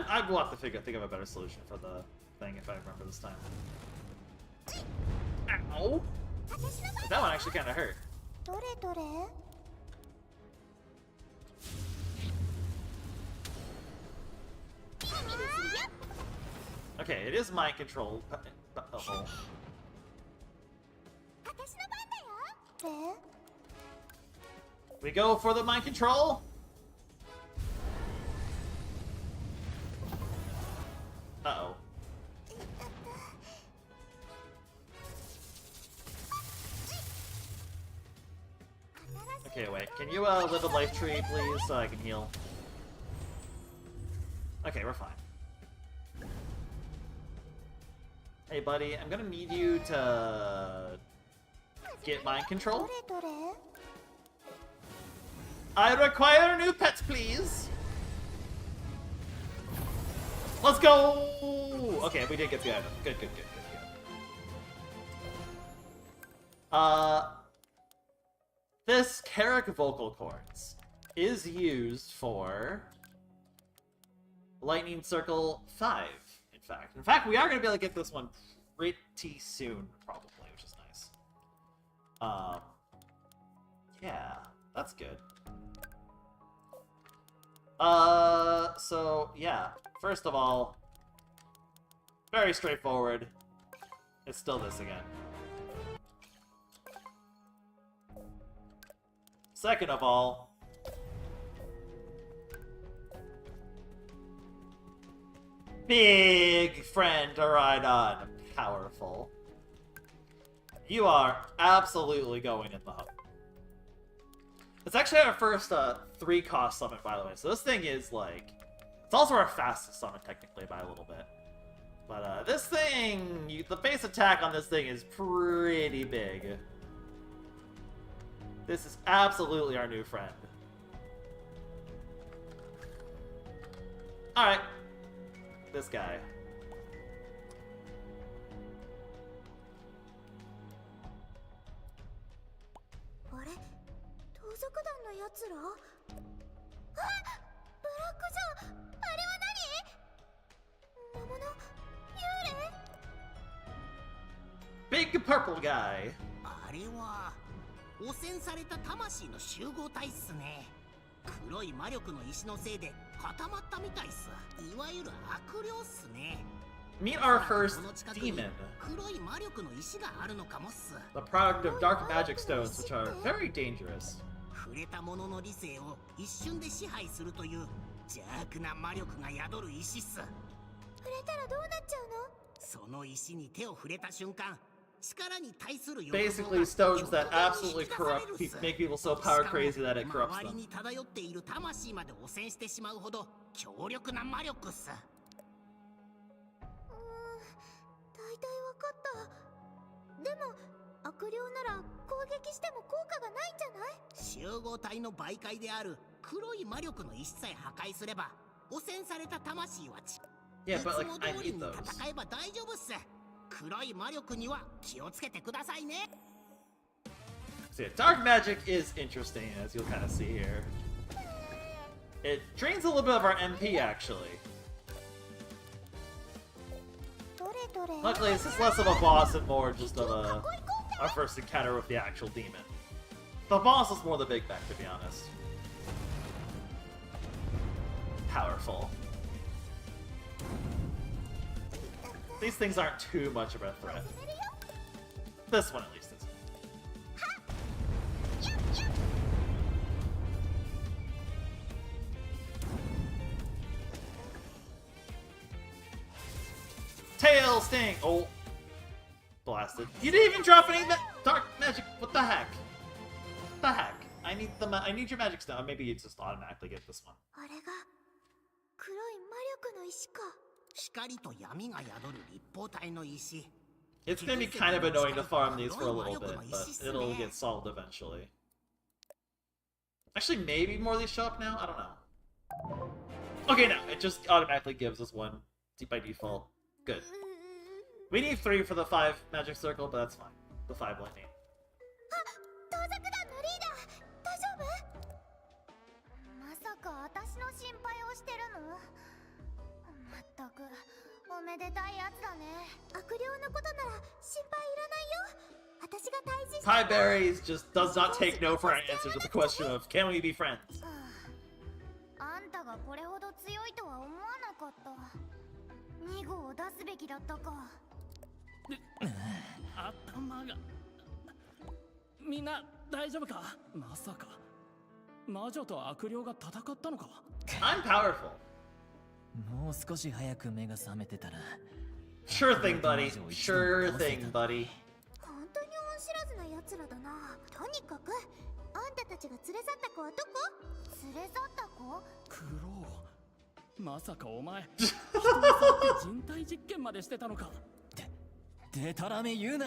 I will have to think of a better solution for the thing if I remember this time. Ow! That one actually kind of hurt. Okay, it is mind control. Uh-oh. We go for the mind control? Uh-oh. Okay, wait. Can you live a life tree, please, so I can heal? Okay, we're fine. Hey, buddy, I'm gonna need you to get mind control. I require new pets, please. Let's go! Okay, we did get the item. Good. This Carrick vocal cords is used for Lightning Circle 5, in fact. In fact, we are going to be able to get this one pretty soon, probably, which is nice. Yeah, that's good. So, yeah. First of all, very straightforward. It's still this again. Second of all, big friend to ride on. Powerful. You are absolutely going in the hub. It's actually our first 3-cost summon, by the way. So this thing is like... It's also our fastest summon, technically, by a little bit. But this thing... the base attack on this thing is pretty big. This is absolutely our new friend. Alright. This guy. Big purple guy. あれは汚染された魂の集合体っすね。黒い魔力の石のせいで固まったみたいっす。いわゆる悪霊っすね。 Meet our first demon. 黒い魔力の石があるのかもっす。 The product of dark magic stones, which are very dangerous. 触れたものの理性を一瞬で支配するという邪悪な魔力が宿る石っす。触れたらどうなっちゃうの？その石に手を触れた瞬間、力に対する欲望が Basically stones that absolutely corrupt, make people so power crazy that it corrupts 周り them. に漂っている魂まで汚染してしまうほど強力な魔力っす。大体わかった。でも悪霊なら攻撃しても効果がないんじゃない？集合体の媒介である黒い魔力の石さえ破壊すれば汚染された魂は Yeah, but like, いつも I 通り need に those. 戦えば大丈夫っす。黒い魔力には気をつけてくださいね。 So yeah, dark magic is interesting, as you'll kind of see here. It drains a little bit of our MP, actually. Luckily, this is less of a boss and more just of our first encounter with the actual demon. The boss is more the big bag, to be honest. Powerful. These things aren't too much of a threat. This one, at least, is. Tail sting! Oh. Blasted. You didn't even drop any dark magic! What the heck? What the heck? I need your magic stone. Maybe you just automatically get this one. あれが黒い魔力の石か。光と闇が宿る立方体の石。 It's gonna be kind of annoying to farm these for a little bit, but it'll get solved eventually. Actually, maybe more of these show up now? I don't know. Okay, no, it just automatically gives us one by default. Good. We need 3 for the 5 magic circle, but that's fine. The 5 lightning. 盗賊団のリーダー、大丈夫？まさか私の心配をしてるの？まったくおめでたいやつだね。悪霊のことなら心配いらないよ。私が退治した。 Pieberry just does not take no for an answer to the question of can we be friends? あんたがこれほど強いとは思わなかった。2号を出すべきだったか。頭が。みんな大丈夫か？まさか魔女と悪霊が戦ったのか？ I'm powerful. もう少し早く目が覚めてたら。 Sure thing, buddy. Sure thing, buddy. 本当に恩知らずな奴らだな。とにかくあんたたちが連れ去った子はどこ？連れ去った子？クロウ、まさかお前人を去って人体実験までしてたのか？でたらめ言うな。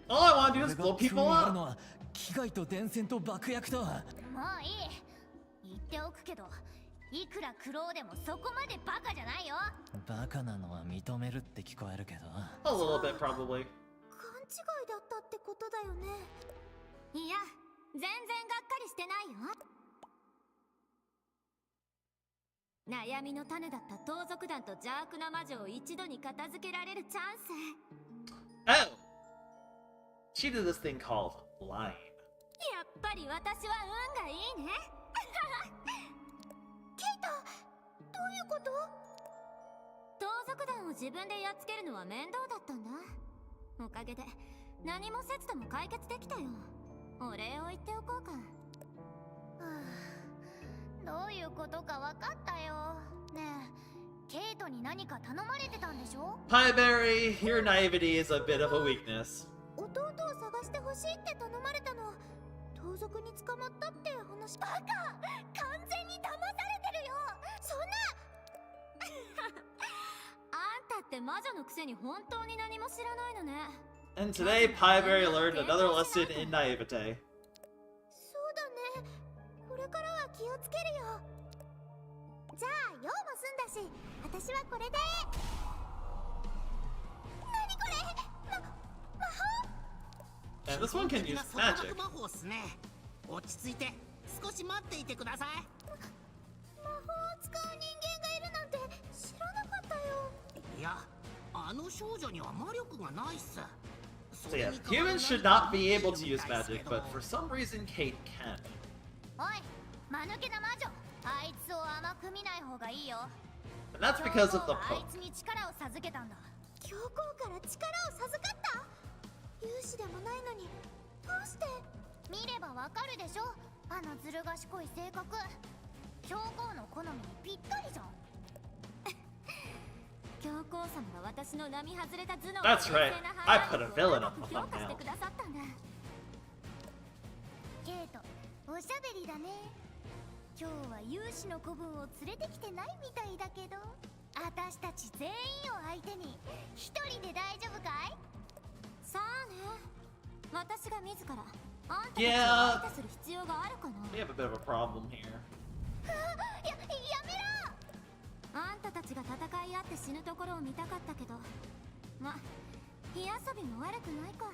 All I want to do is blow people ある up. のは機械と電線と爆薬と。もういい。言っておくけど、いくらクロウでもそこまでバカじゃないよ。バカなのは認めるって聞こえるけど。 A little bit, probably. 勘違いだったってことだよね。いや、全然がっかりしてないよ。悩みの種だった盗賊団と邪悪な魔女を一度に片付けられるチャンス。 Oh! She did this thing called lying. やっぱり私は運がいいね。ケイタ、どういうこと？盗賊団を自分でやっつけるのは面倒だったんだ。おかげで何もせずとも解決できたよ。お礼を言っておこうか。どういうことか分かったよ。ねえ、ケイトに何か頼まれてたんでしょ？ Pieberry, your naivety is a bit of a weakness. 弟を探してほしいって頼まれたの。盗賊に捕まったって話。バカ！完全に騙されてるよ。そんなあんたって魔女のくせに本当に何も知らないのね。 And today, Pieberry learned another lesson in naivete. そうだね。これからは気をつけるよ。じゃあ用も済んだし、私はこれで。何これ？魔法？ And this one can use magic. 魔法っすね。落ち着いて少し待っていてください。魔法を使う人間がいるなんて知らなかったよ。いや、あの少女には魔力がないっす。 So yeah, humans should not be able to use magic, but for some reason Kate can. おい、間抜けな魔女。あいつを甘く見ない方がいいよ。 And that's because of the あい Pope. つに力を授けたんだ。教皇から力を授かった？勇士でもないのに、どうして？見ればわかるでしょ。あのずる賢い性格。教皇の好みにぴったりじゃん。教皇様が私の並外れた頭脳 That's right. I put a villain on the 評価して thumbnail. くださったんだ。ケイト、おしゃべりだね。今日は勇士の子分を連れてきてないみたいだけど、私たち全員を相手に一人で大丈夫かい？さあね。私が自らあんたたちを Yeah. 相手する必要があるかな。 We have a bit of a problem here. やめろ！あんたたちが戦い合って死ぬところを見たかったけど、ま、火遊びも悪くないか。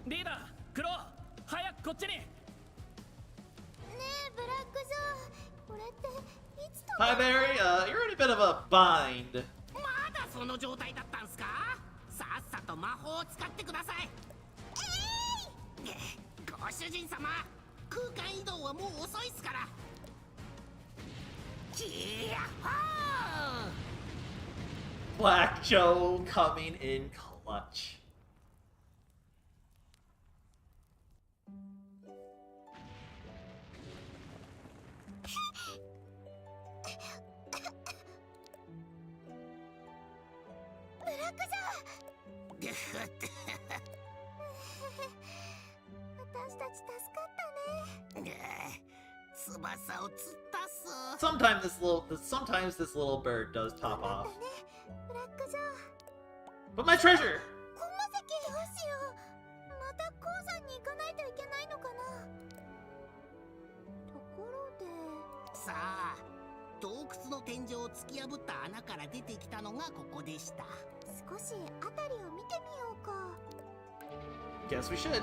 リーダー、クロー、早くこっちに。ねえ、ブラックジョー、これっていつと？ Pieberry, you're in a bit of a bind. まだその状態だったんすか？さっさと魔法を使ってください。ご主人様、空間移動はもう遅いっすから。キヤッホー！ Black Joe coming in clutch. Sometimes this little bird does pop off. But my treasure! こんま石どうしよう。また鉱山に行かないといけないのかな。ところで、さあ、洞窟の天井を突き破った穴から出てきたのがここでした。少し辺りを見てみようか。 Guess we should.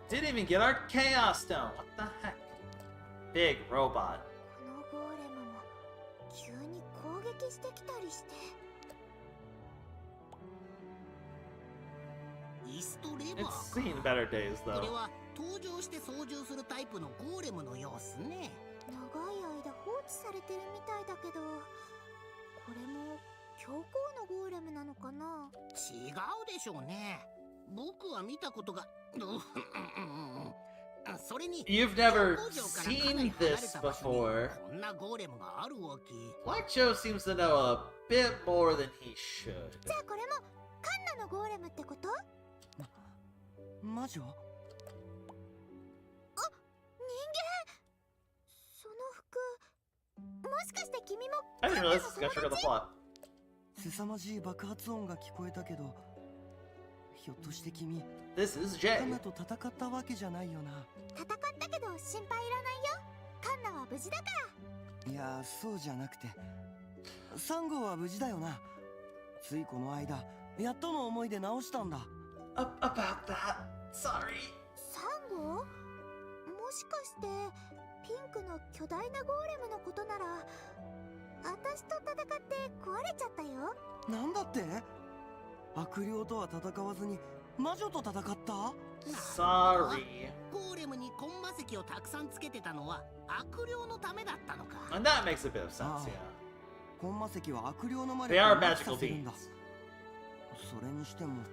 Didn't even get our Chaos Stone. What the heck? Big robot. このゴーレムも急に攻撃してきたりして。イスとレバ It's ーか。 seen better days これ though. は登場して操縦するタイプのゴーレムのようっすね。長い間放置されてるみたいだけど、これも教皇のゴーレムなのかな。違うでしょうね。僕は見たことがそれに You've never seen this before. こんなゴーレムがあるわけ。 Black Joe seems to know a bit more than he should. じゃあこれもカンナのゴーレムってこと？魔女？あ、人間。その服、もしかして君も I didn't realize this is gonna trigger the plot. 凄まじい爆発音が聞こえたけど、ひょっとして君 This is カ Jay. ンナと戦ったわけじゃないよな。戦ったけど心配いらないよ。カンナは無事だから。いや、そうじゃなくて、サンゴは無事だよな。ついこの間やっとの思いで直したんだ。About that. Sorry. サンゴ？もしかしてピンクの巨大なゴーレムのことなら、私と戦って壊れちゃったよ。なんだって？悪霊とは戦わずに魔女と戦った？ Sorry. ゴーレムにコンマ石をたくさんつけてたのは悪霊のためだったのか。 And that makes a bit of sense, Ah. yeah. コンマ石は悪霊の魔 They 力 are を麻痺 magical させるんだ。 beings. それにしても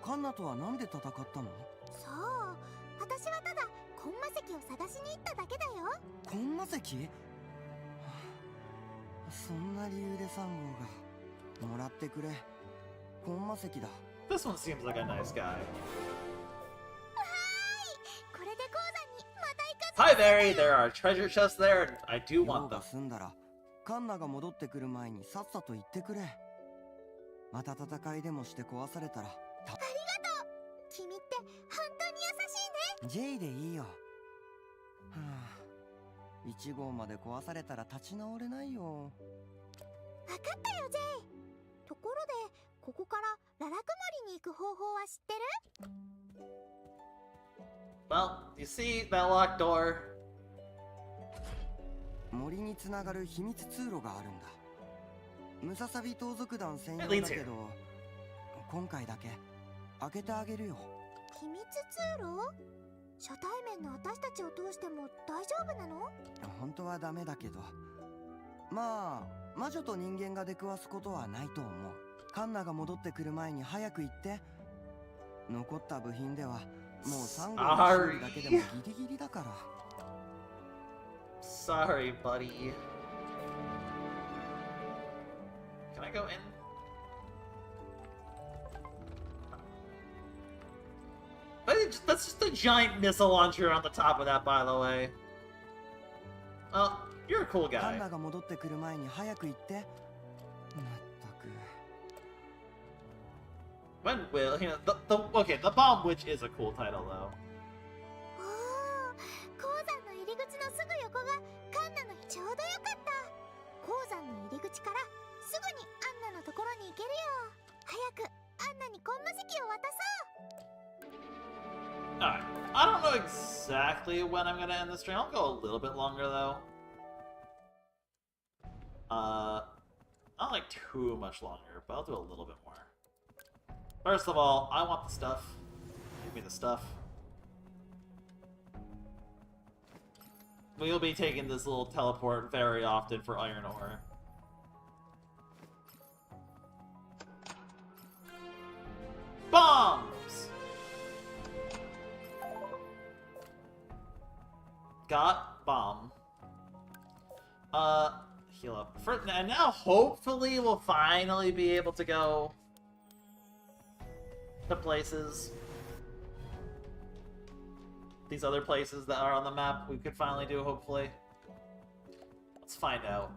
カンナとはなんで戦ったの？そう、私はただコンマ石を探しに行っただけだよ。コンマ石？そんな理由で3号がもらってくれ。コンマ石だ。 This one seems like a nice guy. これで鉱山にまた行か Hi, Barry. There are treasure chests there, and I do 用 want が them. 済んだらカンナが戻ってくる前にさっさと言ってくれ。また戦いでもして壊されたらありがとう。君って本当に優しいね。 J でいいよ。はあ、1号まで壊されたら立ち直れないよ。分かったよ、ジェイ。ところでここからララク森に行く方法は知ってる？ Well, you see that locked door? 森につながる秘密通路があるんだ。ムササビ盗賊団専用 It leads だけ here. ど、今回だけ開けてあげるよ。秘密通路？初対面の私たちを通しても大丈夫なの？本当はダメだけど、まあ魔女と人間が出くわすことはないと思う。カンナが戻ってくる前に早く行って。残った部品ではもう3号の修理だけでもギリギリだから。 Sorry, buddy. Can I go in? That's just a giant missile launcher on the top of that, by the way. Well, you're a cool カン guy. ナが戻ってくる前に早く行って。まったく。 When will you know okay, the Bomb Witch is a cool title though. おお、鉱山の入り口のすぐ横がカンナの日ちょうどよかった。鉱山の入り口からすぐにアンナのところに行けるよ。早くアンナにコンマ石を渡そう。 Alright. I don't know exactly when I'm gonna end the stream. I'll go a little bit longer though. Not like too much longer, but I'll do a little bit more. First of all, I want the stuff. Give me the stuff. We'll be taking this little teleport very often for iron ore. Bombs! Got bomb. Heal up. And now hopefully we'll finally be able to go to places. These other places that are on the map we could finally do, hopefully. Let's find out.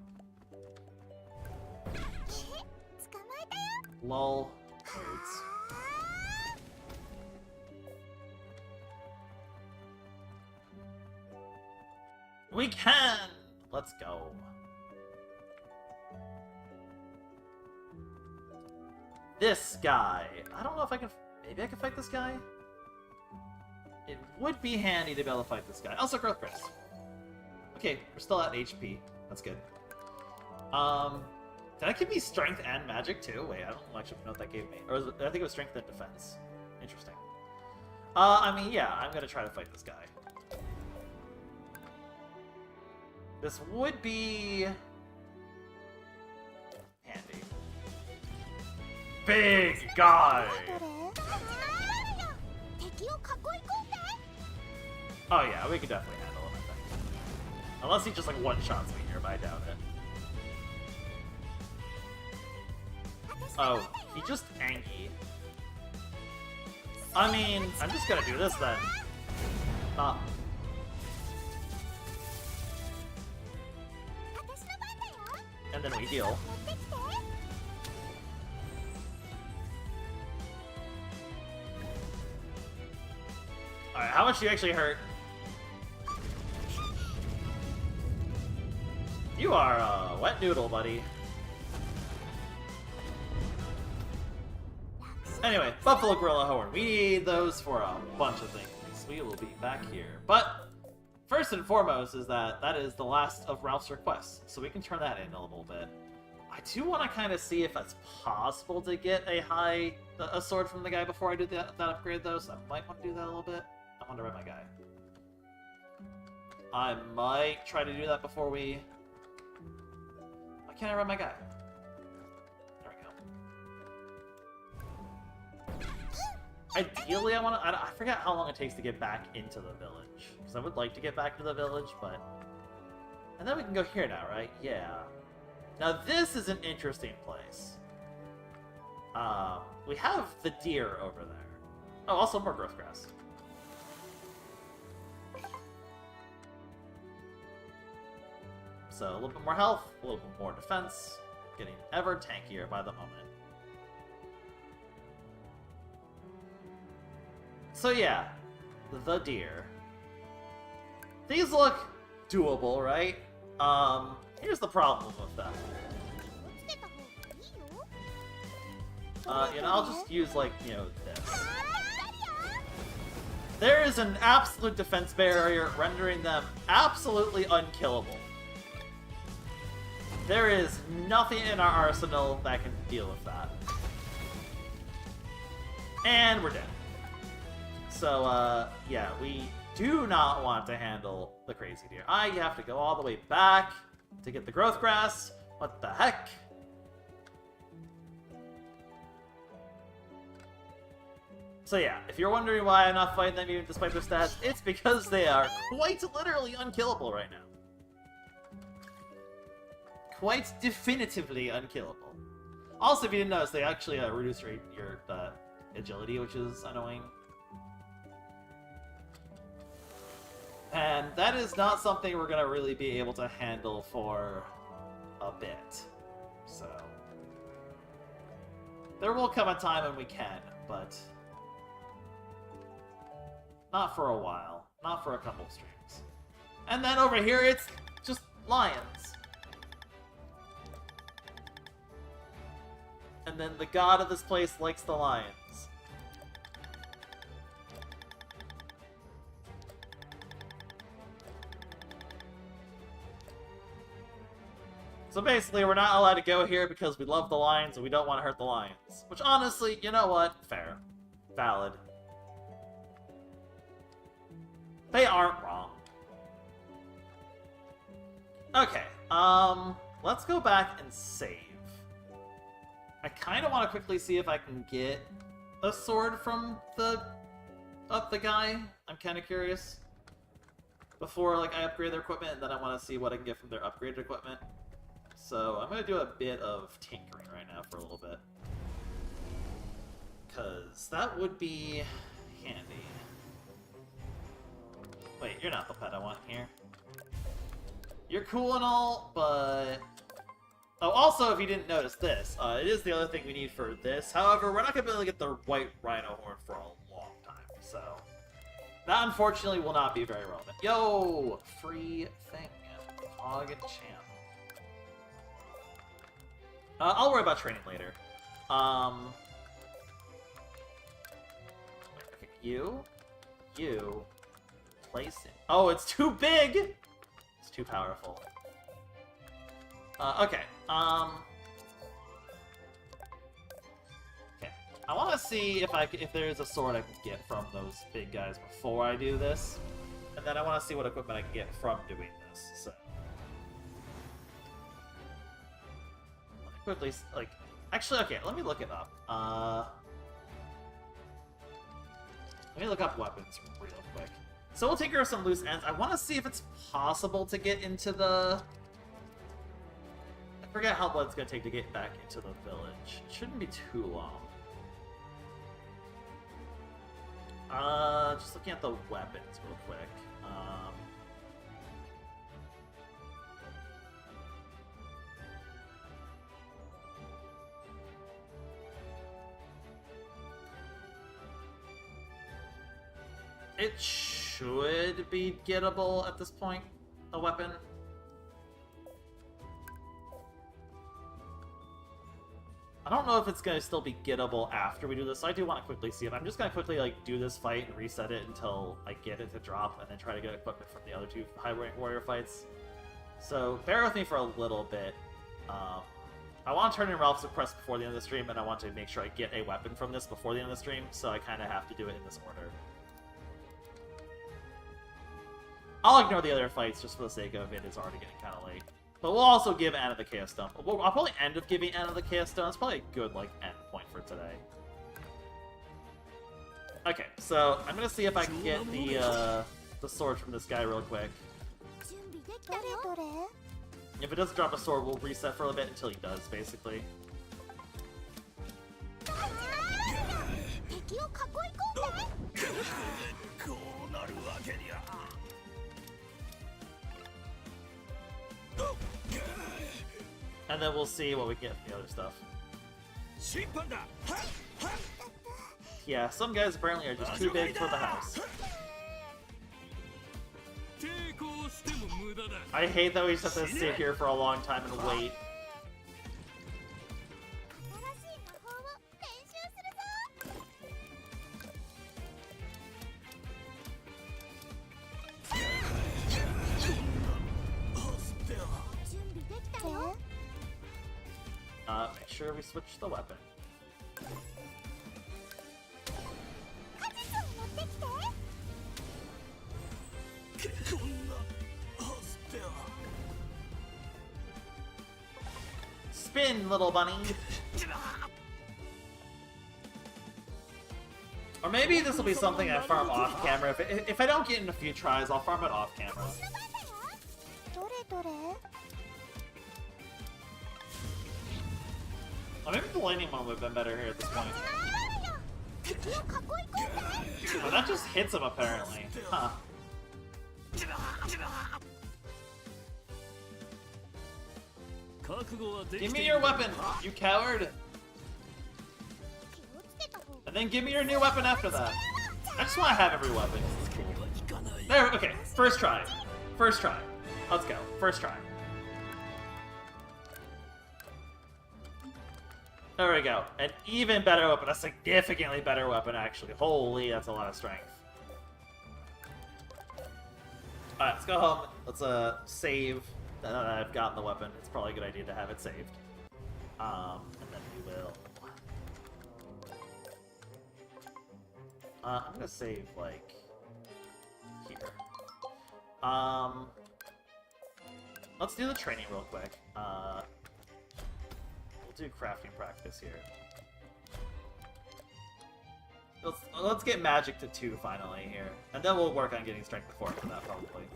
Lol. Codes. We can! Let's go. This guy. I don't know if I can... Maybe I can fight this guy? It would be handy to be able to fight this guy. Also, growth press. Okay, we're still at HP. That's good. Did that give me strength and magic too? Wait, I don't actually know what that gave me. Or was it, I think it was strength and defense. Interesting. I mean, yeah, I'm gonna try to fight this guy. This would be handy. Big guy! Oh yeah, we could definitely handle him, I think. Unless he just like one-shots me here, but I doubt it. Oh, he just Angie. I mean, I'm just gonna do this then. And then we heal. Alright, how much do you actually hurt? You are a wet noodle, buddy. Anyway, Buffalo Gorilla Horn. We need those for a bunch of things. We will be back here. But first and foremost is that is the last of Ralph's requests, so we can turn that in a little bit. I do want to kind of see if it's possible to get a sword from the guy before I do that upgrade, though, so I might want to do that a little bit. I want to ride my guy. I might try to do that before we... Why can't I ride my guy? There we go. ideally, I forget how long it takes to get back into the village. Because I would like to get back to the village, but... And then we can go here now, right? Yeah. Now this is an interesting place. We have the deer over there. Oh, also more growth grass. So a little bit more health, a little bit more defense, getting ever tankier by the moment. So yeah, the deer. These look doable, right? Here's the problem with them. I'll just use, like, this. There is an absolute defense barrier rendering them absolutely unkillable. There is nothing in our arsenal that can deal with that. And we're dead. So, yeah, we do not want to handle the crazy deer. I have to go all the way back to get the growth grass. What the heck? So yeah, if you're wondering why I'm not fighting them even despite their stats, it's because they are quite literally unkillable right now. Quite definitively unkillable. Also, if you didn't notice, they actually reduce your agility, which is annoying. And that is not something we're going to really be able to handle for a bit. So, there will come a time when we can, but not for a while. Not for a couple of streams. And then over here, it's just lions. And then the god of this place likes the lions. So basically, we're not allowed to go here because we love the lions and we don't want to hurt the lions. Which honestly, you know what? Fair. Valid. They aren't wrong. Okay, let's go back and save. I kind of want to quickly see if I can get a sword from the guy. I'm kind of curious. Before, like, I upgrade their equipment, and then I want to see what I can get from their upgraded equipment. So I'm going to do a bit of tinkering right now for a little bit. Because that would be handy. Wait, you're not the pet I want here. You're cool and all, but... Oh, also, if you didn't notice this, it is the other thing we need for this. However, we're not going to be able to get the white rhino horn for a long time, so... That, unfortunately, will not be very relevant. Yo! Free thing. Hog and champ. I'll worry about training later. Okay, you. Place it. Oh, it's too big! It's too powerful. Okay. Okay. I want to see if there's a sword I can get from those big guys before I do this. And then I want to see what equipment I can get from doing this, so... Quickly, like... Actually, okay, let me look it up. Let me look up weapons real quick. So we'll take care of some loose ends. I want to see if it's possible to get into the... I forget how long it's going to take to get back into the village. It shouldn't be too long. Just looking at the weapons real quick. It should be gettable at this point, a weapon. I don't know if it's going to still be gettable after we do this, so I do want to quickly see it. I'm just going to quickly do this fight and reset it until I get it to drop, and then try to get equipment from the other two high-rank warrior fights. So bear with me for a little bit. I want to turn in Ralph's Suppress before the end of the stream, and I want to make sure I get a weapon from this before the end of the stream, so I kind of have to do it in this order. I'll ignore the other fights just for the sake of it. It's already getting kind of late. But we'll also give Anna the Chaos Stone. I'll probably end up giving Anna the Chaos Stone. It's probably a good, end point for today. Okay, so I'm gonna see if I can get the sword from this guy real quick. 準備できたよ。どれどれ？ If it doesn't drop a sword, we'll reset for a bit until he does, basically. 敵を囲い込んで。こうなるわけには。And then we'll see what we get from the other stuff. 審判だ。 Yeah, some guys apparently are just too big for the house. 抵抗しても無駄だ。 I hate that we just have to sit here for a long time and wait. 新しい魔法を練習するぞ。準備できたよ。 Make sure we switch the weapon. 果実を持ってきて。 こんな走っては。 Spin, little bunny! Or maybe this will be something I farm off camera. If I don't get in a few tries, I'll farm it off camera. どれどれ？ Oh, maybe the lightning one would have been better here at this point. 敵を囲い込んで。 Oh, that just hits him apparently. Huh. Give me your weapon, you coward! And then give me your new weapon after that. I just want to have every weapon. There, okay, first try. First try. Let's go. First try. There we go. An even better weapon. A significantly better weapon, actually. Holy, that's a lot of strength. Alright, let's go home. Let's save that I've gotten the weapon. It's probably a good idea to have it saved. And then we will... I'm gonna save, like... here. Let's do the training real quick. We'll do crafting practice here. Let's get magic to 2 finally here. And then we'll work on getting strength to 4 for that, probably.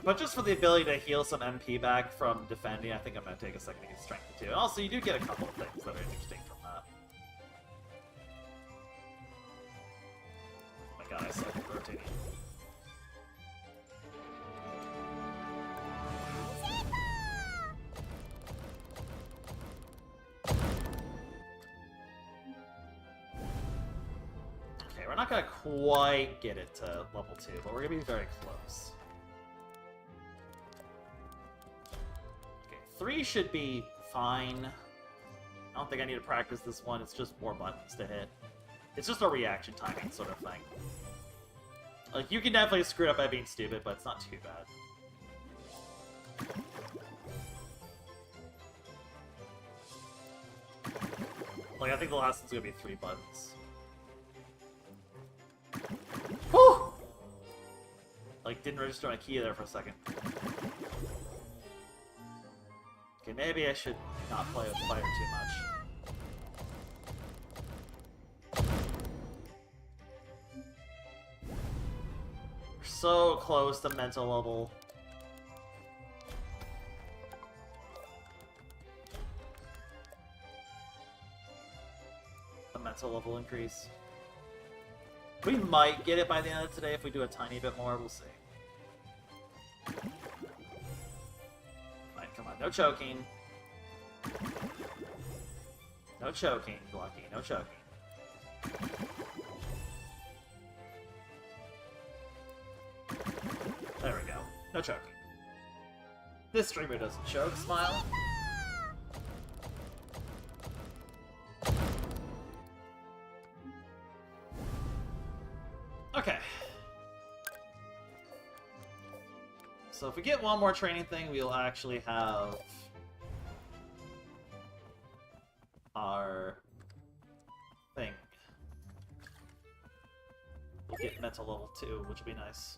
But just for the ability to heal some MP back from defending, I think I'm going to take a second to get strength to 2. And also, you do get a couple of things that are interesting from that. Oh my god, I suck at rotating. Okay, we're not going to quite get it to level 2, but we're going to be very close. 3 should be fine. I don't think I need to practice this one, it's just more buttons to hit. It's just a reaction timing sort of thing. Like, you can definitely screw it up by being stupid, but it's not too bad. Like, I think the last one's gonna be 3 buttons. Whew! Like, didn't register on a key there for a second. Okay, maybe I should not play with fire too much. We're so close to mental level. The mental level increase. We might get it by the end of today if we do a tiny bit more, we'll see. Come on, no choking. No choking, Lucky, no choking. There we go. No choking. This streamer doesn't choke, smile. Okay. So if we get one more training thing, we'll actually have our thing. We'll get mental level 2, which will be nice.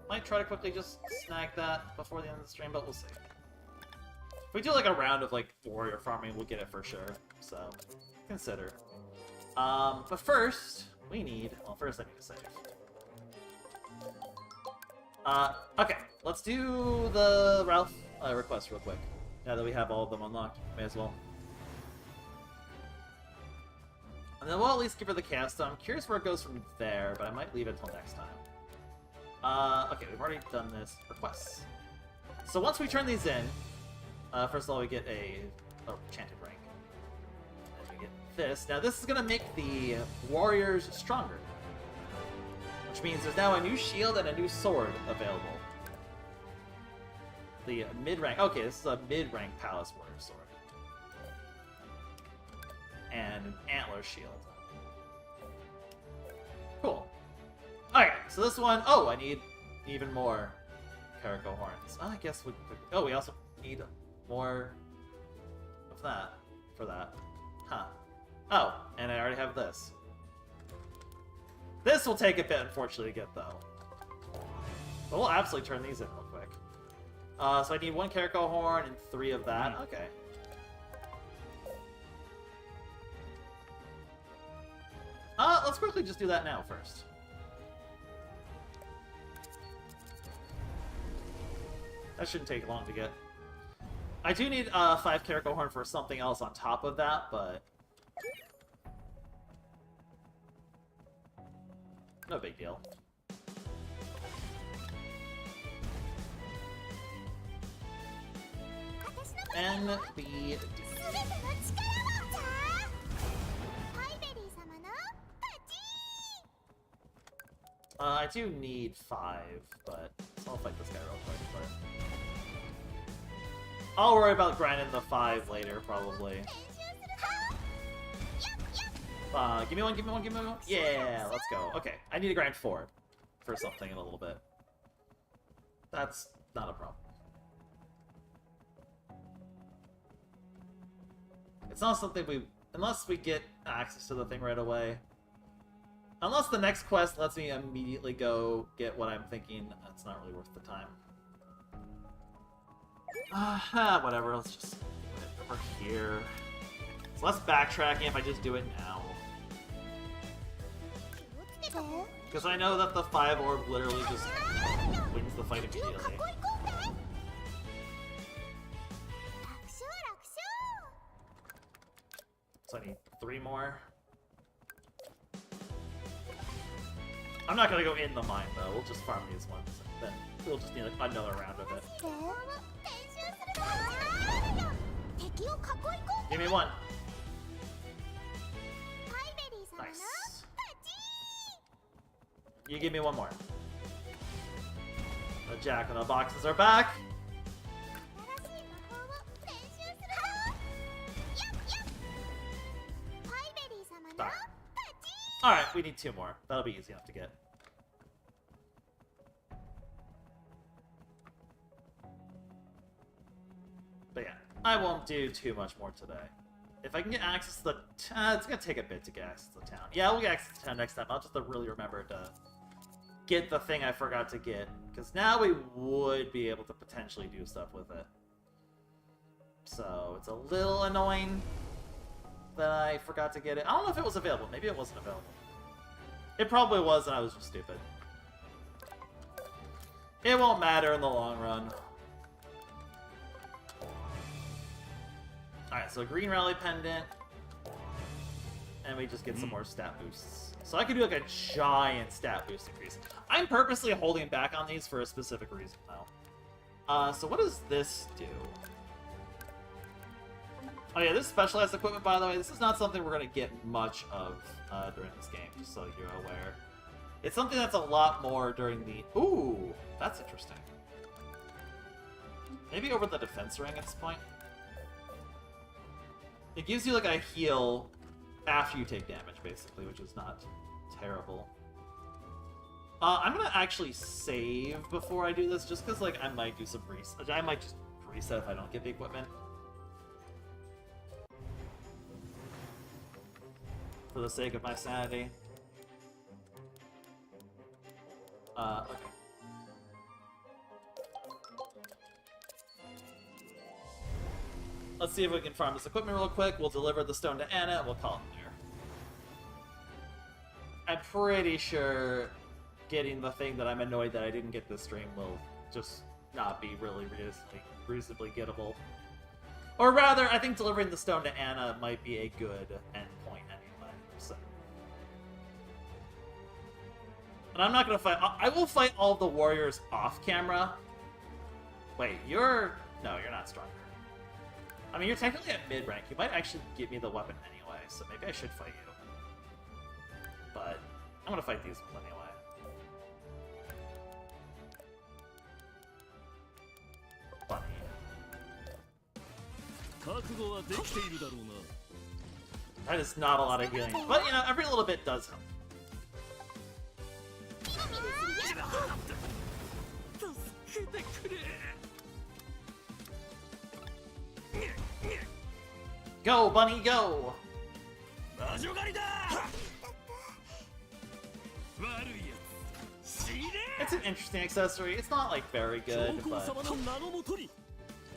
Might try to quickly just snag that before the end of the stream, but we'll see. If we do like a round of like warrior farming, we'll get it for sure. So, consider. But first, we need... Well, first I need to save. Okay, let's do the Ralph request real quick. Now that we have all of them unlocked, may as well. And then we'll at least give her the cast. I'm curious where it goes from there, but I might leave it until next time. Okay, we've already done this. Requests. So once we turn these in, first of all we get a enchanted ring. And we get this. Now this is going to make the warriors stronger. Which means there's now a new shield and a new sword available. The mid-rank... Okay, this is a mid-rank Palace Warrior sword. And an antler shield. Cool. Alright, so this one... Oh, I need even more Caracal horns. I guess we... Oh, we also need more of that for that. Huh. Oh, and I already have this. This will take a bit, unfortunately, to get, though. But we'll absolutely turn these in real quick. So I need 1 Caracal horn and 3 of that. Okay. Let's quickly just do that now first. That shouldn't take long to get. I do need 5 Caracal horn for something else on top of that, but... no big deal. And the... I do need 5, but I'll fight this guy real quick. But I'll worry about grinding the 5 later, probably. Give me one, give me one, give me one. Yeah, let's go. Okay, I need to grind 4 for something in a little bit. That's not a problem. It's not something we... Unless we get access to the thing right away. Unless the next quest lets me immediately go get what I'm thinking, that's not really worth the time. Whatever, let's just do it over here. It's less backtracking if I just do it now. Because I know that the 5 orb literally just wins the fight immediately. So I need 3 more. I'm not gonna go in the mine though, we'll just farm these ones, and then we'll just need another round of it. Give me 1. Nice. You give me 1 more. The Jack-in-the-Boxes are back! Alright, we need 2 more. That'll be easy enough to get. But yeah, I won't do too much more today. If I can get access to the it's gonna take a bit to get access to the town. Yeah, we'll get access to the town next time. I'll just have to really remember to get the thing I forgot to get. Because now we would be able to potentially do stuff with it. So, it's a little annoying that I forgot to get it. I don't know if it was available. Maybe it wasn't available. It probably was, and I was just stupid. It won't matter in the long run. Alright, so green rally pendant. And we just get some more stat boosts. So I could do like a giant stat boost increase. I'm purposely holding back on these for a specific reason, though. So what does this do? Oh yeah, this specialized equipment, by the way, this is not something we're going to get much of during this game, just so you're aware. It's something that's a lot more during the... Ooh, that's interesting. Maybe over the defense ring at this point? It gives you like a heal after you take damage, basically, which is not terrible. I'm going to actually save before I do this, just because like, I might do some reset. I might just reset if I don't get the equipment. For the sake of my sanity. Okay. Let's see if we can farm this equipment real quick. We'll deliver the stone to Anna, and we'll call it there. I'm pretty sure getting the thing that I'm annoyed that I didn't get this stream will just not be really reasonably gettable. Or rather, I think delivering the stone to Anna might be a good endpoint anyway. So. And I'm not gonna fight. I will fight all the warriors off camera. Wait, you're... No, you're not stronger. I mean, you're technically at mid-rank. You might actually give me the weapon anyway, so maybe I should fight you. But I'm gonna fight these ones anyway. Funny. That is not a lot of healing, but you know, every little bit does help. Go, bunny, go! It's an interesting accessory. It's not like very good, but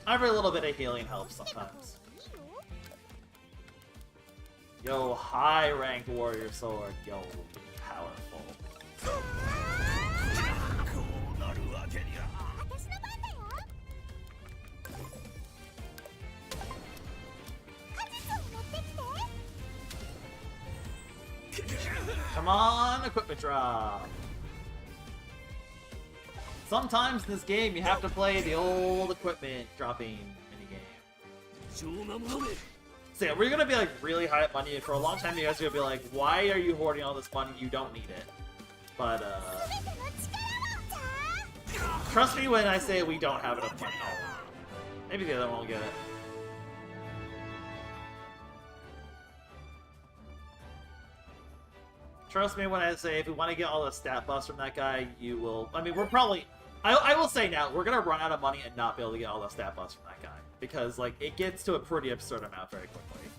every little bit of healing helps sometimes. Yo, high rank warrior sword. Yo, powerful. Come on, equipment drop. Sometimes in this game you have to play the old equipment dropping minigame. So yeah, we're gonna be like really high up money, and for a long time you guys are gonna be like, why are you hoarding all this money? You don't need it. But trust me when I say we don't have enough money. Oh, maybe the other one will get it. Trust me when I say if we want to get all the stat buffs from that guy, you will... I mean, we're probably... I will say now, we're going to run out of money and not be able to get all the stat buffs from that guy. Because, like, it gets to a pretty absurd amount very quickly.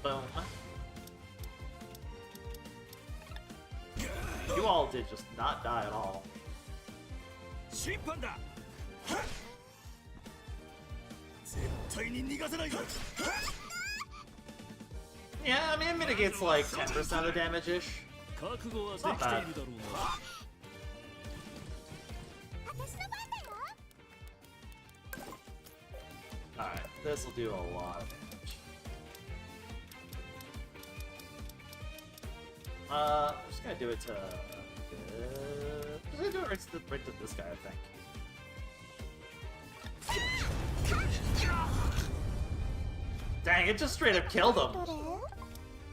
Boom. You all did just not die at all. Yeah, I mean, it mitigates like 10% of damage-ish. It's not bad. Alright, this will do a lot of damage. I'm just gonna do it to... I'm gonna do it right to this guy, I think. Dang, it just straight up killed him!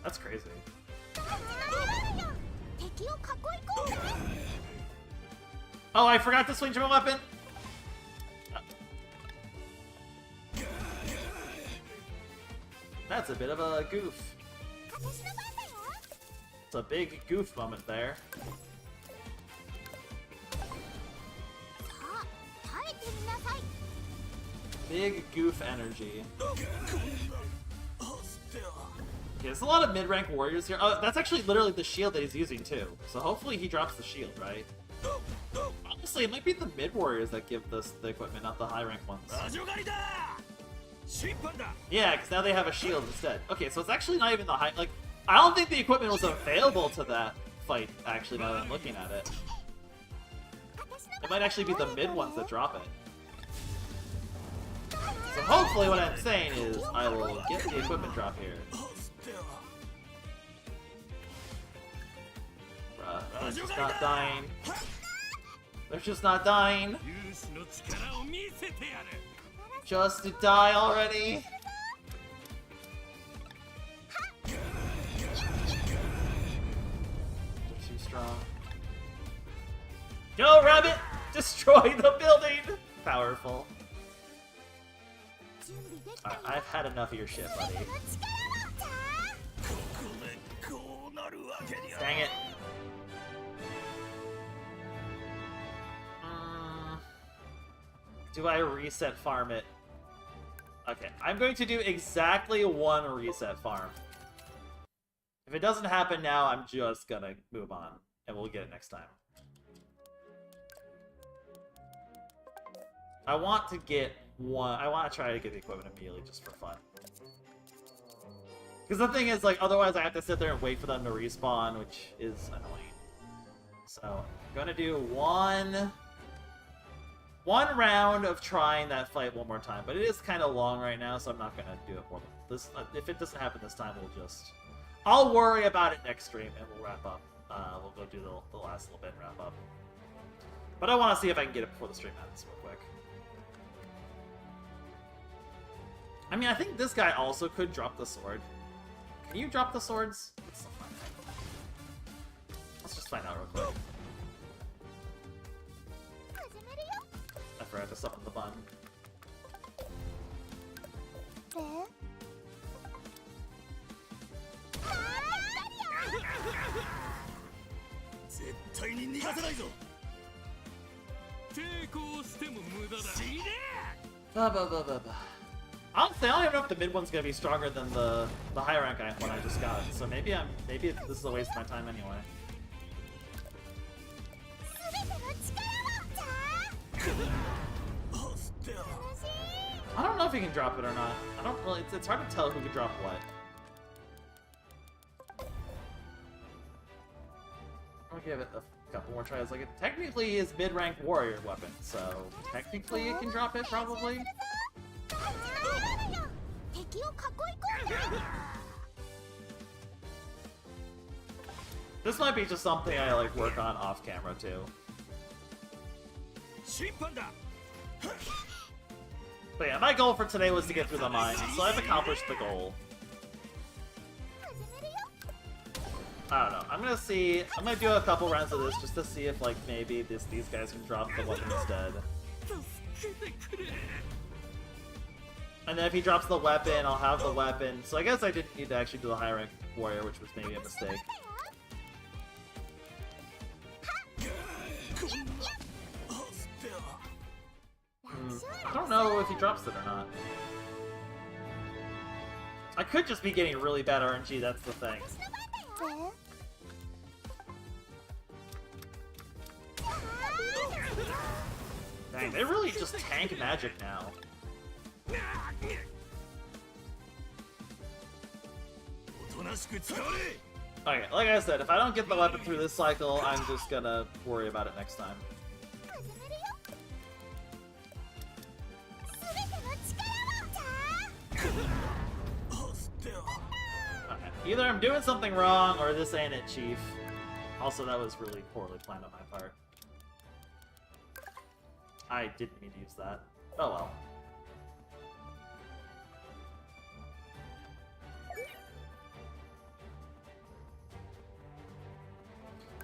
That's crazy. Oh, I forgot to swing my weapon! That's a bit of a goof. It's a big goof moment there. Big goof energy. Okay, there's a lot of mid-rank warriors here. Oh, that's actually literally the shield that he's using too. So hopefully he drops the shield, right? Honestly, it might be the mid-warriors that give this the equipment, not the high-rank ones. Yeah, because now they have a shield instead. Okay, so it's actually not even the high... Like, I don't think the equipment was available to that fight, actually, now that I'm looking at it. It might actually be the mid ones that drop it. So hopefully what I'm saying is I will get the equipment drop here. Bruh, they're just not dying. They're just not dying. Just to die already. They're too strong. Go, rabbit! Destroy the building! Powerful. Alright, I've had enough of your shit, buddy. Dang it. Do I reset farm it? Okay, I'm going to do exactly one reset farm. If it doesn't happen now, I'm just gonna move on, and we'll get it next time. I want to get one. I want to try to get the equipment immediately just for fun. Because the thing is, like, otherwise I have to sit there and wait for them to respawn, which is annoying. So, I'm gonna do one round of trying that fight one more time. But it is kind of long right now, so I'm not gonna do it more than this. If it doesn't happen this time, we'll just... I'll worry about it next stream, and we'll wrap up. We'll go do the last little bit and wrap up. But I want to see if I can get it before the stream ends real quick. I mean, I think this guy also could drop the sword. Can you drop the swords? Let's just find out real quick. I forgot to summon the bun. Honestly, I don't even know if the mid one's gonna be stronger than the high rank one I just got. So maybe this is a waste of my time anyway. I don't know if he can drop it or not. I don't really. It's hard to tell who can drop what. I'll give it a couple more tries. Like, it technically is mid-rank warrior weapon, so technically it can drop it probably. This might be just something I like work on off camera too. But yeah, my goal for today was to get through the mine, so I've accomplished the goal. I don't know. I'm gonna do a couple rounds of this just to see if like maybe these guys can drop the weapon instead. And then if he drops the weapon, I'll have the weapon. So I guess I didn't need to actually do the high rank warrior, which was maybe a mistake. I don't know if he drops it or not. I could just be getting really bad RNG, that's the thing. Dang, they really just tank magic now. Okay, like I said, if I don't get the weapon through this cycle, I'm just gonna worry about it next time. Okay. Either I'm doing something wrong, or this ain't it, Chief. Also, that was really poorly planned on my part. I didn't mean to use that. Oh well.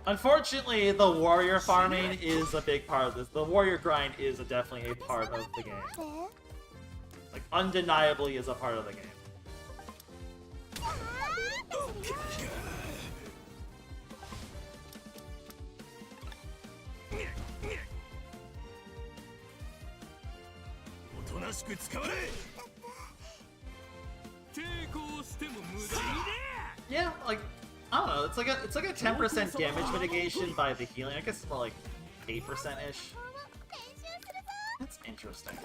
Unfortunately, the warrior farming is a big part of this. The warrior grind is definitely a part of the game. Like, undeniably is a part of the game. Yeah, like, I don't know, it's like a 10% damage mitigation by the healing. I guess it's more like 8%-ish. That's interesting.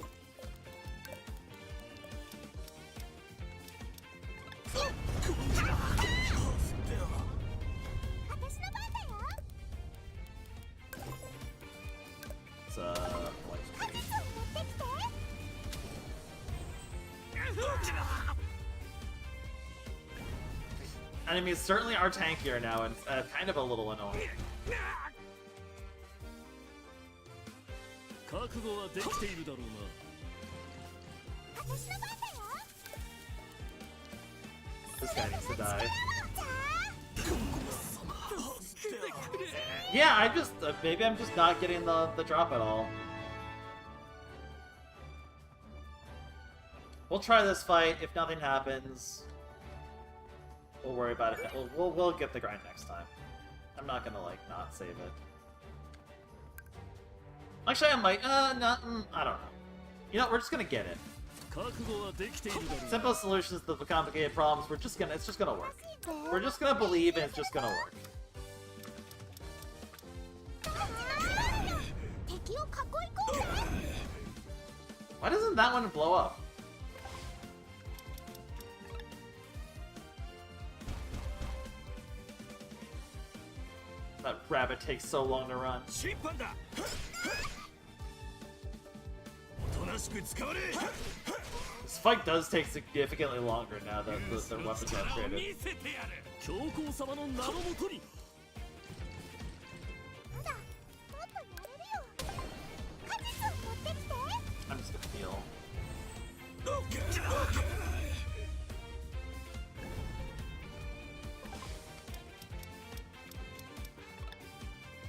It's enemies certainly are tankier now, and it's kind of a little annoying. This guy needs to die. Yeah, maybe I'm just not getting the drop at all. We'll try this fight. If nothing happens, we'll worry about it. We'll get the grind next time. I'm not gonna like not save it. Actually, I might. I don't know. You know, we're just gonna get it. Simple solutions to the complicated problems. It's just gonna work. We're just gonna believe and it's just gonna work. Why doesn't that one blow up? That rabbit takes so long to run. This fight does take significantly longer now that the weapons are upgraded. I'm just gonna heal.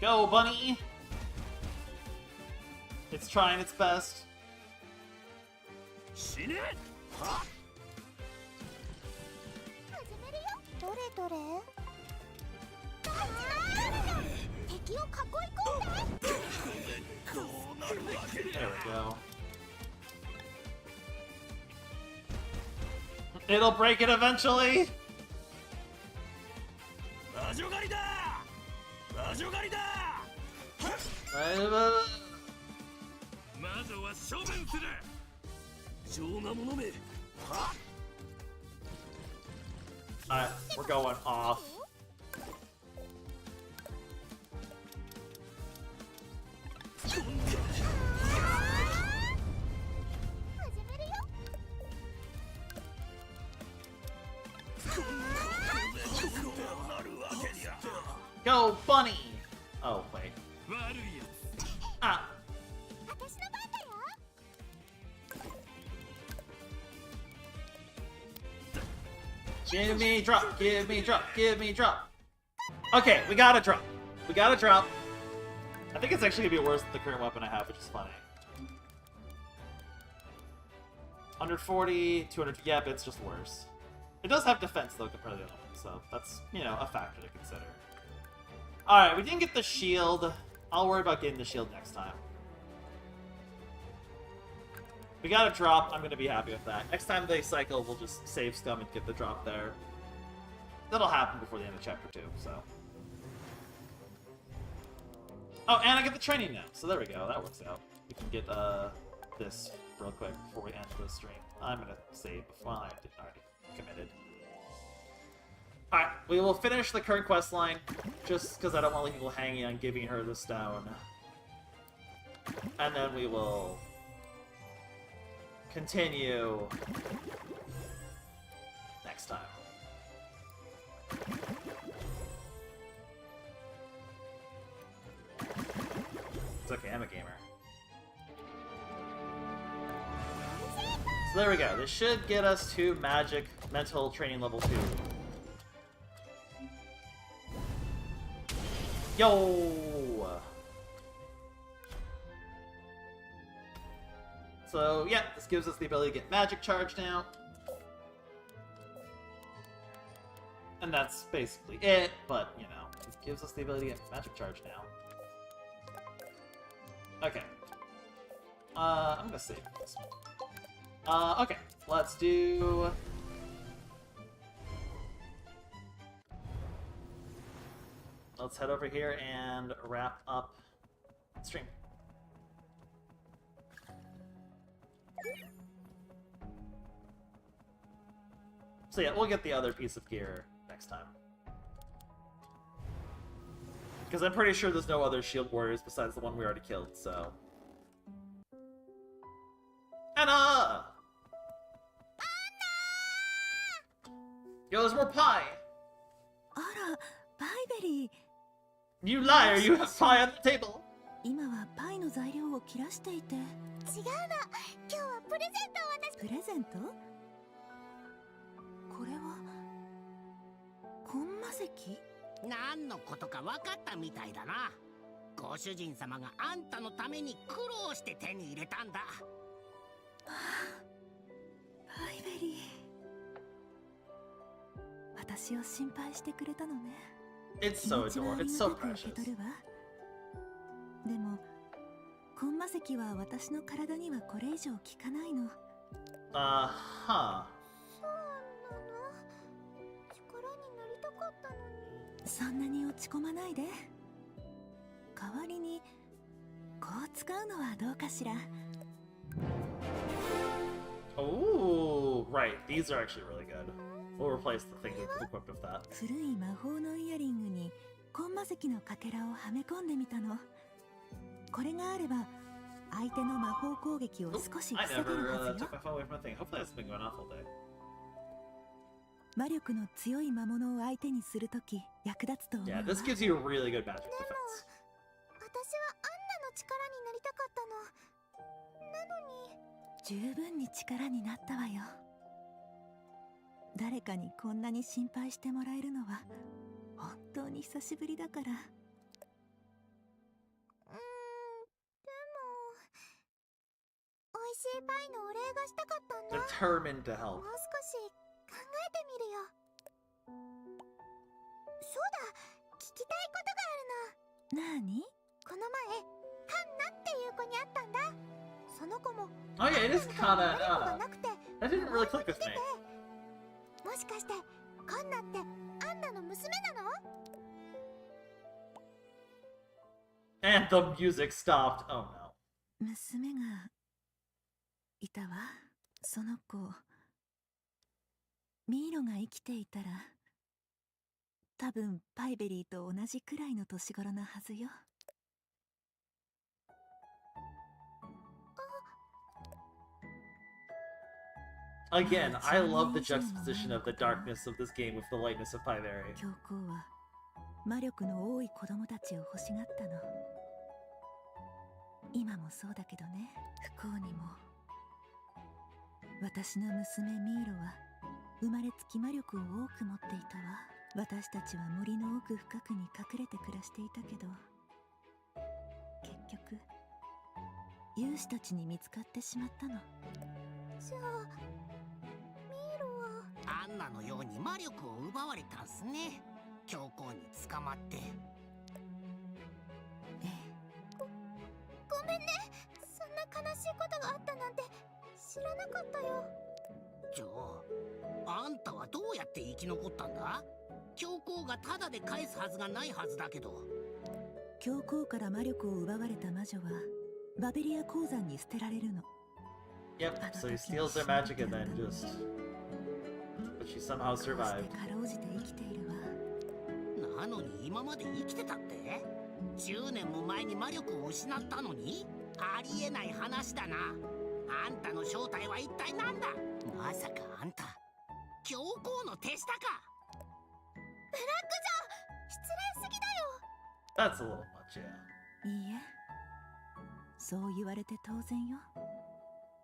Go, bunny! It's trying its best. There we go. It'll break it eventually! Alright, we're going off. Go, bunny! Oh, wait. Ah! Give me drop, give me drop, give me drop. Okay, we got a drop. We got a drop. I think it's actually gonna be worse than the current weapon I have, which is funny. 140, 200, yep, it's just worse. It does have defense though compared to the other one, so that's, you know, a factor to consider. Alright, we didn't get the shield. I'll worry about getting the shield next time. We got a drop, I'm gonna be happy with that. Next time they cycle, we'll just save scum and get the drop there. That'll happen before the end of Chapter 2, so. Oh, and I get the training now, so there we go, that works out. We can get this real quick before we end the stream. I'm gonna save before I already committed. Alright, we will finish the current quest line, just because I don't want people hanging on giving her the stone. And then we will continue next time. It's okay, I'm a gamer. So there we go. This should get us to magic mental training level 2. Yo! So, yeah, this gives us the ability to get magic charge now. And that's basically it, but, you know, it gives us the ability to get magic charge now. Okay. I'm gonna save this. Okay, let's do... Let's head over here and wrap up the stream. So yeah, we'll get the other piece of gear next time. Because I'm pretty sure there's no other shield warriors besides the one we already killed, so... Anna! Yo, there's more pie! Ara, Pieberry. You liar, you have pie on the table! 今はパイの材料を切らしていて。違うの。今日はプレゼントを渡し。プレゼント？これはコンマ石？何のことか分かったみたいだな。ご主人様があんたのために苦労して手に入れたんだ。パイベリー。私を心配してくれたのね。It's so adorable. It's so precious. でも、コンマ石は私の体にはこれ以上効かないの。Huh. 力になりたかったのに。そんなに落ち込まないで。代わりにこう使うのはどうかしら。 Oh, right. These are actually really good. We'll replace the thing equipped with that. 古い魔法のイヤリングにコンマ石のかけらをはめ込んでみたの。これがあれば相手の魔法攻撃を少し I 防げる never はず took よ。 my phone away from my thing. Hopefully that's been going off all day. 魔力の強い魔物を相手にするとき役立つと思うわ。 Yeah, this gives you a really good magic defense. 私はアンナの力になりたかったの。なのに。十分に力になったわよ。誰かにこんなに心配してもらえるのは本当に久しぶりだから。でも美味しいパイのお礼がしたかったんだ。 Determined to help. もう少し考えてみるよ。そうだ、聞きたいことがあるの。なに？この前ハンナっていう子に会ったんだ。その子も Oh yeah, it is kinda, 魔力がなくて that didn't really click with me. もしかしてカンナってアンナの娘なの？ And the music stopped. Oh no. 娘がいたわ。その子ミイロが生きていたら多分パイベリーと同じくらいの年頃なはずよ。Again, I love the juxtaposition of the darkness of this game with the lightness of Pieberry. 教皇は魔力の多い子供たちを欲しがったの。今もそうだけどね。不幸にも私の娘ミイロは生まれつき魔力を多く持っていたわ。私たちは森の奥深くに隠れて暮らしていたけど、結局勇士たちに見つかってしまったの。じゃあミイロはアンナのように魔力を奪われたんすね。教皇に捕まって。ごめんね。そんな悲しいことがあったなんて知らなかったよ。じゃああんたはどうやって生き残ったんだ？教皇がタダで返すはずがないはずだけど。教皇から魔力を奪われた魔女はバベリア鉱山に捨てられるの。 Yep, so he steals their magic and then just... But she somehow こうして survived. かろうじて生きているわ。なのに今まで生きてたって？ 10年も前に魔力を失ったのに？ありえない話だな。あんたの正体は一体なんだ？まさかあんた教皇の手下か？ブラックジョー、失礼すぎだよ。 That's a little much, yeah. いいえ、そう言われて当然よ。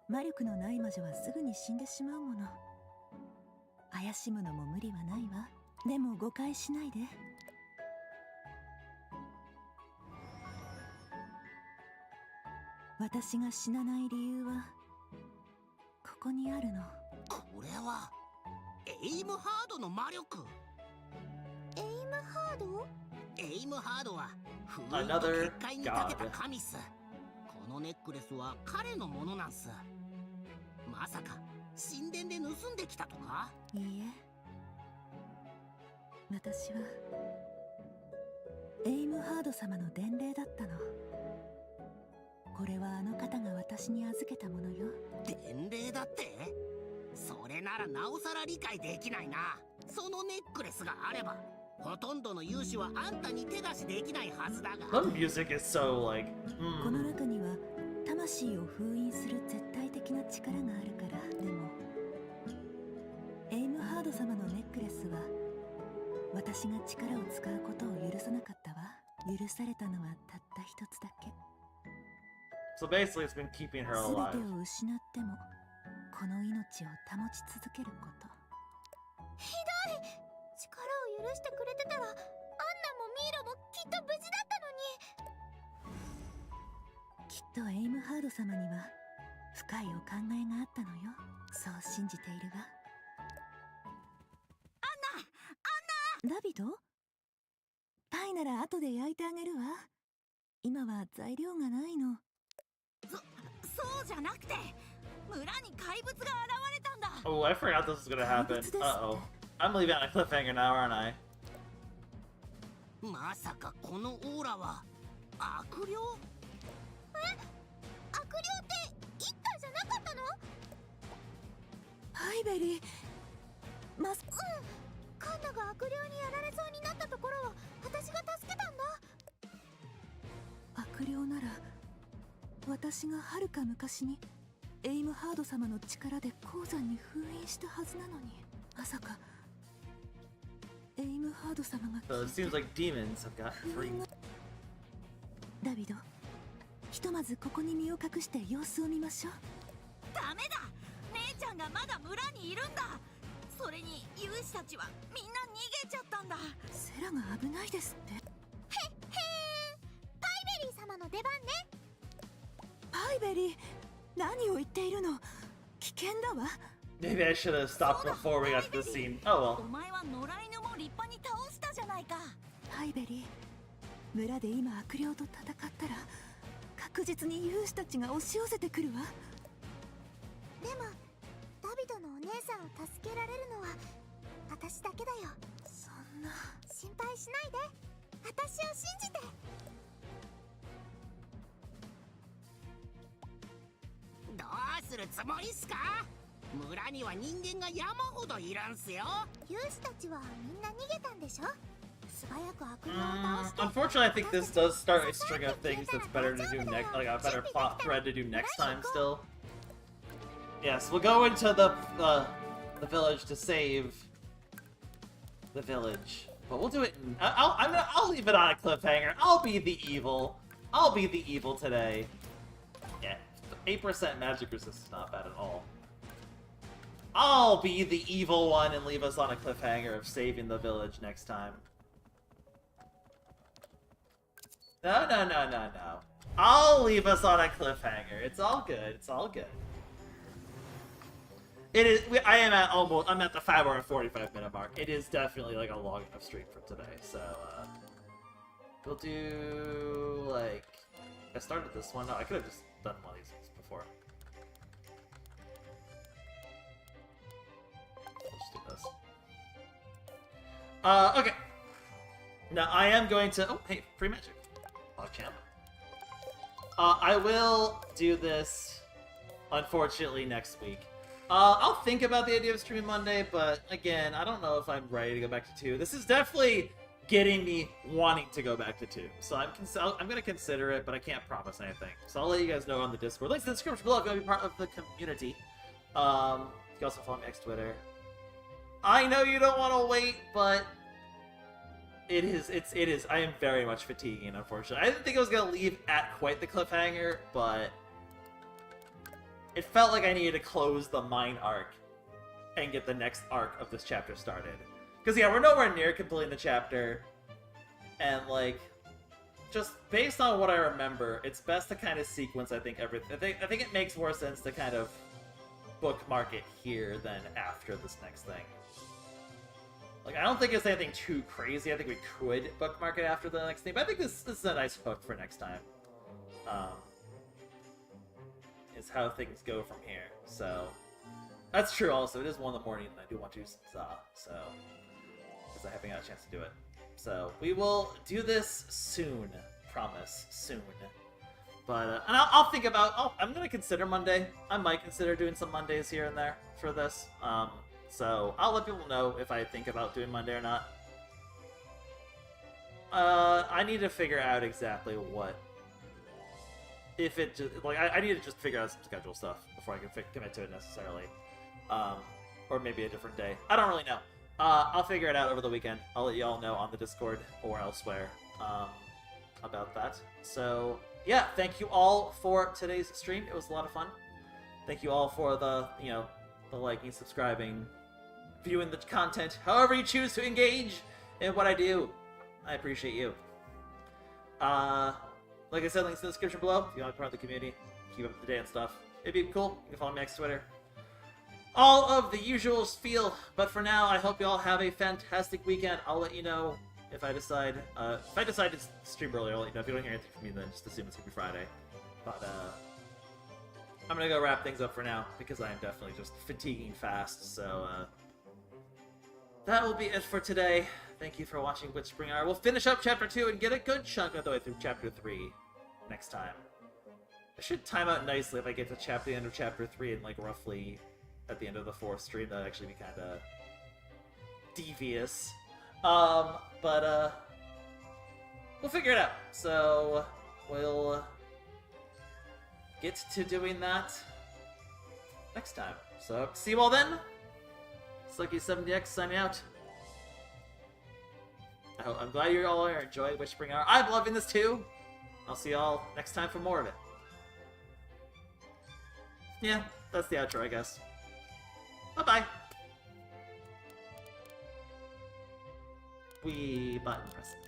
魔力のない魔女はすぐに死んでしまうもの。怪しむのも無理はないわ。でも誤解しないで。私が死なない理由はここにあるの。これはエイムハードの魔力。エイムハード？エイムハードは封印と Another 結界に長けた god. 神っす。このネックレスは彼のものなんす。まさか神殿で盗んできたとか？いいえ、私はエイムハード様の伝令だったの。これはあの方が私に預けたものよ。伝令だって？それならなおさら理解できないな。そのネックレスがあればほとんどの勇士はあんたに手出しできないはずだが。 The music is so like... この中には魂を封印する絶対的な力があるから。でもエイムハード様のネックレスは私が力を使うことを許さなかったわ。許されたのはたった一つだけ。 So basically it's been keeping her 全 alive. てを失ってもこの命を保ち続けること。ひどい。力を許してくれてたらアンナもミイラもきっと無事だったのに。きっとエイムハード様には深いお考えがあったのよ。そう信じているわ。アンナダビド？パイなら後で焼いてあげるわ。今は材料がないの。そうじゃなくて、Oh, I forgot this was gonna happen. Uh-oh. I'm leaving on a cliffhanger now, aren't I? まさかこのオーラは悪霊？え、悪霊って一体じゃなかったの？パイベリー、カンナが悪霊にやられそうになったところを私が助けたんだ。悪霊なら私がはるか昔にエイムハード様の力で鉱山に封印したはずなのに、まさかエイムハード様が So it seems like demons have got free. ダビド、ひとまずここに身を隠して様子を見ましょう。ダメだ、姉ちゃんがまだ村にいるんだ。それに勇士たちはみんな逃げちゃったんだ。セラが危ないですって。へっへー、パイベリー様の出番ね。パイベリー、何を言っているの？危険だわ。 Maybe I should have stopped before we got to this scene. Oh お well. 前は野良犬も立派に倒したじゃないか。パイベリー、村で今悪霊と戦ったら確実に勇士たちが押し寄せてくるわ。でもダビドのお姉さんを助けられるのは私だけだよ。そんな。心配しないで、私を信じて。どうするつもりっすか？村には人間が山ほどいるんすよ。勇士たちはみんな逃げたんでしょ？素早く悪霊を倒して。 Unfortunately, I think this does start a string of things that's better to do next, like a better plot thread to do next time. Still, yes, we'll go into the village to save the village, but we'll do it. I'll leave it on a cliffhanger. I'll be the evil. I'll be the evil today. Yeah, 8% magic resist is not bad at all. I'll be the evil one and leave us on a cliffhanger of saving the village next time. No. I'll leave us on a cliffhanger. It's all good. It's all good. It is. I'm at the 5 hour and 45 minute mark. It is definitely like a long enough stream for today. So we'll do like I started this one. No, I could have just done one of these before. Let's do this. Okay. Now I am going to. Oh, hey, free magic. Champ. I will do this, unfortunately, next week. I'll think about the idea of streaming Monday, but again, I don't know if I'm ready to go back to 2. This is definitely getting me wanting to go back to 2. So I'm going to consider it, but I can't promise anything. So I'll let you guys know on the Discord. Links in the description below if you want to be part of the community. You can also follow me on Twitter. I know you don't want to wait, but it is. I am very much fatiguing, unfortunately. I didn't think I was going to leave at quite the cliffhanger, but it felt like I needed to close the mine arc and get the next arc of this chapter started. Because, yeah, we're nowhere near completing the chapter, and, like, just based on what I remember, it's best to kind of sequence, I think, everything. I think it makes more sense to kind of bookmark it here than after this next thing. Like, I don't think it's anything too crazy. I think we could bookmark it after the next thing, but I think this is a nice hook for next time. Is how things go from here. So, that's true also. It is 1 in the morning and I do want to do some Za, so, because I haven't got a chance to do it. So, we will do this soon. Promise. Soon. But, and I'll think about, I'm going to consider Monday. I might consider doing some Mondays here and there for this. So, I'll let people know if I think about doing Monday or not. I need to figure out exactly what. If it just, like, I need to just figure out some schedule stuff before I can commit to it necessarily. Or maybe a different day. I don't really know. I'll figure it out over the weekend. I'll let y'all know on the Discord or elsewhere about that. So, yeah, thank you all for today's stream. It was a lot of fun. Thank you all for the, the liking, subscribing, viewing the content, however you choose to engage in what I do. I appreciate you. Like I said, links in the description below if you want to be part of the community, keep up to date and stuff. It'd be cool. You can follow me on Twitter. All of the usual spiel, but for now, I hope you all have a fantastic weekend. I'll let you know if I decide to stream earlier. I'll let you know. If you don't hear anything from me, then just assume it's gonna be Friday. But I'm gonna go wrap things up for now, because I am definitely just fatiguing fast, so, that will be it for today. Thank you for watching Witchspring Hour. We'll finish up Chapter 2 and get a good chunk of the way through Chapter 3 next time. I should time out nicely if I get to the end of Chapter 3 and, like, roughly at the end of the 4th stream. That'd actually be kinda devious. But we'll figure it out. So, we'll get to doing that next time. So, see you all then. Slucky7DX signing out. I'm glad you all are enjoying Witchspring Hour. I'm loving this too. I'll see y'all next time for more of it. Yeah, that's the outro, I guess. Bye-bye. Button pressing.